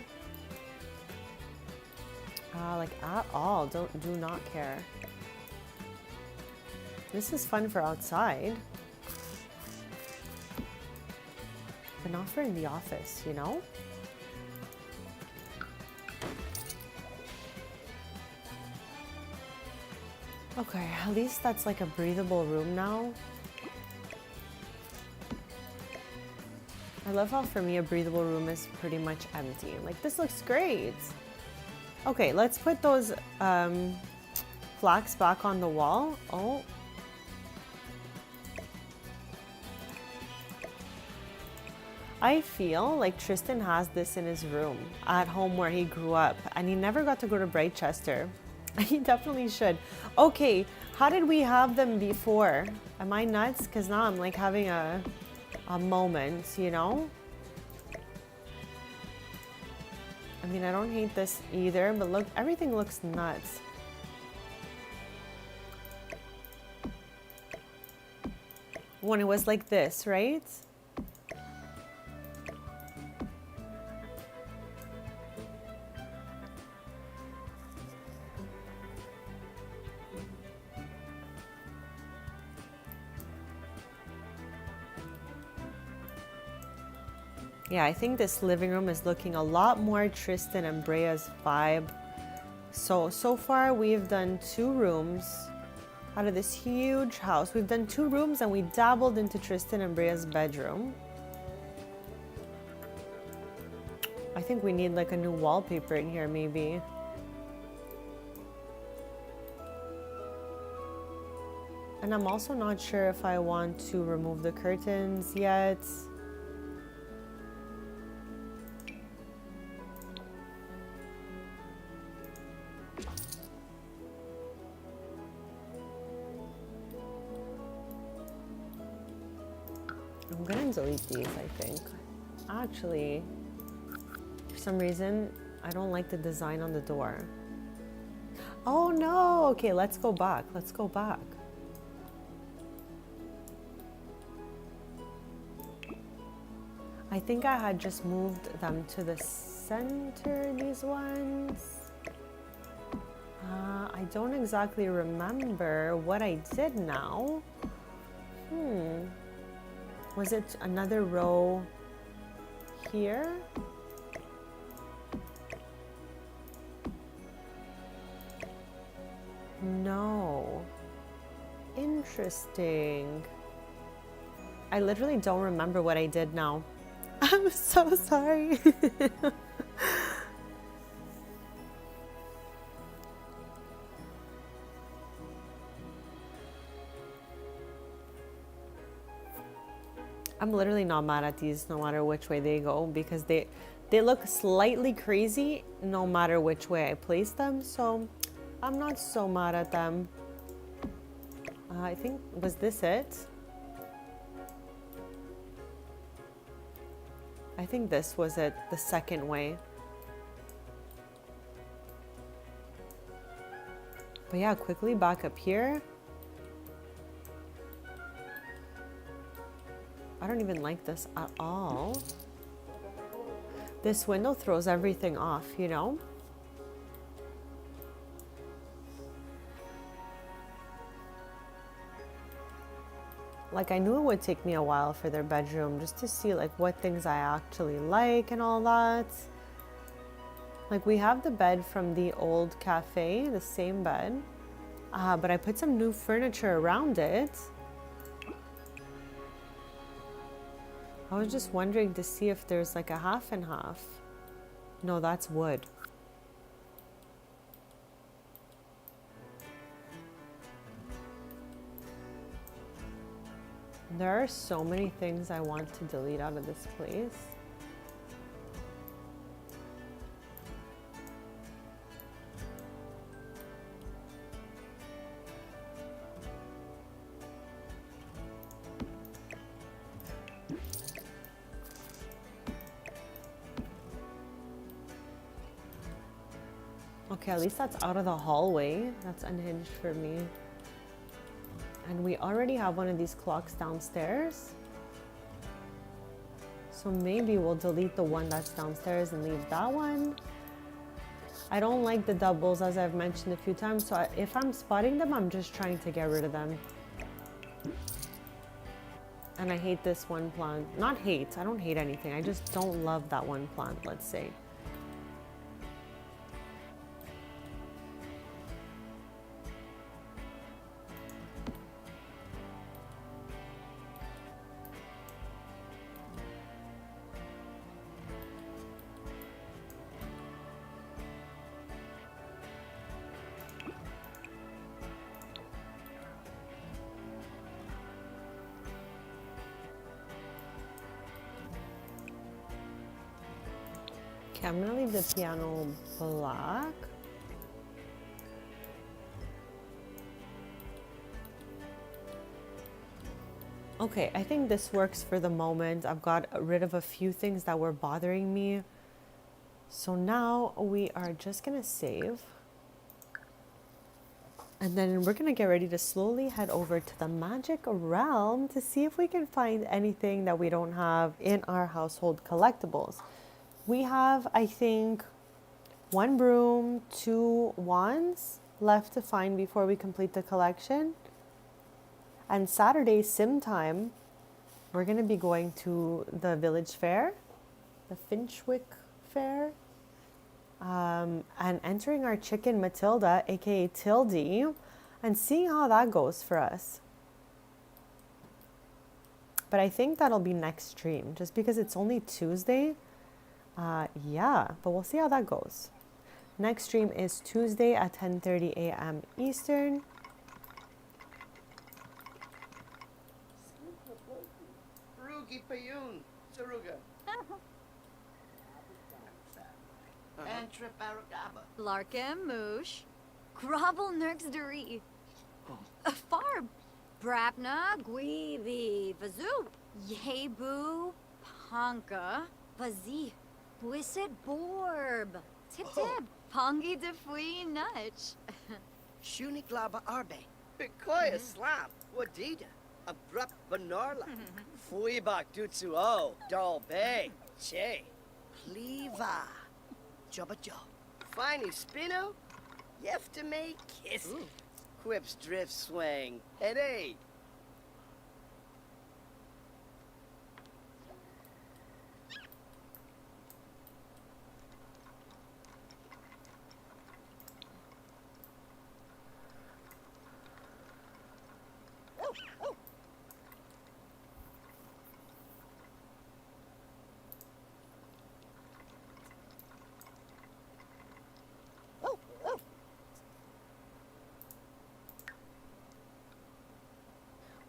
Like at all, do not care. This is fun for outside, but not for in the office, you know? Okay, at least that's like a breathable room now. I love how for me a breathable room is pretty much empty. Like this looks great. Okay, let's put those plaques back on the wall. Oh. I feel like Tristan has this in his room at home where he grew up and he never got to go to Brightchester. He definitely should. Okay, how did we have them before? Am I nuts? Because now I'm like having a moment, you know? I mean, I don't hate this either, but look, everything looks nuts. When it was like this, right? Yeah, I think this living room is looking a lot more Tristan and Brea's vibe. So far we've done 2 rooms out of this huge house. We've done 2 rooms and we dabbled into Tristan and Brea's bedroom. I think we need like a new wallpaper in here maybe. And I'm also not sure if I want to remove the curtains yet. I'm gonna delete these, I think. Actually, for some reason, I don't like the design on the door. Oh no! Okay, let's go back. Let's go back. I think I had just moved them to the center, these ones. I don't exactly remember what I did now. Was it another row here? No. Interesting. I literally don't remember what I did now. I'm so sorry. I'm literally not mad at these no matter which way they go because they They look slightly crazy no matter which way I place them, so I'm not so mad at them. I think, was this it? I think this was it, the second way. But yeah, quickly back up here. I don't even like this at all. This window throws everything off, you know? Like, I knew it would take me a while for their bedroom just to see like what things I actually like and all that. Like, we have the bed from the old cafe, the same bed, but I put some new furniture around it. I was just wondering to see if there's like a half and half. No, that's wood. There are so many things I want to delete out of this place. Okay, at least that's out of the hallway. That's unhinged for me. And we already have one of these clocks downstairs. So maybe we'll delete the one that's downstairs and leave that one. I don't like the doubles, as I've mentioned a few times. So if I'm spotting them, I'm just trying to get rid of them. And I hate this one plant. Not hate, I don't hate anything. I just don't love that one plant, let's say. Okay, I'm gonna leave the piano black. Okay, I think this works for the moment. I've got rid of a few things that were bothering me. So now we are just gonna save. And then we're gonna get ready to slowly head over to the magic realm to see if we can find anything that we don't have in our household collectibles. We have, I think, one broom, 2 wands left to find before we complete the collection. And Saturday, sim time, we're going to be going to the village fair, the Finchwick Fair, and entering our chicken Matilda, aka Tildy, and seeing how that goes for us. But I think that'll be next stream, just because it's only Tuesday. Yeah, but we'll see how that goes. Next stream is Tuesday at 10:30 a.m. Eastern. Rugi Payun, Saruga. Antra Paragaba. Larkin Moosh. Grovel Nurksduri. Farb. Brapna Guivi Vazoo. Yebu Panka Vazi. Wisset Borb. Tip tip. Pongi de Fui Nutch. Shuniklaba Arbe. Bikoya Slap. Wadida. Abrupt Banarla. Fuibak Dutsuo. Dal Bay. Che. Cleva. Jobajo. Finey Spino. Yeftame Kiss. Quips Drift Swing. Hey.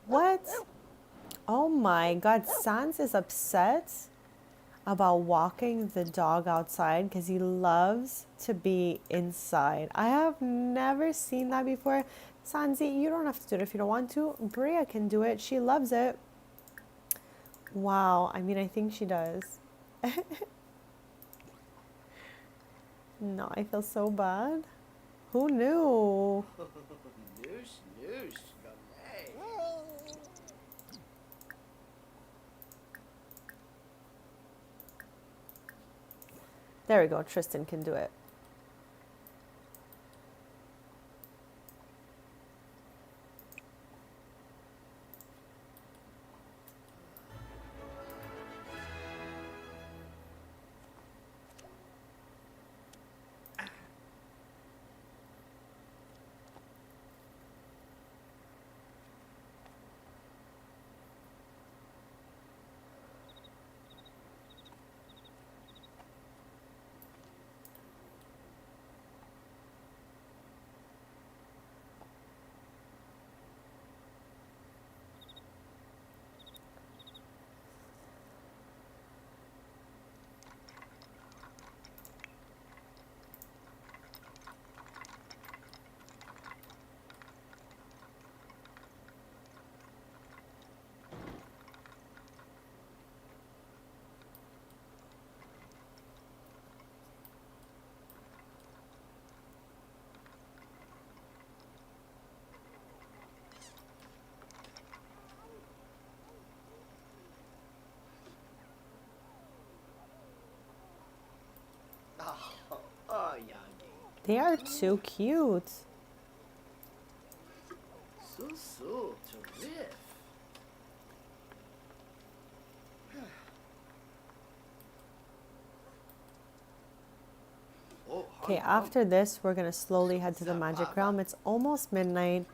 What? Oh my god, Sans is upset. about walking the dog outside because he loves to be inside. I have never seen that before. Sanzi, you don't have to do it if you don't want to. Bria can do it. She loves it. Wow. I mean, I think she does. No, I feel so bad. Who knew? News, news, galay. There we go. Tristan can do it. Oh, Yangi. They are too cute. So, terrific. Oh, Okay, after this, we're going to slowly head to the magic realm. It's almost midnight.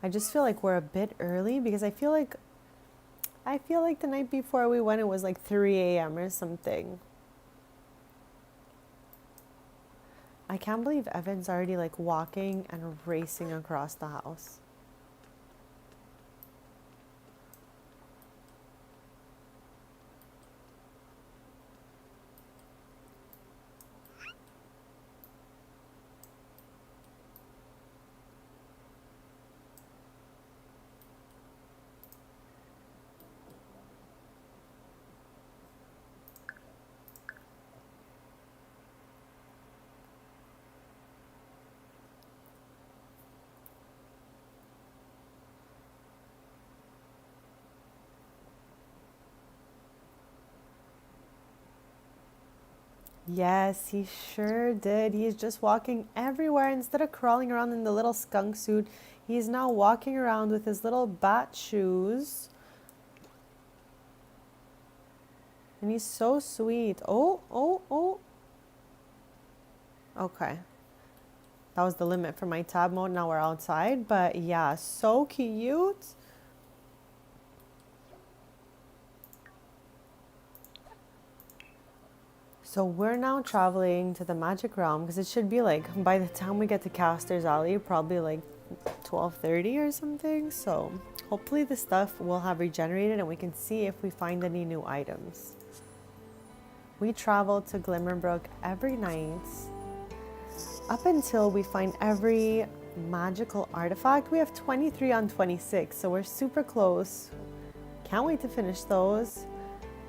I just feel like we're a bit early because I feel like the night before we went, it was like 3 a.m. or something. I can't believe Evan's already like walking and racing across the house. Yes, he sure did. He's just walking everywhere. Instead of crawling around in the little skunk suit, he's now walking around with his little bat shoes. And he's so sweet. Oh, oh, oh. Okay. That was the limit for my tab mode. Now we're outside. But yeah, so cute. So we're now traveling to the magic realm because it should be like by the time we get to Caster's Alley, probably like 12:30 or something. So hopefully the stuff will have regenerated and we can see if we find any new items. We travel to Glimmerbrook every night up until we find every magical artifact. We have 23 on 26, so we're super close. Can't wait to finish those.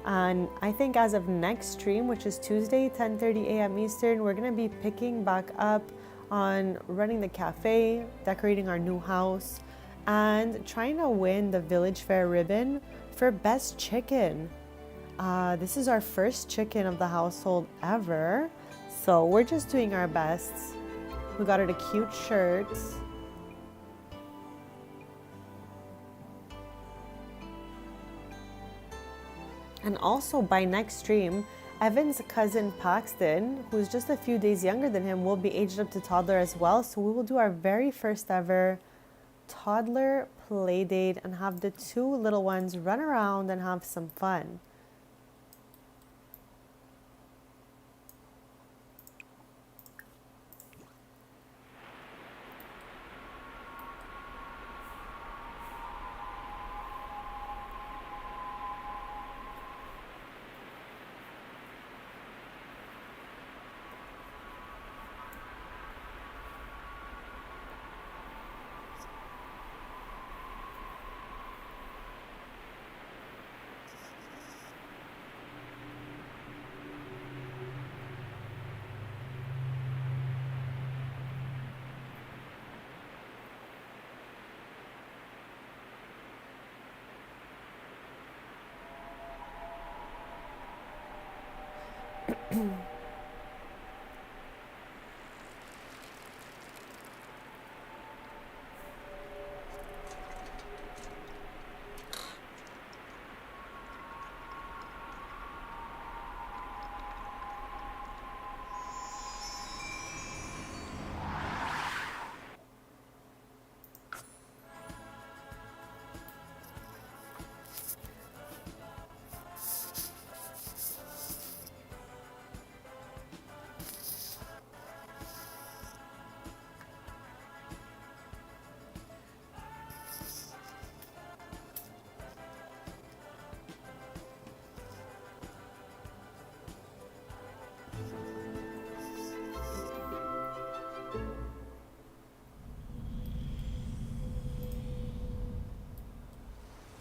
And I think as of next stream, which is Tuesday, 10:30 a.m. Eastern, we're going to be picking back up on running the cafe, decorating our new house, and trying to win the Village Fair ribbon for Best Chicken. This is our first chicken of the household ever, so we're just doing our best. We got her a cute shirt. And also by next stream, Evan's cousin Paxton, who's just a few days younger than him, will be aged up to toddler as well. So we will do our very first ever toddler play date and have the two little ones run around and have some fun.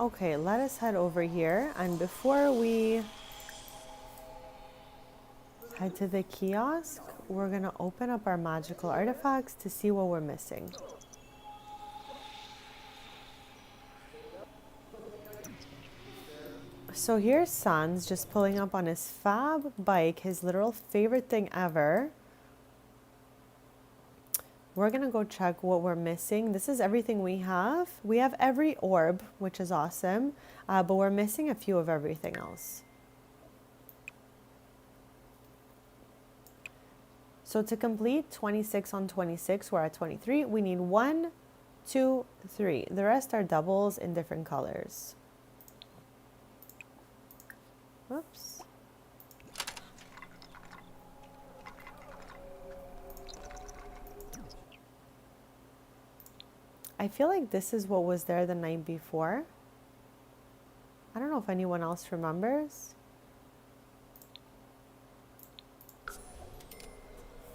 Okay, let us head over here. And before we head to the kiosk, we're gonna open up our magical artifacts to see what we're missing. So here's Sans just pulling up on his fab bike, his literal favorite thing ever. We're gonna go check what we're missing. This is everything we have. We have every orb, which is awesome, but we're missing a few of everything else. So to complete 26 on 26, we're at 23. We need 1, 2, 3. The rest are doubles in different colors. Whoops. I feel like this is what was there the night before. I don't know if anyone else remembers.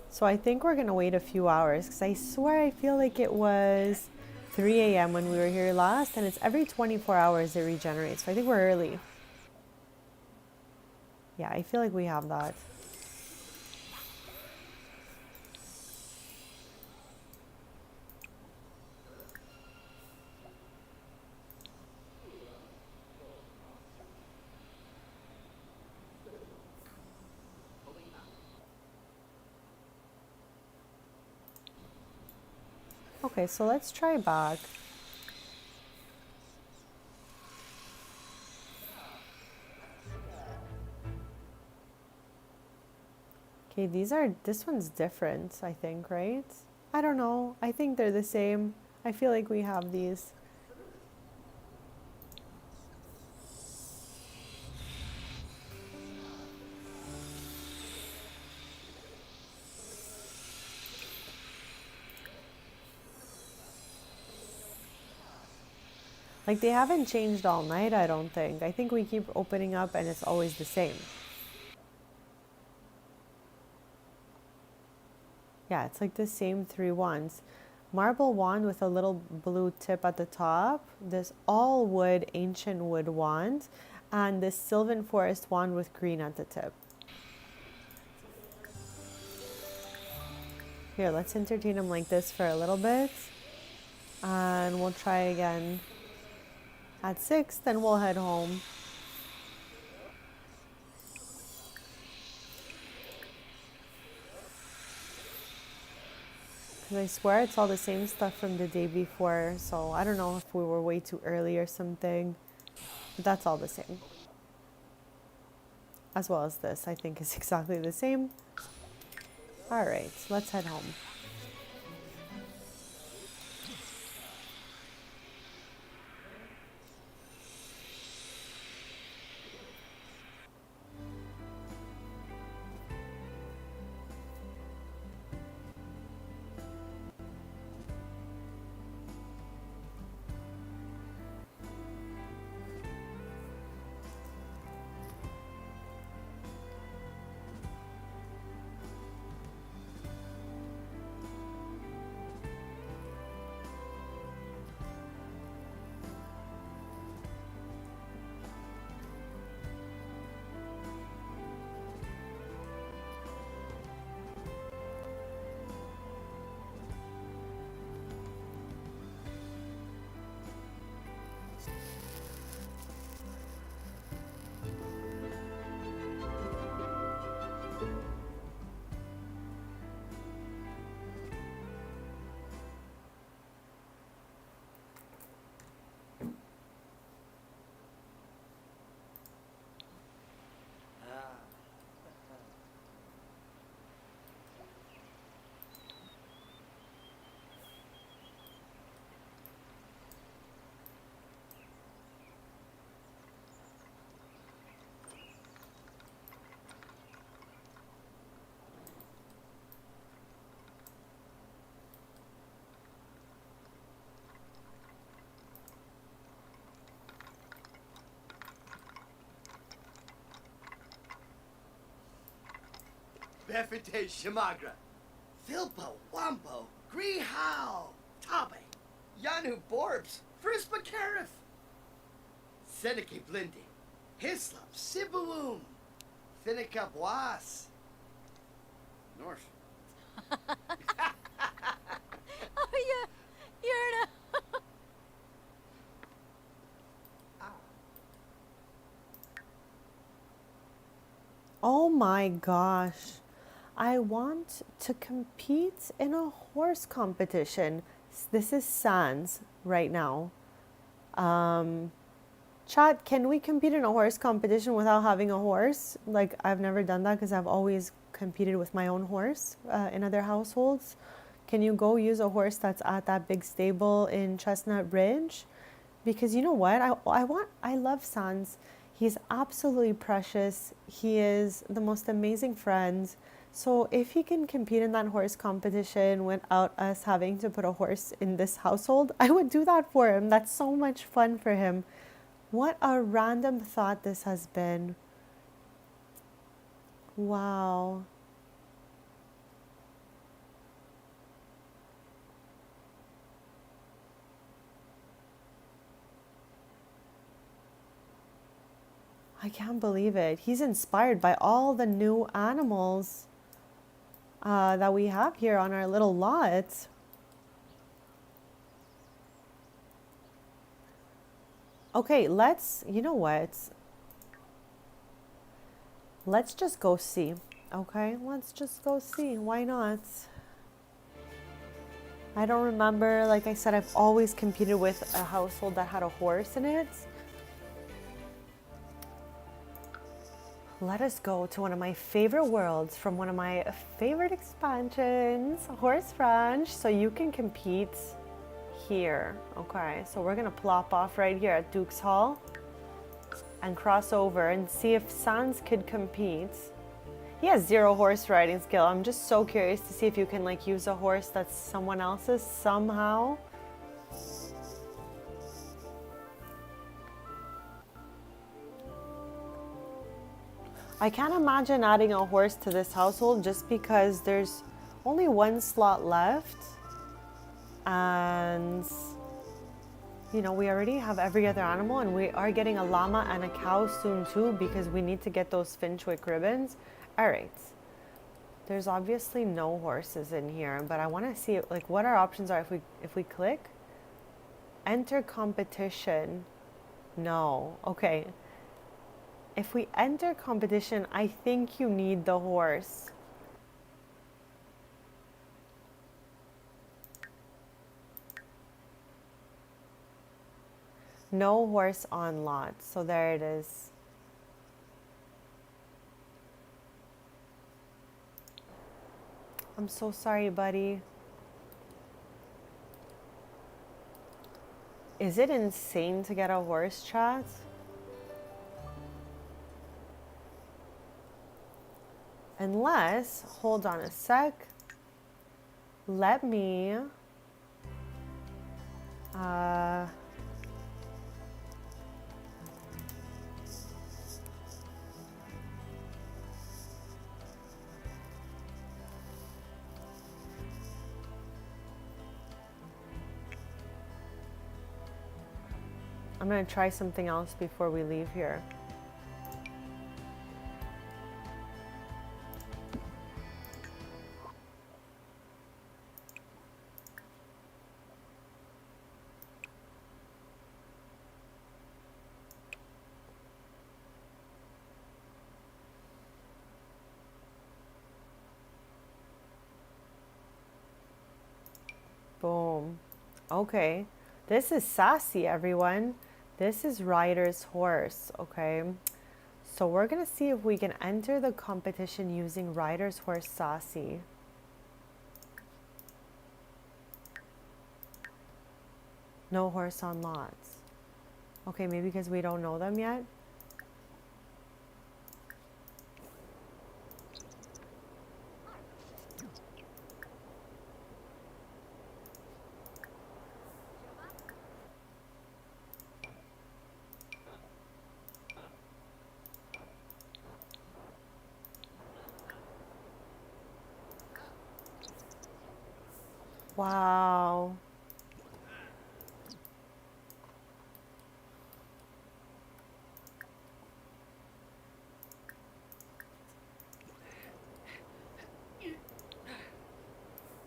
So I think we're gonna wait a few hours because I swear I feel like it was 3 a.m. when we were here last, and it's every 24 hours it regenerates. So I think we're early. Yeah, I feel like we have that. Okay, so let's try back. Okay, this one's different, I think, right? I don't know. I think they're the same. I feel like we have these. Like, they haven't changed all night, I don't think. I think we keep opening up and it's always the same. Yeah, it's like the same 3 wands. Marble wand with a little blue tip at the top. This all wood, ancient wood wand. And this Sylvan Forest wand with green at the tip. Here, let's entertain them like this for a little bit. And we'll try again at 6, then we'll head home. Because I swear it's all the same stuff from the day before, so I don't know if we were way too early or something. But that's all the same. As well as this, I think is exactly the same. Alright, let's head home. Befete Shamagra. Filpo Wampo. Grihao. Tabe. Yanu Borbs. Frispa Carif. Seneca Blindi. Hislop. Sibuum. Finica Boas. North. Oh, yeah. You're Oh my gosh. I want to compete in a horse competition. This is Sans right now. Chat, can we compete in a horse competition without having a horse? Like, I've never done that because I've always competed with my own horse in other households. Can you go use a horse that's at that big stable in Chestnut Ridge? Because you know what? I love Sans. He's absolutely precious. He is the most amazing friend. So if he can compete in that horse competition without us having to put a horse in this household, I would do that for him. That's so much fun for him. What a random thought this has been. Wow. I can't believe it. He's inspired by all the new animals that we have here on our little lot. Okay, you know what? Let's just go see. Okay, let's just go see. Why not? I don't remember, like I said, I've always competed with a household that had a horse in it. Let us go to one of my favorite worlds from one of my favorite expansions, Horse Ranch, so you can compete here. Okay, so we're gonna plop off right here at Duke's Hall and cross over and see if Sans could compete. He has 0 horse riding skill. I'm just so curious to see if you can like use a horse that's someone else's somehow. I can't imagine adding a horse to this household just because there's only 1 slot left. And, you know, we already have every other animal and we are getting a llama and a cow soon too because we need to get those Finchwick ribbons. All right. There's obviously no horses in here, but I want to see like what our options are if we click. Enter competition. No. Okay. If we enter competition, I think you need the horse. No horse on lot. So there it is. I'm so sorry, buddy. Is it insane to get a horse, chat? Unless, hold on a sec. Let me I'm gonna try something else before we leave here. Boom. Okay. This is Sassy, everyone. This is Ryder's horse, okay? So we're gonna see if we can enter the competition using Ryder's horse Sassy. No horse on lots. Okay, maybe because we don't know them yet. Wow.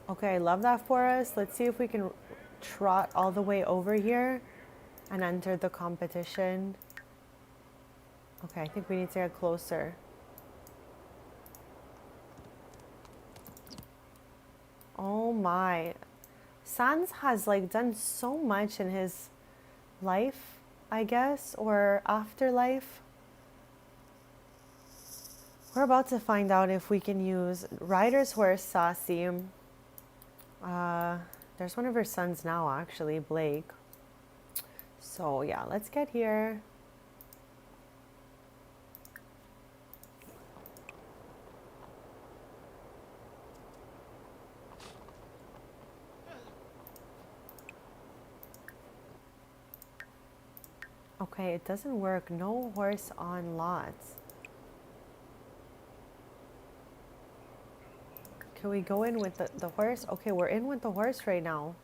Okay, I love that for us. Let's see if we can trot all the way over here and enter the competition. Okay, I think we need to get closer. Oh my. Sans has like done so much in his life, I guess, or afterlife. We're about to find out if we can use Ryder's horse, Sassy. There's one of her sons now, actually, Blake. So yeah, let's get here. Okay, it doesn't work. No horse on lots. Can we go in with the horse? Okay, we're in with the horse right now.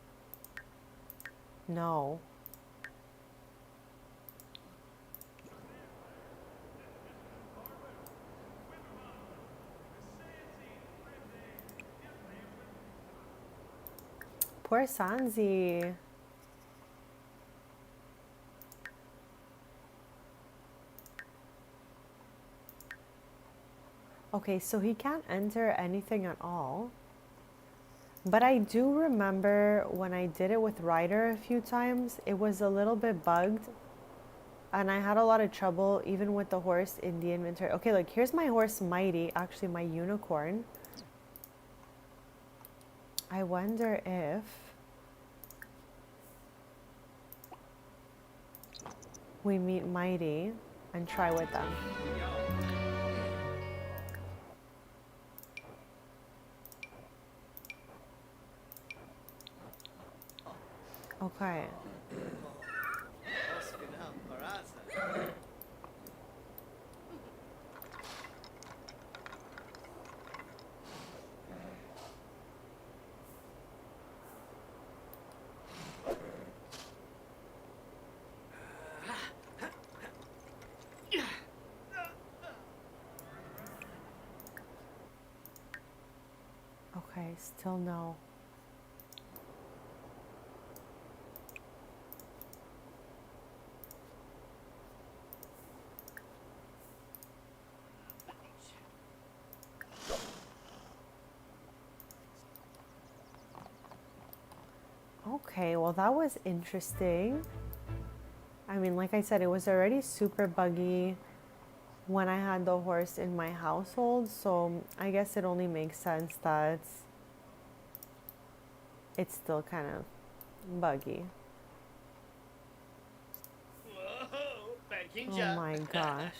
No. Poor Sanzi. Okay, so he can't enter anything at all. But I do remember when I did it with Ryder a few times, it was a little bit bugged. And I had a lot of trouble even with the horse in the inventory. Okay, like here's my horse Mighty, actually my unicorn. I wonder if we meet Mighty and try with them. Okay. Okay, still no. Okay, well that was interesting. I mean, like I said, it was already super buggy when I had the horse in my household, so I guess it only makes sense that it's still kind of buggy. Oh my gosh.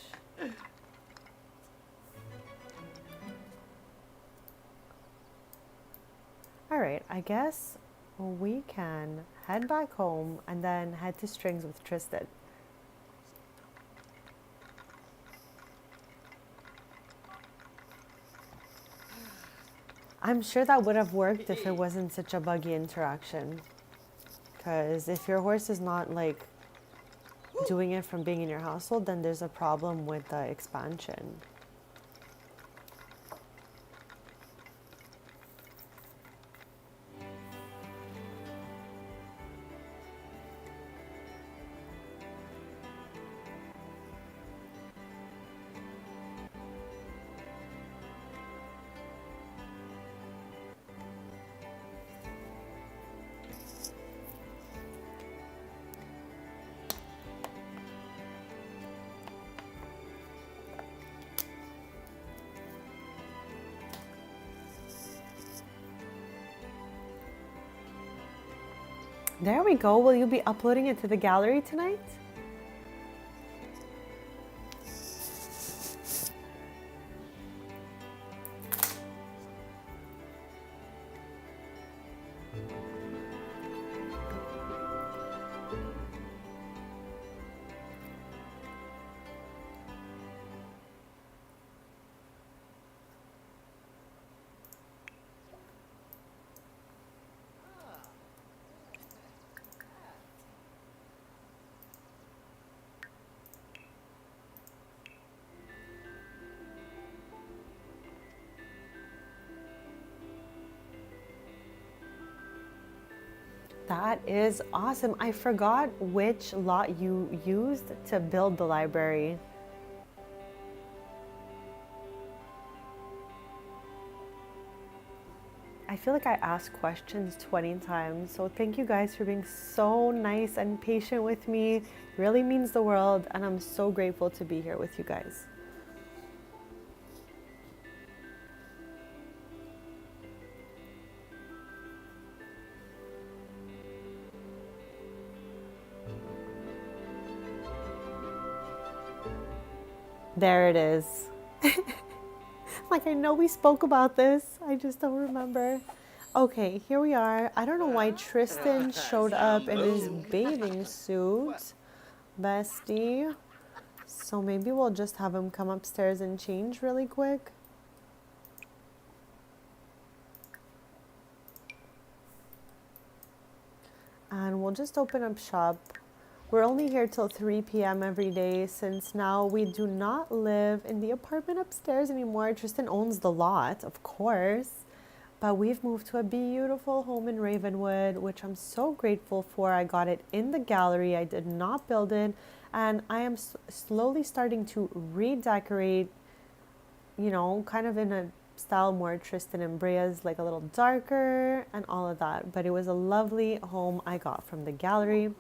Alright, I guess we can head back home and then head to Strings with Tristan. I'm sure that would have worked if it wasn't such a buggy interaction. Because if your horse is not like doing it from being in your household, then there's a problem with the expansion. There we go. Will you be uploading it to the gallery tonight? That is awesome. I forgot which lot you used to build the library. I feel like I asked questions 20 times, so thank you guys for being so nice and patient with me. It really means the world, and I'm so grateful to be here with you guys. There it is. Like, I know we spoke about this, I just don't remember. Okay, here we are. I don't know why Tristan showed up in his bathing suit. Bestie. So maybe we'll just have him come upstairs and change really quick. And we'll just open up shop. We're only here till 3 p.m. every day since now we do not live in the apartment upstairs anymore. Tristan owns the lot, of course. But we've moved to a beautiful home in Ravenwood, which I'm so grateful for. I got it in the gallery. I did not build it. And I am slowly starting to redecorate, you know, kind of in a style more Tristan and Brea's, like a little darker and all of that. But it was a lovely home I got from the gallery.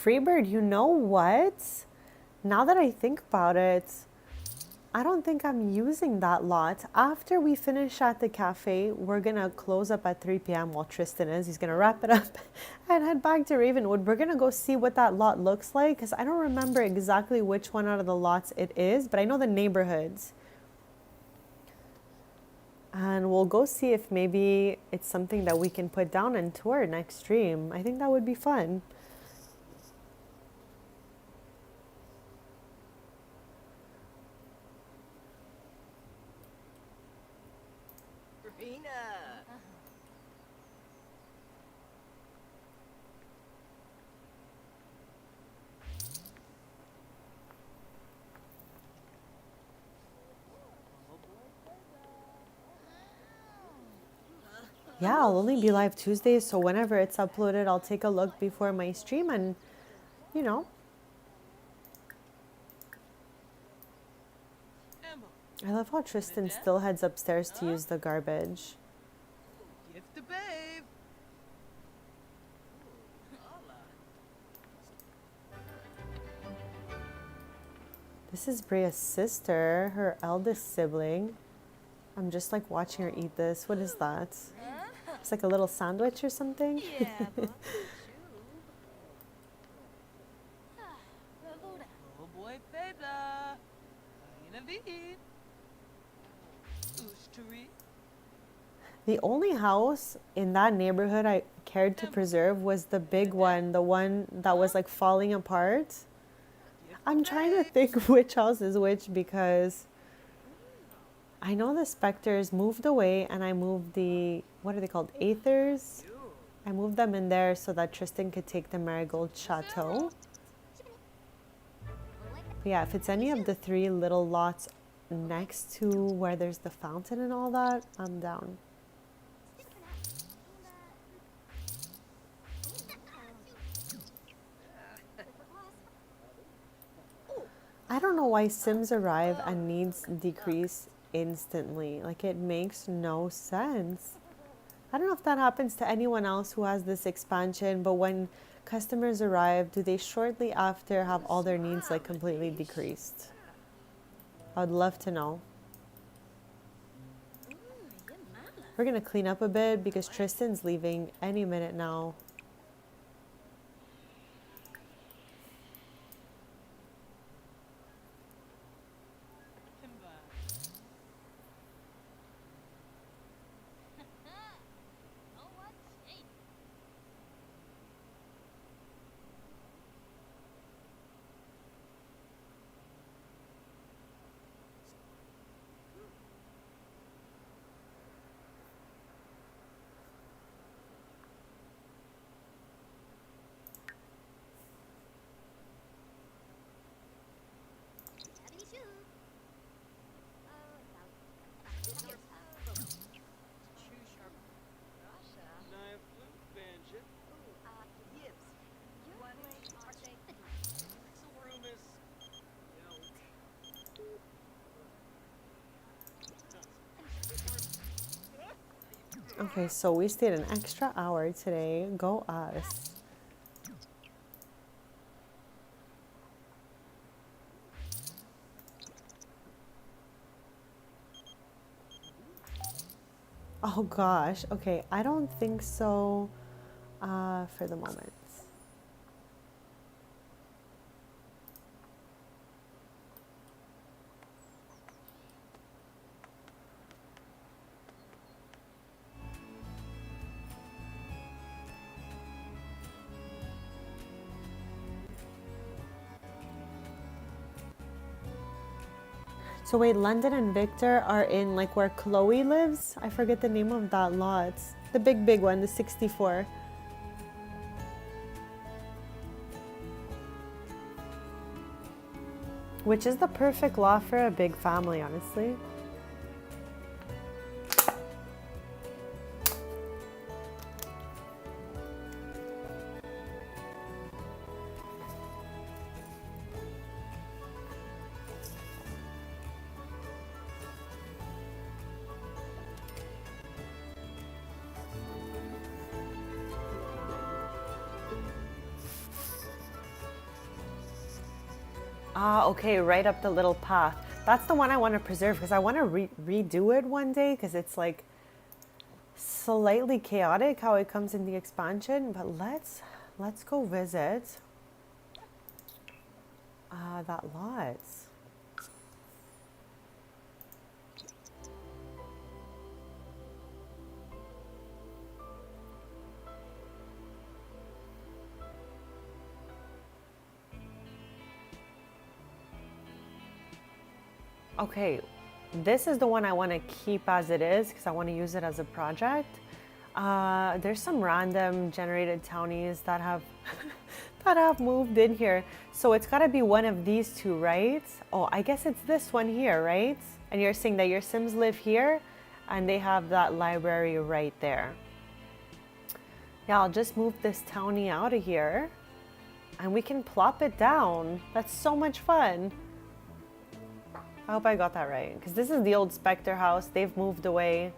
Freebird, you know what? Now that I think about it, I don't think I'm using that lot. After we finish at the cafe, we're gonna close up at 3 p.m. while Tristan is. He's gonna wrap it up and head back to Ravenwood. We're gonna go see what that lot looks like because I don't remember exactly which one out of the lots it is, but I know the neighborhoods. And we'll go see if maybe it's something that we can put down and tour next stream. I think that would be fun. Yeah, I'll only be live Tuesdays, so whenever it's uploaded, I'll take a look before my stream and, you know. I love how Tristan still heads upstairs to use the garbage. Gift the babe. This is Bria's sister, her eldest sibling. I'm just like watching her eat this. What is that? It's like a little sandwich or something. Yeah. Oh boy, Pedla. The only house in that neighborhood I cared to preserve was the big one, the one that was like falling apart. I'm trying to think which house is which because I know the specters moved away and I moved the, what are they called, Aethers? I moved them in there so that Tristan could take the Marigold Chateau. But yeah, if it's any of the 3 little lots next to where there's the fountain and all that, I'm down. I don't know why Sims arrive and needs decrease instantly. Like, it makes no sense. I don't know if that happens to anyone else who has this expansion, but when customers arrive, do they shortly after have all their needs like completely decreased? I'd love to know. We're gonna clean up a bit because Tristan's leaving any minute now. Kimba. Oh, what shape? Happy shoot. Oh, no. True sharp. Russia. Knife flute banship. Yips. You're playing Arctic. Rumus. Okay, so we stayed an extra hour today. Go us. Oh gosh. Okay, I don't think so for the moment. So wait, London and Victor are in like where Chloe lives? I forget the name of that lot. The big one, the 64. Which is the perfect lot for a big family, honestly. Ah, okay, right up the little path. That's the one I want to preserve because I want to redo it one day because it's like slightly chaotic how it comes in the expansion. But let's go visit that lot. Okay, this is the one I want to keep as it is because I want to use it as a project. There's some random generated townies that have that have moved in here. So it's got to be one of these two, right? Oh, I guess it's this one here, right? And you're saying that your Sims live here and they have that library right there. Yeah, I'll just move this townie out of here and we can plop it down. That's so much fun. I hope I got that right because this is the old Spectre house. They've moved away.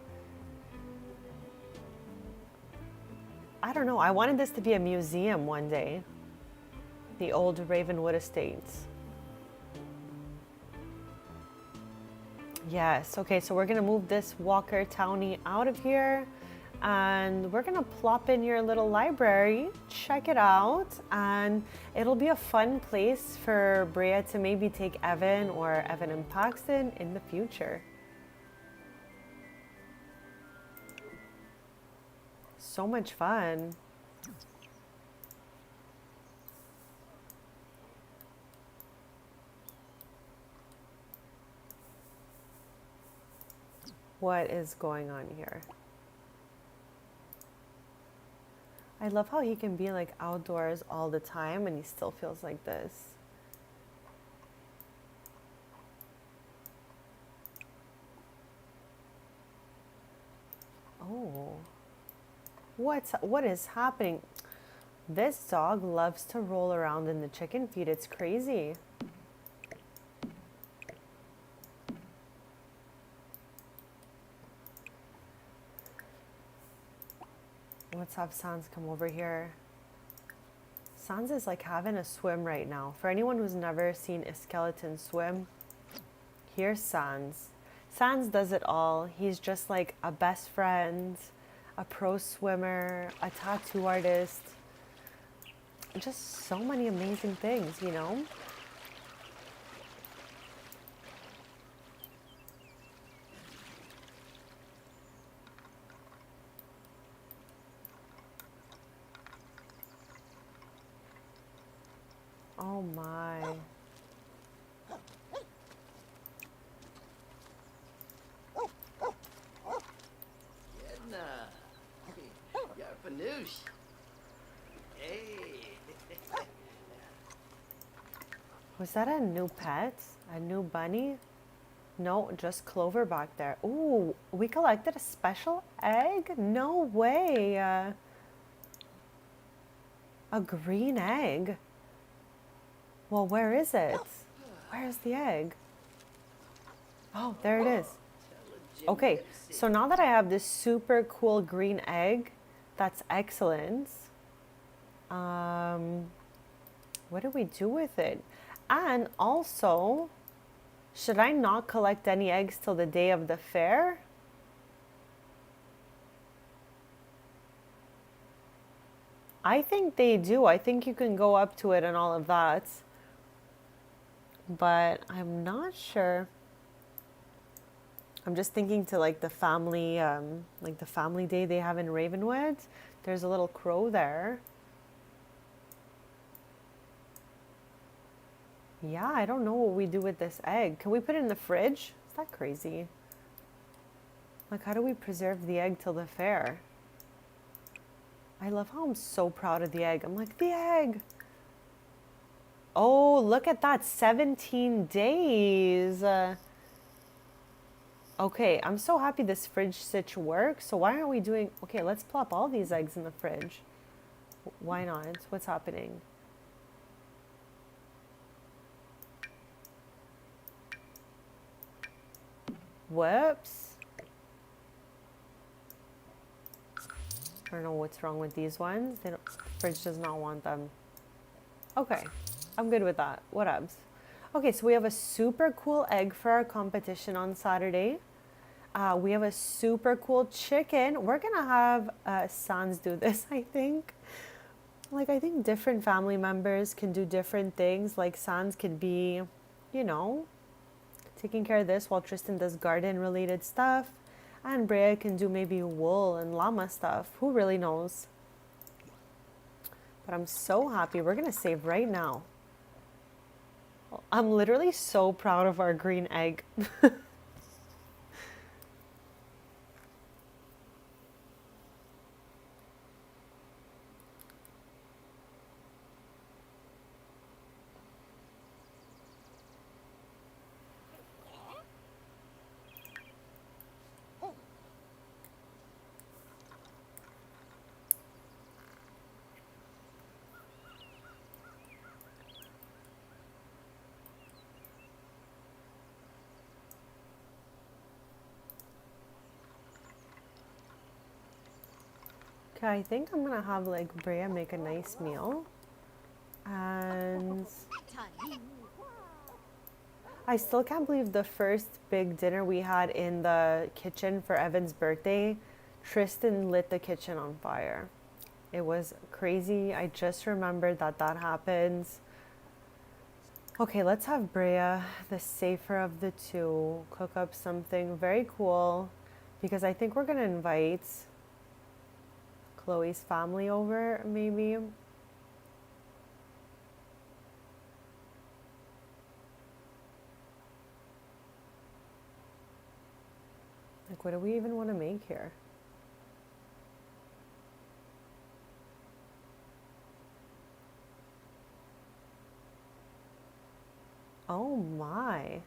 I don't know. I wanted this to be a museum one day. The old Ravenwood Estates. Yes. Okay, so we're going to move this Walker Townie out of here. And we're going to plop in your little library. Check it out. And it'll be a fun place for Brea to maybe take Evan or Evan and Paxton in the future. So much fun. What is going on here? I love how he can be like outdoors all the time and he still feels like this. Oh. What is happening? This dog loves to roll around in the chicken feed. It's crazy. Let's have Sans come over here. Sans is like having a swim right now. For anyone who's never seen a skeleton swim, here's Sans. Sans does it all. He's just like a best friend, a pro swimmer, a tattoo artist. Just so many amazing things, you know? Oh my. Jedna. Yarpanoosh. Hey. Was that a new pet? A new bunny? No, just Clover back there. Ooh, we collected a special egg? No way. A green egg? Well, where is it? Where's the egg? Oh, there it is. Okay, so now that I have this super cool green egg, that's excellent. What do we do with it? And also, should I not collect any eggs till the day of the fair? I think they do. I think you can go up to it and all of that. But I'm not sure. I'm just thinking to like the family day they have in Ravenwood. There's a little crow there. Yeah, I don't know what we do with this egg. Can we put it in the fridge? Is that crazy? Like, how do we preserve the egg till the fair? I love how I'm so proud of the egg. I'm like, the egg. Oh, look at that. 17 days. Okay, I'm so happy this fridge sitch works. So why aren't we doing... Okay, let's plop all these eggs in the fridge. Why not? What's happening? Whoops. I don't know what's wrong with these ones. The fridge does not want them. Okay, I'm good with that. Whatevs. Okay, so we have a super cool egg for our competition on Saturday. We have a super cool chicken. We're gonna have Sans do this, I think. Like, I think different family members can do different things. Like, Sans could be, you know, taking care of this while Tristan does garden related stuff. And Brea can do maybe wool and llama stuff. Who really knows? But I'm so happy. We're gonna save right now. I'm literally so proud of our green egg. Okay, I think I'm gonna have like Brea make a nice meal. And I still can't believe the first big dinner we had in the kitchen for Evan's birthday, Tristan lit the kitchen on fire. It was crazy. I just remembered that that happens. Okay, let's have Brea, the safer of the two, cook up something very cool because I think we're gonna invite Chloe's family over, maybe. Like, what do we even want to make here? Oh my.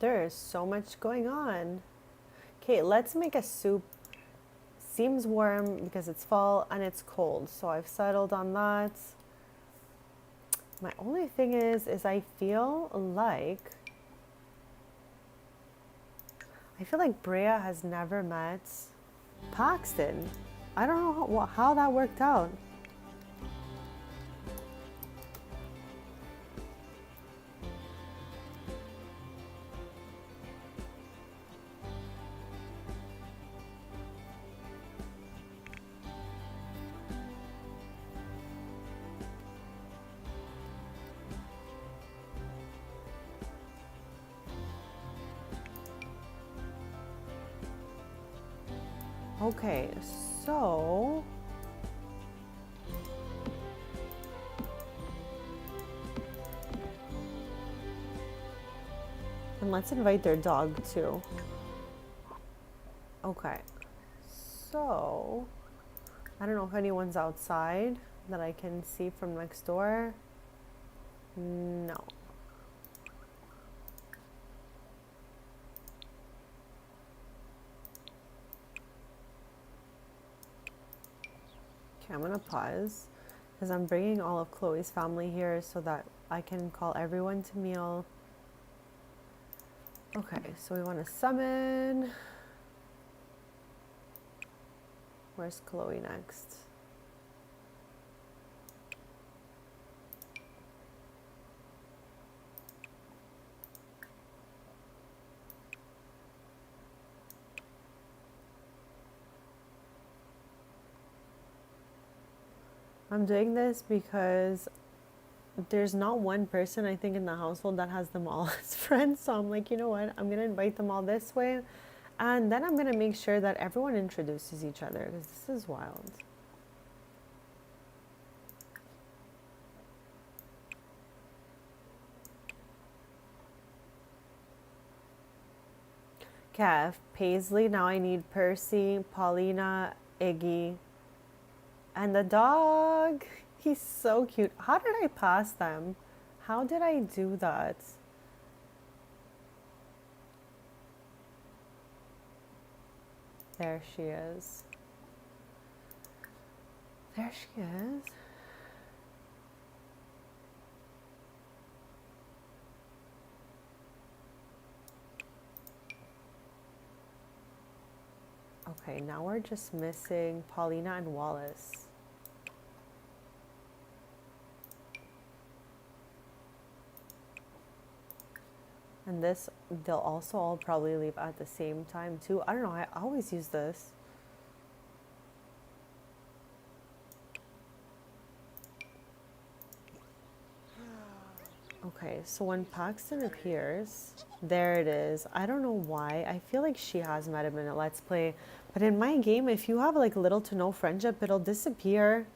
There is so much going on. Okay, let's make a soup. Seems warm because it's fall and it's cold, so I've settled on that. My only thing is I feel like I feel like Brea has never met Paxton. I don't know how that worked out. Okay, so and let's invite their dog too. Okay, so I don't know if anyone's outside that I can see from next door. No. Okay, I'm gonna pause because I'm bringing all of Chloe's family here so that I can call everyone to meal. Okay, so we want to summon. Where's Chloe next? I'm doing this because there's not one person I think in the household that has them all as friends. So I'm like, you know what? I'm gonna invite them all this way, and then I'm gonna make sure that everyone introduces each other because this is wild. Kev, Paisley. Now I need Percy, Paulina, Iggy, and the dog. He's so cute. How did I pass them? How did I do that? There she is. There she is. Okay, now we're just missing Paulina and Wallace. And this, they'll also all probably leave at the same time too. I don't know, I always use this. Okay, so when Paxton appears, there it is. I don't know why. I feel like she has met him in a Let's Play. But in my game, if you have like little to no friendship, it'll disappear.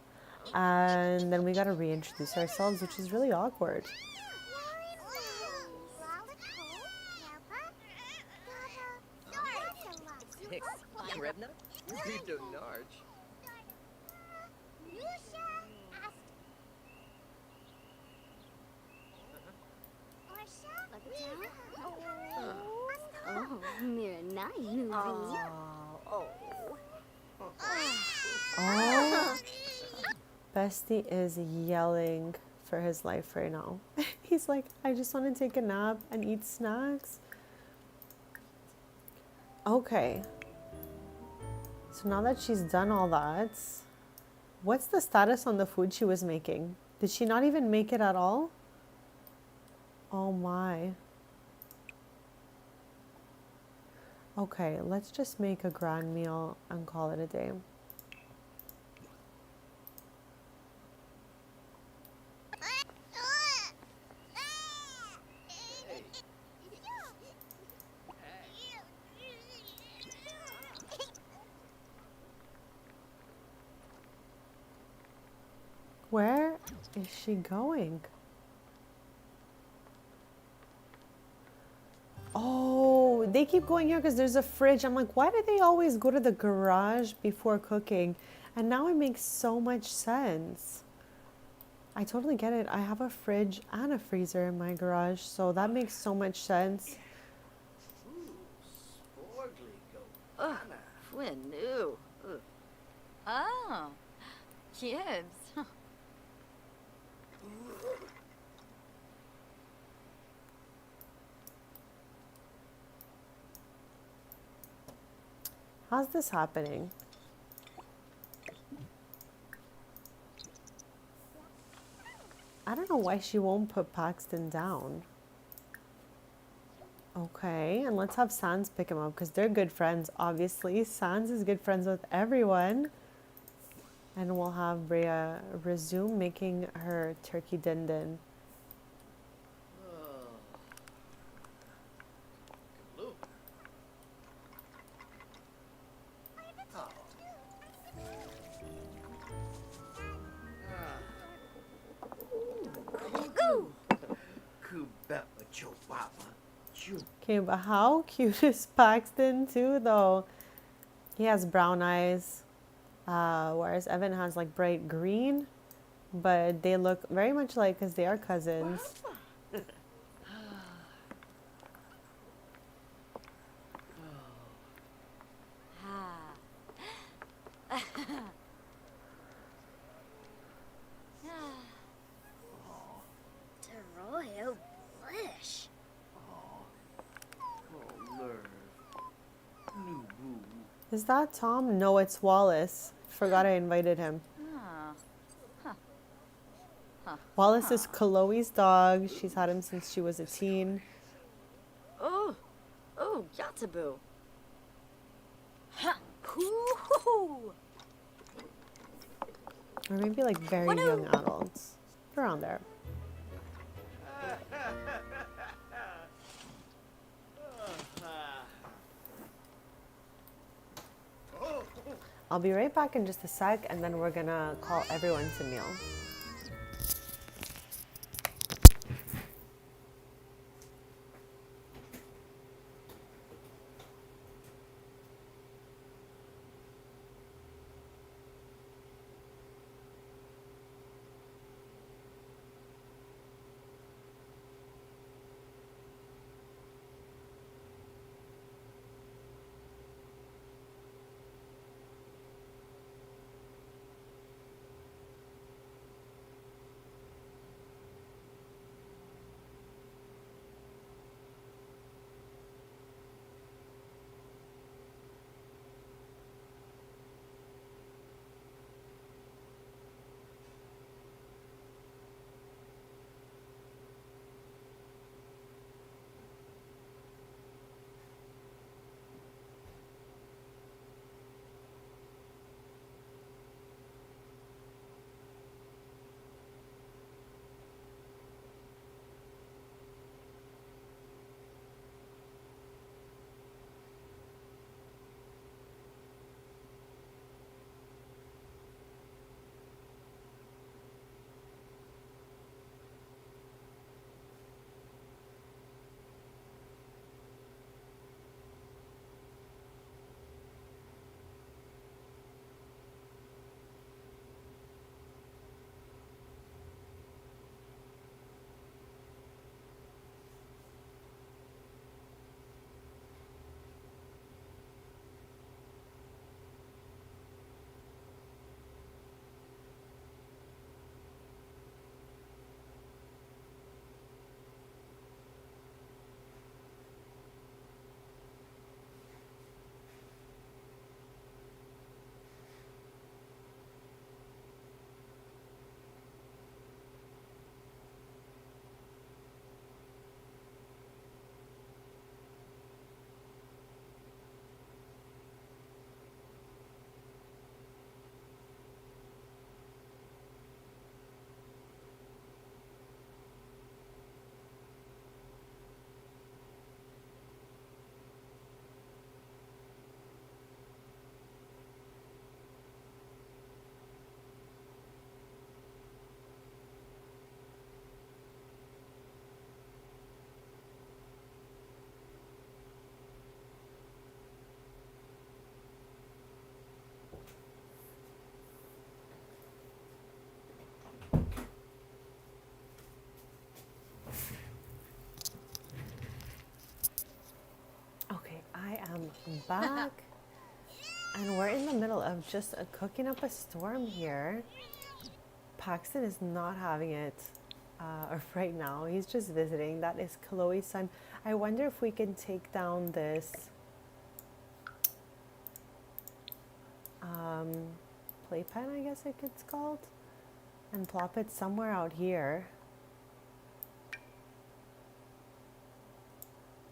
And then we gotta reintroduce ourselves, which is really awkward. Redna? You do Narch. Oh, Miranai, Oh, Bestie is yelling for his life right now. He's like, I just want to take a nap and eat snacks. Okay. So now that she's done all that, what's the status on the food she was making? Did she not even make it at all? Oh my. Okay, let's just make a grand meal and call it a day. Where is she going? Oh, they keep going here because there's a fridge. I'm like, why do they always go to the garage before cooking? And now it makes so much sense. I totally get it. I have a fridge and a freezer in my garage, so that makes so much sense. Sporgly go. Ugh, when new. Oh, kids. How's this happening? I don't know why she won't put Paxton down. Okay, and let's have Sans pick him up because they're good friends, obviously. Sans is good friends with everyone. And we'll have Brea resume making her turkey din din. Look. Okay, but how cute is Paxton too, though? He has brown eyes, whereas Evan has like bright green, but they look very much like because they are cousins. Royal Blish. Is that Tom? No, it's Wallace. Forgot I invited him. Wallace is Chloe's dog. She's had him since she was a teen. Oh, Yataboo. Ha! Hoo-hoo-hoo. Or maybe like very young adults. Around there. I'll be right back in just a sec, and then we're gonna call everyone to meal. I am back, and we're in the middle of just cooking up a storm here. Paxton is not having it right now. He's just visiting. That is Chloe's son. I wonder if we can take down this playpen, I guess it's called, and plop it somewhere out here.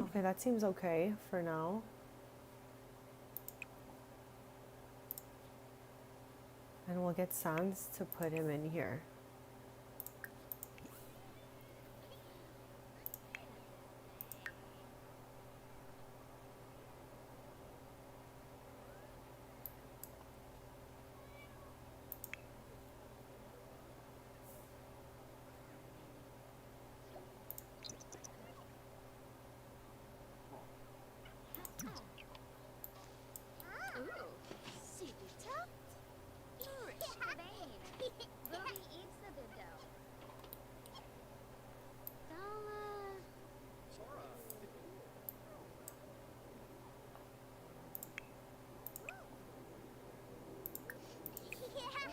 Okay, that seems okay for now. And we'll get Sans to put him in here.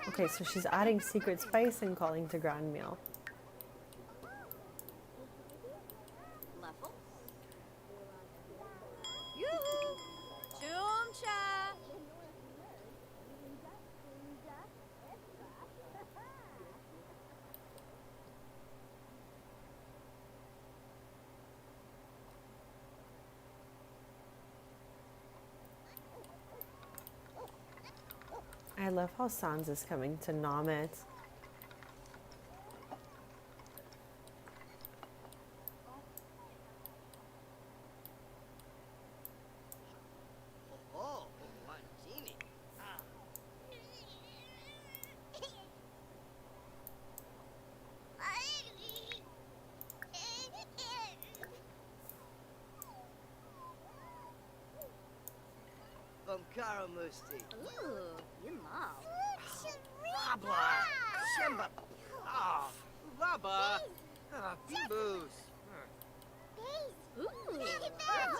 Okay, so she's adding secret spice and calling to grand meal. Level. Yoo-hoo! Chumcha! I love how Sans is coming to nom it. Oh, martini. Ah. From Caro Musti. Ooh, you mom. Rabba. Shemba. Ah. Rabba. Ah, Bimboos. Ooh.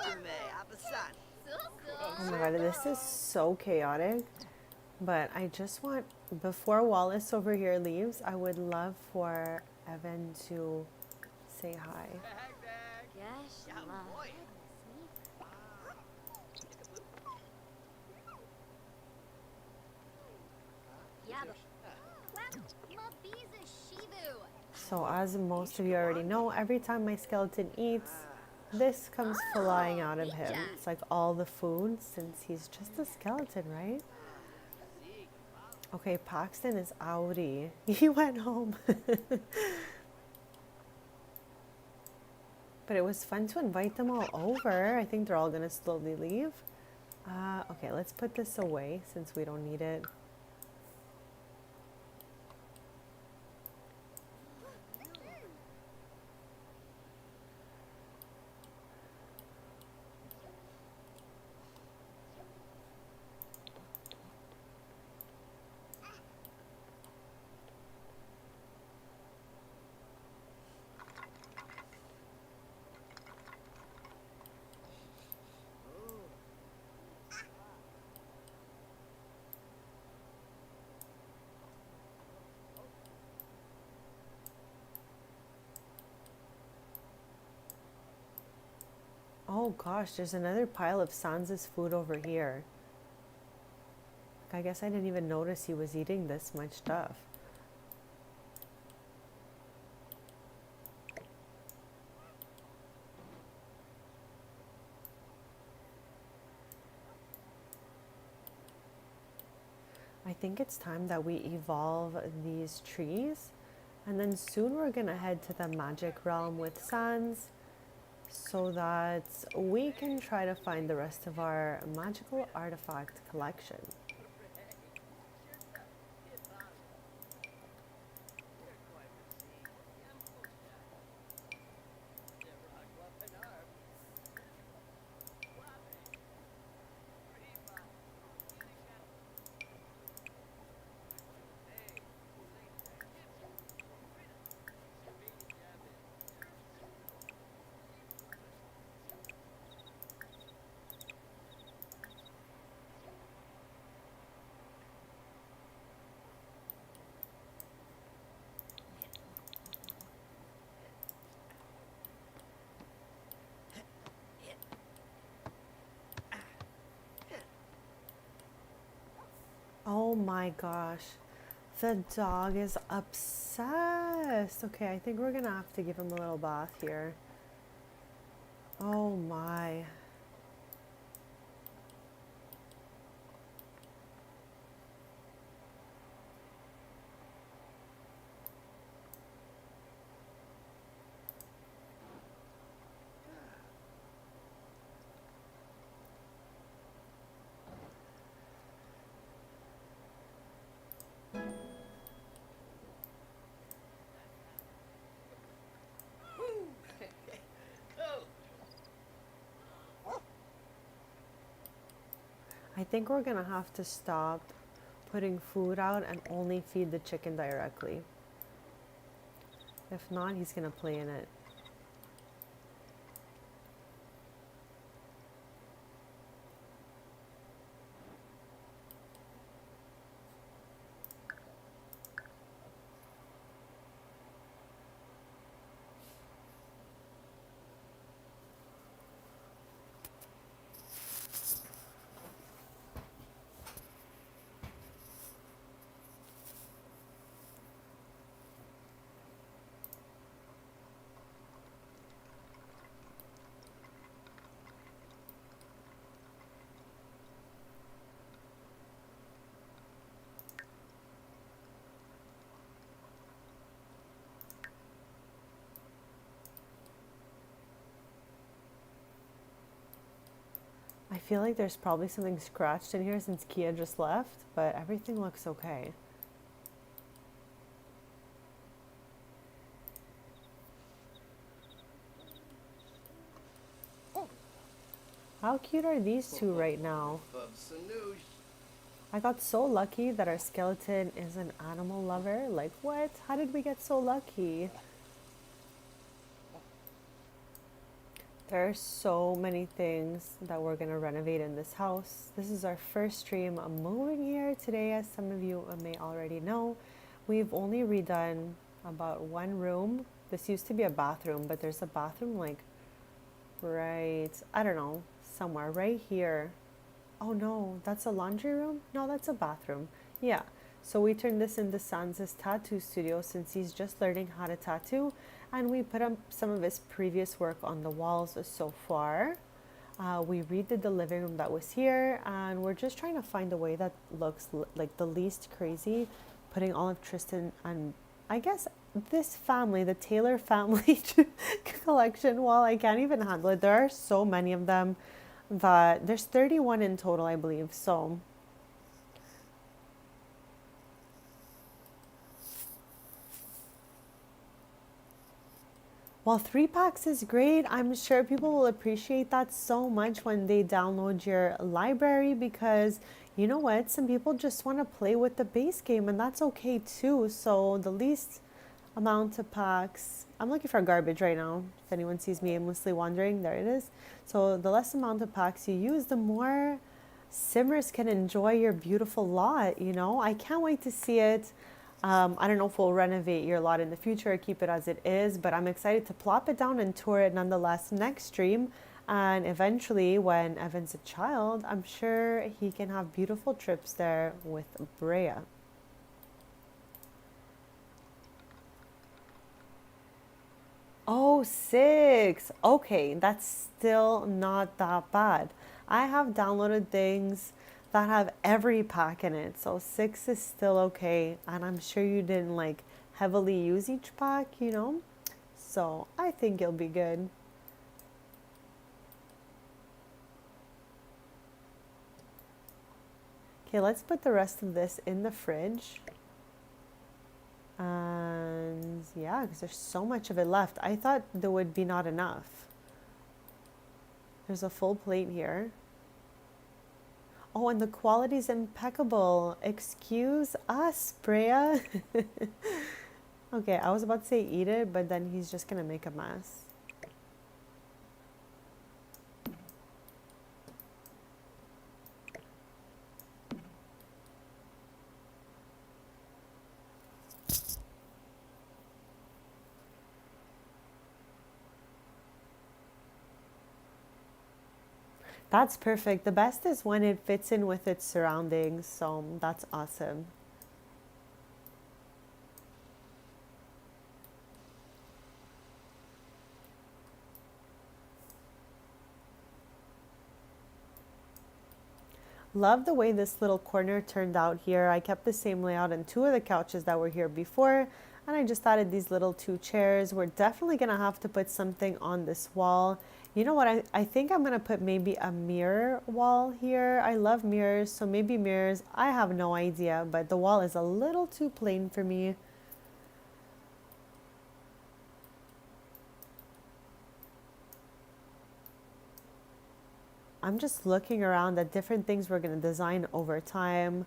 Jume, Abasan. Oh my god, this is so chaotic. But I just want, before Wallace over here leaves, I would love for Evan to say hi. Baghdad. Gosh, Yeah, ma. boy. So as most of you already know, every time my skeleton eats, this comes flying out of him. It's like all the food, since he's just a skeleton, right? Okay, Paxton is outie. He went home. But it was fun to invite them all over. I think they're all gonna slowly leave. Okay, let's put this away since we don't need it. Oh gosh, there's another pile of Sans's food over here. I guess I didn't even notice he was eating this much stuff. I think it's time that we evolve these trees, and then soon we're gonna head to the magic realm with Sans so that we can try to find the rest of our magical artifact collection. Oh my gosh. The dog is obsessed. Okay, I think we're gonna have to give him a little bath here. Oh my. I think we're gonna have to stop putting food out and only feed the chicken directly. If not, he's gonna play in it. I feel like there's probably something scratched in here since Kia just left, but everything looks okay. How cute are these two right now? I got so lucky that our skeleton is an animal lover. Like, what? How did we get so lucky? There are so many things that we're going to renovate in this house. This is our first stream moving here today, as some of you may already know. We've only redone about one room. This used to be a bathroom, but there's a bathroom like right, I don't know, somewhere right here. Oh no, that's a laundry room? No, that's a bathroom. Yeah. So we turned this into Sans's tattoo studio since he's just learning how to tattoo, and we put up some of his previous work on the walls so far. We redid the living room that was here, and we're just trying to find a way that looks like the least crazy, putting all of Tristan and I guess this family, the Taylor family collection, while I can't even handle it. There are so many of them that there's 31 in total, I believe. So while 3 packs is great, I'm sure people will appreciate that so much when they download your library, because you know what? Some people just want to play with the base game, and that's okay too. So the least amount of packs, I'm looking for garbage right now. If anyone sees me aimlessly wandering, there it is. So the less amount of packs you use, the more simmers can enjoy your beautiful lot, you know? I can't wait to see it. I don't know if we'll renovate your lot in the future or keep it as it is, but I'm excited to plop it down and tour it nonetheless next stream. And eventually, when Evan's a child, I'm sure he can have beautiful trips there with Brea. Oh, 6. Okay, that's still not that bad. I have downloaded things that have every pack in it, so 6 is still okay. And I'm sure you didn't like heavily use each pack, you know? So I think you'll be good. Okay, let's put the rest of this in the fridge. And yeah, because there's so much of it left. I thought there would be not enough. There's a full plate here. Oh, and the quality's impeccable. Excuse us, Brea. Okay, I was about to say eat it, but then he's just gonna make a mess. That's perfect. The best is when it fits in with its surroundings, so that's awesome. Love the way this little corner turned out here. I kept the same layout in two of the couches that were here before, and I just added these little two chairs. We're definitely gonna have to put something on this wall. You know what, I think I'm gonna put maybe a mirror wall here. I love mirrors, so maybe mirrors. I have no idea, but the wall is a little too plain for me. I'm just looking around at different things we're going to design over time.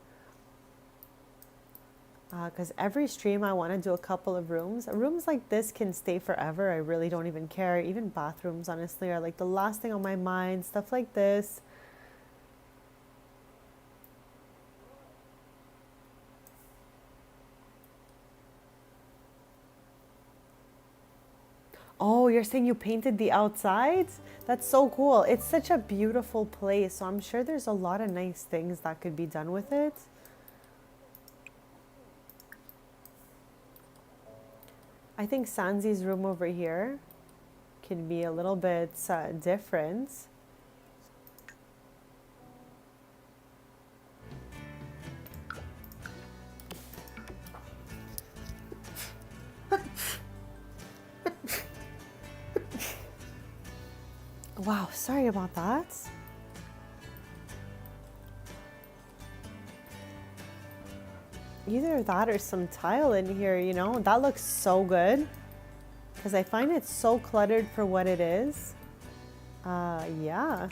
Because every stream I want to do a couple of rooms. Rooms like this can stay forever. I really don't even care. Even bathrooms, honestly, are like the last thing on my mind. Stuff like this. Oh, you're saying you painted the outsides? That's so cool. It's such a beautiful place, so I'm sure there's a lot of nice things that could be done with it. I think Sanzi's room over here can be a little bit different. Wow, sorry about that. Either that or some tile in here, you know? That looks so good. Because I find it so cluttered for what it is. Yeah.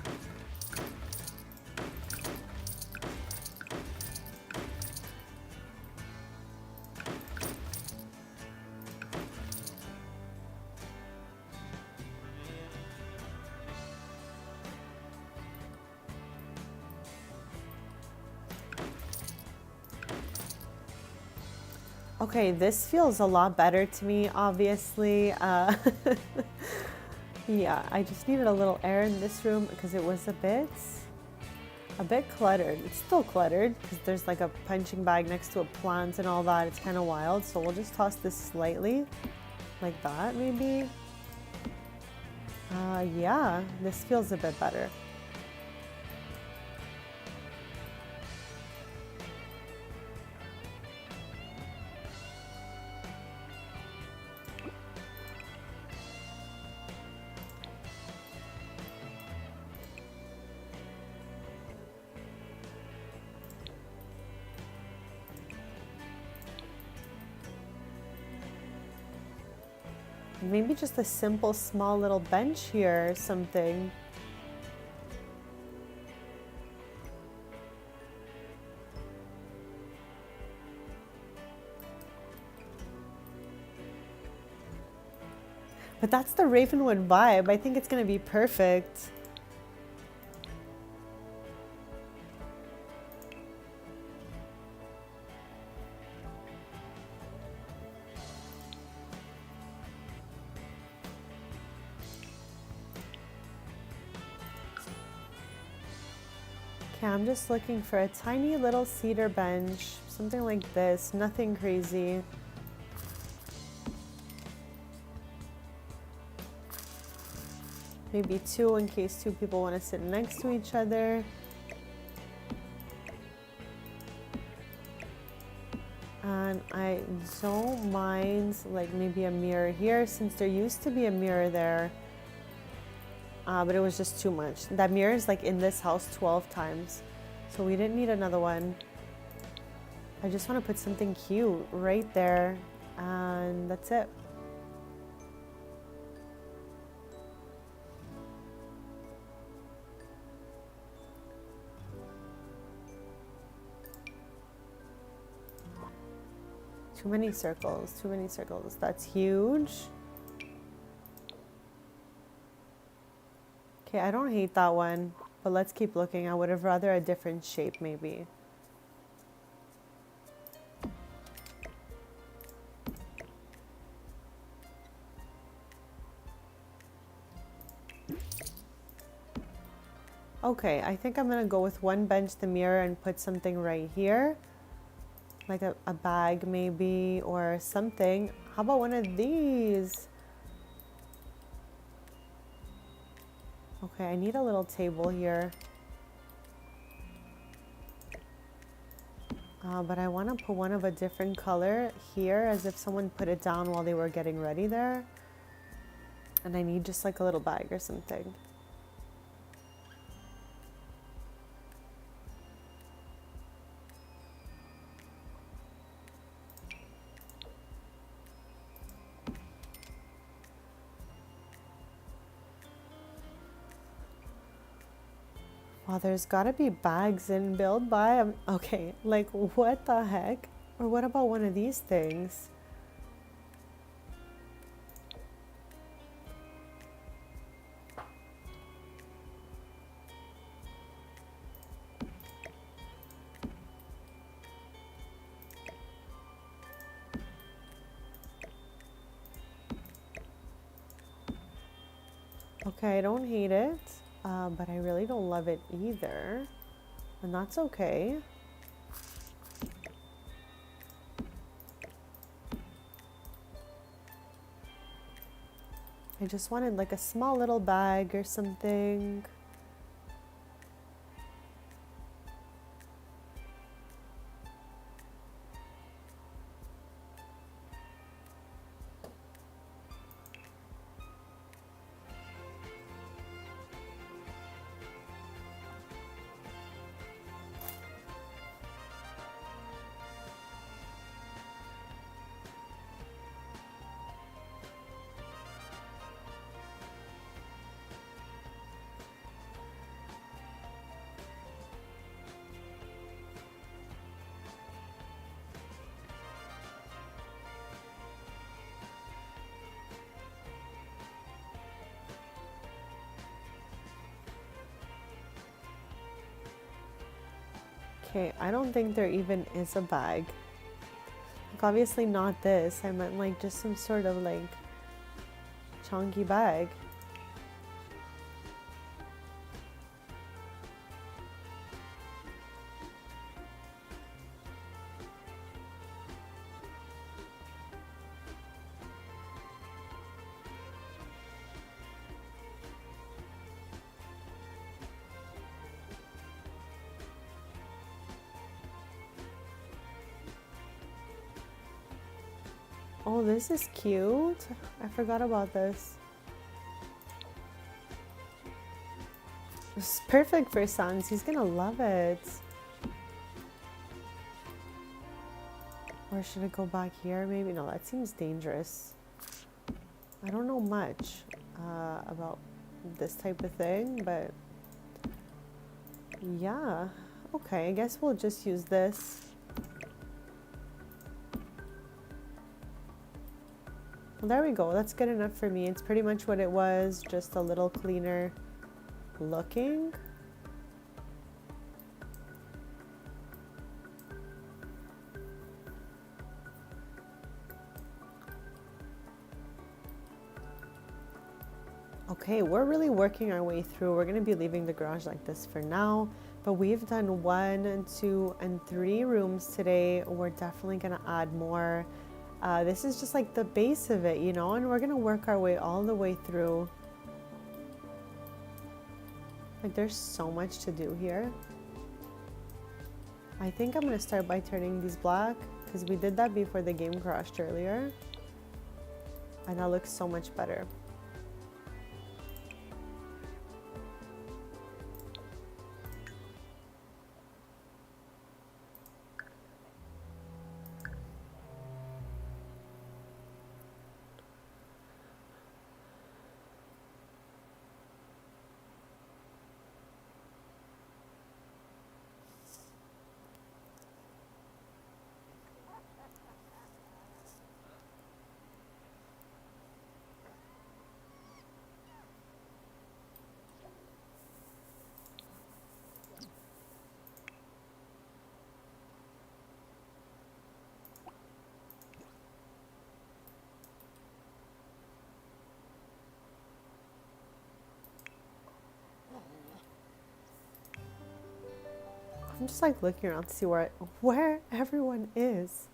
Okay, this feels a lot better to me, obviously. Yeah, I just needed a little air in this room because it was a bit cluttered. It's still cluttered because there's like a punching bag next to a plant and all that. It's kind of wild. So we'll just toss this slightly like that, maybe. Yeah, this feels a bit better. Maybe just a simple small little bench here or something. But that's the Ravenwood vibe. I think it's gonna be perfect. Okay, I'm just looking for a tiny little cedar bench, something like this, nothing crazy. Maybe two in case two people want to sit next to each other. And I don't mind like maybe a mirror here since there used to be a mirror there. But it was just too much. That mirror is like in this house 12 times. So we didn't need another one. I just want to put something cute right there. And that's it. Too many circles, too many circles. That's huge. Okay, I don't hate that one, but let's keep looking. I would have rather a different shape maybe. Okay, I think I'm gonna go with one bench, the mirror, and put something right here. Like a bag maybe, or something. How about one of these? Okay, I need a little table here. But I want to put one of a different color here, as if someone put it down while they were getting ready there. And I need just like a little bag or something. Wow, there's gotta be bags in build by. Okay, like what the heck? Or what about one of these things? Okay, I don't hate it, but I really don't love it either. And that's okay. I just wanted like a small little bag or something. Okay, I don't think there even is a bag. Like obviously not this. I meant like just some sort of like chunky bag. Oh, this is cute. I forgot about this. This is perfect for Sans. He's gonna love it. Or should I go back here? Maybe no, that seems dangerous. I don't know much about this type of thing, but yeah. Okay, I guess we'll just use this. Well, there we go. That's good enough for me. It's pretty much what it was, just a little cleaner looking. Okay, we're really working our way through. We're going to be leaving the garage like this for now, but we've done 1, 2, and 3 rooms today. We're definitely going to add more. This is just like the base of it, you know, and we're going to work our way all the way through. Like there's so much to do here. I think I'm going to start by turning these black because we did that before the game crashed earlier. And that looks so much better. just like looking around to see where everyone is.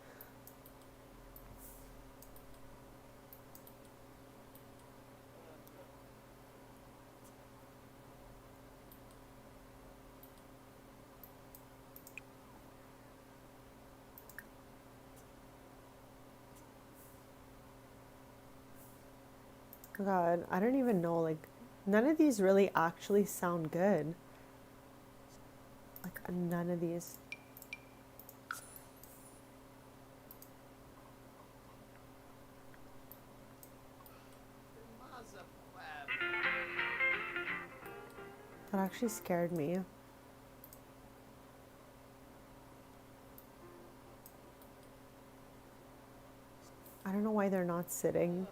God, I don't even know, like, none of these really actually sound good. Like, none of these. That actually scared me. I don't know why they're not sitting.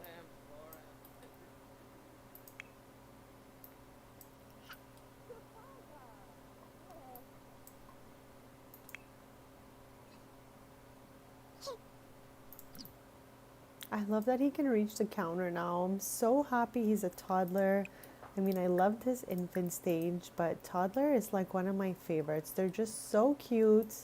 I love that he can reach the counter now. I'm so happy he's a toddler. I mean, I loved his infant stage, but toddler is like one of my favorites. They're just so cute.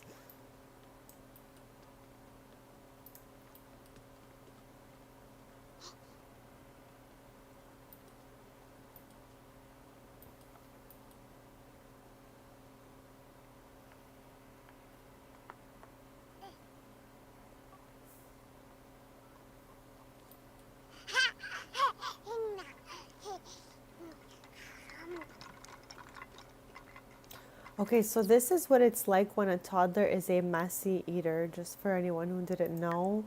Okay, so this is what it's like when a toddler is a messy eater, just for anyone who didn't know.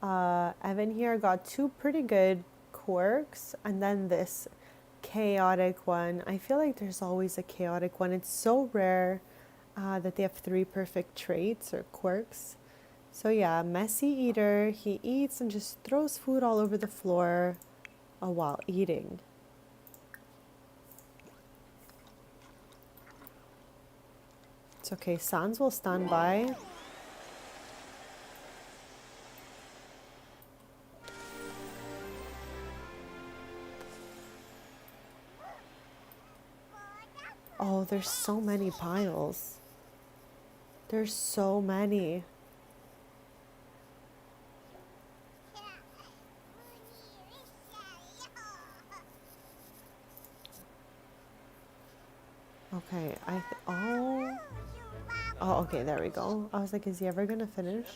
Evan here got two pretty good quirks, and then this chaotic one. I feel like there's always a chaotic one. It's so rare that they have three perfect traits or quirks. So yeah, messy eater. He eats and just throws food all over the floor while eating. It's okay, Sans will stand by. Oh, there's so many piles. There's so many. Okay, oh, okay, there we go. I was like, is he ever gonna finish?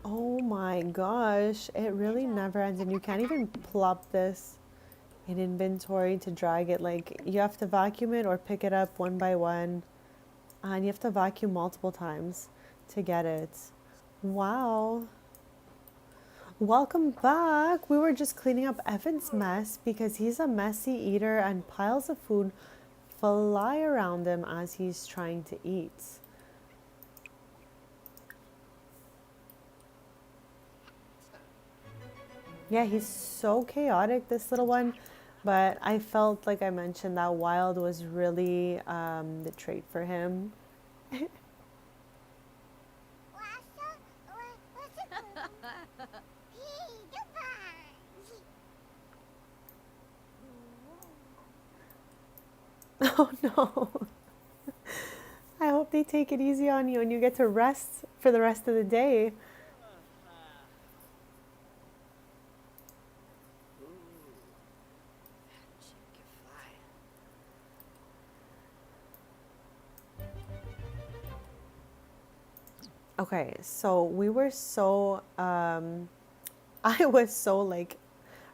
Oh my gosh, it really never ends, and you can't even plop this in inventory to drag it. Like, you have to vacuum it or pick it up one by one, and you have to vacuum multiple times to get it. Wow. Welcome back. We were just cleaning up Evan's mess because he's a messy eater and piles of food fly around him as he's trying to eat. Yeah, he's so chaotic, this little one. But I felt like I mentioned that wild was really the trait for him. Oh no. I hope they take it easy on you and you get to rest for the rest of the day. Okay, so we were so I was so like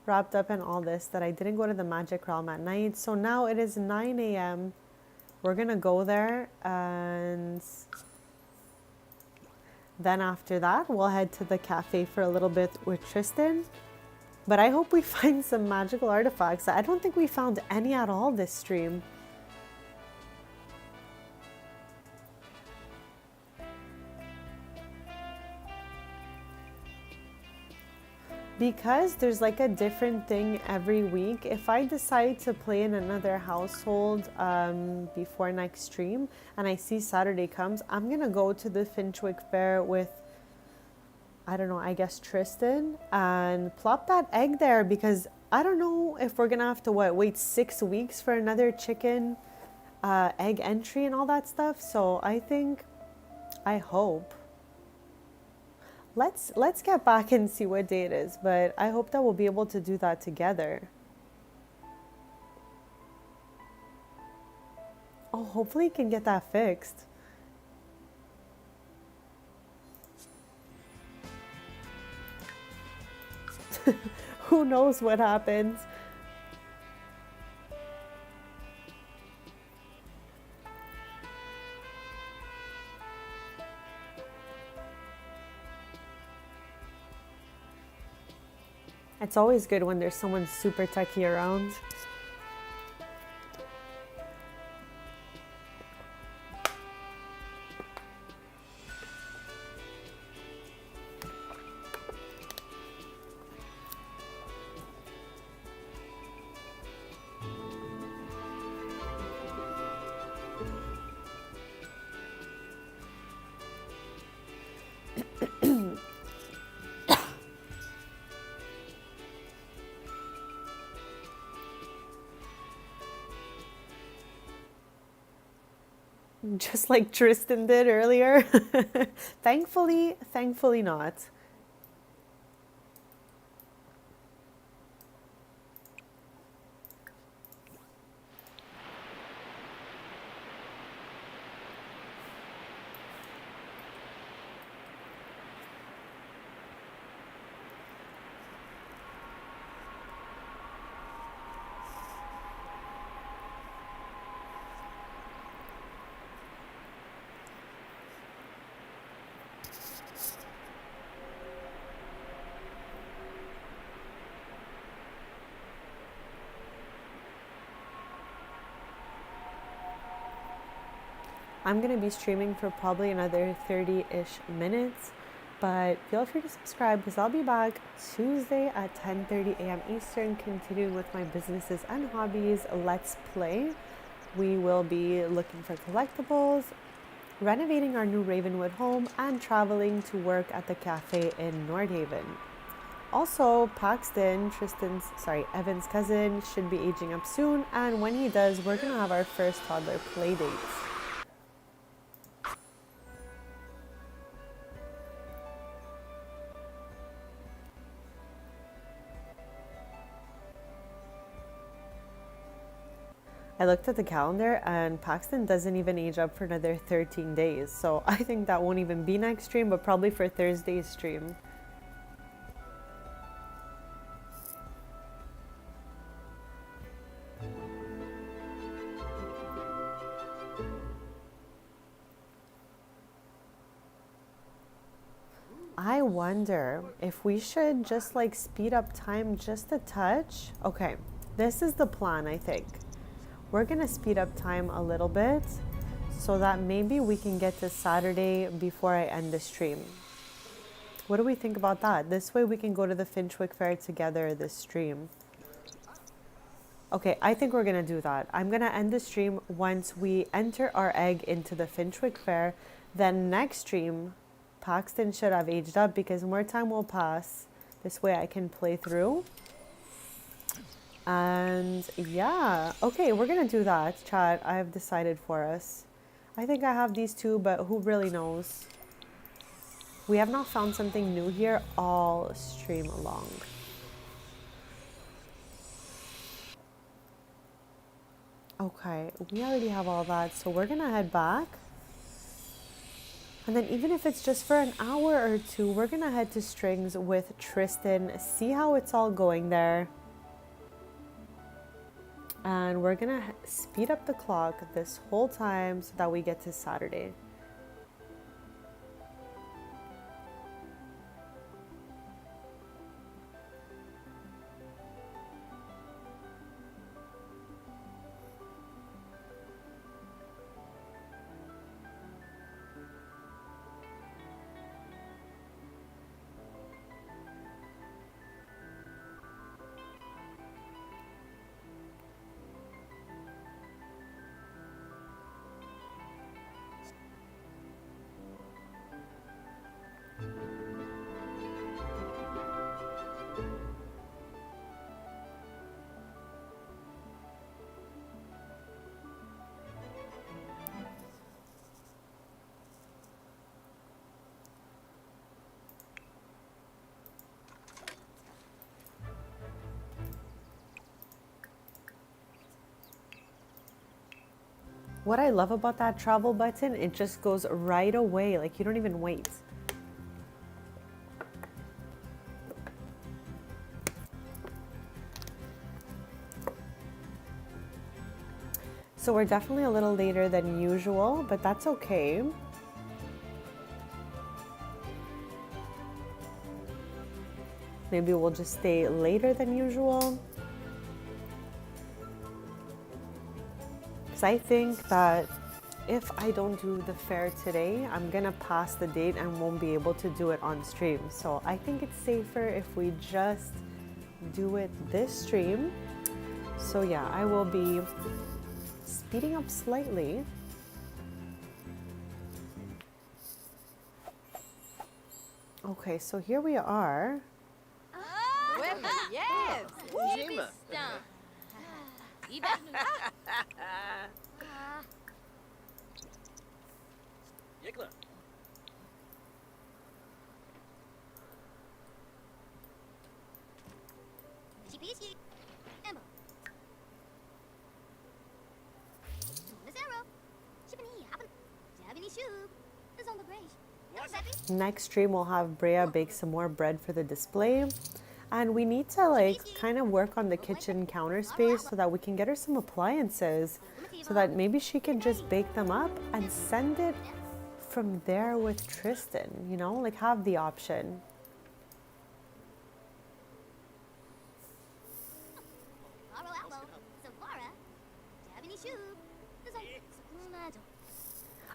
wrapped up in all this that I didn't go to the magic realm at night. So now it is 9 a.m. We're gonna go there, and then after that we'll head to the cafe for a little bit with Tristan. But I hope we find some magical artifacts. I don't think we found any at all this stream. because there's like a different thing every week, if I decide to play in another household before next stream and I see Saturday comes, I'm gonna go to the Finchwick Fair with, I don't know, I guess Tristan, and plop that egg there, because I don't know if we're gonna have to wait 6 weeks for another chicken egg entry and all that stuff. So I hope. Let's get back and see what day it is, but I hope that we'll be able to do that together. Oh, hopefully you can get that fixed. Who knows what happens? It's always good when there's someone super techie around. Just like Tristan did earlier. Thankfully not. I'm going to be streaming for probably another 30-ish minutes, but feel free to subscribe because I'll be back Tuesday at 10:30 a.m. Eastern, continuing with my businesses and hobbies Let's Play. We will be looking for collectibles, renovating our new Ravenwood home, and traveling to work at the cafe in Nordhaven. Also, Paxton, Evan's cousin, should be aging up soon, and when he does, we're going to have our first toddler play dates. I looked at the calendar and Paxton doesn't even age up for another 13 days. So I think that won't even be next stream, but probably for Thursday's stream. I wonder if we should just like speed up time just a touch. Okay, this is the plan, I think. We're gonna speed up time a little bit so that maybe we can get to Saturday before I end the stream. What do we think about that? This way we can go to the Finchwick Fair together this stream. Okay, I think we're gonna do that. I'm gonna end the stream once we enter our egg into the Finchwick Fair. Then next stream, Paxton should have aged up because more time will pass. This way I can play through. And yeah, okay, we're gonna do that, chat. I have decided for us. I think I have these two, but who really knows? We have not found something new here all stream long. Okay, we already have all that, so we're gonna head back. And then even if it's just for an hour or two, we're gonna head to Strings with Tristan, see how it's all going there. And we're gonna speed up the clock this whole time so that we get to Saturday. What I love about that travel button, it just goes right away. Like you don't even wait. So we're definitely a little later than usual, but that's okay. Maybe we'll just stay later than usual. Because I think that if I don't do the fair today, I'm gonna pass the date and won't be able to do it on stream. So I think it's safer if we just do it this stream. So yeah, I will be speeding up slightly. Okay, so here we are. Yes. Jima. Stump. You bet. Yigla. Shibishi. Emma. Nazero. Shibani. Happen. Javini Shub. The Zonga Grace. Next stream we'll have Brea bake some more bread for the display. And we need to like kind of work on the kitchen counter space so that we can get her some appliances so that maybe she can just bake them up and send it from there with Tristan, you know, like have the option.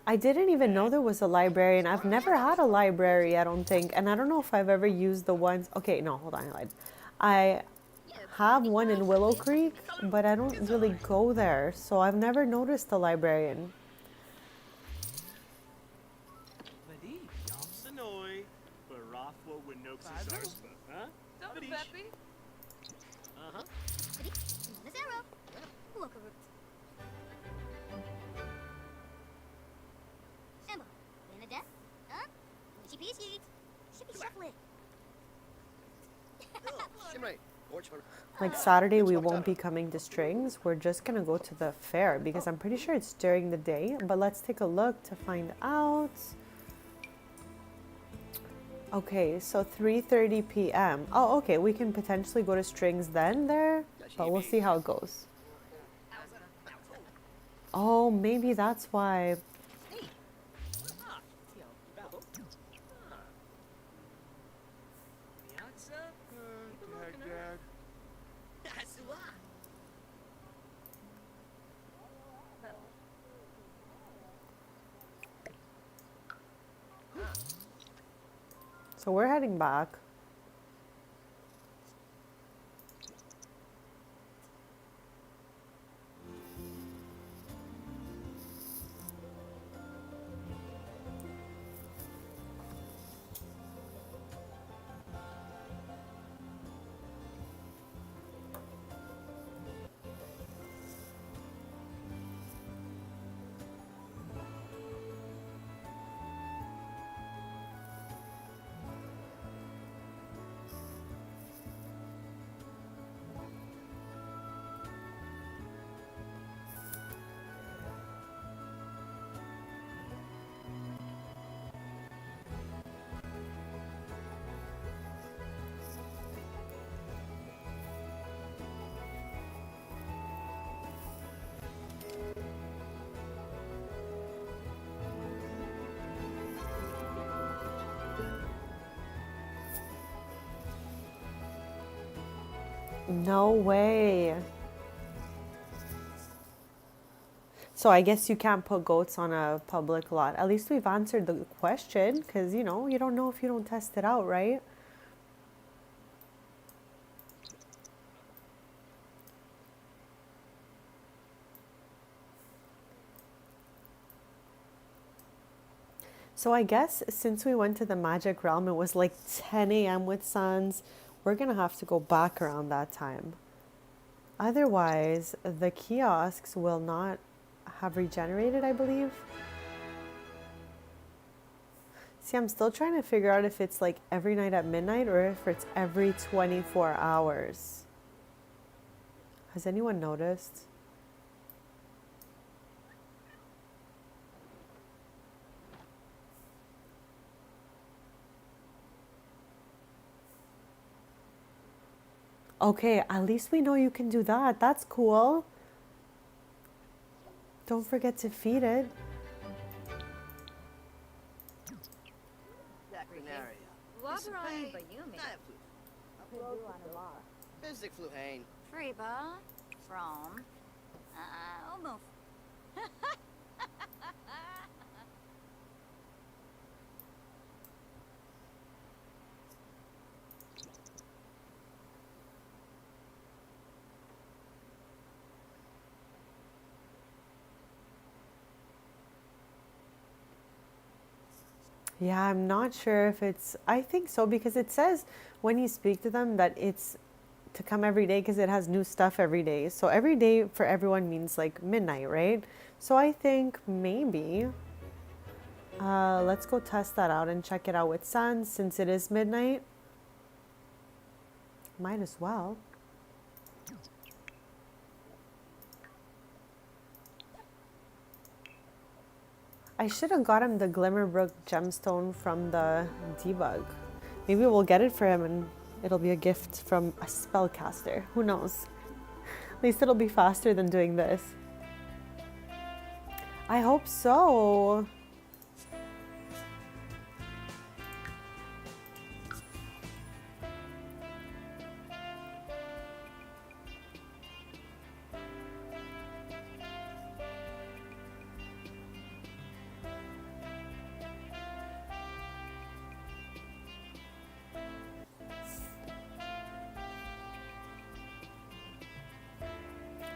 I didn't even know there was a library, and I've never had a library, I don't think. And I don't know if I've ever used the ones. Okay, no, hold on, I lied. I have one in Willow Creek, but I don't really go there, so I've never noticed a librarian. Madi. Yopsanoi. Barafwa Winoxi Zarspa. Huh? Soda Peppy. Uh-huh. Shimray. Like Saturday, we won't be coming to Strings. We're just gonna go to the fair because I'm pretty sure it's during the day. But let's take a look to find out. Okay, so 3:30 p.m. Oh, okay, we can potentially go to Strings then there, but we'll see how it goes. Oh, maybe that's why. Dad. So we're heading back. No way. So I guess you can't put goats on a public lot. At least we've answered the question because, you know, you don't know if you don't test it out, right? So I guess since we went to the Magic Realm, it was like 10 a.m. with Suns. We're going to have to go back around that time. Otherwise, the kiosks will not have regenerated, I believe. See, I'm still trying to figure out if it's like every night at midnight or if it's every 24 hours. Has anyone noticed? Okay, at least we know you can do that. That's cool. Don't forget to feed it. Daquinaria. Wabrai Bayumi. Physic flu hain. Freba. From. Almost. Yeah, I'm not sure if it's, I think so because it says when you speak to them that it's to come every day because it has new stuff every day. So every day for everyone means like midnight, right? So I think maybe let's go test that out and check it out with Sun since it is midnight. Might as well. I should have got him the Glimmerbrook gemstone from the debug. Maybe we'll get it for him and it'll be a gift from a spellcaster. Who knows? At least it'll be faster than doing this. I hope so.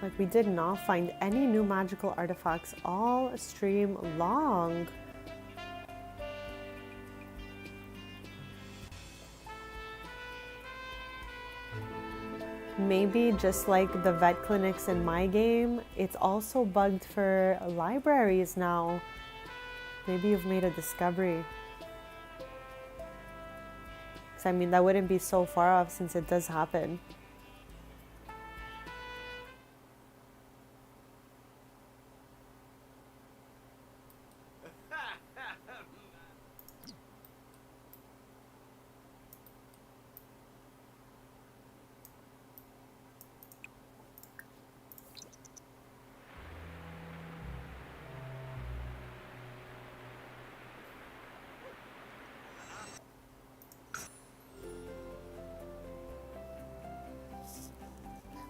Like we did not find any new magical artifacts all stream long. Maybe just like the vet clinics in my game, it's also bugged for libraries now. Maybe you've made a discovery. 'Cause I mean, that wouldn't be so far off since it does happen.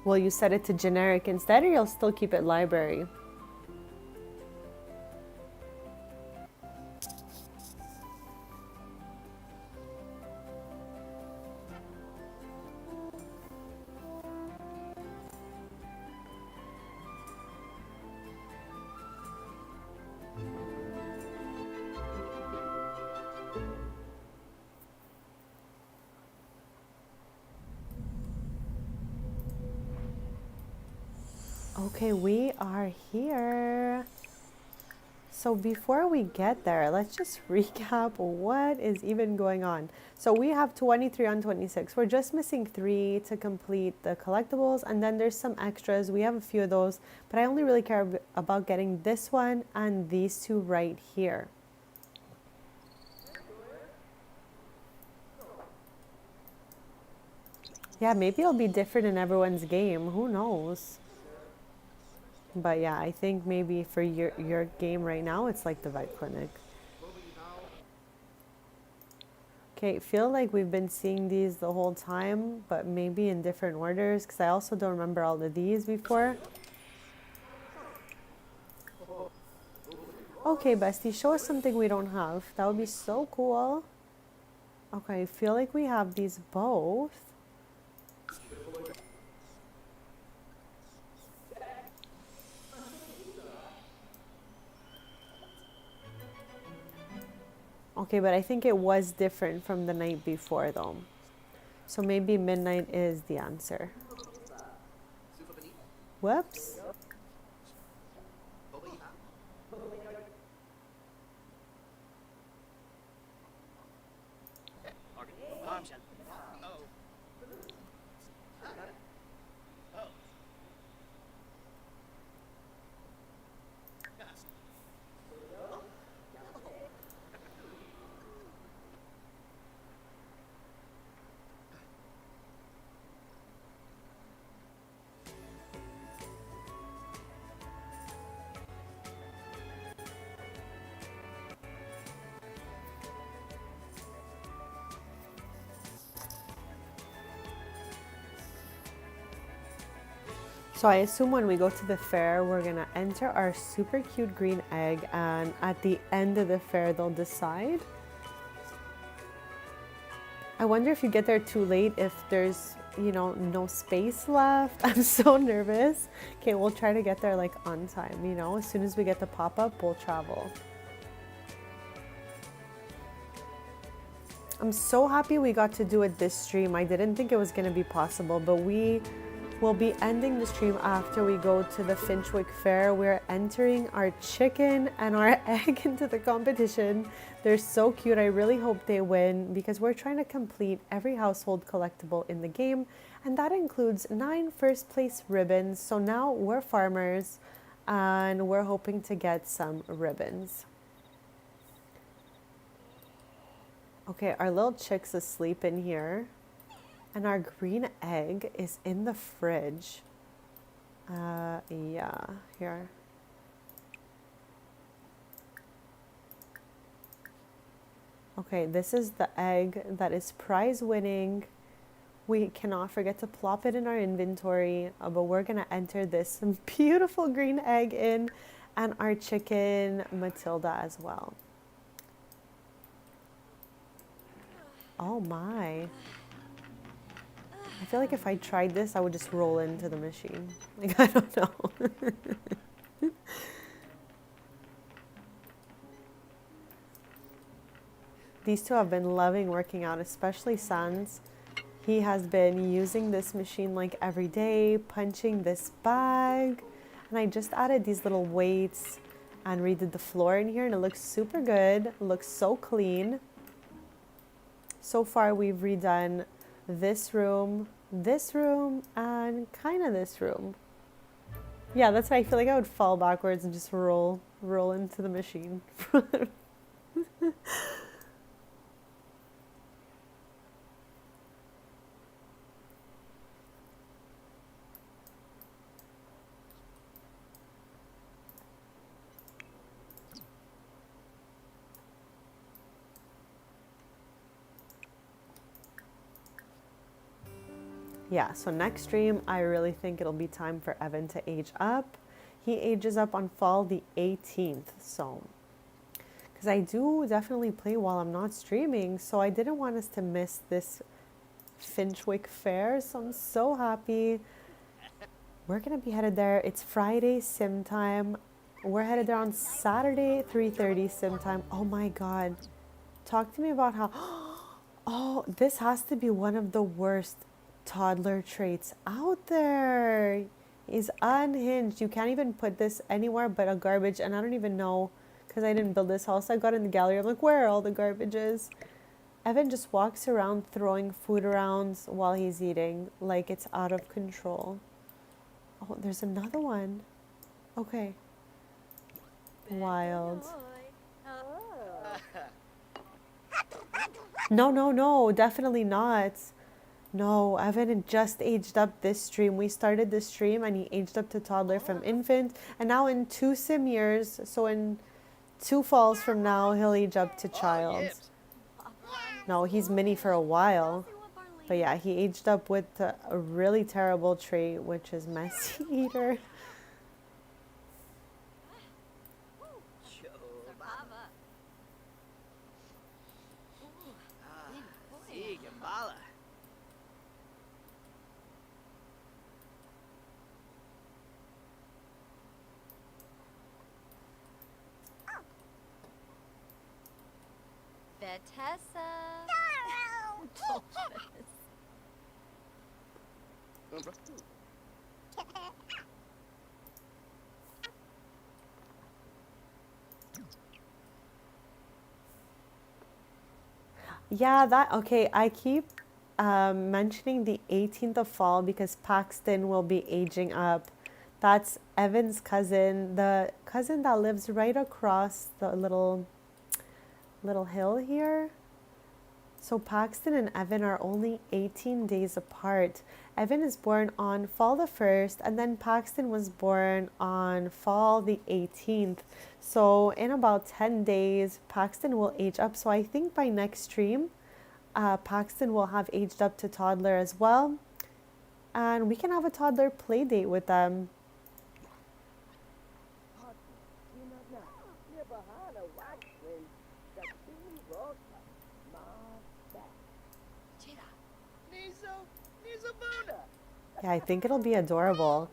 Will you set it to generic instead, or you'll still keep it library? Okay, we are here. So before we get there, let's just recap what is even going on. So we have 23 on 26. We're just missing 3 to complete the collectibles, and then there's some extras. We have a few of those, but I only really care about getting this one and these 2 right here. Yeah, maybe it'll be different in everyone's game. Who knows? But yeah, I think maybe for your game right now, it's like the vet clinic. Okay, feel like we've been seeing these the whole time, but maybe in different orders, because I also don't remember all of these before. Okay, bestie, show us something we don't have. That would be so cool. Okay, I feel like we have these both. Okay, but I think it was different from the night before though. So maybe midnight is the answer. Whoops. So I assume when we go to the fair, we're gonna enter our super cute green egg, and at the end of the fair, they'll decide. I wonder if you get there too late, if there's, you know, no space left. I'm so nervous. Okay, we'll try to get there like on time, you know, as soon as we get the pop-up, we'll travel. I'm so happy we got to do it this stream. I didn't think it was gonna be possible, but we will be ending the stream after we go to the Finchwick Fair. We're entering our chicken and our egg into the competition. They're so cute. I really hope they win because we're trying to complete every household collectible in the game, and that includes 9 first place ribbons. So now we're farmers and we're hoping to get some ribbons. Okay, our little chick's asleep in here. And our green egg is in the fridge. Yeah, here. Okay, this is the egg that is prize winning. We cannot forget to plop it in our inventory, but we're gonna enter this beautiful green egg in, and our chicken Matilda as well. Oh my. I feel like if I tried this, I would just roll into the machine. Like, I don't know. These two have been loving working out, especially Sans. He has been using this machine like every day, punching this bag. And I just added these little weights and redid the floor in here, and it looks super good. It looks so clean. So far, we've redone this room, and kind of this room. Yeah, that's why I feel like I would fall backwards and just roll into the machine. Yeah, so next stream, I really think it'll be time for Evan to age up. He ages up on fall the 18th, so. Because I do definitely play while I'm not streaming, so I didn't want us to miss this Finchwick Fair, so I'm so happy. We're going to be headed there. It's Friday sim time. We're headed there on Saturday, 3:30 sim time. Oh my God. Talk to me about how, oh, this has to be one of the worst toddler traits out there. Is unhinged. You can't even put this anywhere but a garbage, and I don't even know because I didn't build this house. I got in the gallery. I'm like, where are all the garbages? Evan just walks around throwing food around while he's eating like it's out of control. Oh, there's another one. Okay. Wild. No, definitely not. No, Evan had just aged up this stream. We started this stream and he aged up to toddler from infant. And now in 2 sim years, so in 2 falls from now, he'll age up to child. No, he's mini for a while. But yeah, he aged up with a really terrible trait, which is messy eater. Tessa. Yeah, that, okay, I keep mentioning the 18th of fall because Paxton will be aging up. That's Evan's cousin, the cousin that lives right across the little hill here. So Paxton and Evan are only 18 days apart. Evan is born on fall the 1st, and then Paxton was born on fall the 18th. So in about 10 days, Paxton will age up. So I think by next stream, Paxton will have aged up to toddler as well. and we can have a toddler play date with them. Yeah, I think it'll be adorable.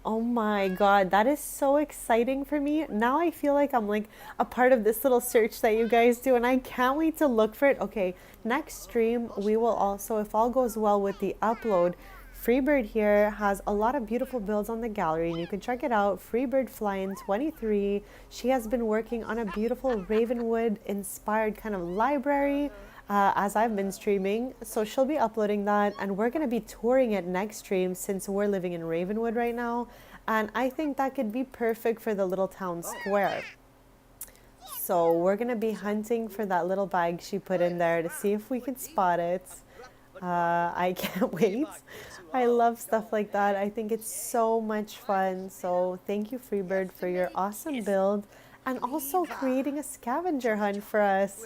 Oh my god, that is so exciting for me. Now I feel like I'm like a part of this little search that you guys do, and I can't wait to look for it. Okay, next stream we will also, if all goes well with the upload, Freebird here has a lot of beautiful builds on the gallery, and you can check it out. Freebird Flying 23. She has been working on a beautiful Ravenwood inspired kind of library as I've been streaming. So she'll be uploading that, and we're going to be touring it next stream since we're living in Ravenwood right now. And I think that could be perfect for the little town square. So we're going to be hunting for that little bag she put in there to see if we can spot it. I can't wait. I love stuff like that. I think it's so much fun. So thank you, Freebird, for your awesome build and also creating a scavenger hunt for us.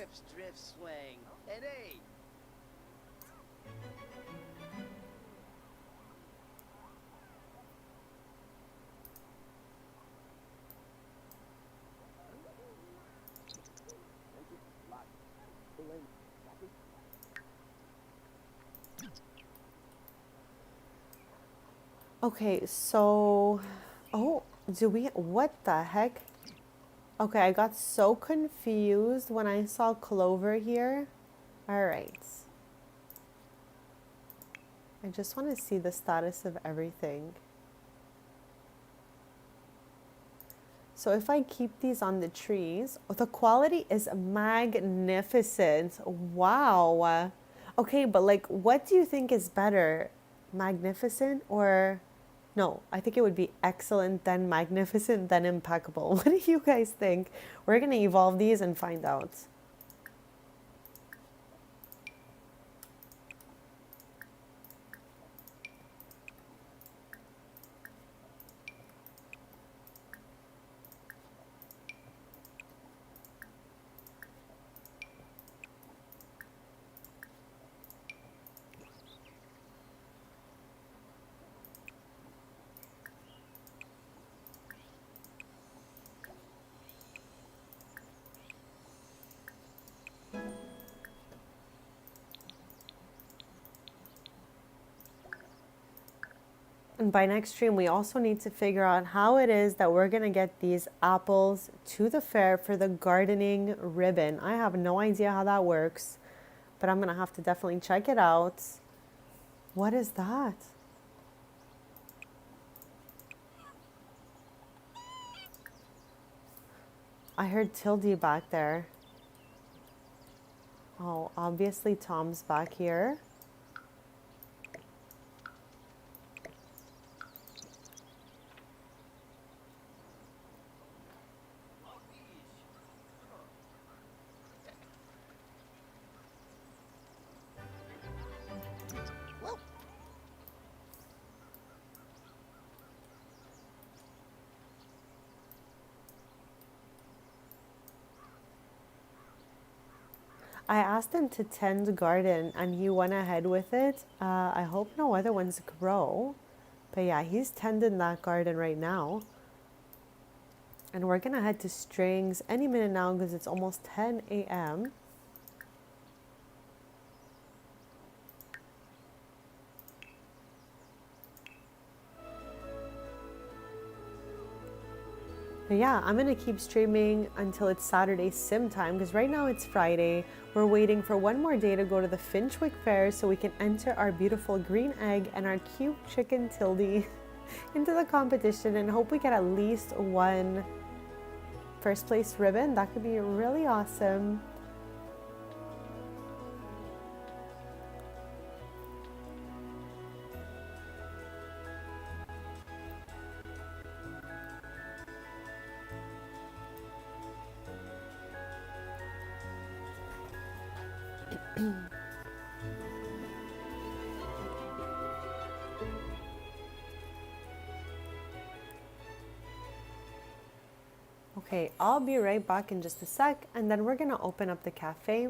Okay, so, oh, what the heck? Okay, I got so confused when I saw Clover here. All right. I just want to see the status of everything. So if I keep these on the trees, the quality is magnificent. Wow. Okay, but like, what do you think is better? Magnificent or... No, I think it would be excellent, then magnificent, then impeccable. What do you guys think? We're going to evolve these and find out. And by next stream, we also need to figure out how it is that we're going to get these apples to the fair for the gardening ribbon. I have no idea how that works, but I'm going to have to definitely check it out. What is that? I heard Tildy back there. Oh, obviously Tom's back here. I asked him to tend the garden and he went ahead with it. I hope no other ones grow. But yeah, he's tending that garden right now. And we're gonna head to Strings any minute now because it's almost 10 a.m. But yeah, I'm gonna keep streaming until it's Saturday sim time because right now it's Friday. We're waiting for one more day to go to the Finchwick Fair so we can enter our beautiful green egg and our cute chicken Tildy into the competition and hope we get at least one first place ribbon. That could be really awesome. Okay, I'll be right back in just a sec, and then we're gonna open up the cafe.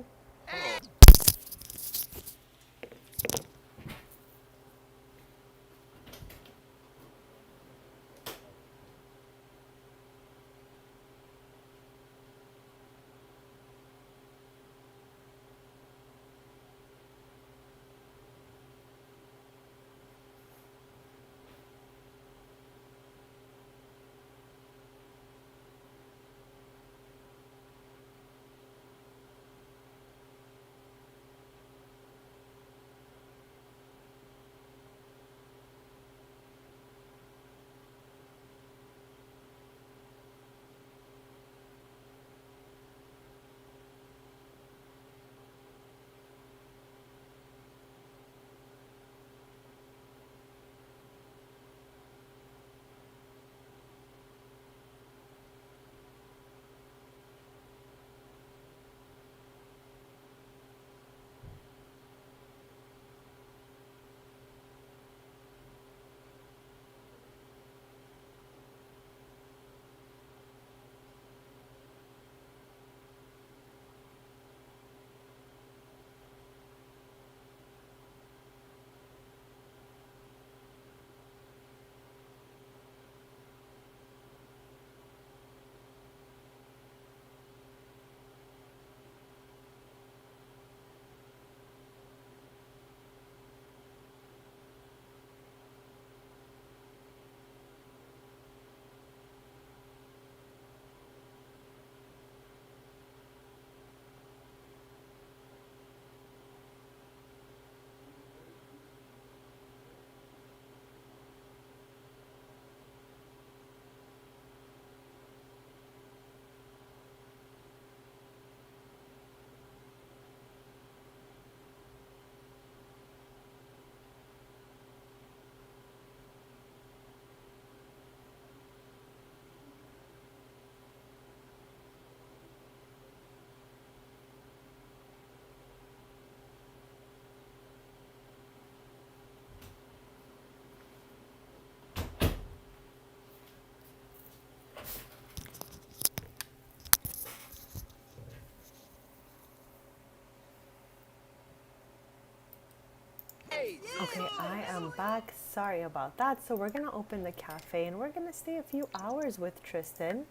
Okay, I am back. Sorry about that. So we're gonna open the cafe and we're gonna stay a few hours with Tristan.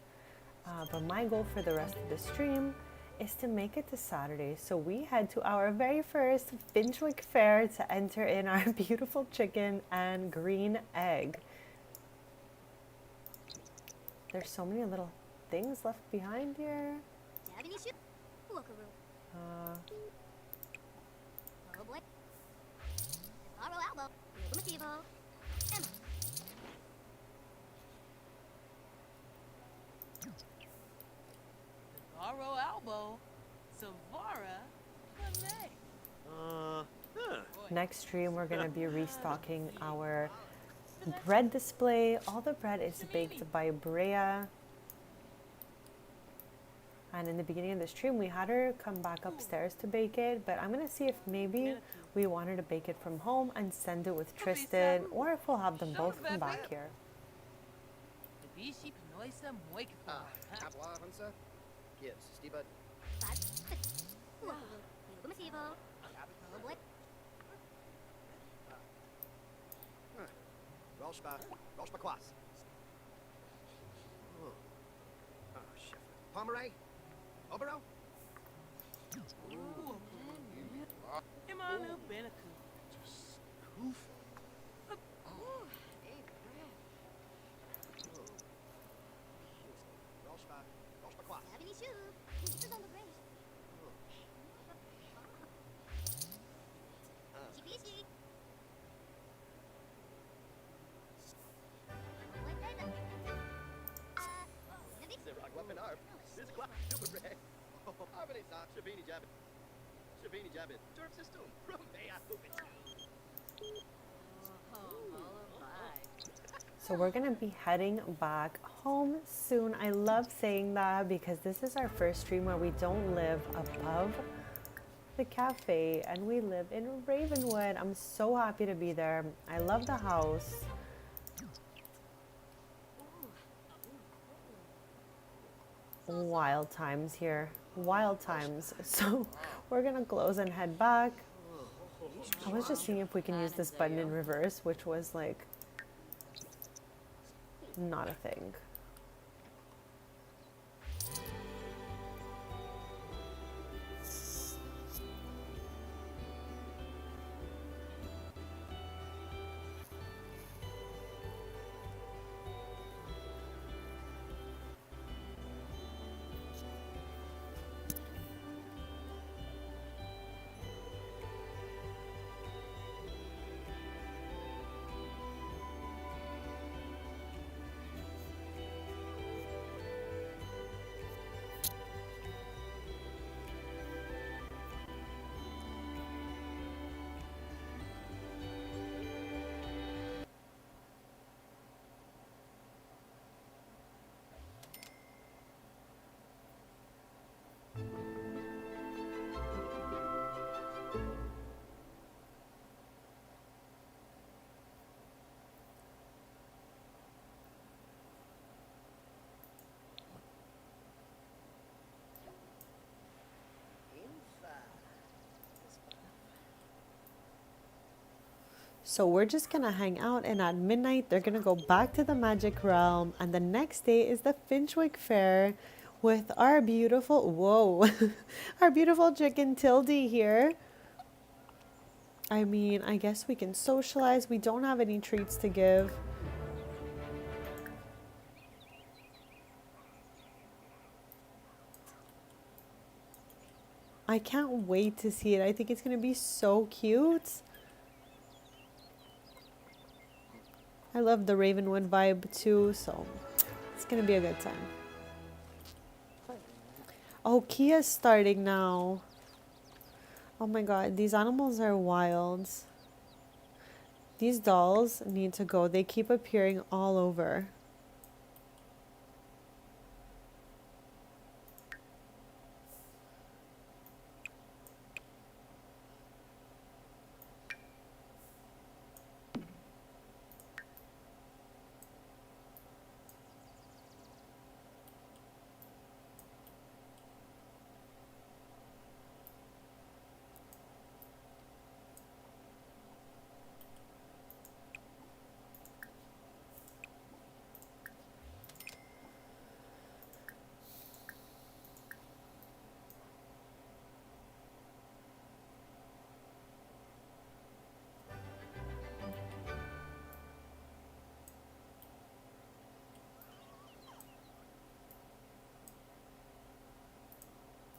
But my goal for the rest of the stream is to make it to Saturday. So we head to our very first Finchwick Fair to enter in our beautiful chicken and green egg. There's so many little things left behind here. Dabini shoot. Wookaroo. Uh, Oh boy. Borrow elbow. Locomotivo. Emma. Garo Albo, Savara, Panay. Huh. Next stream, we're gonna be restocking our bread display. All the bread is baked by Brea. And in the beginning of the stream, we had her come back upstairs to bake it, but I'm gonna see if maybe we want her to bake it from home and send it with Tristan, or if we'll have them both come back here. The Bishi Panoisa Moikafo. Apple Hunsa. Gibbs. Steve. Five. Wookaroo. Locomotivo. Oh boy. Roshba Kwas. Oh, shit. Pomeray. Obero. Imanu Benaku. Oof. Roshba Kwas. Dabini shoot. This is on the range. Chibishi. Rock weapon arm. This clap super red. Harmony sock. Shabini Jabbit. Shabini Jabbit. Turf system. From Maya Hoopit. So we're gonna be heading back home soon. I love saying that because this is our first stream where we don't live above the cafe and we live in Ravenwood. I'm so happy to be there. I love the house. Wild times here. Wild times. So We're gonna close and head back. I was just seeing if we can use this button in reverse, which was like not a thing. So we're just gonna hang out, and at midnight they're gonna go back to the Magic Realm, and the next day is the Finchwick Fair with our beautiful, whoa, our beautiful chicken Tildy here. I mean, I guess we can socialize. We don't have any treats to give. I can't wait to see it. I think it's gonna be so cute. I love the Ravenwood vibe too, so it's gonna be a good time. Oh, Kia's starting now. Oh my god, these animals are wild. These dolls need to go. They keep appearing all over.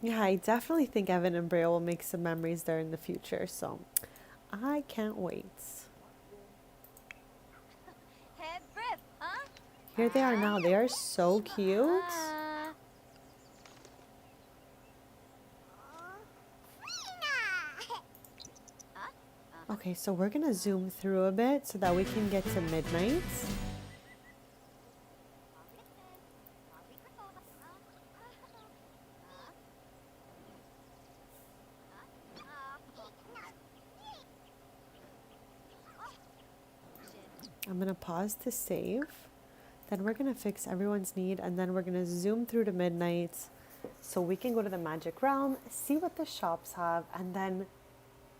Yeah, I definitely think Evan and Brea will make some memories there in the future, so I can't wait. Head grip, huh? Here they are now. They are so cute. Okay, so we're gonna zoom through a bit so that we can get to midnight. I'm gonna pause to save. Then we're gonna fix everyone's need, and then we're gonna zoom through to midnight so we can go to the Magic Realm, see what the shops have, and then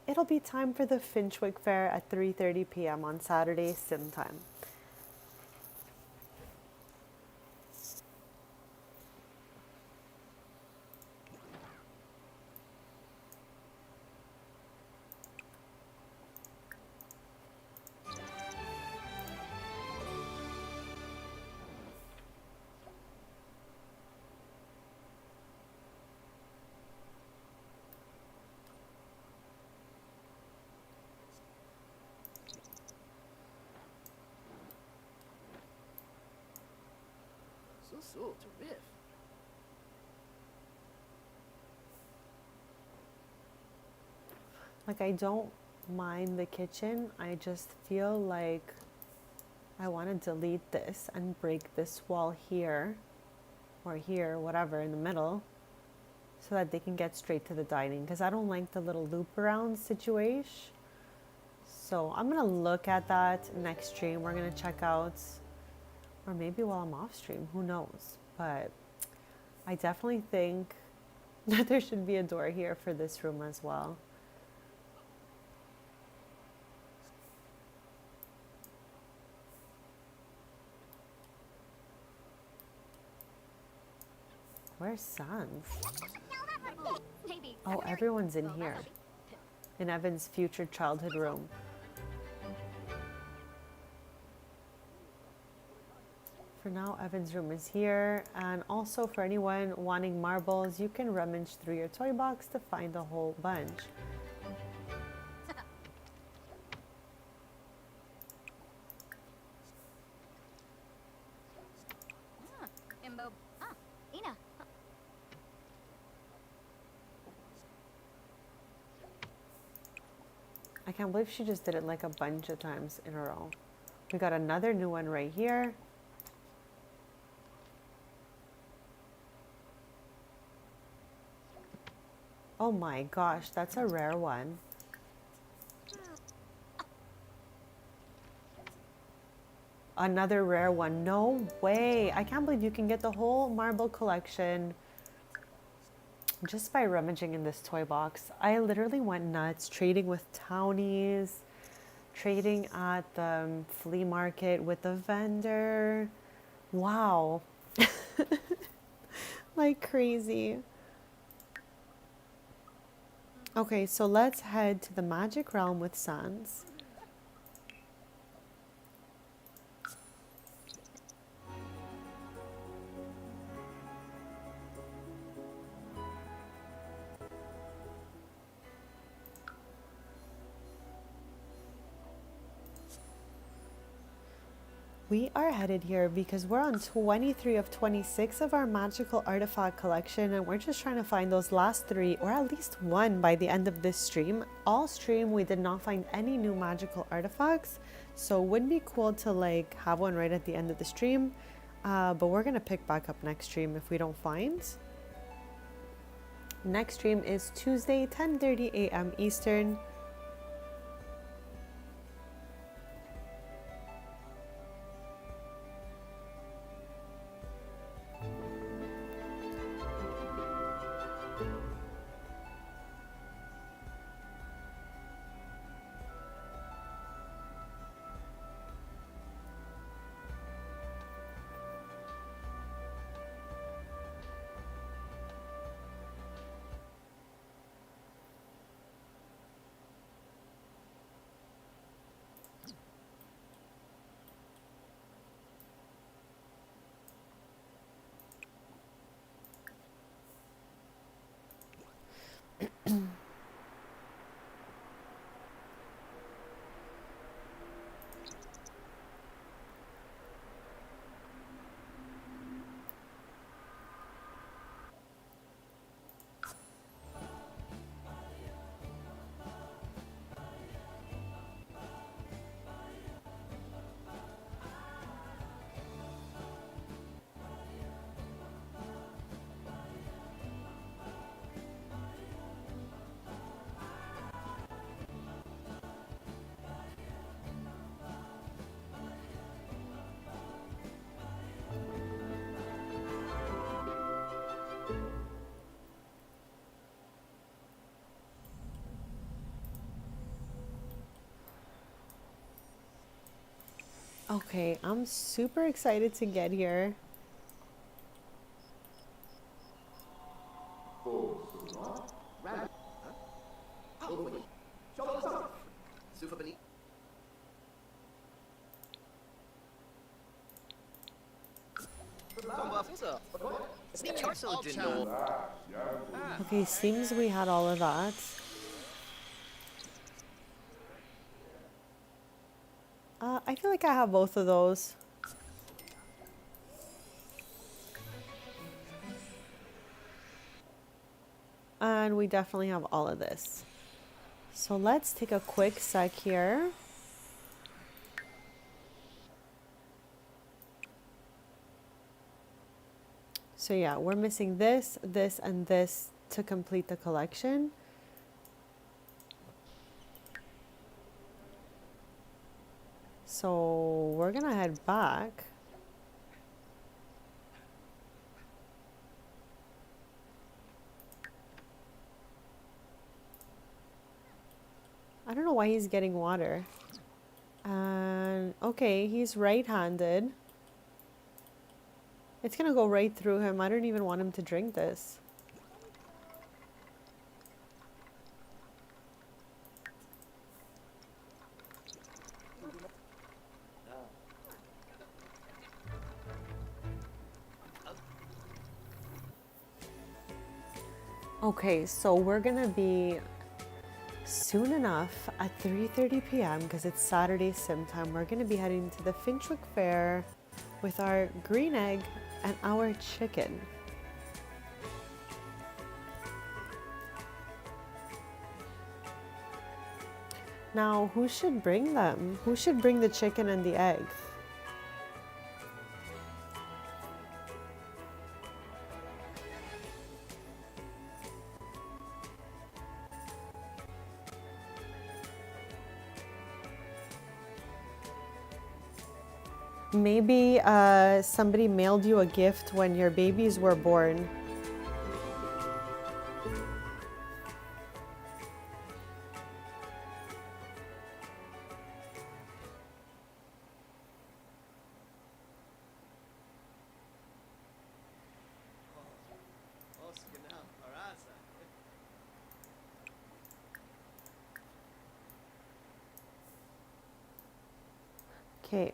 it'll be time for the Finchwick Fair at 3:30 p.m. on Saturday, sim time. So terrific. Like, I don't mind the kitchen. I just feel like I want to delete this and break this wall here or here, whatever, in the middle, so that they can get straight to the dining, because I don't like the little loop around situation. So I'm going to look at that next stream. We're going to check out, or maybe while I'm off stream, who knows. But I definitely think There should be a door here for this room as well. Where's Sans? Maybe. Oh, everyone's in here. In Evan's future childhood room. For now, Evan's room is here. And also for anyone wanting marbles, you can rummage through your toy box to find a whole bunch. Imbo. Ah, Ina. I can't believe she just did it like a bunch of times in a row. We got another new one right here. Oh my gosh, that's a rare one. Another rare one. No way. I can't believe you can get the whole marble collection just by rummaging in this toy box. I literally went nuts trading with townies, trading at the flea market with the vendor. Wow. Like crazy. Okay, so let's head to the magic realm with Sans. We are headed here because we're on 23 of 26 of our magical artifact collection, and we're just trying to find those last 3 or at least 1 by the end of this stream. All stream we did not find any new magical artifacts, so it would be cool to like have one right at the end of the stream, but we're gonna pick back up next stream if we don't find. Next stream is Tuesday 10:30 a.m. Eastern. Okay, I'm super excited to get here. Okay, seems we had all of that. I feel like I have both of those. And we definitely have all of this. So let's take a quick sec here. So yeah, we're missing this, this, and this to complete the collection. So we're gonna head back. don't know why he's getting water. And okay, he's right-handed. It's gonna go right through him. I don't even want him to drink this. Okay, so we're gonna be soon enough at 3:30 p.m. because it's Saturday sim time. We're gonna be heading to the Finchwick Fair with our green egg and our chicken. Now, who should bring them? Who should bring the chicken and the egg? Maybe somebody mailed you a gift when your babies were born. Okay,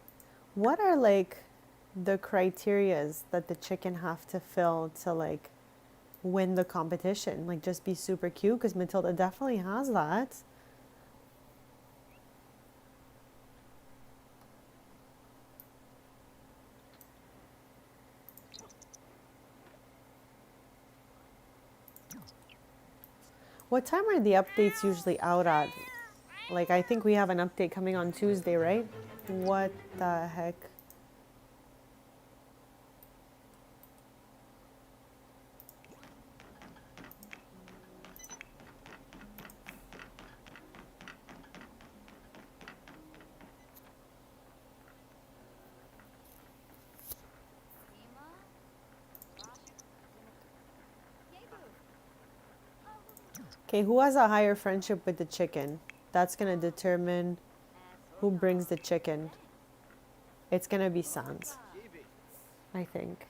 what are like the criterias that the chicken have to fill to like win the competition? Like just be super cute? Because Matilda definitely has that. What time are the updates usually out at? Like, I think we have an update coming on Tuesday, right? What the heck? Okay, who has a higher friendship with the chicken? That's gonna determine who brings the chicken. It's gonna be Sans, I think.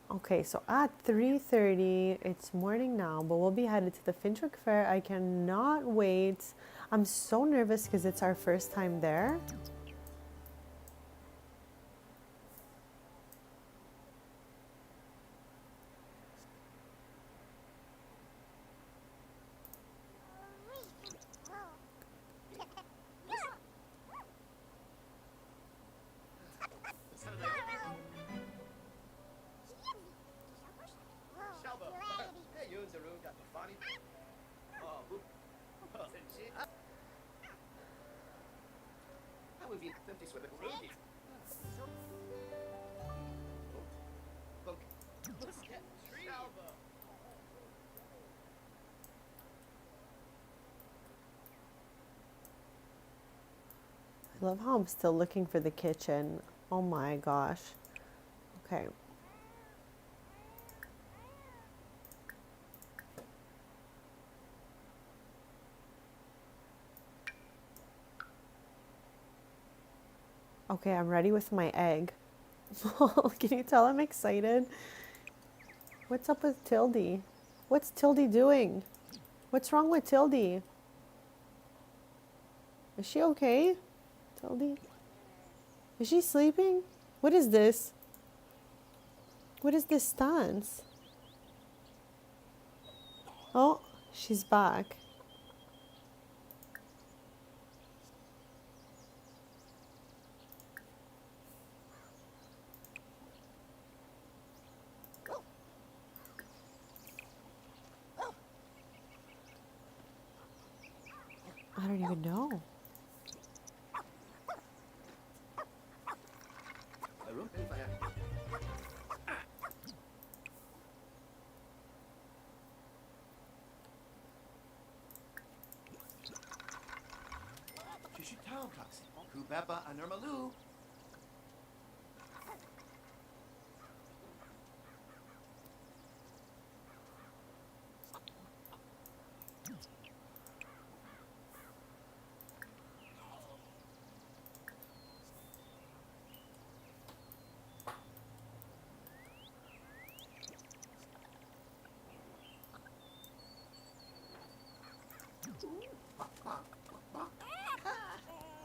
Okay, so at 3:30, it's morning now, but we'll be headed to the Finchwick Fair. I cannot wait. I'm so nervous because it's our first time there. I love how I'm still looking for the kitchen. Oh my gosh. Okay. Okay, I'm ready with my egg. Can you tell I'm excited? What's up with Tildy? What's Tildy doing? What's wrong with Tildy? Is she okay? Tildy? Is she sleeping? What is this? What is this stance? Oh, she's back. I don't even know. Kupepa Anormalu.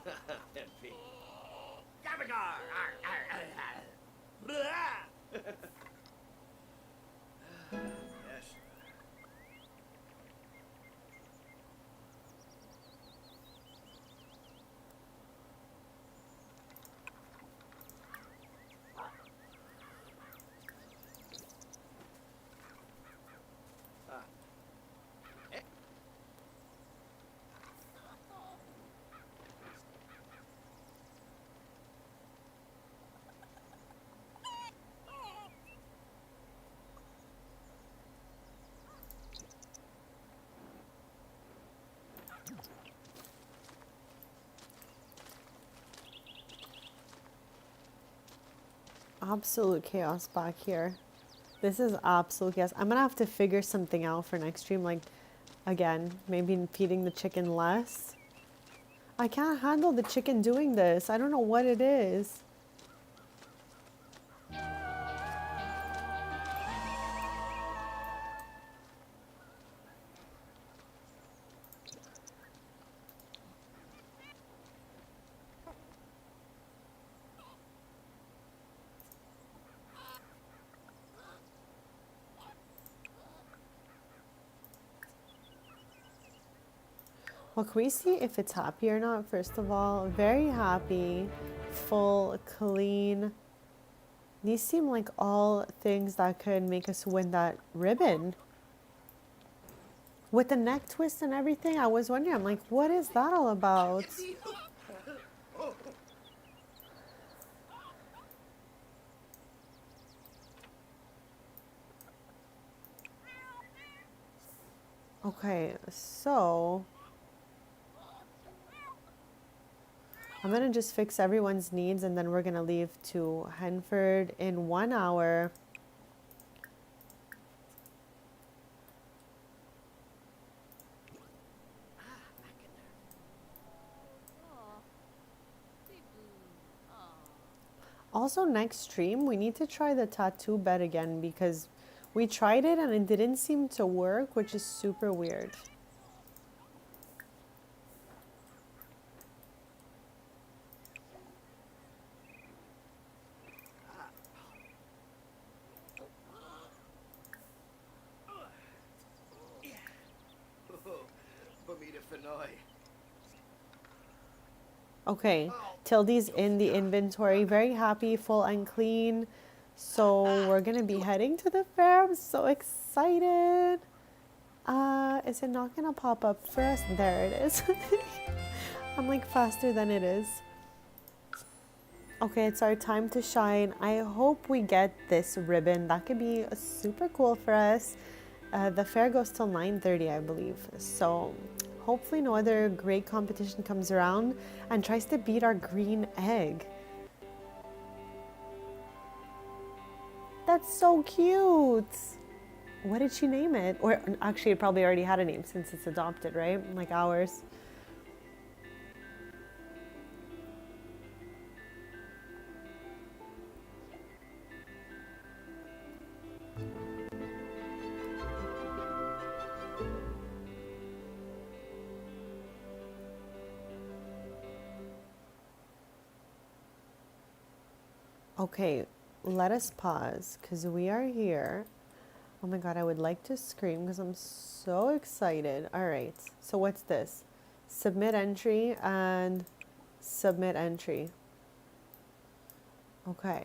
Happy. Gabagar! Yes. Eh. Absolute chaos back here. This is absolute chaos. I'm gonna have to figure something out for next stream. Like, again, maybe feeding the chicken less. I can't handle the chicken doing this. I don't know what it is. Well, can we see if it's happy or not? First of all, very happy, full, clean. These seem like all things that could make us win that ribbon. With the neck twist and everything, I was wondering, I'm like, what is that all about? Okay, so I'm gonna just fix everyone's needs and then we're gonna leave to Henford in 1 hour. Also, next stream, we need to try the tattoo bed again because we tried it and it didn't seem to work, which is super weird. Okay, Tildy's in the inventory, very happy, full and clean. So we're gonna be heading to the fair. I'm so excited. Is it not gonna pop up for us? There it is. I'm like faster than it is. Okay, it's our time to shine. I hope we get this ribbon. That could be super cool for us. The fair goes till 9:30, I believe. So hopefully no other great competition comes around and tries to beat our green egg. That's so cute. What did she name it? Or actually, it probably already had a name since it's adopted, right? Like ours. Okay, let us pause because we are here. Oh my god, I would like to scream because I'm so excited. All right, so what's this? Submit entry and submit entry. Okay.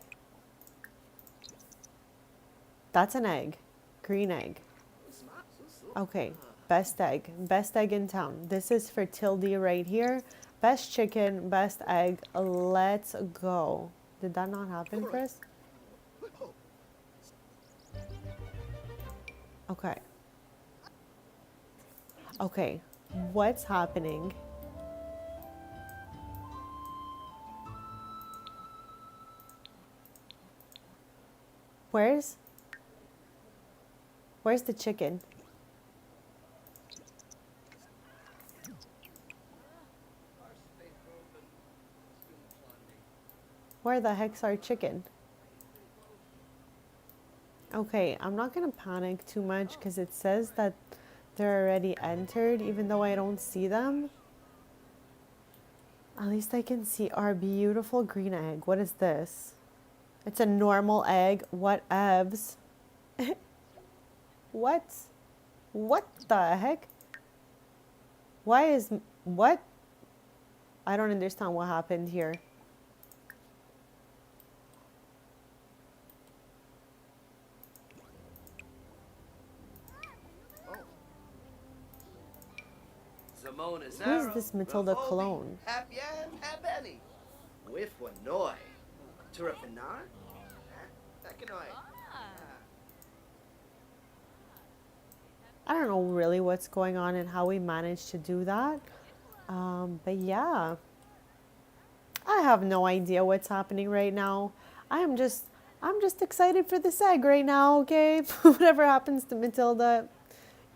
That's an egg. Green egg. Okay, best egg. Best egg in town. This is for Tildy right here. Best chicken, best egg. Let's go. Did that not happen, Chris? Okay. Okay, what's happening? Where's the chicken? Where the heck's our chicken? Okay, I'm not gonna panic too much because it says that they're already entered, even though I don't see them. At least I can see our beautiful green egg. What is this? It's a normal egg. What evs? What? What the heck? Why is... What? I don't understand what happened here. Who is this Matilda Cologne? Happy Benny. With Wanoy. Turafinar? Takanoi. I don't know really what's going on and how we managed to do that. But yeah. I have no idea what's happening right now. I'm just excited for this egg right now, okay? Whatever happens to Matilda,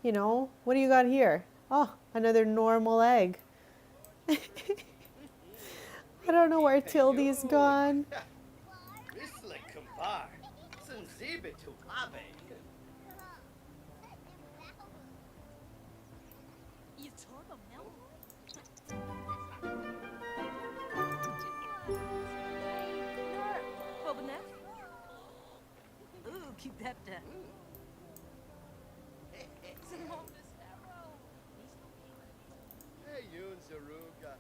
you know, what do you got here? Oh, another normal egg. I don't know where Tildy's gone. You told them no. Ooh, keep that down. Hey, Yun Zaruga.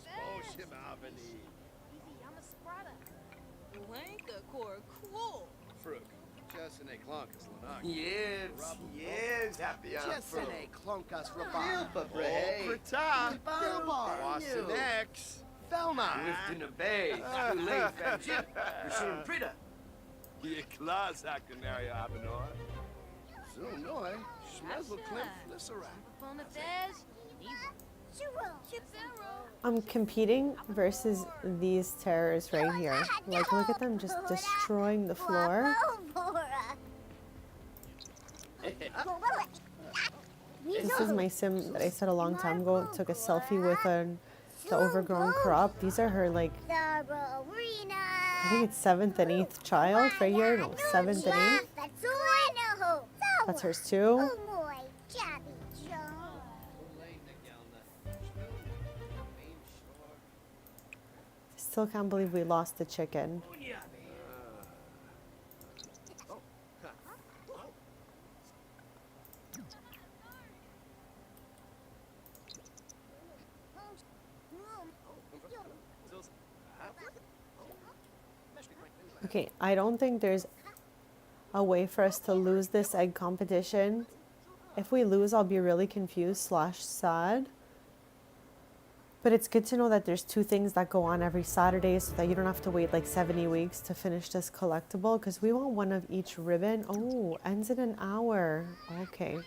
Sposhim Avani. I'm a sprata. Lanka core cool. Frug. Chesane Clonkus Lanak. Yes, happy Chesane Clonkus Bilba Rabba. Bray. Prata. Bilbar. Wasson X. Velma. With the bay. Late Fanchip. Rashun Prida. Ye class Hakunaria Abenor. Soon, no, Schmezel Klimp Flisserat. I'm competing versus these terrors right here. Like, look at them just destroying the floor. This is my sim that I said a long time ago. Took a selfie with the overgrown crop. These are her, like, I think it's 7th and 8th child right here. No, 7th and 8th. That's hers too. Still can't believe we lost the chicken. Okay, I don't think there's a way for us to lose this egg competition. If we lose, I'll be really confused / sad. But it's good to know that there's 2 things that go on every Saturday so that you don't have to wait like 70 weeks to finish this collectible because we want one of each ribbon. Oh, ends in an hour. Okay.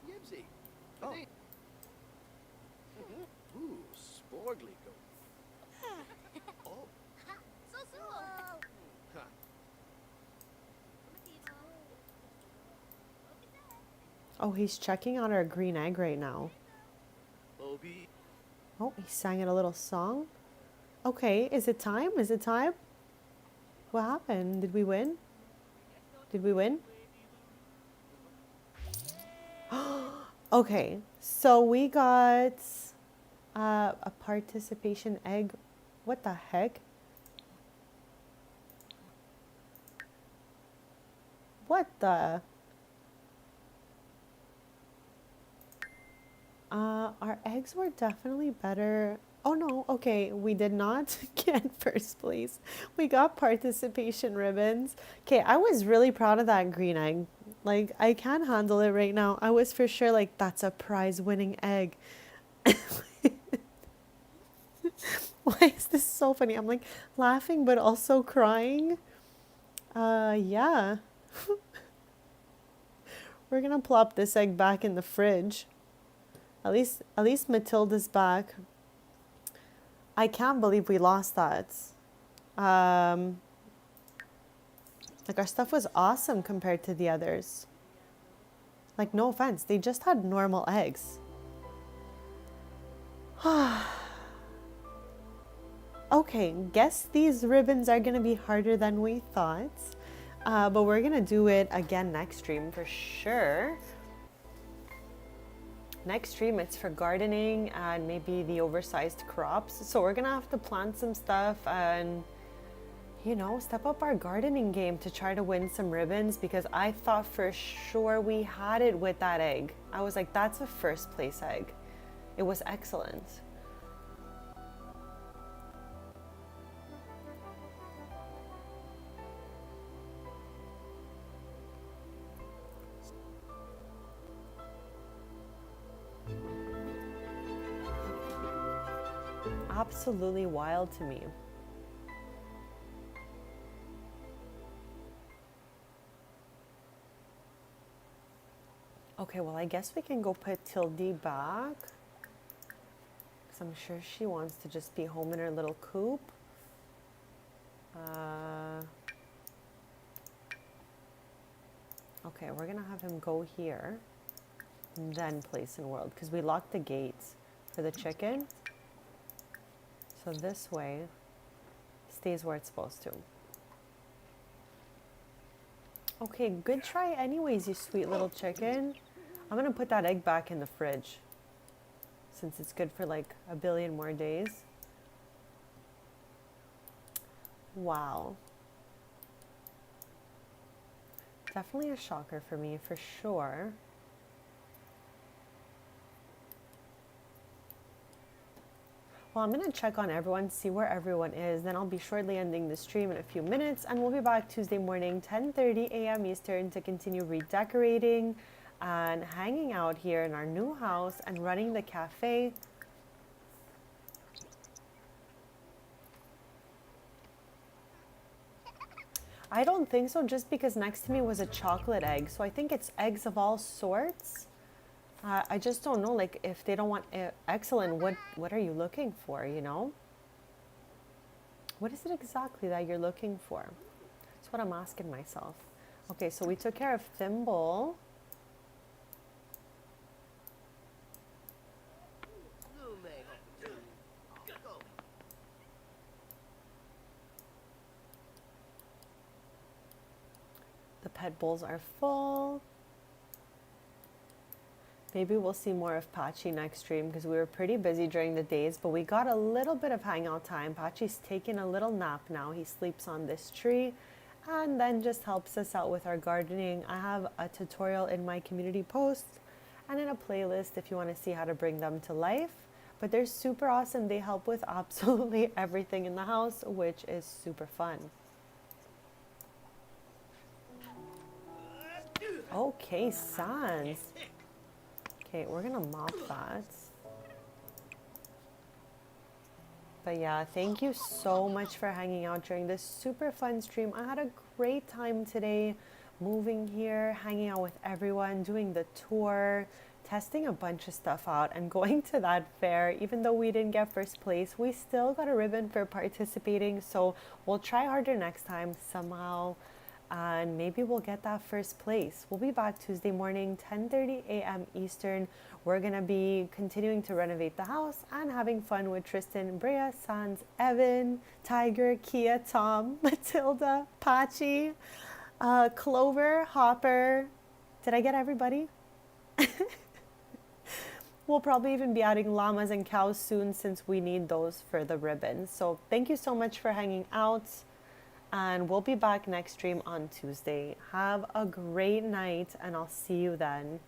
Yibsy. Oh. Ooh, Sporgly go. Oh. Oh, he's checking on our green egg right now. Obi. Oh, he sang it a little song. Okay, is it time? Is it time? What happened? Did we win? Did we win? Okay, so we got a participation egg. What the heck? What the? Our eggs were definitely better. Oh no, okay, we did not get first place. We got participation ribbons. Okay, I was really proud of that green egg. Like, I can't handle it right now. I was for sure like, that's a prize-winning egg. Why is this so funny? I'm like laughing but also crying. Yeah. We're gonna plop this egg back in the fridge. At least Matilda's back. I can't believe we lost that. Like our stuff was awesome compared to the others. Like no offense, they just had normal eggs. Okay, guess these ribbons are gonna be harder than we thought. But we're gonna do it again next stream for sure. Next stream it's for gardening and maybe the oversized crops. So we're gonna have to plant some stuff and, you know, step up our gardening game to try to win some ribbons, because I thought for sure we had it with that egg. I was like, that's a first place egg. It was excellent. Absolutely wild to me. Okay, well, I guess we can go put Tildy back, because I'm sure she wants to just be home in her little coop. Okay, we're gonna have him go here, and then place in world, because we locked the gates for the chicken. So this way, stays where it's supposed to. Okay, good try anyways, you sweet little chicken. I'm gonna put that egg back in the fridge, since it's good for like a billion more days. Wow. Definitely a shocker for me, for sure. Well, I'm going to check on everyone, see where everyone is. Then I'll be shortly ending the stream in a few minutes. And we'll be back Tuesday morning, 10:30 a.m. Eastern, to continue redecorating and hanging out here in our new house and running the cafe. I don't think so, just because next to me was a chocolate egg. So I think it's eggs of all sorts. I just don't know, like, if they don't want excellent, what are you looking for, you know? What is it exactly that you're looking for? That's what I'm asking myself. Okay, so we took care of Thimble. The pet bowls are full. Maybe we'll see more of Patchy next stream, because we were pretty busy during the days, but we got a little bit of hangout time. Patchy's taking a little nap now. He sleeps on this tree and then just helps us out with our gardening. I have a tutorial in my community post and in a playlist if you want to see how to bring them to life. But they're super awesome. They help with absolutely everything in the house, which is super fun. Okay, Sans. Okay, we're gonna mop that. But yeah, thank you so much for hanging out during this super fun stream. I had a great time today moving here, hanging out with everyone, doing the tour, testing a bunch of stuff out, and going to that fair. Even though we didn't get first place, we still got a ribbon for participating. So we'll try harder next time somehow, and maybe we'll get that first place. We'll be back Tuesday morning, 10:30 a.m. Eastern. We're gonna be continuing to renovate the house and having fun with Tristan, Brea, Sans, Evan, Tiger, Kia, Tom, Matilda, Patchy, Clover, Hopper. Did I get everybody? We'll probably even be adding llamas and cows soon, since we need those for the ribbon. So thank you so much for hanging out. And we'll be back next stream on Tuesday. Have a great night, and I'll see you then.